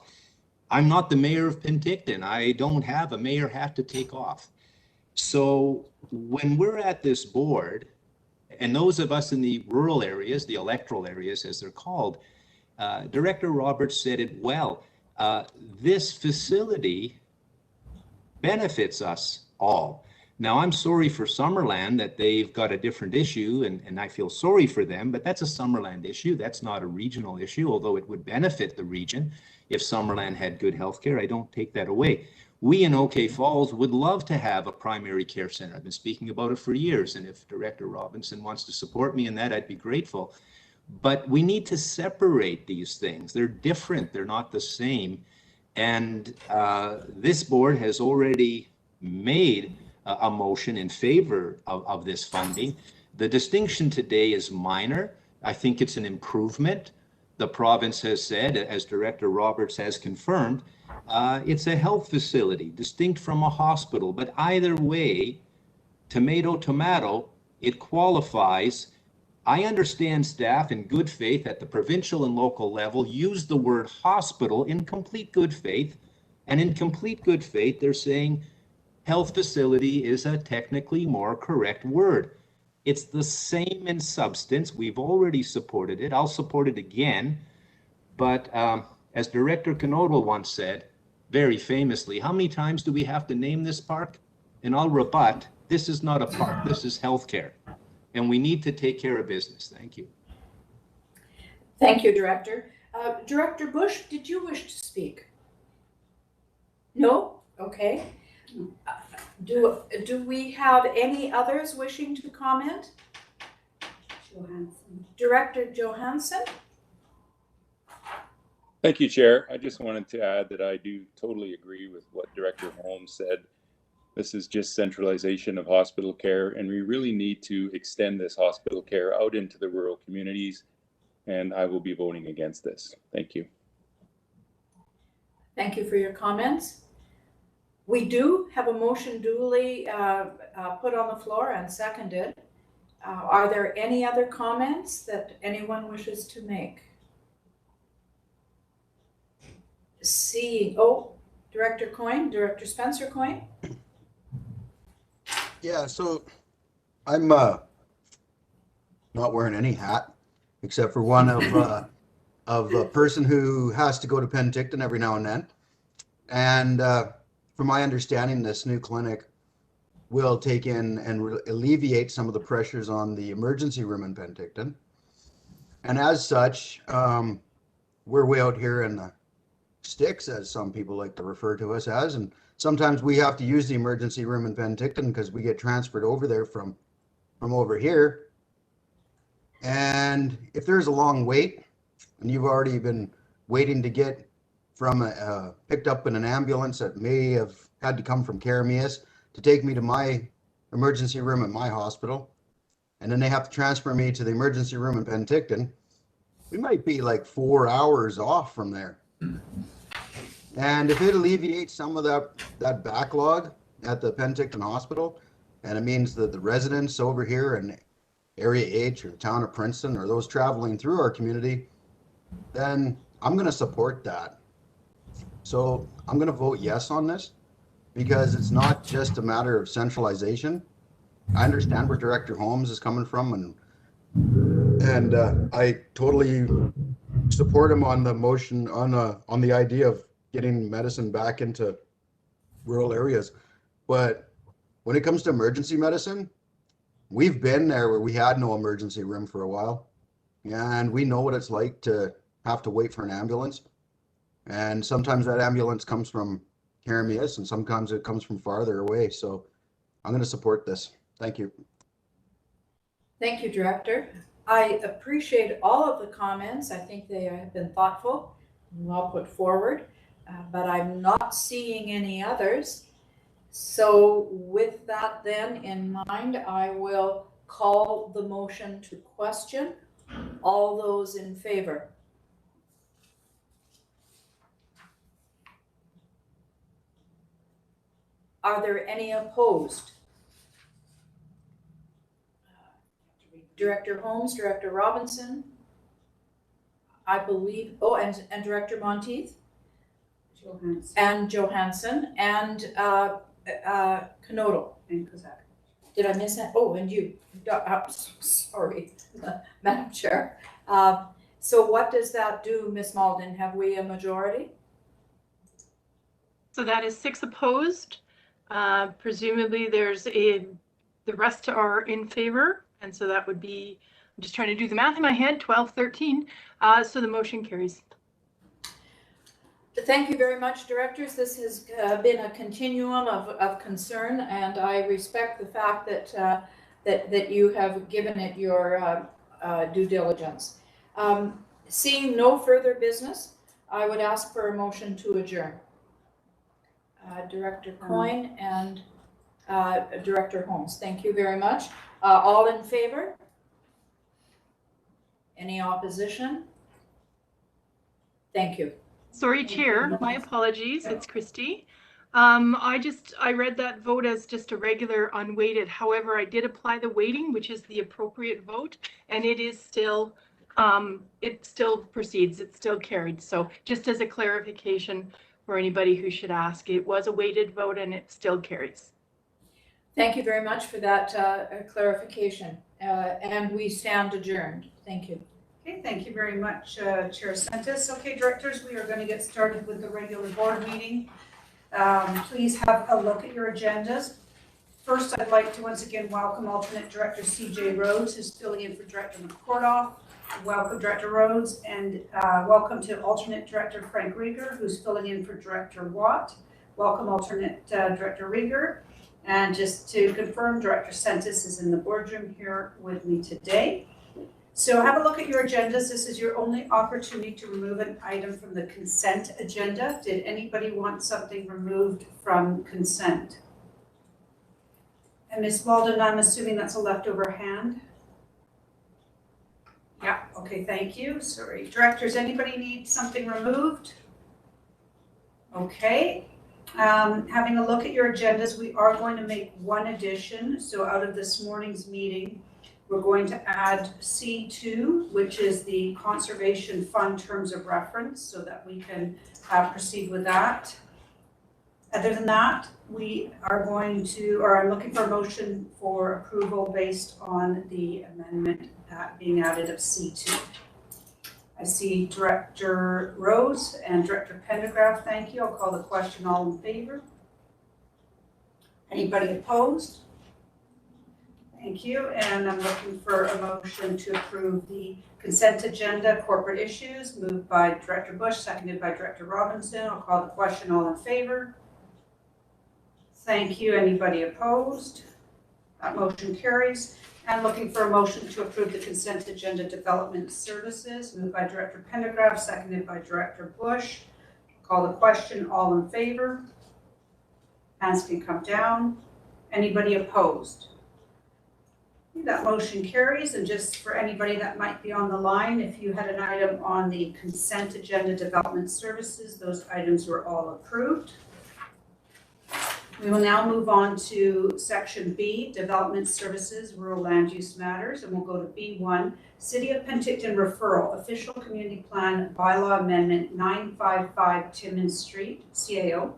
I'm not the mayor of Penticton. I don't have a mayor hat to take off. So when we're at this board, and those of us in the rural areas, the electoral areas as they're called, Director Roberts said it well. This facility benefits us all. Now, I'm sorry for Summerland that they've got a different issue, and I feel sorry for them, but that's a Summerland issue. That's not a regional issue, although it would benefit the region if Summerland had good health care. I don't take that away. We in OK Falls would love to have a primary care center. I've been speaking about it for years, and if Director Robinson wants to support me in that, I'd be grateful. But we need to separate these things. They're different. They're not the same. And this board has already made a motion in favor of this funding. The distinction today is minor. I think it's an improvement. The province has said, as Director Roberts has confirmed, it's a health facility distinct from a hospital. But either way, tomato, tomato, it qualifies. I understand staff in good faith at the provincial and local level use the word hospital in complete good faith. And in complete good faith, they're saying health facility is a technically more correct word. It's the same in substance. We've already supported it. I'll support it again. But as Director Knodel once said, very famously, how many times do we have to name this park? And I'll rebut, this is not a park, this is healthcare. And we need to take care of business. Thank you. Thank you, Director. Director Bush, did you wish to speak? No? Okay. Do we have any others wishing to comment? Johansson. Director Johansson? Thank you, Chair. I just wanted to add that I do totally agree with what Director Holmes said. This is just centralization of hospital care, and we really need to extend this hospital care out into the rural communities, and I will be voting against this. Thank you. Thank you for your comments. We do have a motion duly put on the floor and seconded. Are there any other comments that anyone wishes to make? Director Coyne, Director Spencer Coyne. Yeah, so I'm not wearing any hat except for one of a person who has to go to Penticton every now and then. And from my understanding, this new clinic will take in and alleviate some of the pressures on the emergency room in Penticton. And as such, we're way out here in the sticks, as some people like to refer to us as, and sometimes we have to use the emergency room in Penticton because we get transferred over there from over here. And if there's a long wait and you've already been waiting to get from picked up in an ambulance that may have had to come from Karamias to take me to my emergency room at my hospital, and then they have to transfer me to the emergency room in Penticton, we might be like 4 hours off from there. And if it alleviates some of that backlog at the Penticton Hospital, and it means that the residents over here in Area H or the town of Princeton or those traveling through our community, then I'm going to support that. So I'm going to vote yes on this because it's not just a matter of centralization. I understand where Director Holmes is coming from, and I totally support him on the motion on the idea of getting medicine back into rural areas. But when it comes to emergency medicine, we've been there where we had no emergency room for a while, and we know what it's like to have to wait for an ambulance. And sometimes that ambulance comes from Karamias, and sometimes it comes from farther away. So I'm going to support this. Thank you. Thank you, Director. I appreciate all of the comments. I think they have been thoughtful and well put forward, but I'm not seeing any others. So with that then in mind, I will call the motion to question. All those in favor? Are there any opposed? Director Holmes, Director Robinson, I believe, oh, and Director Monteith? Johansson. And Johansson, and Knodel. And Kozak. Did I miss that? Oh, and you. Sorry, Madam Chair. So what does that do, Ms. Malden? Have we a majority? So that is 6 opposed. Presumably the rest are in favor. And so that would be, I'm just trying to do the math in my head, 12, 13. So the motion carries. Thank you very much, directors. This has been a continuum of concern, and I respect the fact that that you have given it your due diligence. Seeing no further business, I would ask for a motion to adjourn. Director Coyne and Director Holmes, thank you very much. All in favor? Any opposition? Thank you. Sorry, Chair, my apologies. It's Christy. I read that vote as just a regular unweighted. However, I did apply the weighting, which is the appropriate vote, and it is still, it still proceeds. It's still carried. So just as a clarification for anybody who should ask, it was a weighted vote and it still carries. Thank you very much for that clarification. And we stand adjourned. Thank you. Okay, thank you very much, Chair Sentis. Okay, directors, we are going to get started with the regular board meeting. Please have a look at your agendas. First, I'd like to once again welcome alternate director CJ Rhodes, who's filling in for Director McCordoff. Welcome, Director Rhodes, and welcome to alternate director Frank Rieger, who's filling in for Director Watt. Welcome, alternate Director Rieger. And just to confirm, Director Sentis is in the boardroom here with me today. So have a look at your agendas. This is your only opportunity to remove an item from the consent agenda. Did anybody want something removed from consent? And Ms. Walden, I'm assuming that's a leftover hand? Yeah, okay, thank you. Sorry. Directors, anybody need something removed? Okay. Having a look at your agendas, we are going to make one addition. So out of this morning's meeting, we're going to add C2, which is the Conservation Fund Terms of Reference, so that we can proceed with that. Other than that, we are going to, or I'm looking for a motion for approval based on the amendment being added of C2. I see Director Rose and Director Pendergraft, thank you. I'll call the question. All in favor? Anybody opposed? Thank you, and I'm looking for a motion to approve the consent agenda, corporate issues, moved by Director Bush, seconded by Director Robinson. I'll call the question. All in favor? Thank you. Anybody opposed? That motion carries. And looking for a motion to approve the consent agenda, development services, moved by Director Pendergraft, seconded by Director Bush. Call the question. All in favor? Hands can come down. Anybody opposed? That motion carries. And just for anybody that might be on the line, if you had an item on the consent agenda, development services, those items were all approved. We will now move on to section B, development services, rural land use matters, and we'll go to B1, City of Penticton referral, official community plan bylaw amendment 955 Timmins Street, CAO.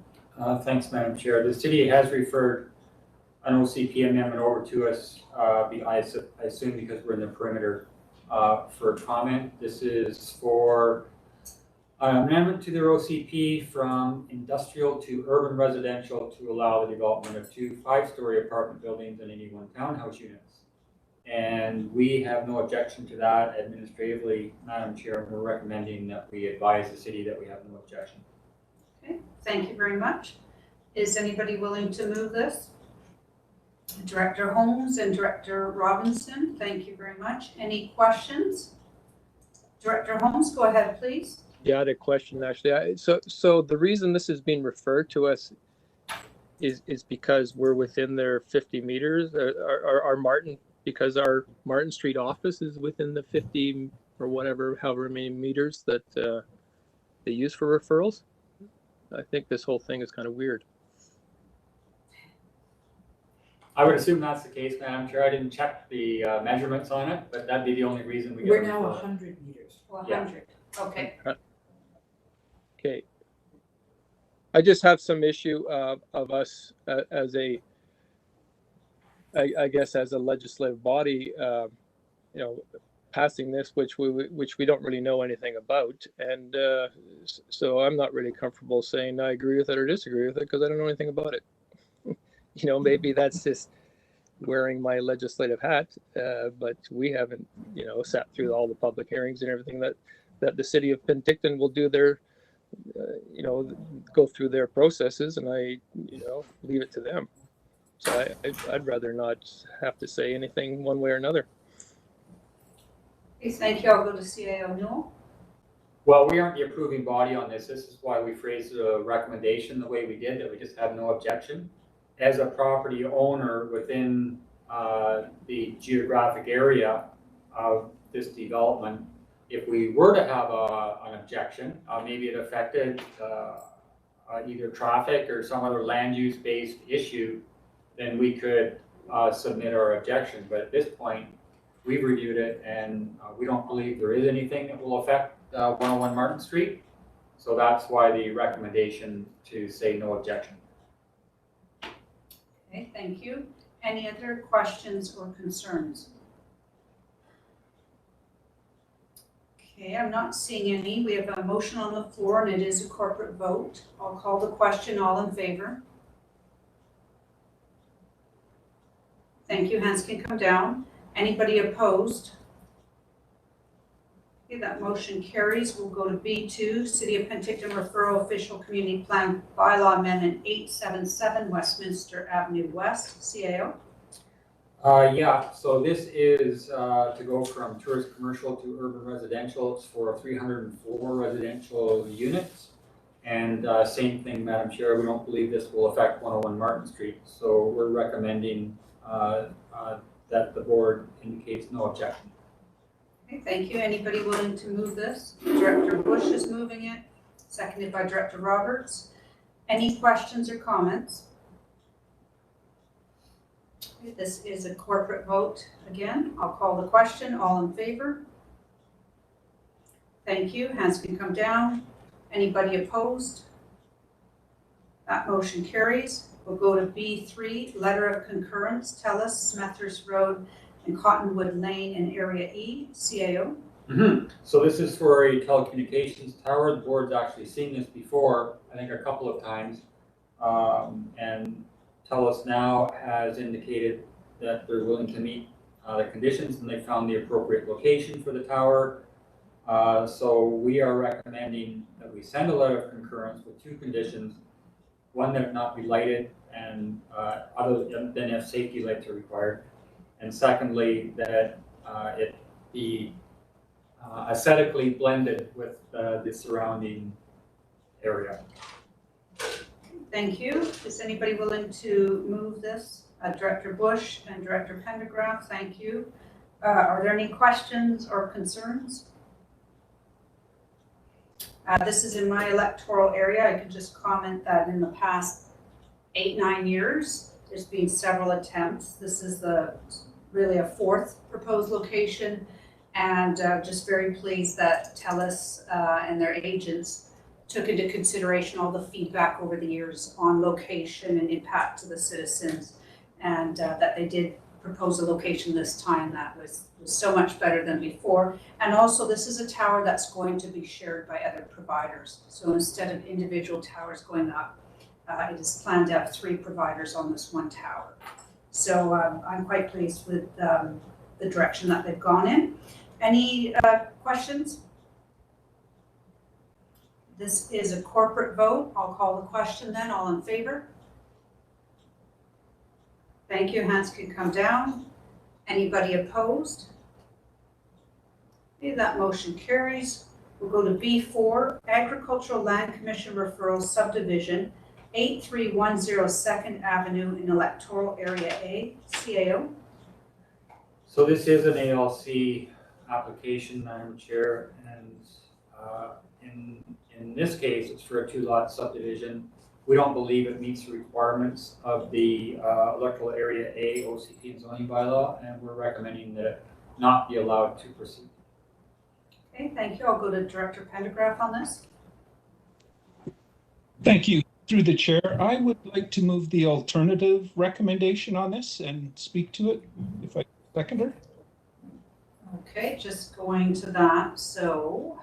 Thanks, Madam Chair. The city has referred an OCP amendment over to us, I assume because we're in the perimeter, for comment. This is for an amendment to their OCP from industrial to urban residential to allow the development of 2 5-story apartment buildings and 81 townhouse units. And we have no objection to that administratively, Madam Chair. We're recommending that we advise the city that we have no objection. Okay, thank you very much. Is anybody willing to move this? Director Holmes and Director Robinson, thank you very much. Any questions? Director Holmes, go ahead, please. Yeah, I had a question actually. So the reason this is being referred to us is because we're within their 50 meters. Our Martin, because our Martin Street office is within the 50 or whatever, however many meters that they use for referrals. I think this whole thing is kind of weird. I would assume that's the case, Madam Chair. I didn't check the measurements on it, but that'd be the only reason we get. We're now 100 meters. 100, okay. Okay. I just have some issue of us as a, I guess, as a legislative body, passing this, which we don't really know anything about, and so I'm not really comfortable saying I agree with it or disagree with it because I don't know anything about it. Maybe that's just wearing my legislative hat, but we haven't, sat through all the public hearings and everything that the city of Penticton will do their, go through their processes, and I, leave it to them. So I'd rather not have to say anything one way or another. Okay, thank you. I'll go to CAO Newell. Well, we aren't the approving body on this. This is why we phrased the recommendation the way we did, that we just have no objection. As a property owner within the geographic area of this development, if we were to have an objection, maybe it affected either traffic or some other land use based issue, then we could submit our objection. But at this point, we've reviewed it and we don't believe there is anything that will affect 101 Martin Street. So that's why the recommendation to say no objection. Okay, thank you. Any other questions or concerns? Okay, I'm not seeing any. We have a motion on the floor and it is a corporate vote. I'll call the question. All in favor? Thank you. Hands can come down. Anybody opposed? Okay, that motion carries. We'll go to B2, City of Penticton Referral Official Community Plan Bylaw Amendment 877 Westminster Avenue West, CAO. Yeah, so this is to go from tourist commercial to urban residential. It's for 304 residential units. And same thing, Madam Chair, we don't believe this will affect 101 Martin Street. So we're recommending that the board indicates no objection. Okay, thank you. Anybody willing to move this? Director Bush is moving it, seconded by Director Roberts. Any questions or comments? Okay, this is a corporate vote. Again, I'll call the question. All in favor? Thank you. Hands can come down. Anybody opposed? That motion carries. We'll go to B3, letter of concurrence, Telus, Smethurst Road, and Cottonwood Lane in Area E, CAO. So this is for a telecommunications tower. The board's actually seen this before, I think a couple of times. And Telus now has indicated that they're willing to meet the conditions and they found the appropriate location for the tower. So we are recommending that we send a letter of concurrence with two conditions. One, that it not be lighted, and other than if safety lights are required. And secondly, that it be aesthetically blended with the surrounding area. Thank you. Is anybody willing to move this? Director Bush and Director Pendergraft, thank you. Are there any questions or concerns? This is in my electoral area. I can just comment that in the past 8-9 years, there's been several attempts. This is really a fourth proposed location, and just very pleased that TELUS and their agents took into consideration all the feedback over the years on location and impact to the citizens, and that they did propose a location this time that was so much better than before. And also, this is a tower that's going to be shared by other providers. So instead of individual towers going up, it is planned to have 3 providers on this one tower. So I'm quite pleased with the direction that they've gone in. Any questions? This is a corporate vote. I'll call the question then. All in favor? Thank you. Hands can come down. Anybody opposed? Okay, that motion carries. We'll go to B4, Agricultural Land Commission Referral Subdivision, 8310 2nd Avenue in Electoral Area A, CAO. So this is an ALC application, Madam Chair, and in this case, it's for a 2-lot subdivision. We don't believe it meets the requirements of the Electoral Area A OCP and zoning bylaw, and we're recommending that it not be allowed to proceed. Okay, thank you. I'll go to Director Pendergraft on this. Thank you. Through the chair, I would like to move the alternative recommendation on this and speak to it, if I second her. Okay, just going to that. So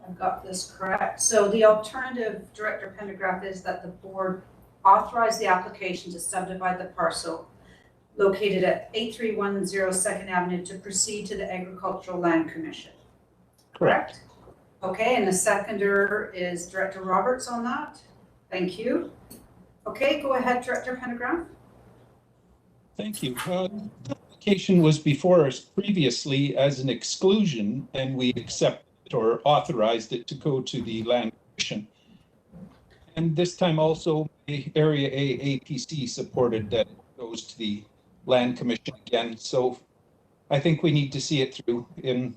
I've got this correct. So the alternative, Director Pendergraft, is that the board authorize the application to subdivide the parcel located at 8310 2nd Avenue to proceed to the Agricultural Land Commission. Correct? Okay, and the seconder is Director Roberts on that. Thank you. Okay, go ahead, Director Pendergraft. Thank you. The application was before us previously as an exclusion, and we accepted or authorized it to go to the Land Commission. And this time also, the Area A APC supported that it goes to the Land Commission again. So I think we need to see it through and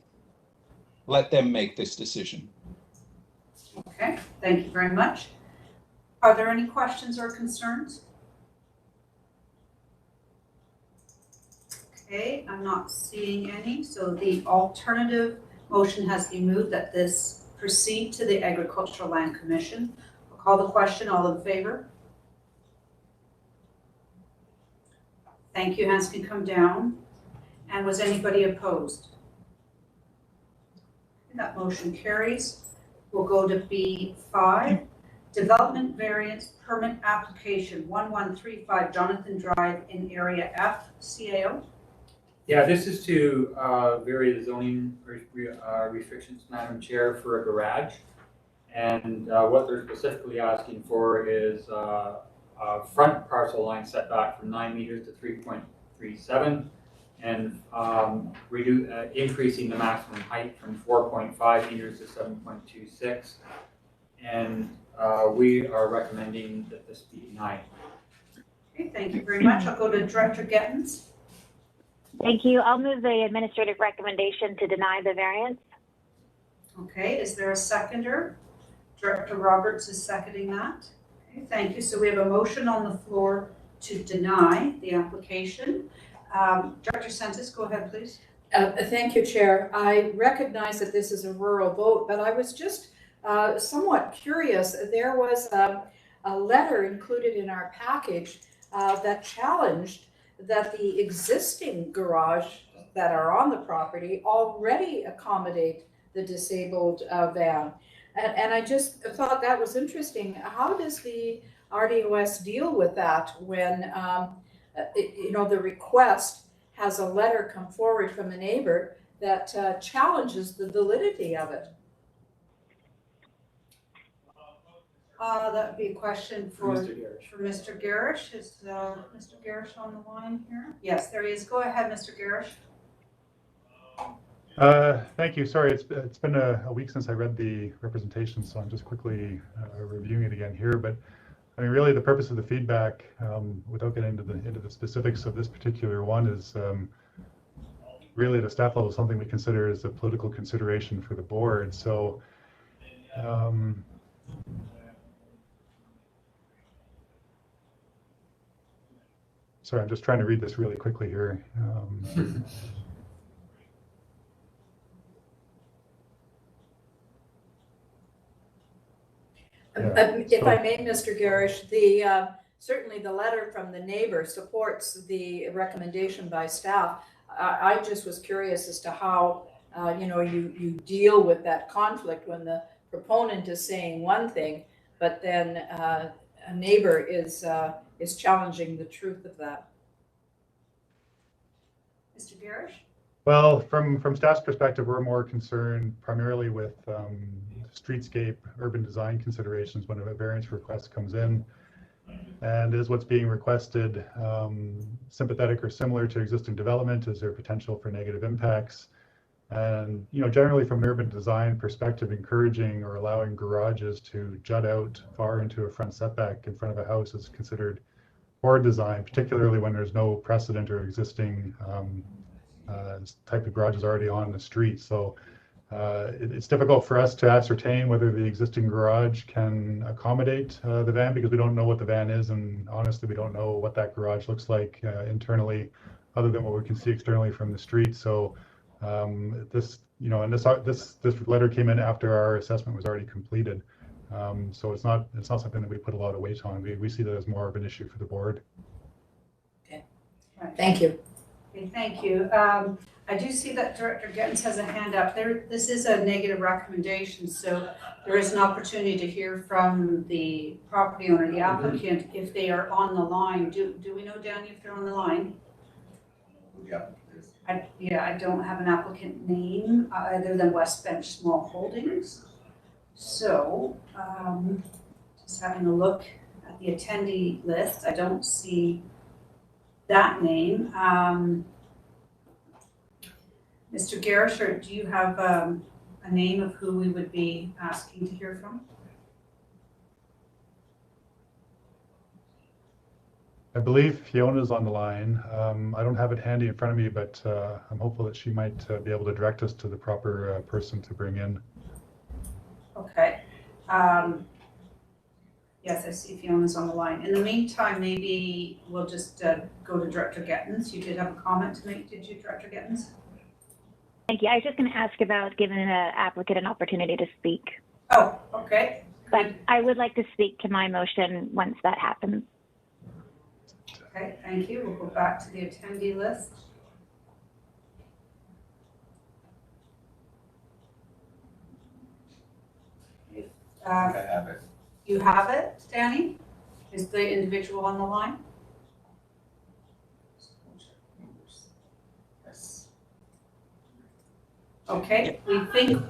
let them make this decision. Okay, thank you very much. Are there any questions or concerns? Okay, I'm not seeing any. So the alternative motion has been moved that this proceed to the Agricultural Land Commission. I'll call the question. All in favor? Thank you. Hands can come down. And was anybody opposed? That motion carries. We'll go to B5, Development Variance Permit Application 1135 Jonathan Drive in Area F, CAO. Yeah, this is to vary the zoning restrictions, Madam Chair, for a garage. And what they're specifically asking for is a front parcel line setback from 9 meters to 3.37. And increasing the maximum height from 4.5 meters to 7.26. And we are recommending that this be denied. Okay, thank you very much. I'll go to Director Gettens. Thank you. I'll move the administrative recommendation to deny the variance. Okay, is there a seconder? Director Roberts is seconding that. Okay, thank you. So we have a motion on the floor to deny the application. Director Sentis, go ahead, please. Thank you, Chair. I recognize that this is a rural vote, but I was just somewhat curious. There was a letter included in our package that challenged that the existing garage that are on the property already accommodate the disabled van. And I just thought that was interesting. How does the RDOS deal with that when the request has a letter come forward from a neighbor that challenges the validity of it? That would be a question for Mr. Garish. Is Mr. Garish on the line here? Yes, there he is. Go ahead, Mr. Garish. Thank you. Sorry, it's been a week since I read the representation, so I'm just quickly reviewing it again here. But I mean, really, the purpose of the feedback, without getting into the specifics of this particular one, is really at a staff level something we consider as a political consideration for the board. So. Sorry, I'm just trying to read this really quickly here. If I may, Mr. Garish, certainly the letter from the neighbor supports the recommendation by staff. I just was curious as to how you deal with that conflict when the proponent is saying one thing, but then a neighbor is challenging the truth of that. Mr. Garish? Well, from staff's perspective, we're more concerned primarily with streetscape, urban design considerations when a variance request comes in. And is what's being requested sympathetic or similar to existing development? Is there potential for negative impacts? And, generally from an urban design perspective, encouraging or allowing garages to jut out far into a front setback in front of a house is considered poor design, particularly when there's no precedent or existing type of garage is already on the street. So it's difficult for us to ascertain whether the existing garage can accommodate the van, because we don't know what the van is, and honestly, we don't know what that garage looks like internally, other than what we can see externally from the street. So this letter came in after our assessment was already completed. So it's not something that we put a lot of weight on. We see that as more of an issue for the board. Okay. Thank you. Okay, thank you. I do see that Director Gittins has a hand up there. This is a negative recommendation, so there is an opportunity to hear from the property owner, the applicant, if they are on the line. Do we know, Danny, if they're on the line? Yeah. I don't have an applicant name other than West Bench Small Holdings. So, just having a look at the attendee list, I don't see that name. Mr. Garish, do you have a name of who we would be asking to hear from? I believe Fiona's on the line. I don't have it handy in front of me, but I'm hopeful that she might be able to direct us to the proper person to bring in. Okay. Yes, I see Fiona's on the line. In the meantime, maybe we'll just go to Director Gittins. You did have a comment to make, did you, Director Gittins? Thank you. I was just going to ask about giving an applicant an opportunity to speak. Oh, okay. But I would like to speak to my motion once that happens. Okay, thank you. We'll go back to the attendee list. I think I have it. You have it, Danny? Is the individual on the line? Yes. Okay, we think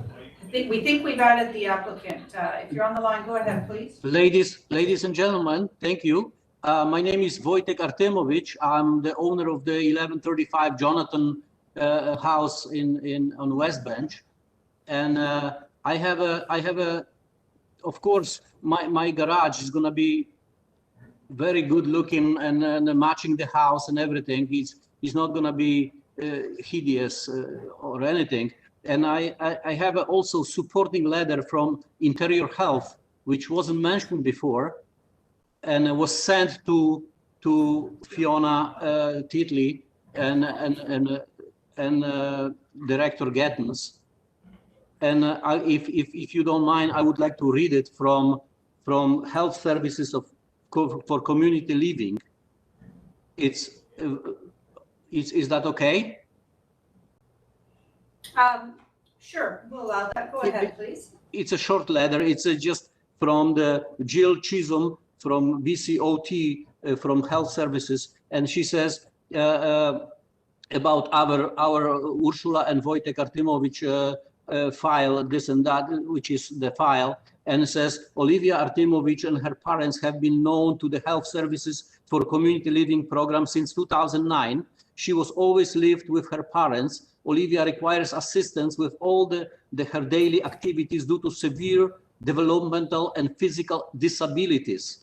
we've added the applicant. If you're on the line, go ahead, please. Ladies and gentlemen, thank you. My name is Wojtek Artemowicz. I'm the owner of the 1135 Jonathan house on West Bench, and I have a. Of course, my garage is gonna be very good looking and matching the house and everything. It's not gonna be hideous or anything. And I have also supporting letter from Interior Health, which wasn't mentioned before, and it was sent to Fiona Titley and Director Gittins. And if you don't mind, I would like to read it from Health Services for Community Living. Is that okay? Sure, we'll allow that. Go ahead, please. It's a short letter. It's just from the Jill Chisholm from VCOT from Health Services, and she says about our Ursula and Wojtek Artemowicz file, this and that, which is the file, and it says Olivia Artemowicz and her parents have been known to the Health Services for Community Living program since 2009. She was always lived with her parents. Olivia requires assistance with all her daily activities due to severe developmental and physical disabilities.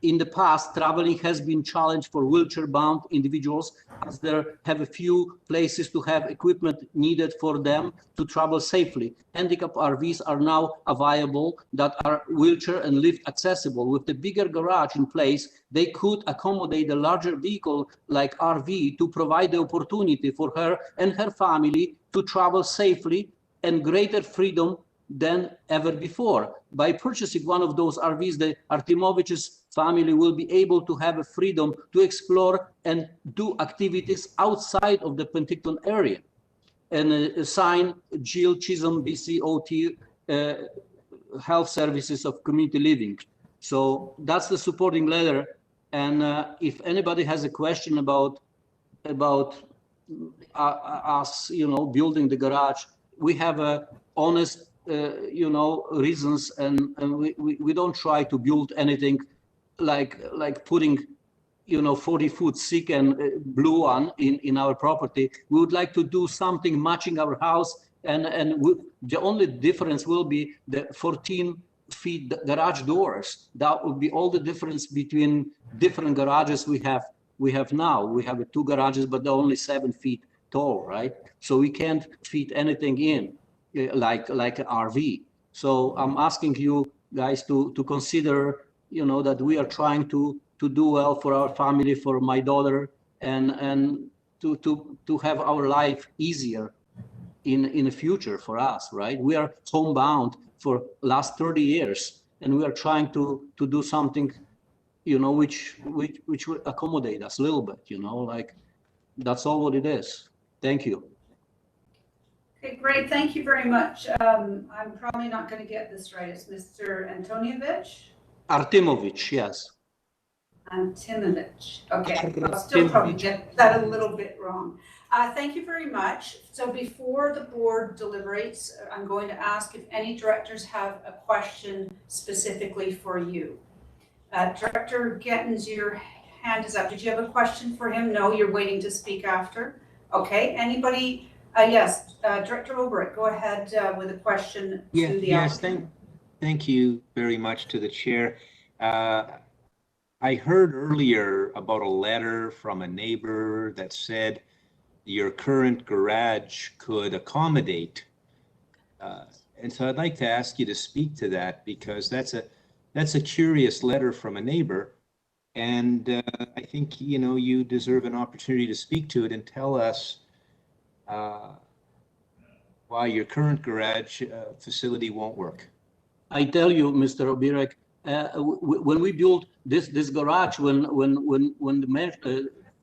In the past, traveling has been challenged for wheelchair-bound individuals, as there have a few places to have equipment needed for them to travel safely. Handicap RVs are now available that are wheelchair and lift accessible. With the bigger garage in place, they could accommodate a larger vehicle like RV to provide the opportunity for her and her family to travel safely and greater freedom than ever before. By purchasing one of those RVs, the Artemowicz's family will be able to have a freedom to explore and do activities outside of the Penticton area. And sign Jill Chisholm, BCOT, Health Services of Community Living. So that's the supporting letter. And if anybody has a question about us, building the garage, we have a honest reasons, and we don't try to build anything like putting, 40-foot thick and blue one in our property. We would like to do something matching our house, and the only difference will be the 14-feet garage doors. That would be all the difference between different garages we have now. We have 2 garages, but they're only 7 feet tall, right? So we can't fit anything in like an RV. So I'm asking you guys to consider, that we are trying to do well for our family, for my daughter, and to have our life easier in the future for us, right? We are homebound for last 30 years, and we are trying to do something, which will accommodate us a little bit, like that's all what it is. Thank you. Okay, great. Thank you very much. I'm probably not going to get this right. It's Mr. Artimovich, yes. Antimovich. Okay, I'll still probably get that a little bit wrong. Thank you very much. So before the board deliberates, I'm going to ask if any directors have a question specifically for you. Director Gettens, your hand is up. Did you have a question for him? No, you're waiting to speak after. Okay, anybody? Yes, Director Obrecht, go ahead with a question to the applicant. Thank you very much to the chair. I heard earlier about a letter from a neighbor that said your current garage could accommodate. And so I'd like to ask you to speak to that, because that's a curious letter from a neighbor. And I think, you deserve an opportunity to speak to it and tell us why your current garage facility won't work. I tell you, Mr. Obirek, when we built this garage, when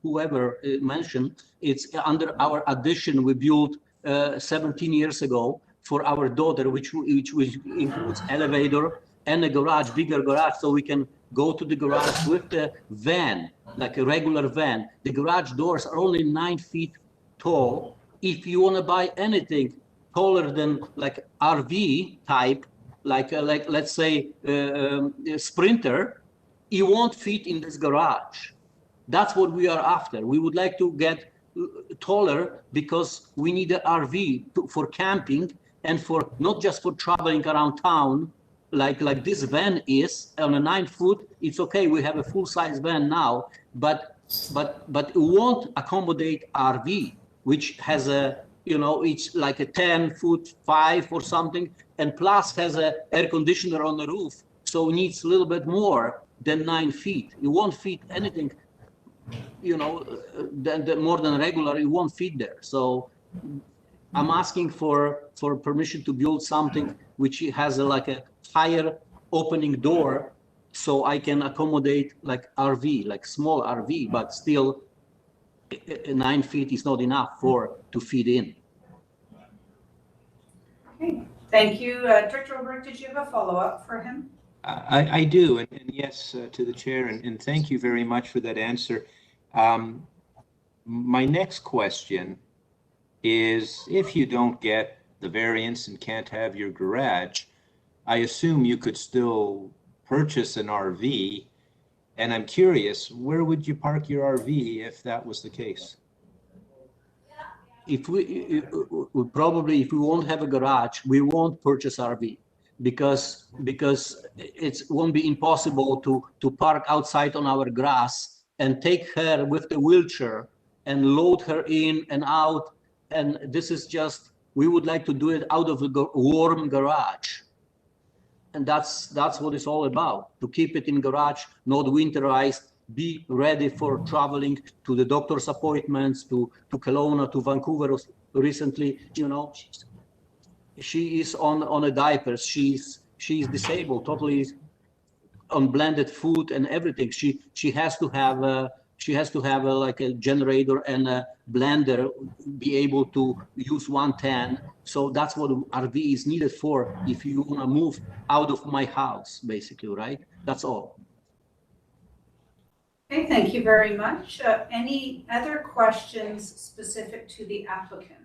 whoever mentioned, it's under our addition we built 17 years ago for our daughter, which includes elevator and a garage, bigger garage, so we can go to the garage with the van, like a regular van. The garage doors are only 9 feet tall. If you want to buy anything taller than like RV type, like let's say a Sprinter, it won't fit in this garage. That's what we are after. We would like to get taller because we need an RV for camping and for not just for traveling around town, like this van is on a 9 foot. It's okay. We have a full-size van now, but it won't accommodate RV, which has a, it's like a 10-foot-5 or something, and plus has a air conditioner on the roof, so it needs a little bit more than 9 feet. It won't fit anything, more than regular. It won't fit there. So I'm asking for permission to build something which has like a higher opening door, so I can accommodate like RV, like small RV, but still 9 feet is not enough to fit in. Okay, thank you. Director Obrecht, did you have a follow-up for him? I do, and yes, to the chair, and thank you very much for that answer. My next question is, if you don't get the variance and can't have your garage, I assume you could still purchase an RV, and I'm curious, where would you park your RV if that was the case? If we won't have a garage, we won't purchase RV because it won't be impossible to park outside on our grass and take her with the wheelchair and load her in and out. And this is just, we would like to do it out of a warm garage. And that's what it's all about, to keep it in garage, not winterized, be ready for traveling to the doctor's appointments, to Kelowna, to Vancouver recently. She is on a diaper. She's disabled, totally on blended food and everything. She has to have like a generator and a blender, be able to use 110. So that's what RV is needed for if you want to move out of my house, basically, right? That's all. Okay, thank you very much. Any other questions specific to the applicant?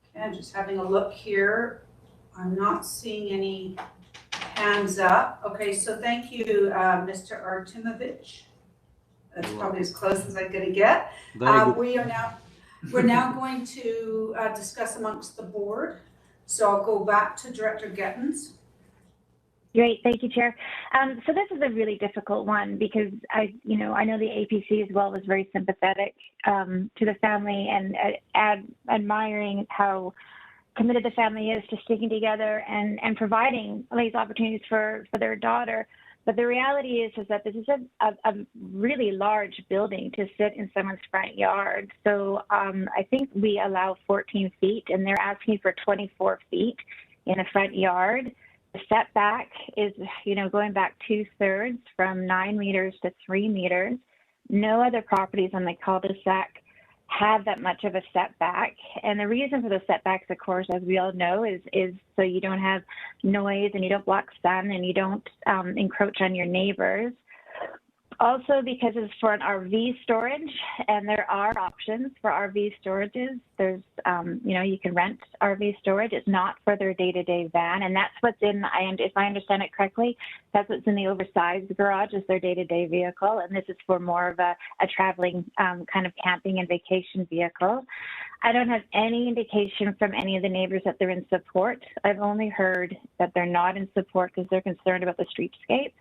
Okay, I'm just having a look here. I'm not seeing any hands up. Okay, so thank you, Mr. Artemovich. That's probably as close as I'm gonna get. Very good. We're now going to discuss amongst the board. So I'll go back to Director Gettens. Great, thank you, Chair. So this is a really difficult one because I know the APC as well was very sympathetic to the family and admiring how committed the family is to sticking together and providing these opportunities for their daughter. But the reality is that this is a really large building to sit in someone's front yard. So I think we allow 14 feet and they're asking for 24 feet in a front yard. The setback is, going back 2/3 from 9 meters to 3 meters. No other properties on the cul-de-sac have that much of a setback. And the reason for the setbacks, of course, as we all know, is so you don't have noise and you don't block sun and you don't encroach on your neighbors. Also, because it's for an RV storage, and there are options for RV storages. There's, you can rent RV storage. It's not for their day-to-day van, and that's what's in. If I understand it correctly, that's what's in the oversized garage is their day-to-day vehicle, and this is for more of a traveling kind of camping and vacation vehicle. I don't have any indication from any of the neighbors that they're in support. I've only heard that they're not in support because they're concerned about the streetscape,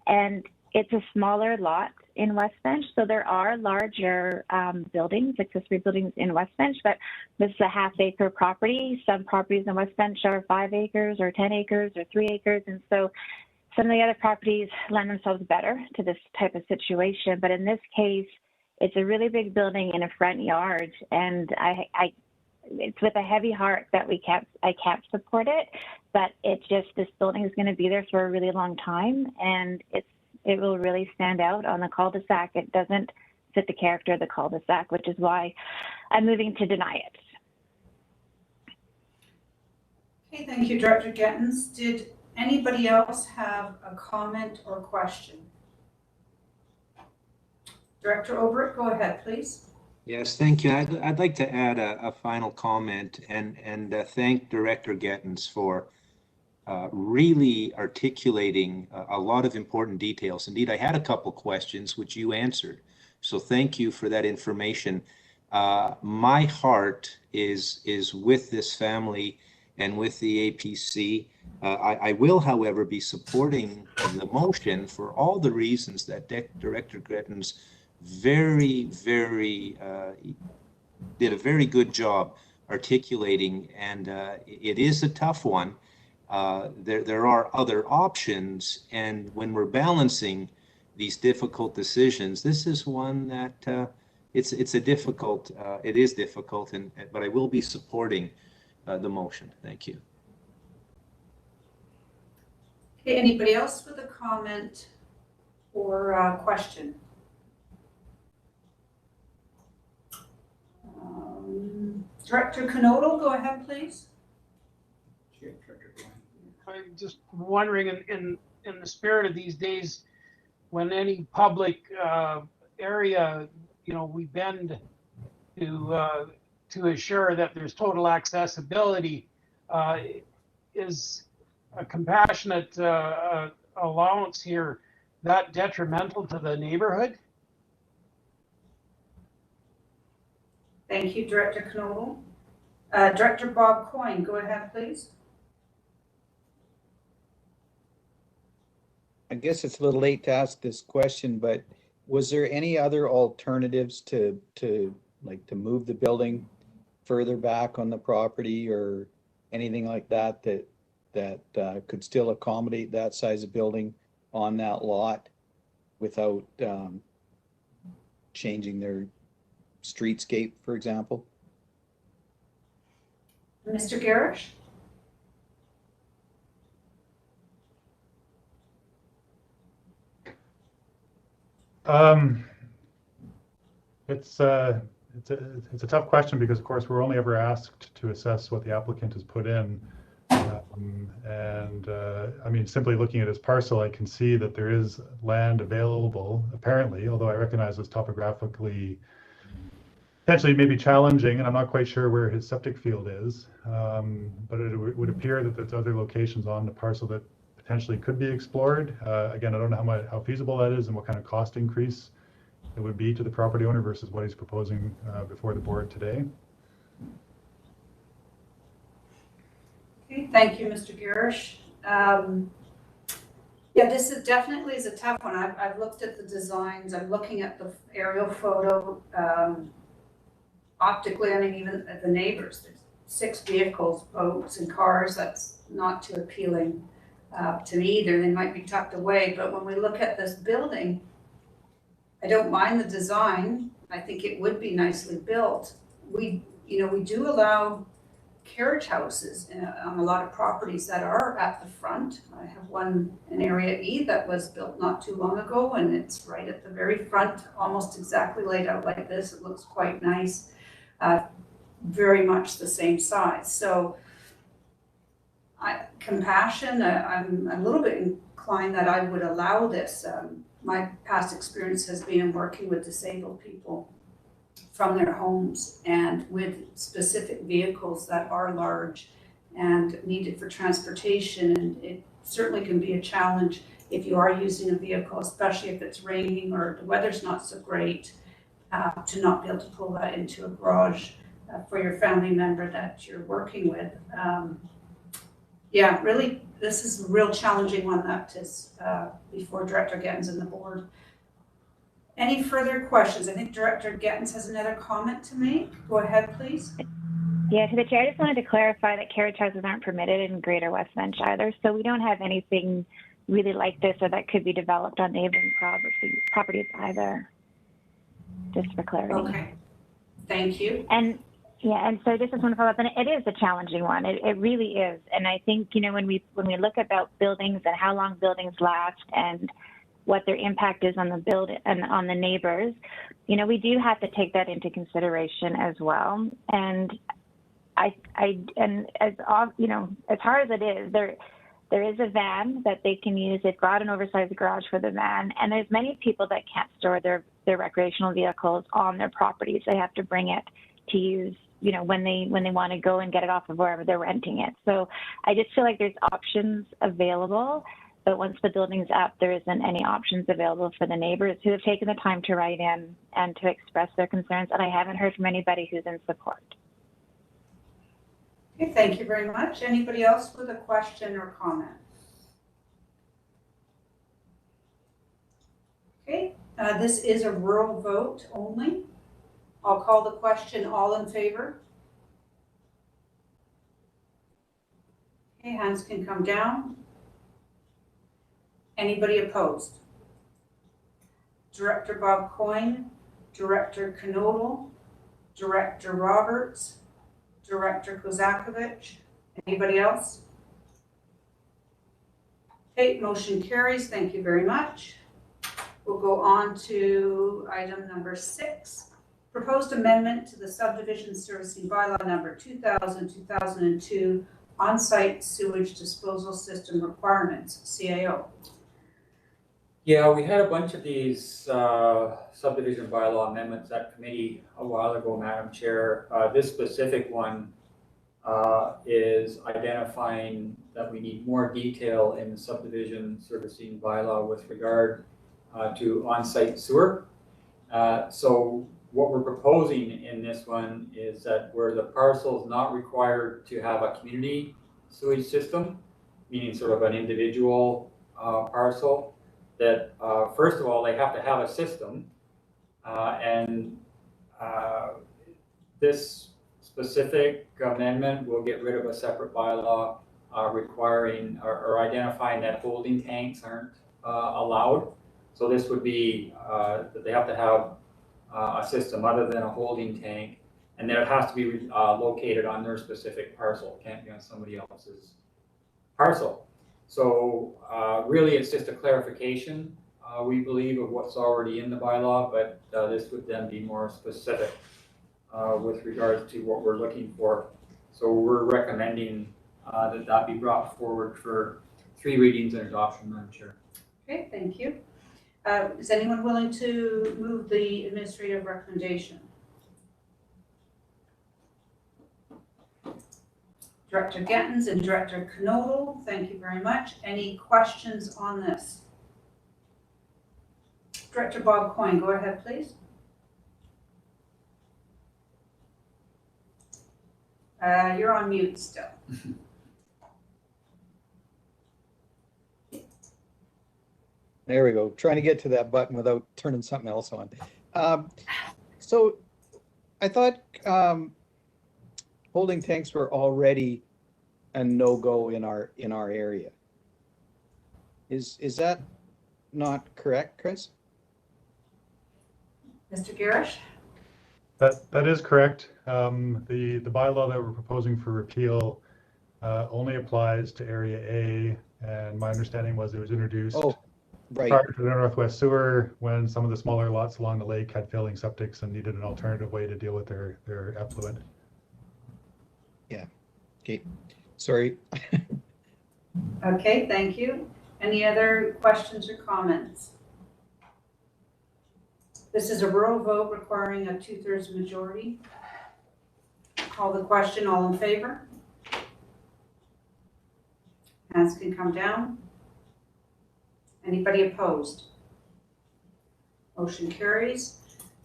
and it's a smaller lot in West Bench, so there are larger buildings, accessory buildings in West Bench, but this is a half-acre property. Some properties in West Bench are 5 acres or 10 acres or 3 acres, and so some of the other properties lend themselves better to this type of situation. But in this case, it's a really big building in a front yard, and it's with a heavy heart that I can't support it, but it's just this building is going to be there for a really long time, and it will really stand out on the cul-de-sac. It doesn't fit the character of the cul-de-sac, which is why I'm moving to deny it. Okay, thank you, Director Gettens. Did anybody else have a comment or question? Director Obert, go ahead, please. Yes, thank you. I'd like to add a final comment and thank Director Gettens for really articulating a lot of important details. Indeed, I had a couple questions which you answered. So thank you for that information. My heart is with this family and with the APC. I will, however, be supporting the motion for all the reasons that Director Gettens did a very good job articulating, and it is a tough one. There are other options, and when we're balancing these difficult decisions, this is one that it is difficult, but I will be supporting the motion. Thank you. Okay, anybody else with a comment or question? Director Knodel, go ahead, please. I'm just wondering, in the spirit of these days, when any public area, we bend to assure that there's total accessibility, is a compassionate allowance here that detrimental to the neighborhood? Thank you, Director Knodel. Director Bob Coyne, go ahead, please. I guess it's a little late to ask this question, but was there any other alternatives to move the building further back on the property or anything like that could still accommodate that size of building on that lot without changing their streetscape, for example? Mr. Garish? It's a tough question because, of course, we're only ever asked to assess what the applicant has put in. I mean, simply looking at his parcel, I can see that there is land available, apparently, although I recognize it's topographically potentially maybe challenging, and I'm not quite sure where his septic field is. But it would appear that there's other locations on the parcel that potentially could be explored. Again, I don't know how feasible that is and what kind of cost increase it would be to the property owner versus what he's proposing before the board today. Okay, thank you, Mr. Garish. Yeah, this is definitely a tough one. I've looked at the designs. I'm looking at the aerial photo. Optically, I mean, even at the neighbors, there's 6 vehicles, boats and cars. That's not too appealing to me either. They might be tucked away, but when we look at this building, I don't mind the design. I think it would be nicely built. We do allow carriage houses on a lot of properties that are at the front. I have one in Area E that was built not too long ago, and it's right at the very front, almost exactly laid out like this. It looks quite nice, very much the same size. So compassion, I'm a little bit inclined that I would allow this. My past experience has been in working with disabled people from their homes and with specific vehicles that are large and needed for transportation. And it certainly can be a challenge if you are using a vehicle, especially if it's raining or the weather's not so great, to not be able to pull that into a garage for your family member that you're working with. Yeah, really, this is a real challenging one that is before Director Gettens and the board. Any further questions? I think Director Gettens has another comment to make. Go ahead, please. Yeah, to the chair, I just wanted to clarify that carriage houses aren't permitted in Greater West Bench either. So we don't have anything really like this or that could be developed on neighboring properties either, just for clarity. Okay, thank you. And yeah, and so this is one follow-up, and it is a challenging one. It really is. And I think, when we look about buildings and how long buildings last and what their impact is on the build and on the neighbors, we do have to take that into consideration as well. And and as hard as it is, there is a van that they can use. They've got an oversized garage for the van, and there's many people that can't store their recreational vehicles on their properties. They have to bring it to use, when they want to go and get it off of wherever they're renting it. So I just feel like there's options available. But once the building's up, there isn't any options available for the neighbors who have taken the time to write in and to express their concerns. And I haven't heard from anybody who's in support. Okay, thank you very much. Anybody else with a question or comment? Okay, this is a rural vote only. I'll call the question. All in favor? Okay, hands can come down. Anybody opposed? Director Bob Coyne, Director Knodel, Director Roberts, Director Kozakovich. Anybody else? Okay, motion carries. Thank you very much. We'll go on to item number 6. Proposed amendment to the subdivision servicing bylaw number 2000-2002 on-site sewage disposal system requirements, CAO. Yeah, we had a bunch of these subdivision bylaw amendments at committee a while ago, Madam Chair. This specific one is identifying that we need more detail in the subdivision servicing bylaw with regard to on-site sewer. So what we're proposing in this one is that where the parcel is not required to have a community sewage system, meaning sort of an individual parcel, that first of all, they have to have a system, and this specific amendment will get rid of a separate bylaw requiring or identifying that holding tanks aren't allowed. So this would be that they have to have a system other than a holding tank, and then it has to be located on their specific parcel. It can't be on somebody else's parcel. So really, it's just a clarification, we believe, of what's already in the bylaw, but this would then be more specific with regards to what we're looking for. So we're recommending that that be brought forward for 3 readings and adoption, Madam Chair. Okay, thank you. Is anyone willing to move the administrative recommendation? Director Gettens and Director Knodel, thank you very much. Any questions on this? Director Bob Coyne, go ahead, please. You're on mute still. There we go. Trying to get to that button without turning something else on. So I thought holding tanks were already a no-go in our area. Is that not correct, Chris? Mr. Garish? That is correct. The bylaw that we're proposing for repeal only applies to Area A, and my understanding was it was introduced prior to the Northwest Sewer when some of the smaller lots along the lake had failing septics and needed an alternative way to deal with their effluent. Yeah. Okay. Sorry. Okay, thank you. Any other questions or comments? This is a rural vote requiring a 2/3 majority. Call the question, all in favor? Hands can come down. Anybody opposed? Motion carries.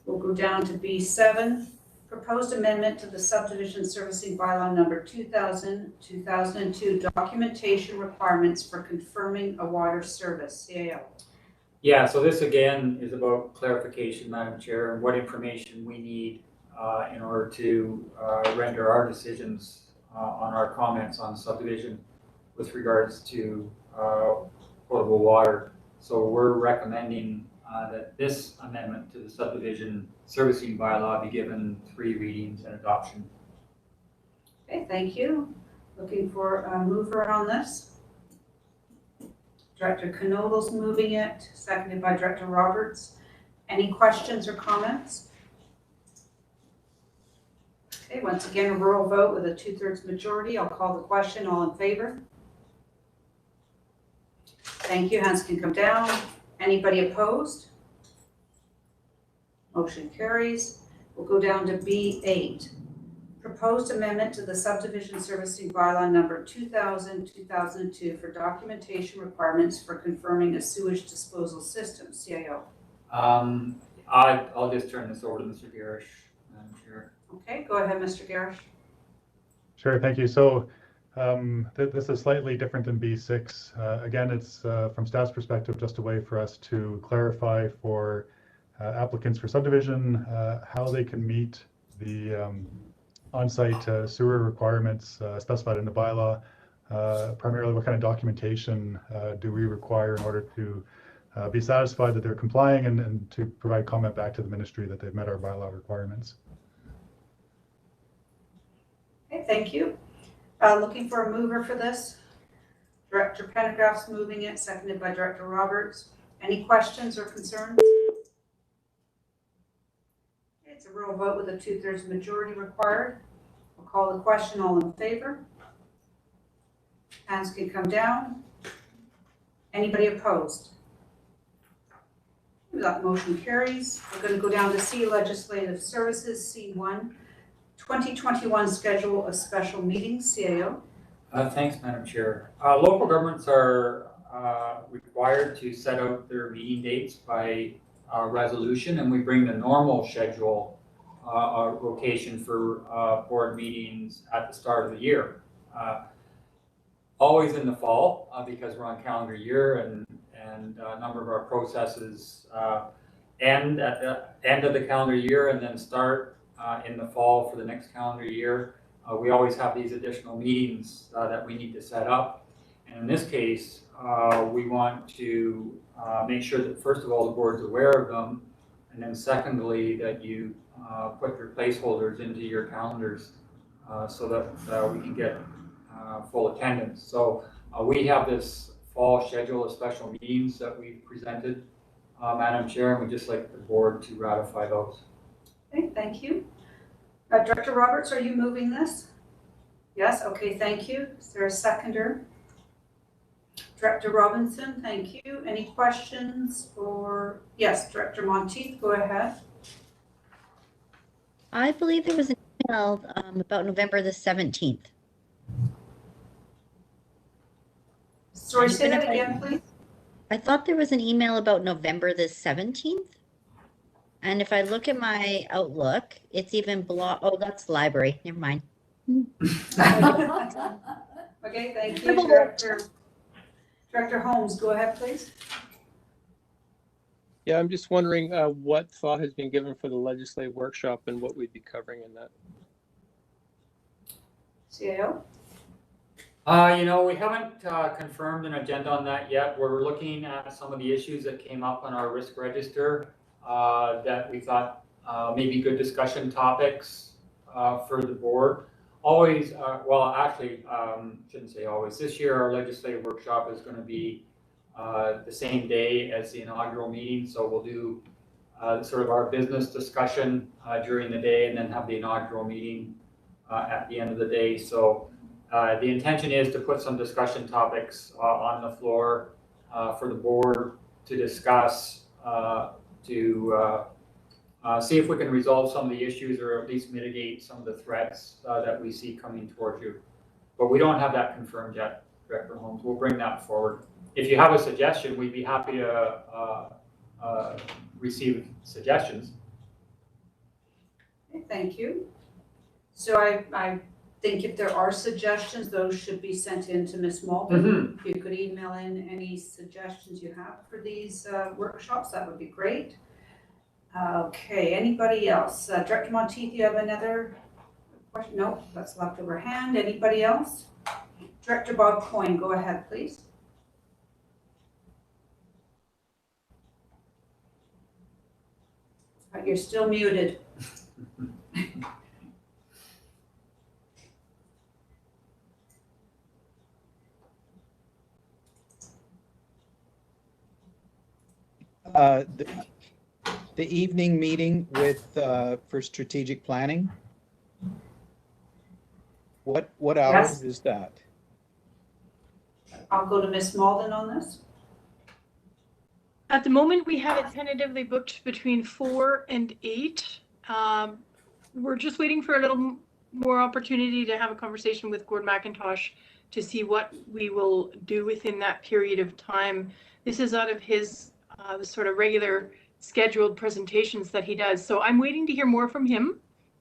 We'll go down to B7. Proposed amendment to the subdivision servicing bylaw number 2000-2002 documentation requirements for confirming a water service. CAO. Yeah, so this again is about clarification, Madam Chair, and what information we need in order to render our decisions on our comments on subdivision with regards to potable water. So we're recommending that this amendment to the subdivision servicing bylaw be given 3 readings and adoption. Okay, thank you. Looking for a mover on this. Director Knodel's moving it, seconded by Director Roberts. Any questions or comments? Okay, once again, a rural vote with a 2/3 majority. I'll call the question. All in favor? Thank you. Hands can come down. Anybody opposed? Motion carries. We'll go down to B8. Proposed amendment to the subdivision servicing bylaw number 2000-2002 for documentation requirements for confirming a sewage disposal system. CAO. I'll just turn this over to Mr. Garish, Madam Chair. Okay, go ahead, Mr. Garish. Sure, thank you. So this is slightly different than B6. Again, it's from staff's perspective, just a way for us to clarify for applicants for subdivision how they can meet the on-site sewer requirements specified in the bylaw. Primarily, what kind of documentation do we require in order to be satisfied that they're complying and to provide comment back to the ministry that they've met our bylaw requirements. Okay, thank you. Looking for a mover for this. Director Pendergraft's moving it, seconded by Director Roberts. Any questions or concerns? It's a rural vote with a 2/3 majority required. I'll call the question. All in favor? Hands can come down. Anybody opposed? That motion carries. We're going to go down to C, Legislative Services, C1, 2021 Schedule of Special Meetings, CAO. Thanks, Madam Chair. Local governments are required to set out their meeting dates by resolution, and we bring the normal schedule rotation for board meetings at the start of the year. Always in the fall because we're on calendar year, and a number of our processes end at the end of the calendar year and then start in the fall for the next calendar year. We always have these additional meetings that we need to set up. And in this case, we want to make sure that, first of all, the board's aware of them, and then secondly, that you put your placeholders into your calendars so that we can get full attendance. So we have this fall schedule of special meetings that we've presented, Madam Chair, and we'd just like the board to ratify those. Okay, thank you. Director Roberts, are you moving this? Yes, okay, thank you. Is there a seconder? Director Robinson, thank you. Any questions or, yes, Director Monteith, go ahead. I believe there was an email about November the 17th. Sorry, say that again, please. I thought there was an email about November the 17th. And if I look at my Outlook, it's even oh, that's library. Never mind. Okay, thank you, Director Holmes, go ahead, please. Yeah, I'm just wondering what thought has been given for the legislative workshop and what we'd be covering in that. CAO? We haven't confirmed an agenda on that yet. We're looking at some of the issues that came up on our risk register that we thought may be good discussion topics for the board. Always, shouldn't say always. This year, our legislative workshop is going to be the same day as the inaugural meeting. So we'll do sort of our business discussion during the day and then have the inaugural meeting at the end of the day. So the intention is to put some discussion topics on the floor for the board to discuss, to see if we can resolve some of the issues or at least mitigate some of the threats that we see coming towards you. But we don't have that confirmed yet, Director Holmes. We'll bring that forward. If you have a suggestion, we'd be happy to receive suggestions. Okay, thank you. So I think if there are suggestions, those should be sent in to Ms. Malden. If you could email in any suggestions you have for these workshops, that would be great. Okay, anybody else? Director Monteith, you have another question? No, that's leftover hand. Anybody else? Director Bob Coyne, go ahead, please. You're still muted. The evening meeting with for strategic planning. What hours is that? I'll go to Ms. Malden on this. At the moment, we have it tentatively booked between 4 and 8. We're just waiting for a little more opportunity to have a conversation with Gord McIntosh to see what we will do within that period of time. This is out of his the sort of regular scheduled presentations that he does. So I'm waiting to hear more from him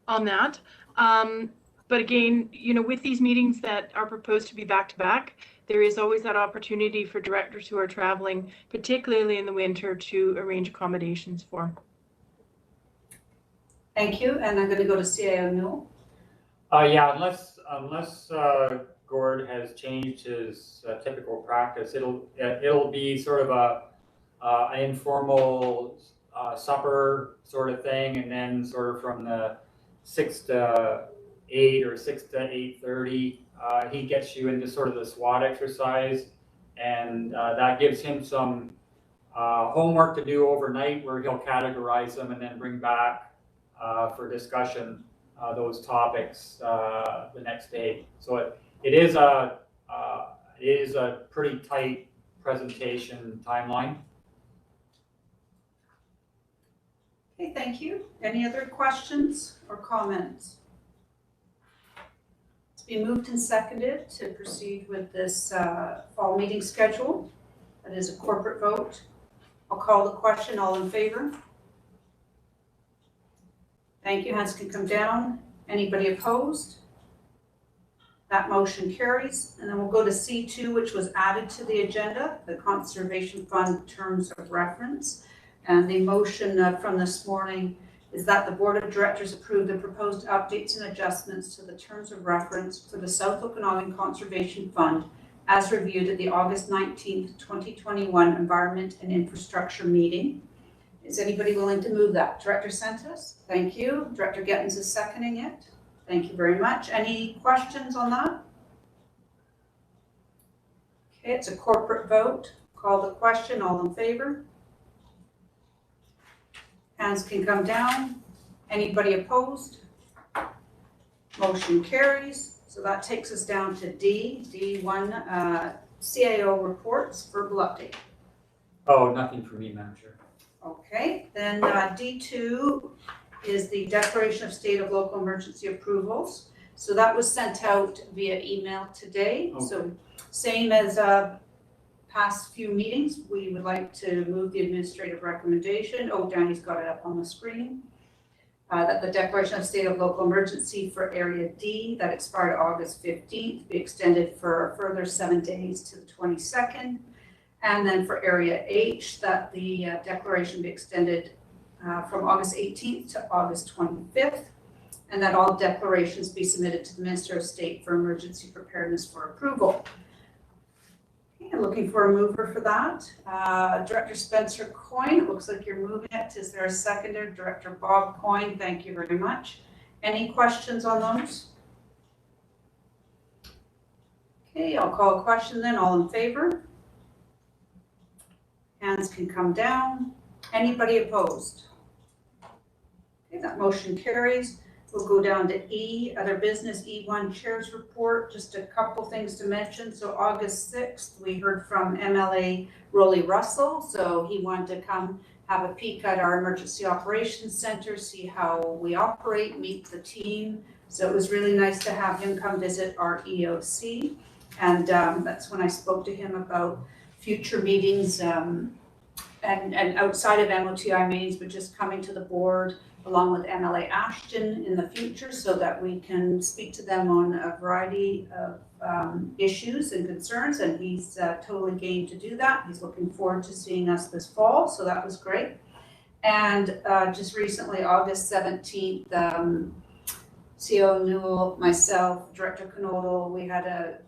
on that. But again, with these meetings that are proposed to be back-to-back, there is always that opportunity for directors who are traveling, particularly in the winter, to arrange accommodations for. Thank you, and I'm going to go to CAO Newell. Yeah, unless Gord has changed his typical practice, it'll be sort of an informal supper sort of thing, and then sort of from the 6 to 8 or 6 to 8:30, he gets you into sort of the SWOT exercise, and that gives him some homework to do overnight, where he'll categorize them and then bring back for discussion those topics the next day. So it is a pretty tight presentation timeline. Okay, thank you. Any other questions or comments? It's been moved and seconded to proceed with this fall meeting schedule. That is a corporate vote. I'll call the question. All in favor? Thank you. Hands can come down. Anybody opposed? That motion carries. And then we'll go to C2, which was added to the agenda, the Conservation Fund Terms of Reference. And the motion from this morning is that the Board of Directors approve the proposed updates and adjustments to the terms of reference for the South Okanagan Conservation Fund as reviewed at the August 19th, 2021 Environment and Infrastructure meeting. Is anybody willing to move that? Director Sentis? Thank you. Director Gettins is seconding it. Thank you very much. Any questions on that? Okay, it's a corporate vote. Call the question. All in favor? Hands can come down. Anybody opposed? Motion carries. So that takes us down to D1, CAO reports, verbal update. Oh, nothing for me, Madam Chair. Okay, then D2 is the Declaration of State of Local Emergency Approvals. So that was sent out via email today. Okay. So same as past few meetings, we would like to move the administrative recommendation. Oh, Danny's got it up on the screen. That the declaration of state of local emergency for Area D that expired August 15th be extended for a further 7 days to the 22nd. And then for Area H, that the declaration be extended from August 18th to August 25th. And that all declarations be submitted to the Minister of State for Emergency Preparedness for approval. Okay, looking for a mover for that. Director Spencer Coyne, it looks like you're moving it. Is there a seconder? Director Bob Coyne, thank you very much. Any questions on those? Okay, I'll call a question then. All in favor? Hands can come down. Anybody opposed? Okay, that motion carries. We'll go down to E, other business, E1 Chair's Report. Just a couple things to mention. So August 6th, we heard from MLA Rolly Russell. So he wanted to come have a peek at our Emergency Operations Center, see how we operate, meet the team. So it was really nice to have him come visit our EOC. And that's when I spoke to him about future meetings and outside of MOTI meetings, but just coming to the board along with MLA Ashton in the future so that we can speak to them on a variety of issues and concerns, and he's totally game to do that. He's looking forward to seeing us this fall, so that was great. And just recently, August 17th, CO Newell, myself, Director Knodel, we had a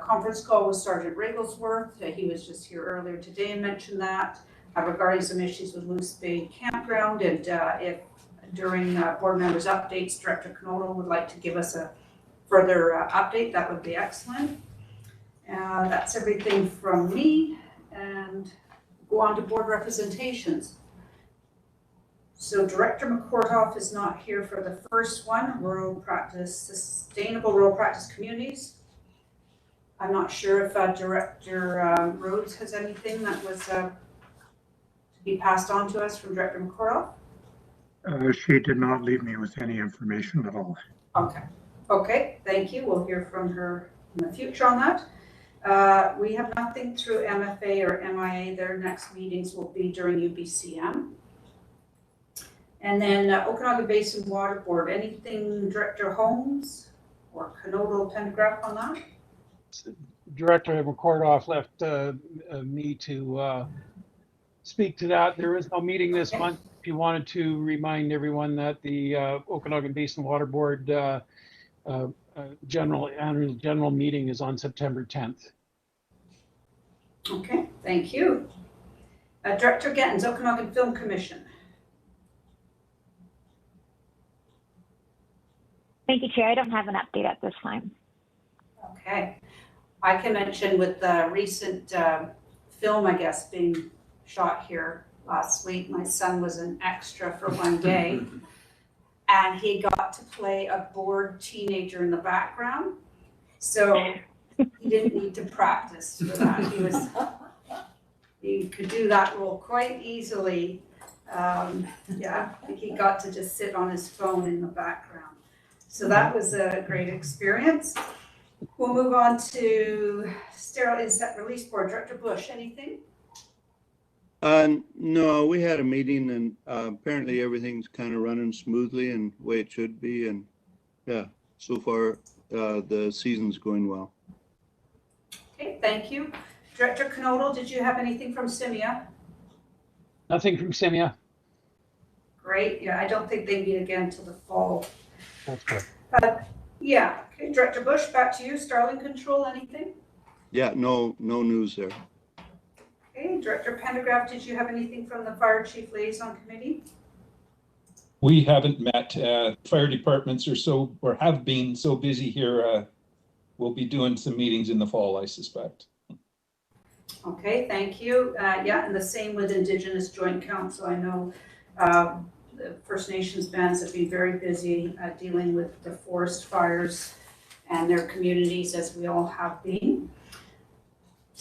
conference call with Sergeant Rigglesworth. He was just here earlier today and mentioned that regarding some issues with Moose Bay Campground, and if during board members' updates, Director Knodel would like to give us a further update, that would be excellent. That's everything from me, and go on to board representations. So Director McCourthoff is not here for the first one, rural practice, sustainable rural practice communities. I'm not sure if Director Rhodes has anything that was to be passed on to us from Director McCourthoff. She did not leave me with any information at all. Okay. Okay, thank you. We'll hear from her in the future on that. We have nothing through MFA or MIA. Their next meetings will be during UBCM. And then Okanagan Basin Water Board. Anything, Director Holmes or Knodel Pendergraph on that? Director McCourthoff left me to speak to that. There is no meeting this month. If you wanted to remind everyone that the Okanagan Basin Water Board annual general meeting is on September 10th. Okay, thank you. Director Gettins, Okanagan Film Commission. Thank you, Chair. I don't have an update at this time. Okay. I can mention with the recent film, I guess, being shot here last week, my son was an extra for one day, and he got to play a bored teenager in the background. So he didn't need to practice for that. He could do that role quite easily. Yeah, I think he got to just sit on his phone in the background. So that was a great experience. We'll move on to Sterile Insect Release Board. Director Bush, anything? No, we had a meeting and apparently everything's kind of running smoothly and the way it should be. And yeah, so far the season's going well. Okay, thank you. Director Knodel, did you have anything from CIMIA? Nothing from CIMIA. Great. Yeah, I don't think they meet again until the fall. That's good. Yeah. Okay, Director Bush, back to you. Starling Control, anything? Yeah, no news there. Okay, Director Pendergraph, did you have anything from the Fire Chief Liaison Committee? We haven't met. Fire departments have been so busy here. We'll be doing some meetings in the fall, I suspect. Okay, thank you. Yeah, and the same with Indigenous Joint Council. I know the First Nations bands have been very busy dealing with the forest fires and their communities, as we all have been.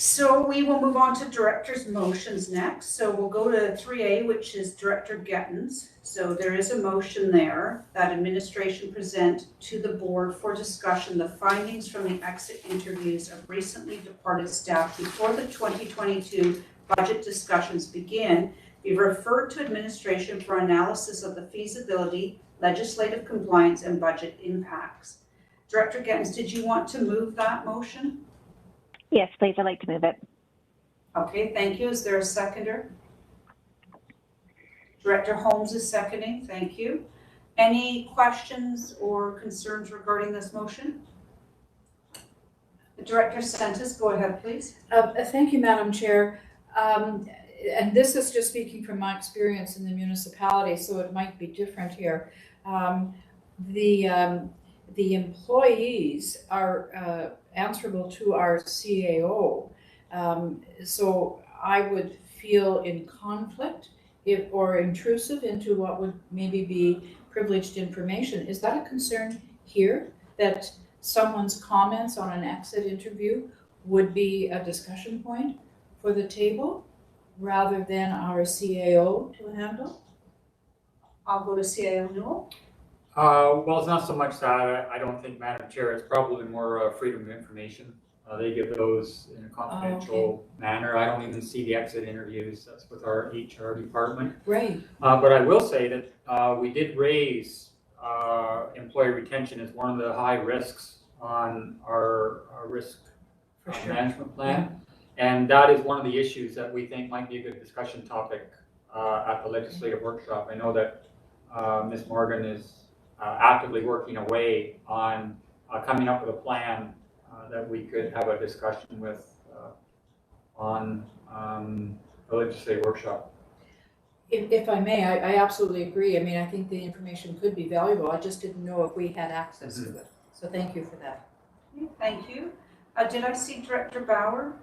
So we will move on to director's motions next. So we'll go to 3A, which is Director Gettens. So there is a motion there that administration present to the board for discussion the findings from the exit interviews of recently departed staff before the 2022 budget discussions begin, be referred to administration for analysis of the feasibility, legislative compliance, and budget impacts. Director Gettens, did you want to move that motion? Yes, please. I'd like to move it. Okay, thank you. Is there a seconder? Director Holmes is seconding. Thank you. Any questions or concerns regarding this motion? Director Sentis, go ahead, please. Thank you, Madam Chair. And this is just speaking from my experience in the municipality, so it might be different here. The employees are answerable to our CAO. So I would feel in conflict or intrusive into what would maybe be privileged information. Is that a concern here, that someone's comments on an exit interview would be a discussion point for the table rather than our CAO to handle? I'll go to CAO Newell. Well, it's not so much that. I don't think, Madam Chair, it's probably more freedom of information. They give those in a confidential manner. I don't even see the exit interviews. That's with our HR department. Right. But I will say that we did raise employee retention as one of the high risks on our risk management plan. And that is one of the issues that we think might be a good discussion topic at the legislative workshop. I know that Ms. Morgan is actively working away on coming up with a plan that we could have a discussion with on the legislative workshop. If I may, I absolutely agree. I mean, I think the information could be valuable. I just didn't know if we had access to it. So thank you for that. Thank you. Did I see Director Bauer?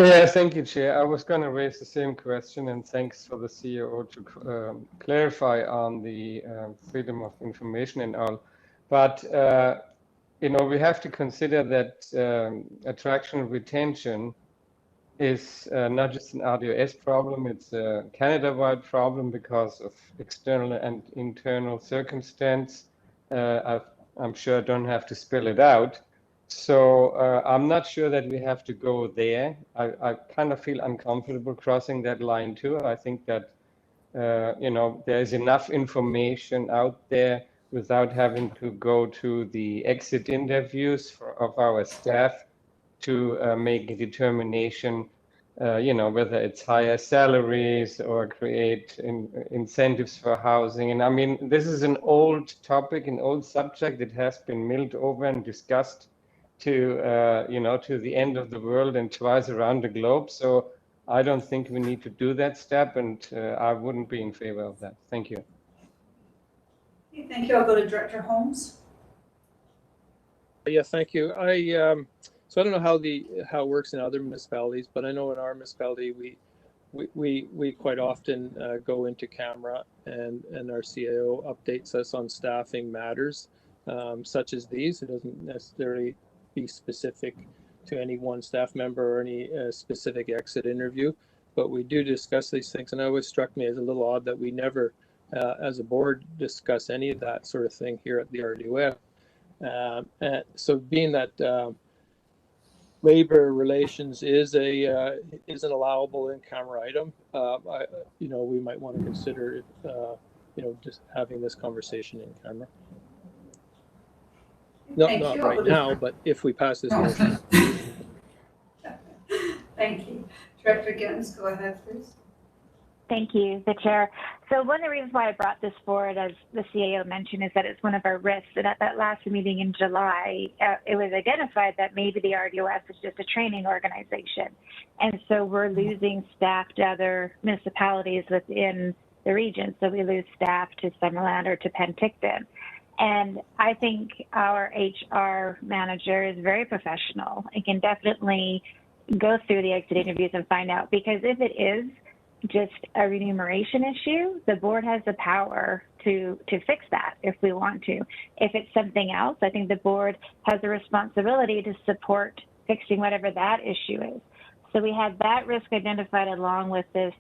Yeah, thank you, Chair. I was going to raise the same question, and thanks for the CEO to clarify on the freedom of information and all. But, you know, we have to consider that attraction and retention is not just an RDOS problem, it's a Canada-wide problem because of external and internal circumstance. I'm sure I don't have to spell it out. So I'm not sure that we have to go there. I kind of feel uncomfortable crossing that line too. I think that, you know, there's enough information out there without having to go to the exit interviews of our staff to make a determination, you know, whether it's higher salaries or create incentives for housing. And I mean, this is an old topic, an old subject that has been milled over and discussed to, you know, to the end of the world and twice around the globe. So I don't think we need to do that step, and I wouldn't be in favor of that. Thank you. Okay, thank you. I'll go to Director Holmes. Yeah, thank you. So I don't know how it works in other municipalities, but I know in our municipality we quite often go into camera, and our CAO updates us on staffing matters such as these. It doesn't necessarily be specific to any one staff member or any specific exit interview, but we do discuss these things. And it always struck me as a little odd that we never, as a board, discuss any of that sort of thing here at the RDOS. So being that labor relations is an allowable in-camera item, you know, we might want to consider, you know, just having this conversation in camera. Not right now, but if we pass this motion. Thank you. Director Gittens, go ahead, please. Thank you, the chair. So one of the reasons why I brought this forward, as the CAO mentioned, is that it's one of our risks. And at that last meeting in July, it was identified that maybe the RDOS is just a training organization. And so we're losing staff to other municipalities within the region. So we lose staff to Summerland or to Penticton. And I think our HR manager is very professional and can definitely go through the exit interviews and find out, because if it is just a remuneration issue, the board has the power to fix that if we want to. If it's something else, I think the board has a responsibility to support fixing whatever that issue is. So we had that risk identified along with this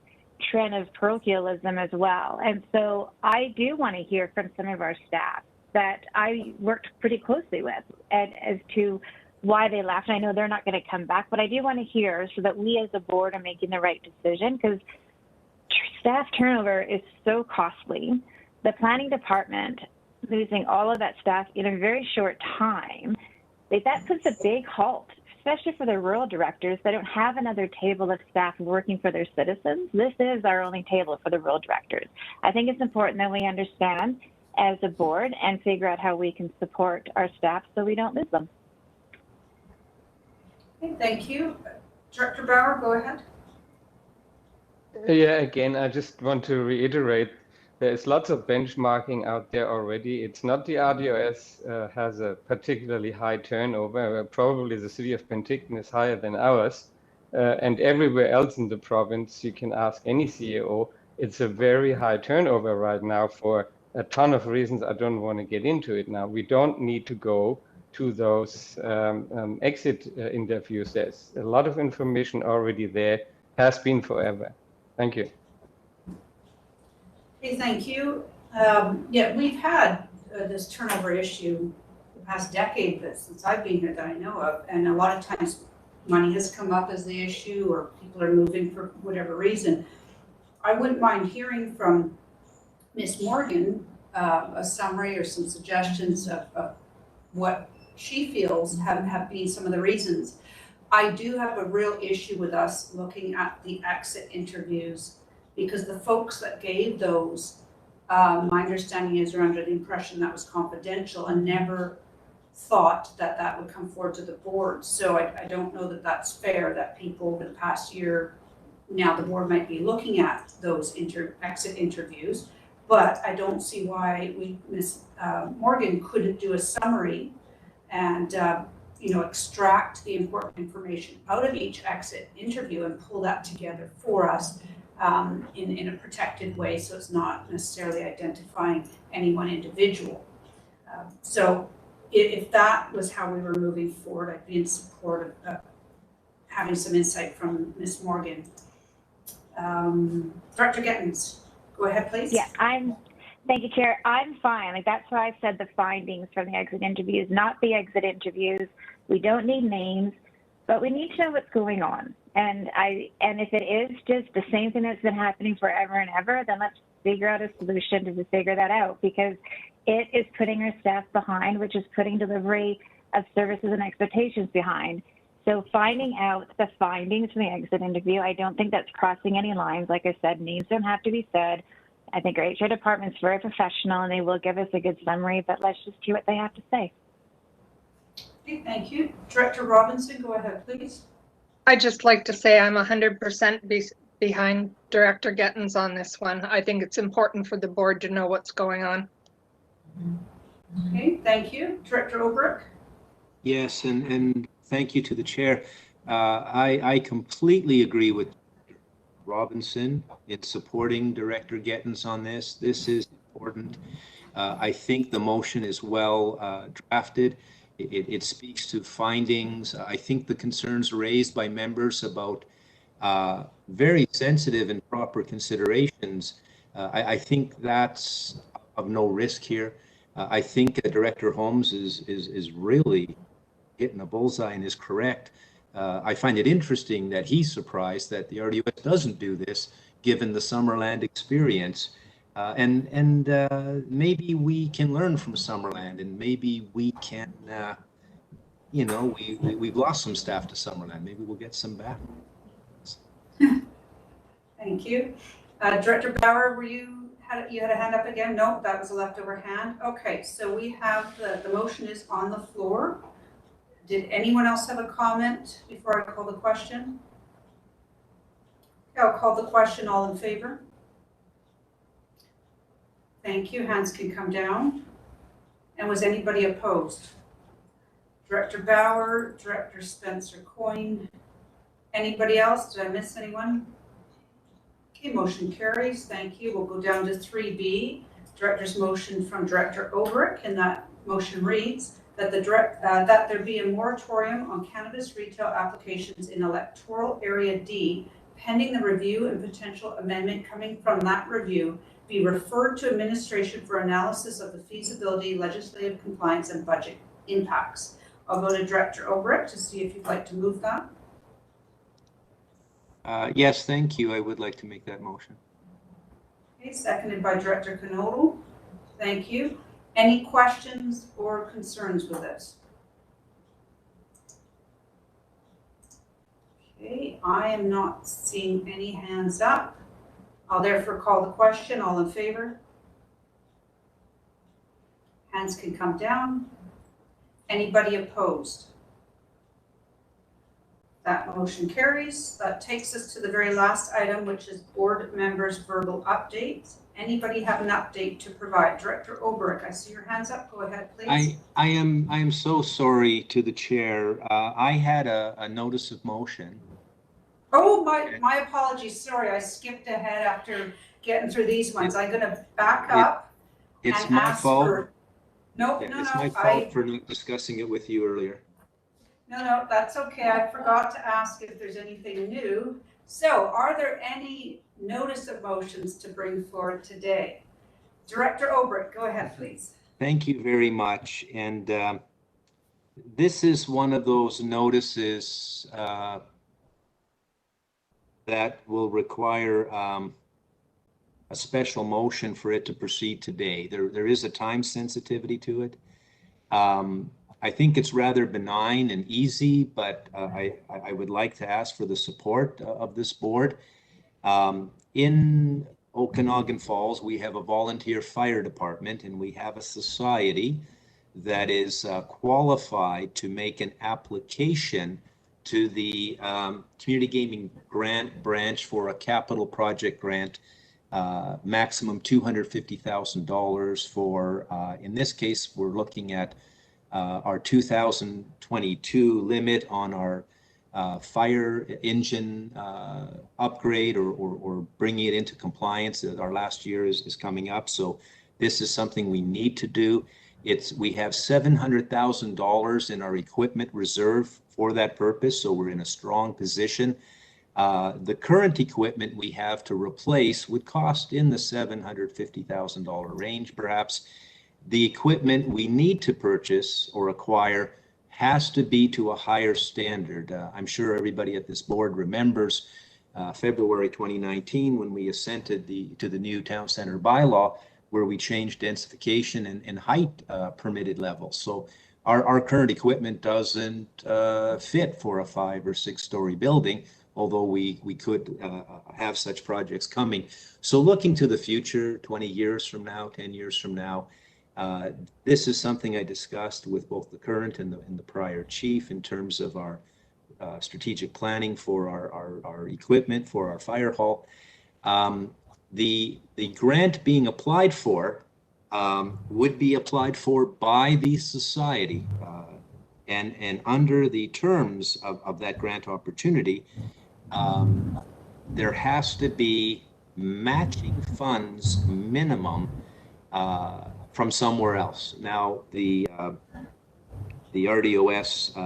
trend of parochialism as well. And so I do want to hear from some of our staff that I worked pretty closely with and as to why they left. And I know they're not going to come back, but I do want to hear so that we as a board are making the right decision, because staff turnover is so costly. The planning department losing all of that staff in a very short time, that puts a big halt, especially for the rural directors that don't have another table of staff working for their citizens. This is our only table for the rural directors. I think it's important that we understand as a board and figure out how we can support our staff so we don't lose them. Okay, thank you. Director Bauer, go ahead. Yeah, again, I just want to reiterate, there's lots of benchmarking out there already. It's not the RDOS has a particularly high turnover. Probably the city of Penticton is higher than ours. And everywhere else in the province, you can ask any CEO, it's a very high turnover right now for a ton of reasons. I don't want to get into it now. We don't need to go to those exit interviews. There's a lot of information already there, has been forever. Thank you. Okay, thank you. Yeah, we've had this turnover issue the past decade since I've been here that I know of, and a lot of times money has come up as the issue or people are moving for whatever reason. I wouldn't mind hearing from Ms. Morgan a summary or some suggestions of what she feels have been some of the reasons. I do have a real issue with us looking at the exit interviews, because the folks that gave those, my understanding is they're under the impression that was confidential and never thought that that would come forward to the board. So I don't know that that's fair that people over the past year, now the board might be looking at those exit interviews, but I don't see why Ms. Morgan couldn't do a summary and extract the important information out of each exit interview and pull that together for us in a protected way, so it's not necessarily identifying any one individual. So if that was how we were moving forward, I'd be in support of having some insight from Ms. Morgan. Director Gettens, go ahead, please. Yeah, thank you, Chair. I'm fine. Like, that's why I said the findings from the exit interviews, not the exit interviews. We don't need names, but we need to know what's going on. And if it is just the same thing that's been happening forever and ever, then let's figure out a solution to figure that out, because it is putting our staff behind, which is putting delivery of services and expectations behind. So finding out the findings from the exit interview, I don't think that's crossing any lines. Like I said, names don't have to be said. I think our HR department's very professional and they will give us a good summary, but let's just hear what they have to say. Okay, thank you. Director Robinson, go ahead, please. I'd just like to say I'm 100% behind Director Gettens on this one. I think it's important for the board to know what's going on. Okay, thank you. Director Obrecht? Yes, and thank you to the chair. I completely agree with Robinson in supporting Director Gettens on this. This is important. I think the motion is well drafted. It speaks to findings. I think the concerns raised by members about very sensitive and proper considerations, I think that's of no risk here. I think Director Holmes is really hitting a bullseye and is correct. I find it interesting that he's surprised that the RDOS doesn't do this, given the Summerland experience. And maybe we can learn from Summerland, and maybe we can, we've lost some staff to Summerland. Maybe we'll get some back. Thank you. Director Bauer, you had a hand up again? No, that was a leftover hand. Okay, so we have the motion is on the floor. Did anyone else have a comment before I call the question? Okay, I'll call the question. All in favor? Thank you. Hands can come down. And was anybody opposed? Director Bauer, Director Spencer Coyne. Anybody else? Did I miss anyone? Okay, motion carries. Thank you. We'll go down to 3B. Director's motion from Director Obrecht, and that motion reads that that there be a moratorium on cannabis retail applications in electoral area D pending the review and potential amendment coming from that review be referred to administration for analysis of the feasibility, legislative compliance, and budget impacts. I'll go to Director Obrecht to see if you'd like to move that. Yes, thank you. I would like to make that motion. Okay, seconded by Director Knodel. Thank you. Any questions or concerns with this? Okay, I am not seeing any hands up. I'll therefore call the question. All in favor? Hands can come down. Anybody opposed? That motion carries. That takes us to the very last item, which is board members' verbal updates. Anybody have an update to provide? Director Obrecht, I see your hands up. Go ahead, please. I am so sorry to the chair. I had a notice of motion. Oh, my apologies. Sorry, I skipped ahead after getting through these ones. I'm going to back up. It's and my ask fault. for- No, Yeah, no, it's no. my fault for not discussing it with you earlier. No, that's okay. I forgot to ask if there's anything new. So are there any notice of motions to bring forward today? Director Obrecht, go ahead, please. Thank you very much. And this is one of those notices that will require a special motion for it to proceed today. There is a time sensitivity to it. I think it's rather benign and easy, but I would like to ask for the support of this board. In Okanagan Falls, we have a volunteer fire department, and we have a society that is qualified to make an application to the Community Gaming Grant Branch for a capital project grant, maximum $250,000 for, in this case, we're looking at our 2022 limit on our fire engine upgrade or bringing it into compliance. Our last year is coming up, so this is something we need to do. We have $700,000 in our equipment reserve for that purpose, so we're in a strong position. The current equipment we have to replace would cost in the $750,000 range, perhaps. The equipment we need to purchase or acquire has to be to a higher standard. I'm sure everybody at this board remembers February 2019 when we assented to the new town center bylaw, where we changed densification and height permitted levels. So our current equipment doesn't fit for a 5 or 6 story building, although we could have such projects coming. So looking to the future, 20 years from now, 10 years from now, this is something I discussed with both the current and the prior chief in terms of our strategic planning for our equipment, for our fire hall. The grant being applied for would be applied for by the society, and under the terms of that grant opportunity, there has to be matching funds minimum from somewhere else. Now, the RDOS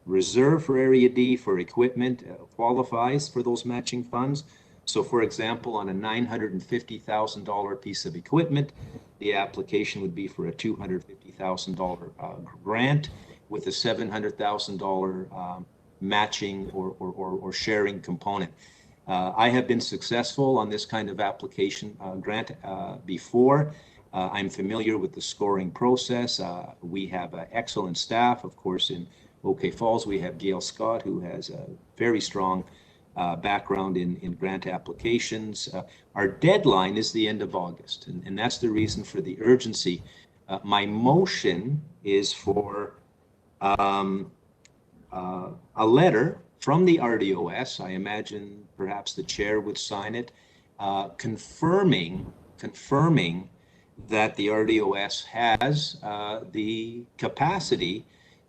reserve for Area D for equipment qualifies for those matching funds. So, for example, on a $950,000 piece of equipment, the application would be for a $250,000 grant with a $700,000 matching or sharing component. I have been successful on this kind of application grant before. I'm familiar with the scoring process. We have an excellent staff. Of course, in OK Falls, we have Gail Scott, who has a very strong background in grant applications. Our deadline is the end of August, and that's the reason for the urgency. My motion is for a letter from the RDOS. I imagine perhaps the chair would sign it, confirming that the RDOS has the capacity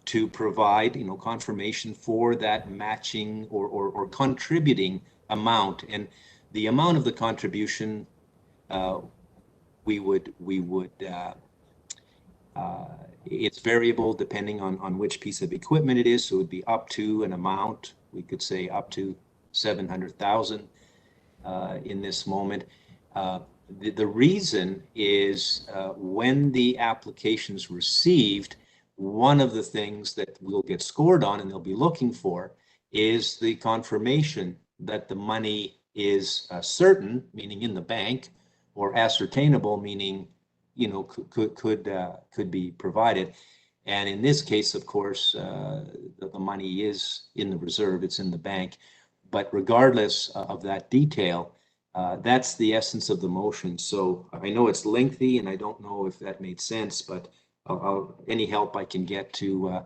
to provide, confirmation for that matching or contributing amount. And the amount of the contribution, we would It's variable depending on which piece of equipment it is. So it would be up to an amount. We could say up to 700,000 in this moment. The reason is when the application's received, one of the things that we'll get scored on and they'll be looking for is the confirmation that the money is certain, meaning in the bank, or ascertainable, meaning, you know, could be provided. And in this case, of course, the money is in the reserve, it's in the bank. But regardless of that detail, that's the essence of the motion. So I know it's lengthy and I don't know if that made sense, but any help I can get to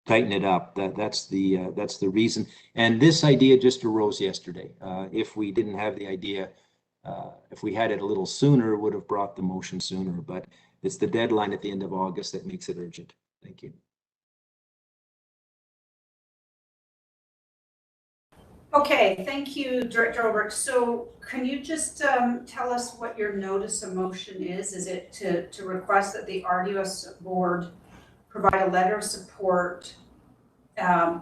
tighten it up, that's the reason. And this idea just arose yesterday. If we didn't have the idea, if we had it a little sooner, would have brought the motion sooner, but it's the deadline at the end of August that makes it urgent. Thank you. Okay, thank you, Director Ulrich. So can you just tell us what your notice of motion is? Is it to request that the RDOS board provide a letter of support to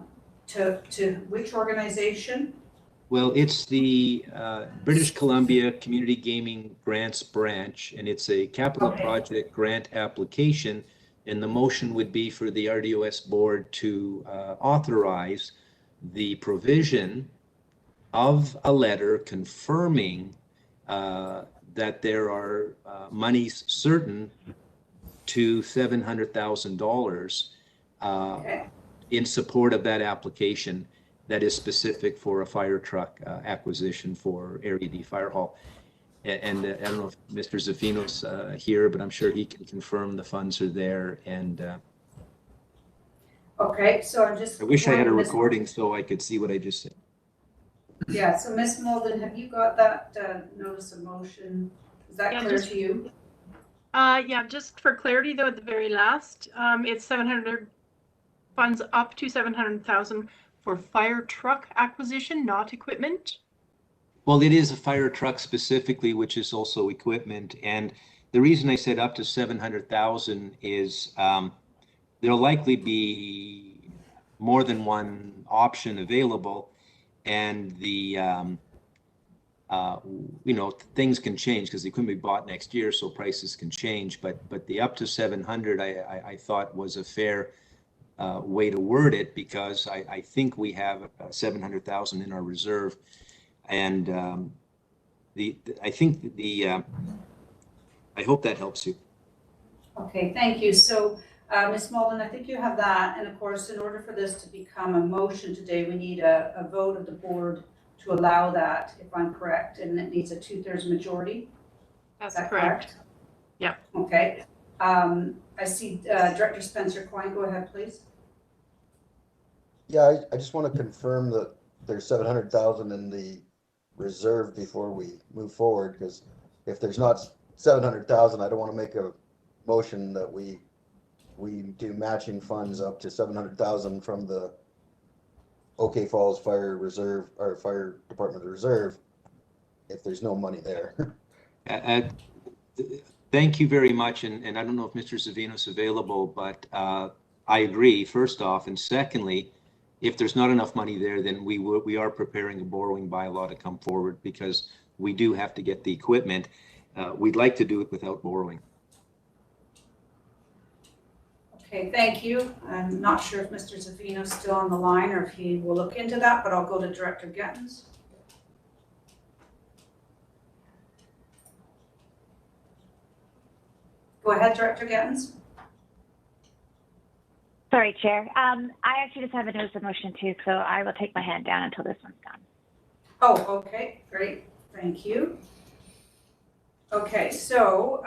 which organization? Well, it's the British Columbia Community Gaming Grants Branch, and it's a capital project grant application. And the motion would be for the RDOS board to authorize the provision of a letter confirming that there are monies certain to $700,000 in support of that application that is specific for a fire truck acquisition for Area D Fire Hall. And I don't know if Mr. Zaffino's here, but I'm sure he can confirm the funds are there. And okay, so I'm just. I wish I had a recording so I could see what I just said. Yeah, so Ms. Molden, have you got that notice of motion? Is that clear to you? Yeah, just for clarity though, at the very last, it's 700 funds up to 700,000 for fire truck acquisition, not equipment. Well, it is a fire truck specifically, which is also equipment. And the reason I said up to 700,000 is there'll likely be more than one option available. And the, you know, things can change because the equipment be bought next year, so prices can change. But the up to 700, I thought was a fair way to word it, because I think we have 700,000 in our reserve. And I think I hope that helps you. Okay, thank you. So Ms. Molden, I think you have that. And of course, in order for this to become a motion today, we need a vote of the board to allow that, if I'm correct, and it needs a 2/3 majority. That's Is that correct. Yeah. Okay. I see Director Spencer Coyne. Go ahead, please. Yeah, I just want to confirm that there's 700,000 in the reserve before we move forward, because if there's not 700,000, I don't want to make a motion that we do matching funds up to 700,000 from the OK Falls Fire Reserve or Fire Department Reserve if there's no money there. Thank you very much. And I don't know if Mr. Zaffino's available, but I agree, first off. And secondly, if there's not enough money there, then we are preparing a borrowing bylaw to come forward, because we do have to get the equipment. We'd like to do it without borrowing. Okay, thank you. I'm not sure if Mr. Zaffino's still on the line or if he will look into that, but I'll go to Director Gettens. Go ahead, Director Gettens. Sorry, Chair. I actually just have a notice of motion too, so I will take my hand down until this one's done. Oh, okay, great. Thank you. Okay, so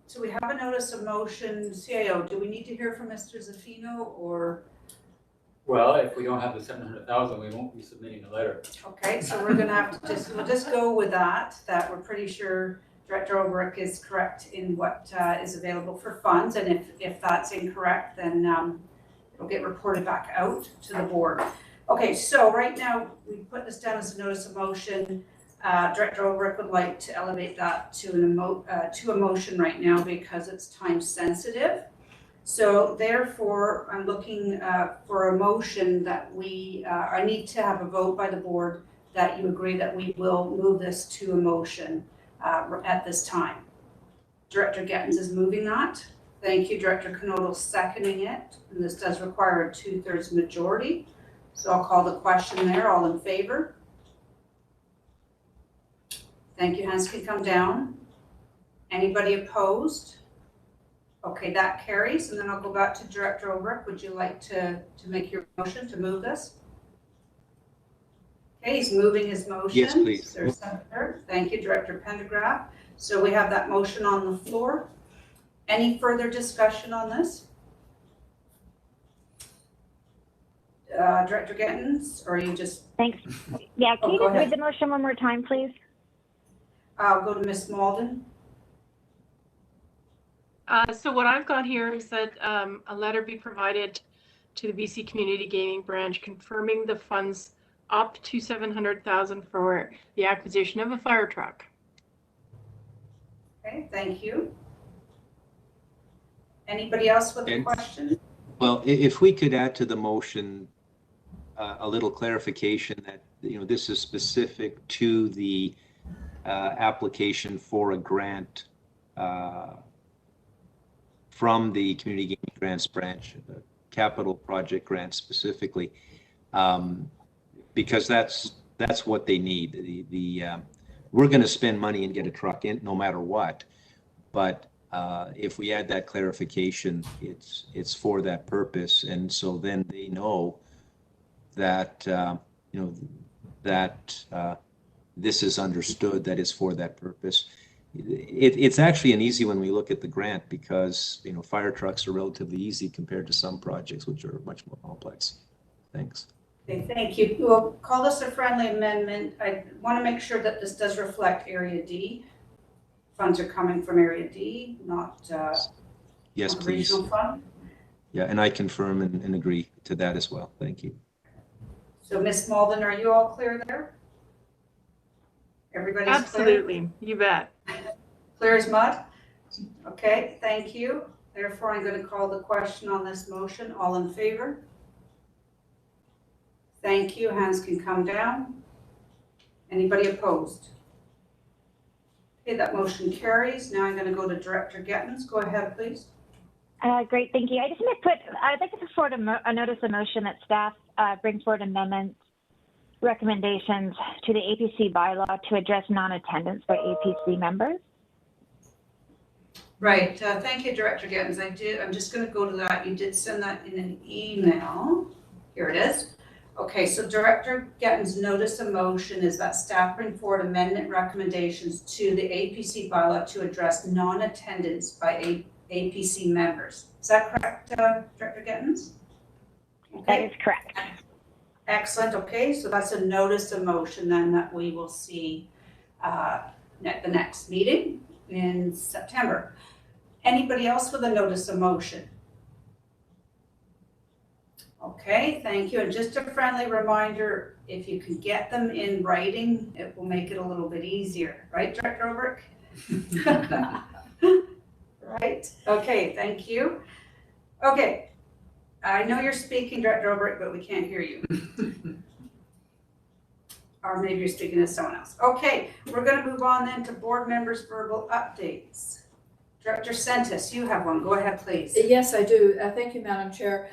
so we have a notice of motion. CIO, do we need to hear from Mr. Zaffino or? Well, if we don't have the 700,000, we won't be submitting a letter. Okay, so we're gonna have to we'll just go with that we're pretty sure Director Ulrich is correct in what is available for funds, and if that's incorrect, then it'll get reported back out to the board. Okay, so right now we put this down as a notice of motion. Director Ulrich would like to elevate that to a motion right now because it's time sensitive. So therefore, I'm looking for a motion that I need to have a vote by the board that you agree that we will move this to a motion at this time. Director Gettens is moving that. Thank you, Director Knodel seconding it. And this does require a 2/3 majority. So I'll call the question there. All in favor? Thank you. Hands can come down. Anybody opposed? Okay, that carries. And then I'll go back to Director Ulrich. Would you like to make your motion to move this? Okay, he's moving his motion. Yes, please. Is there a seconder? Thank you, Director Pendergraft. So we have that motion on the floor. Any further discussion on this? Director Gettens, or are you just? Thanks. Yeah, can you go just read ahead. the motion one more time, please? I'll go to Ms. Malden. So what I've got here is that a letter be provided to the BC Community Gaming Branch confirming the funds up to $700,000 for the acquisition of a fire truck. Okay, thank you. Anybody else with a question? Well, if we could add to the motion a little clarification that, this is specific to the application for a grant from the Community Gaming Grants Branch, capital project grant specifically, because that's what they need. We're going to spend money and get a truck in no matter what, but if we add that clarification, it's for that purpose, and so then they know that this is understood, that is for that purpose. It's actually an easy when we look at the grant, because fire trucks are relatively easy compared to some projects which are much more complex. Thanks. Okay, thank you. We'll call this a friendly amendment. I want to make sure that this does reflect Area D. Funds are coming from Area D, not Yes, not please. regional fund. Yeah, and I confirm and agree to that as well. Thank you. So Ms. Malden, are you all clear there? Everybody's Absolutely, clear? you bet. Clear as mud? Okay, thank you. Therefore, I'm going to call the question on this motion. All in favor? Thank you. Hands can come down. Anybody opposed? Okay, that motion carries. Now I'm going to go to Director Gettens. Go ahead, please. Great, thank you. I'd like to put forward a notice of motion that staff brings forward amendments, recommendations to the APC bylaw to address non-attendance by APC members. Right. Thank you, Director Gettens. I'm just going to go to that. You did send that in an email. Here it is. Okay, so Director Gettens' notice of motion is that staff bring forward amendment recommendations to the APC bylaw to address non-attendance by APC members. Is that correct, Director Gettens? Okay. That is correct. Excellent. Okay, so that's a notice of motion then that we will see at the next meeting in September. Anybody else with a notice of motion? Okay, thank you. And just a friendly reminder, if you can get them in writing, it will make it a little bit easier. Right, Director Ulrich? Right? Okay, thank you. Okay, I know you're speaking, Director Ulrich, but we can't hear you. Or maybe you're speaking to someone else. Okay, we're going to move on then to board members' verbal updates. Director Sentis, you have one. Go ahead, please. Yes, I do. Thank you, Madam Chair.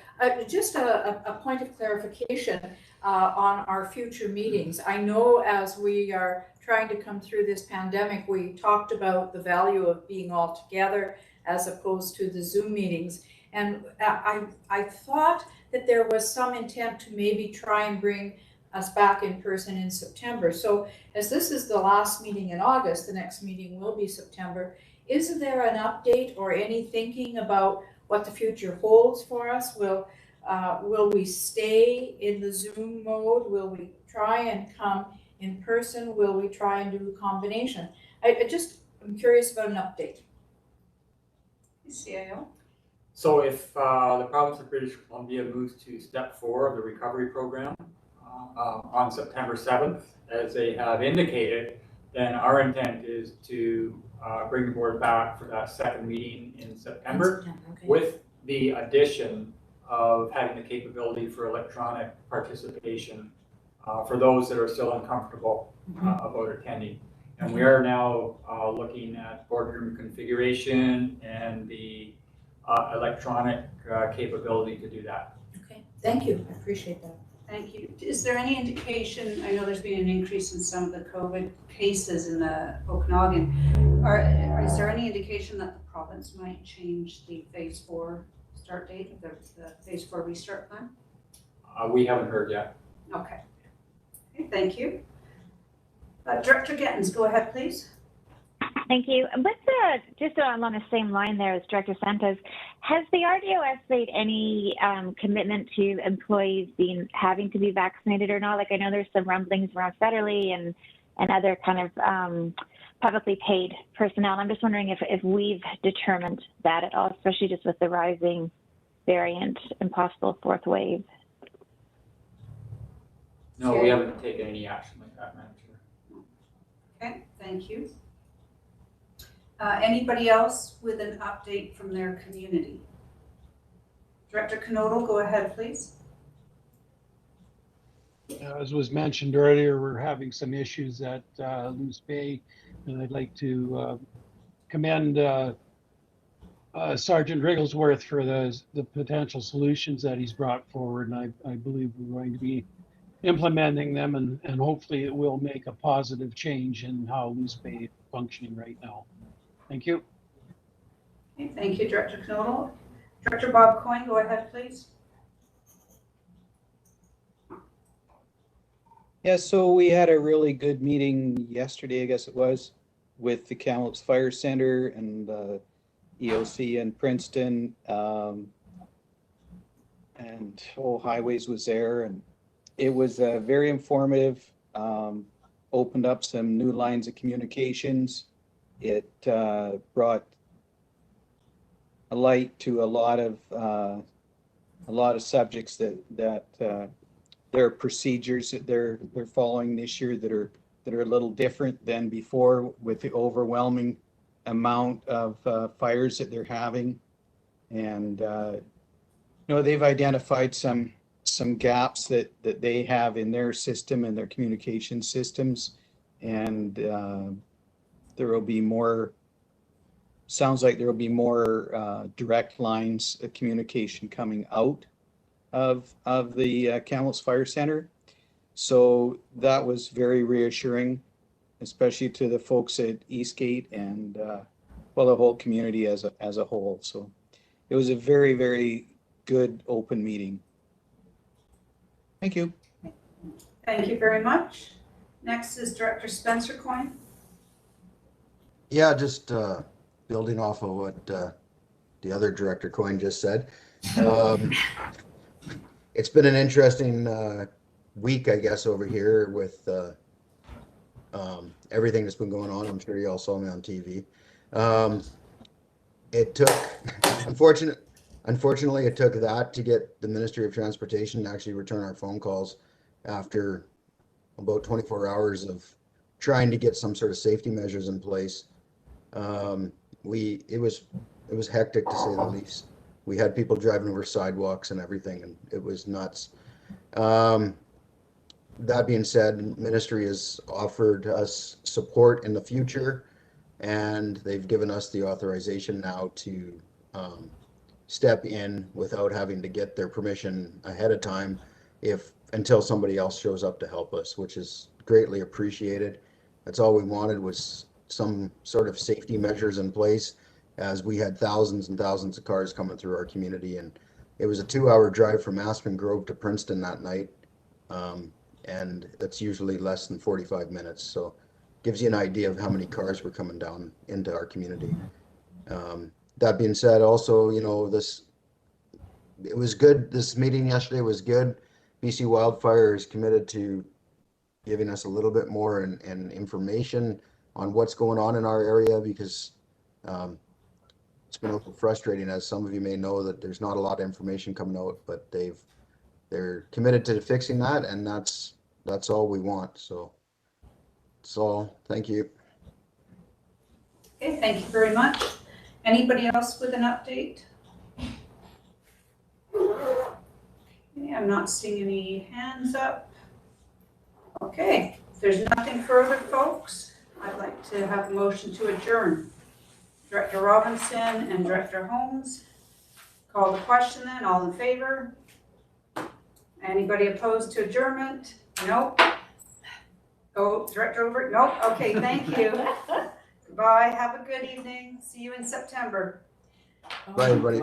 Just a point of clarification on our future meetings. I know as we are trying to come through this pandemic, we talked about the value of being all together as opposed to the Zoom meetings. And I thought that there was some intent to maybe try and bring us back in person in September. So as this is the last meeting in August, the next meeting will be September. Is there an update or any thinking about what the future holds for us? Will we stay in the Zoom mode? Will we try and come in person? Will we try and do a combination? I'm curious about an update. CIO? So if the province of British Columbia moves to step 4 of the recovery program on September 7th, as they have indicated, then our intent is to bring the board back for that second meeting in September, Okay. with the addition of having the capability for electronic participation for those that are still uncomfortable about attending. And we are now looking at boardroom configuration and the electronic capability to do that. Okay, thank you. I appreciate that. Thank you. Is there any indication, I know there's been an increase in some of the COVID cases in the Okanagan. Is there any indication that the province might change the phase 4 start date of the phase 4 restart plan? We haven't heard yet. Okay. Okay, thank you. Director Gettins, go ahead, please. Thank you. With just along the same line there as Director Santos, has the RDOS made any commitment to employees having to be vaccinated or not? Like I know there's some rumblings around federally and other kind of publicly paid personnel. I'm just wondering if we've determined that at all, especially just with the rising variant and possible fourth wave. No, we haven't taken any action like that, Madam Chair. Okay, thank you. Anybody else with an update from their community? Director Knodel, go ahead, please. As was mentioned earlier, we're having some issues at Loose Bay, and I'd like to commend Sergeant Rigglesworth for the potential solutions that he's brought forward, and I believe we're going to be implementing them, and hopefully it will make a positive change in how Loose Bay is functioning right now. Thank you. Okay, thank you, Director Knodel. Director Bob Coyne, go ahead, please. Yeah, so we had a really good meeting yesterday, I guess it was, with the Kamloops Fire Center and EOC in Princeton, and Highways was there, and it was very informative, opened up some new lines of communications. It brought a light to a lot of subjects that there are procedures that they're following this year that are a little different than before, with the overwhelming amount of fires that they're having. And they've identified some gaps that they have in their system and their communication systems, and there will be more, sounds like there will be more direct lines of communication coming out of the Kamloops Fire Center. So that was very reassuring, especially to the folks at Eastgate and the whole community as a whole. So it was a very, very good open meeting. Thank you. Thank you very much. Next is Director Spencer Coyne. Yeah, just building off of what the other Director Coyne just said. It's been an interesting week, I guess, over here with everything that's been going on. I'm sure you all saw me on TV. It took, unfortunately, it took that to get the Ministry of Transportation to actually return our phone calls after about 24 hours of trying to get some sort of safety measures in place. It was hectic, to say the least. We had people driving over sidewalks and everything, and it was nuts. That being said, Ministry has offered us support in the future, and they've given us the authorization now to step in without having to get their permission ahead of time until somebody else shows up to help us, which is greatly appreciated. That's all we wanted, was some sort of safety measures in place, as we had thousands and thousands of cars coming through our community, and it was a 2-hour drive from Aspen Grove to Princeton that night, and that's usually less than 45 minutes. So gives you an idea of how many cars were coming down into our community. That being said, also, it was good. This meeting yesterday was good. BC Wildfire is committed to giving us a little bit more and information on what's going on in our area, because it's been a little frustrating, as some of you may know, that there's not a lot of information coming out, but they're committed to fixing that, and that's all we want. So that's all. Thank you. Okay, thank you very much. Anybody else with an update? Okay, I'm not seeing any hands up. Okay, if there's nothing further, folks, I'd like to have a motion to adjourn. Director Robinson and Director Holmes, call the question then, all in favor? Anybody opposed to adjournment? Nope. Oh, Director Over? Nope. Okay, thank you. Goodbye. Have a good evening. See you in September. Bye, everybody.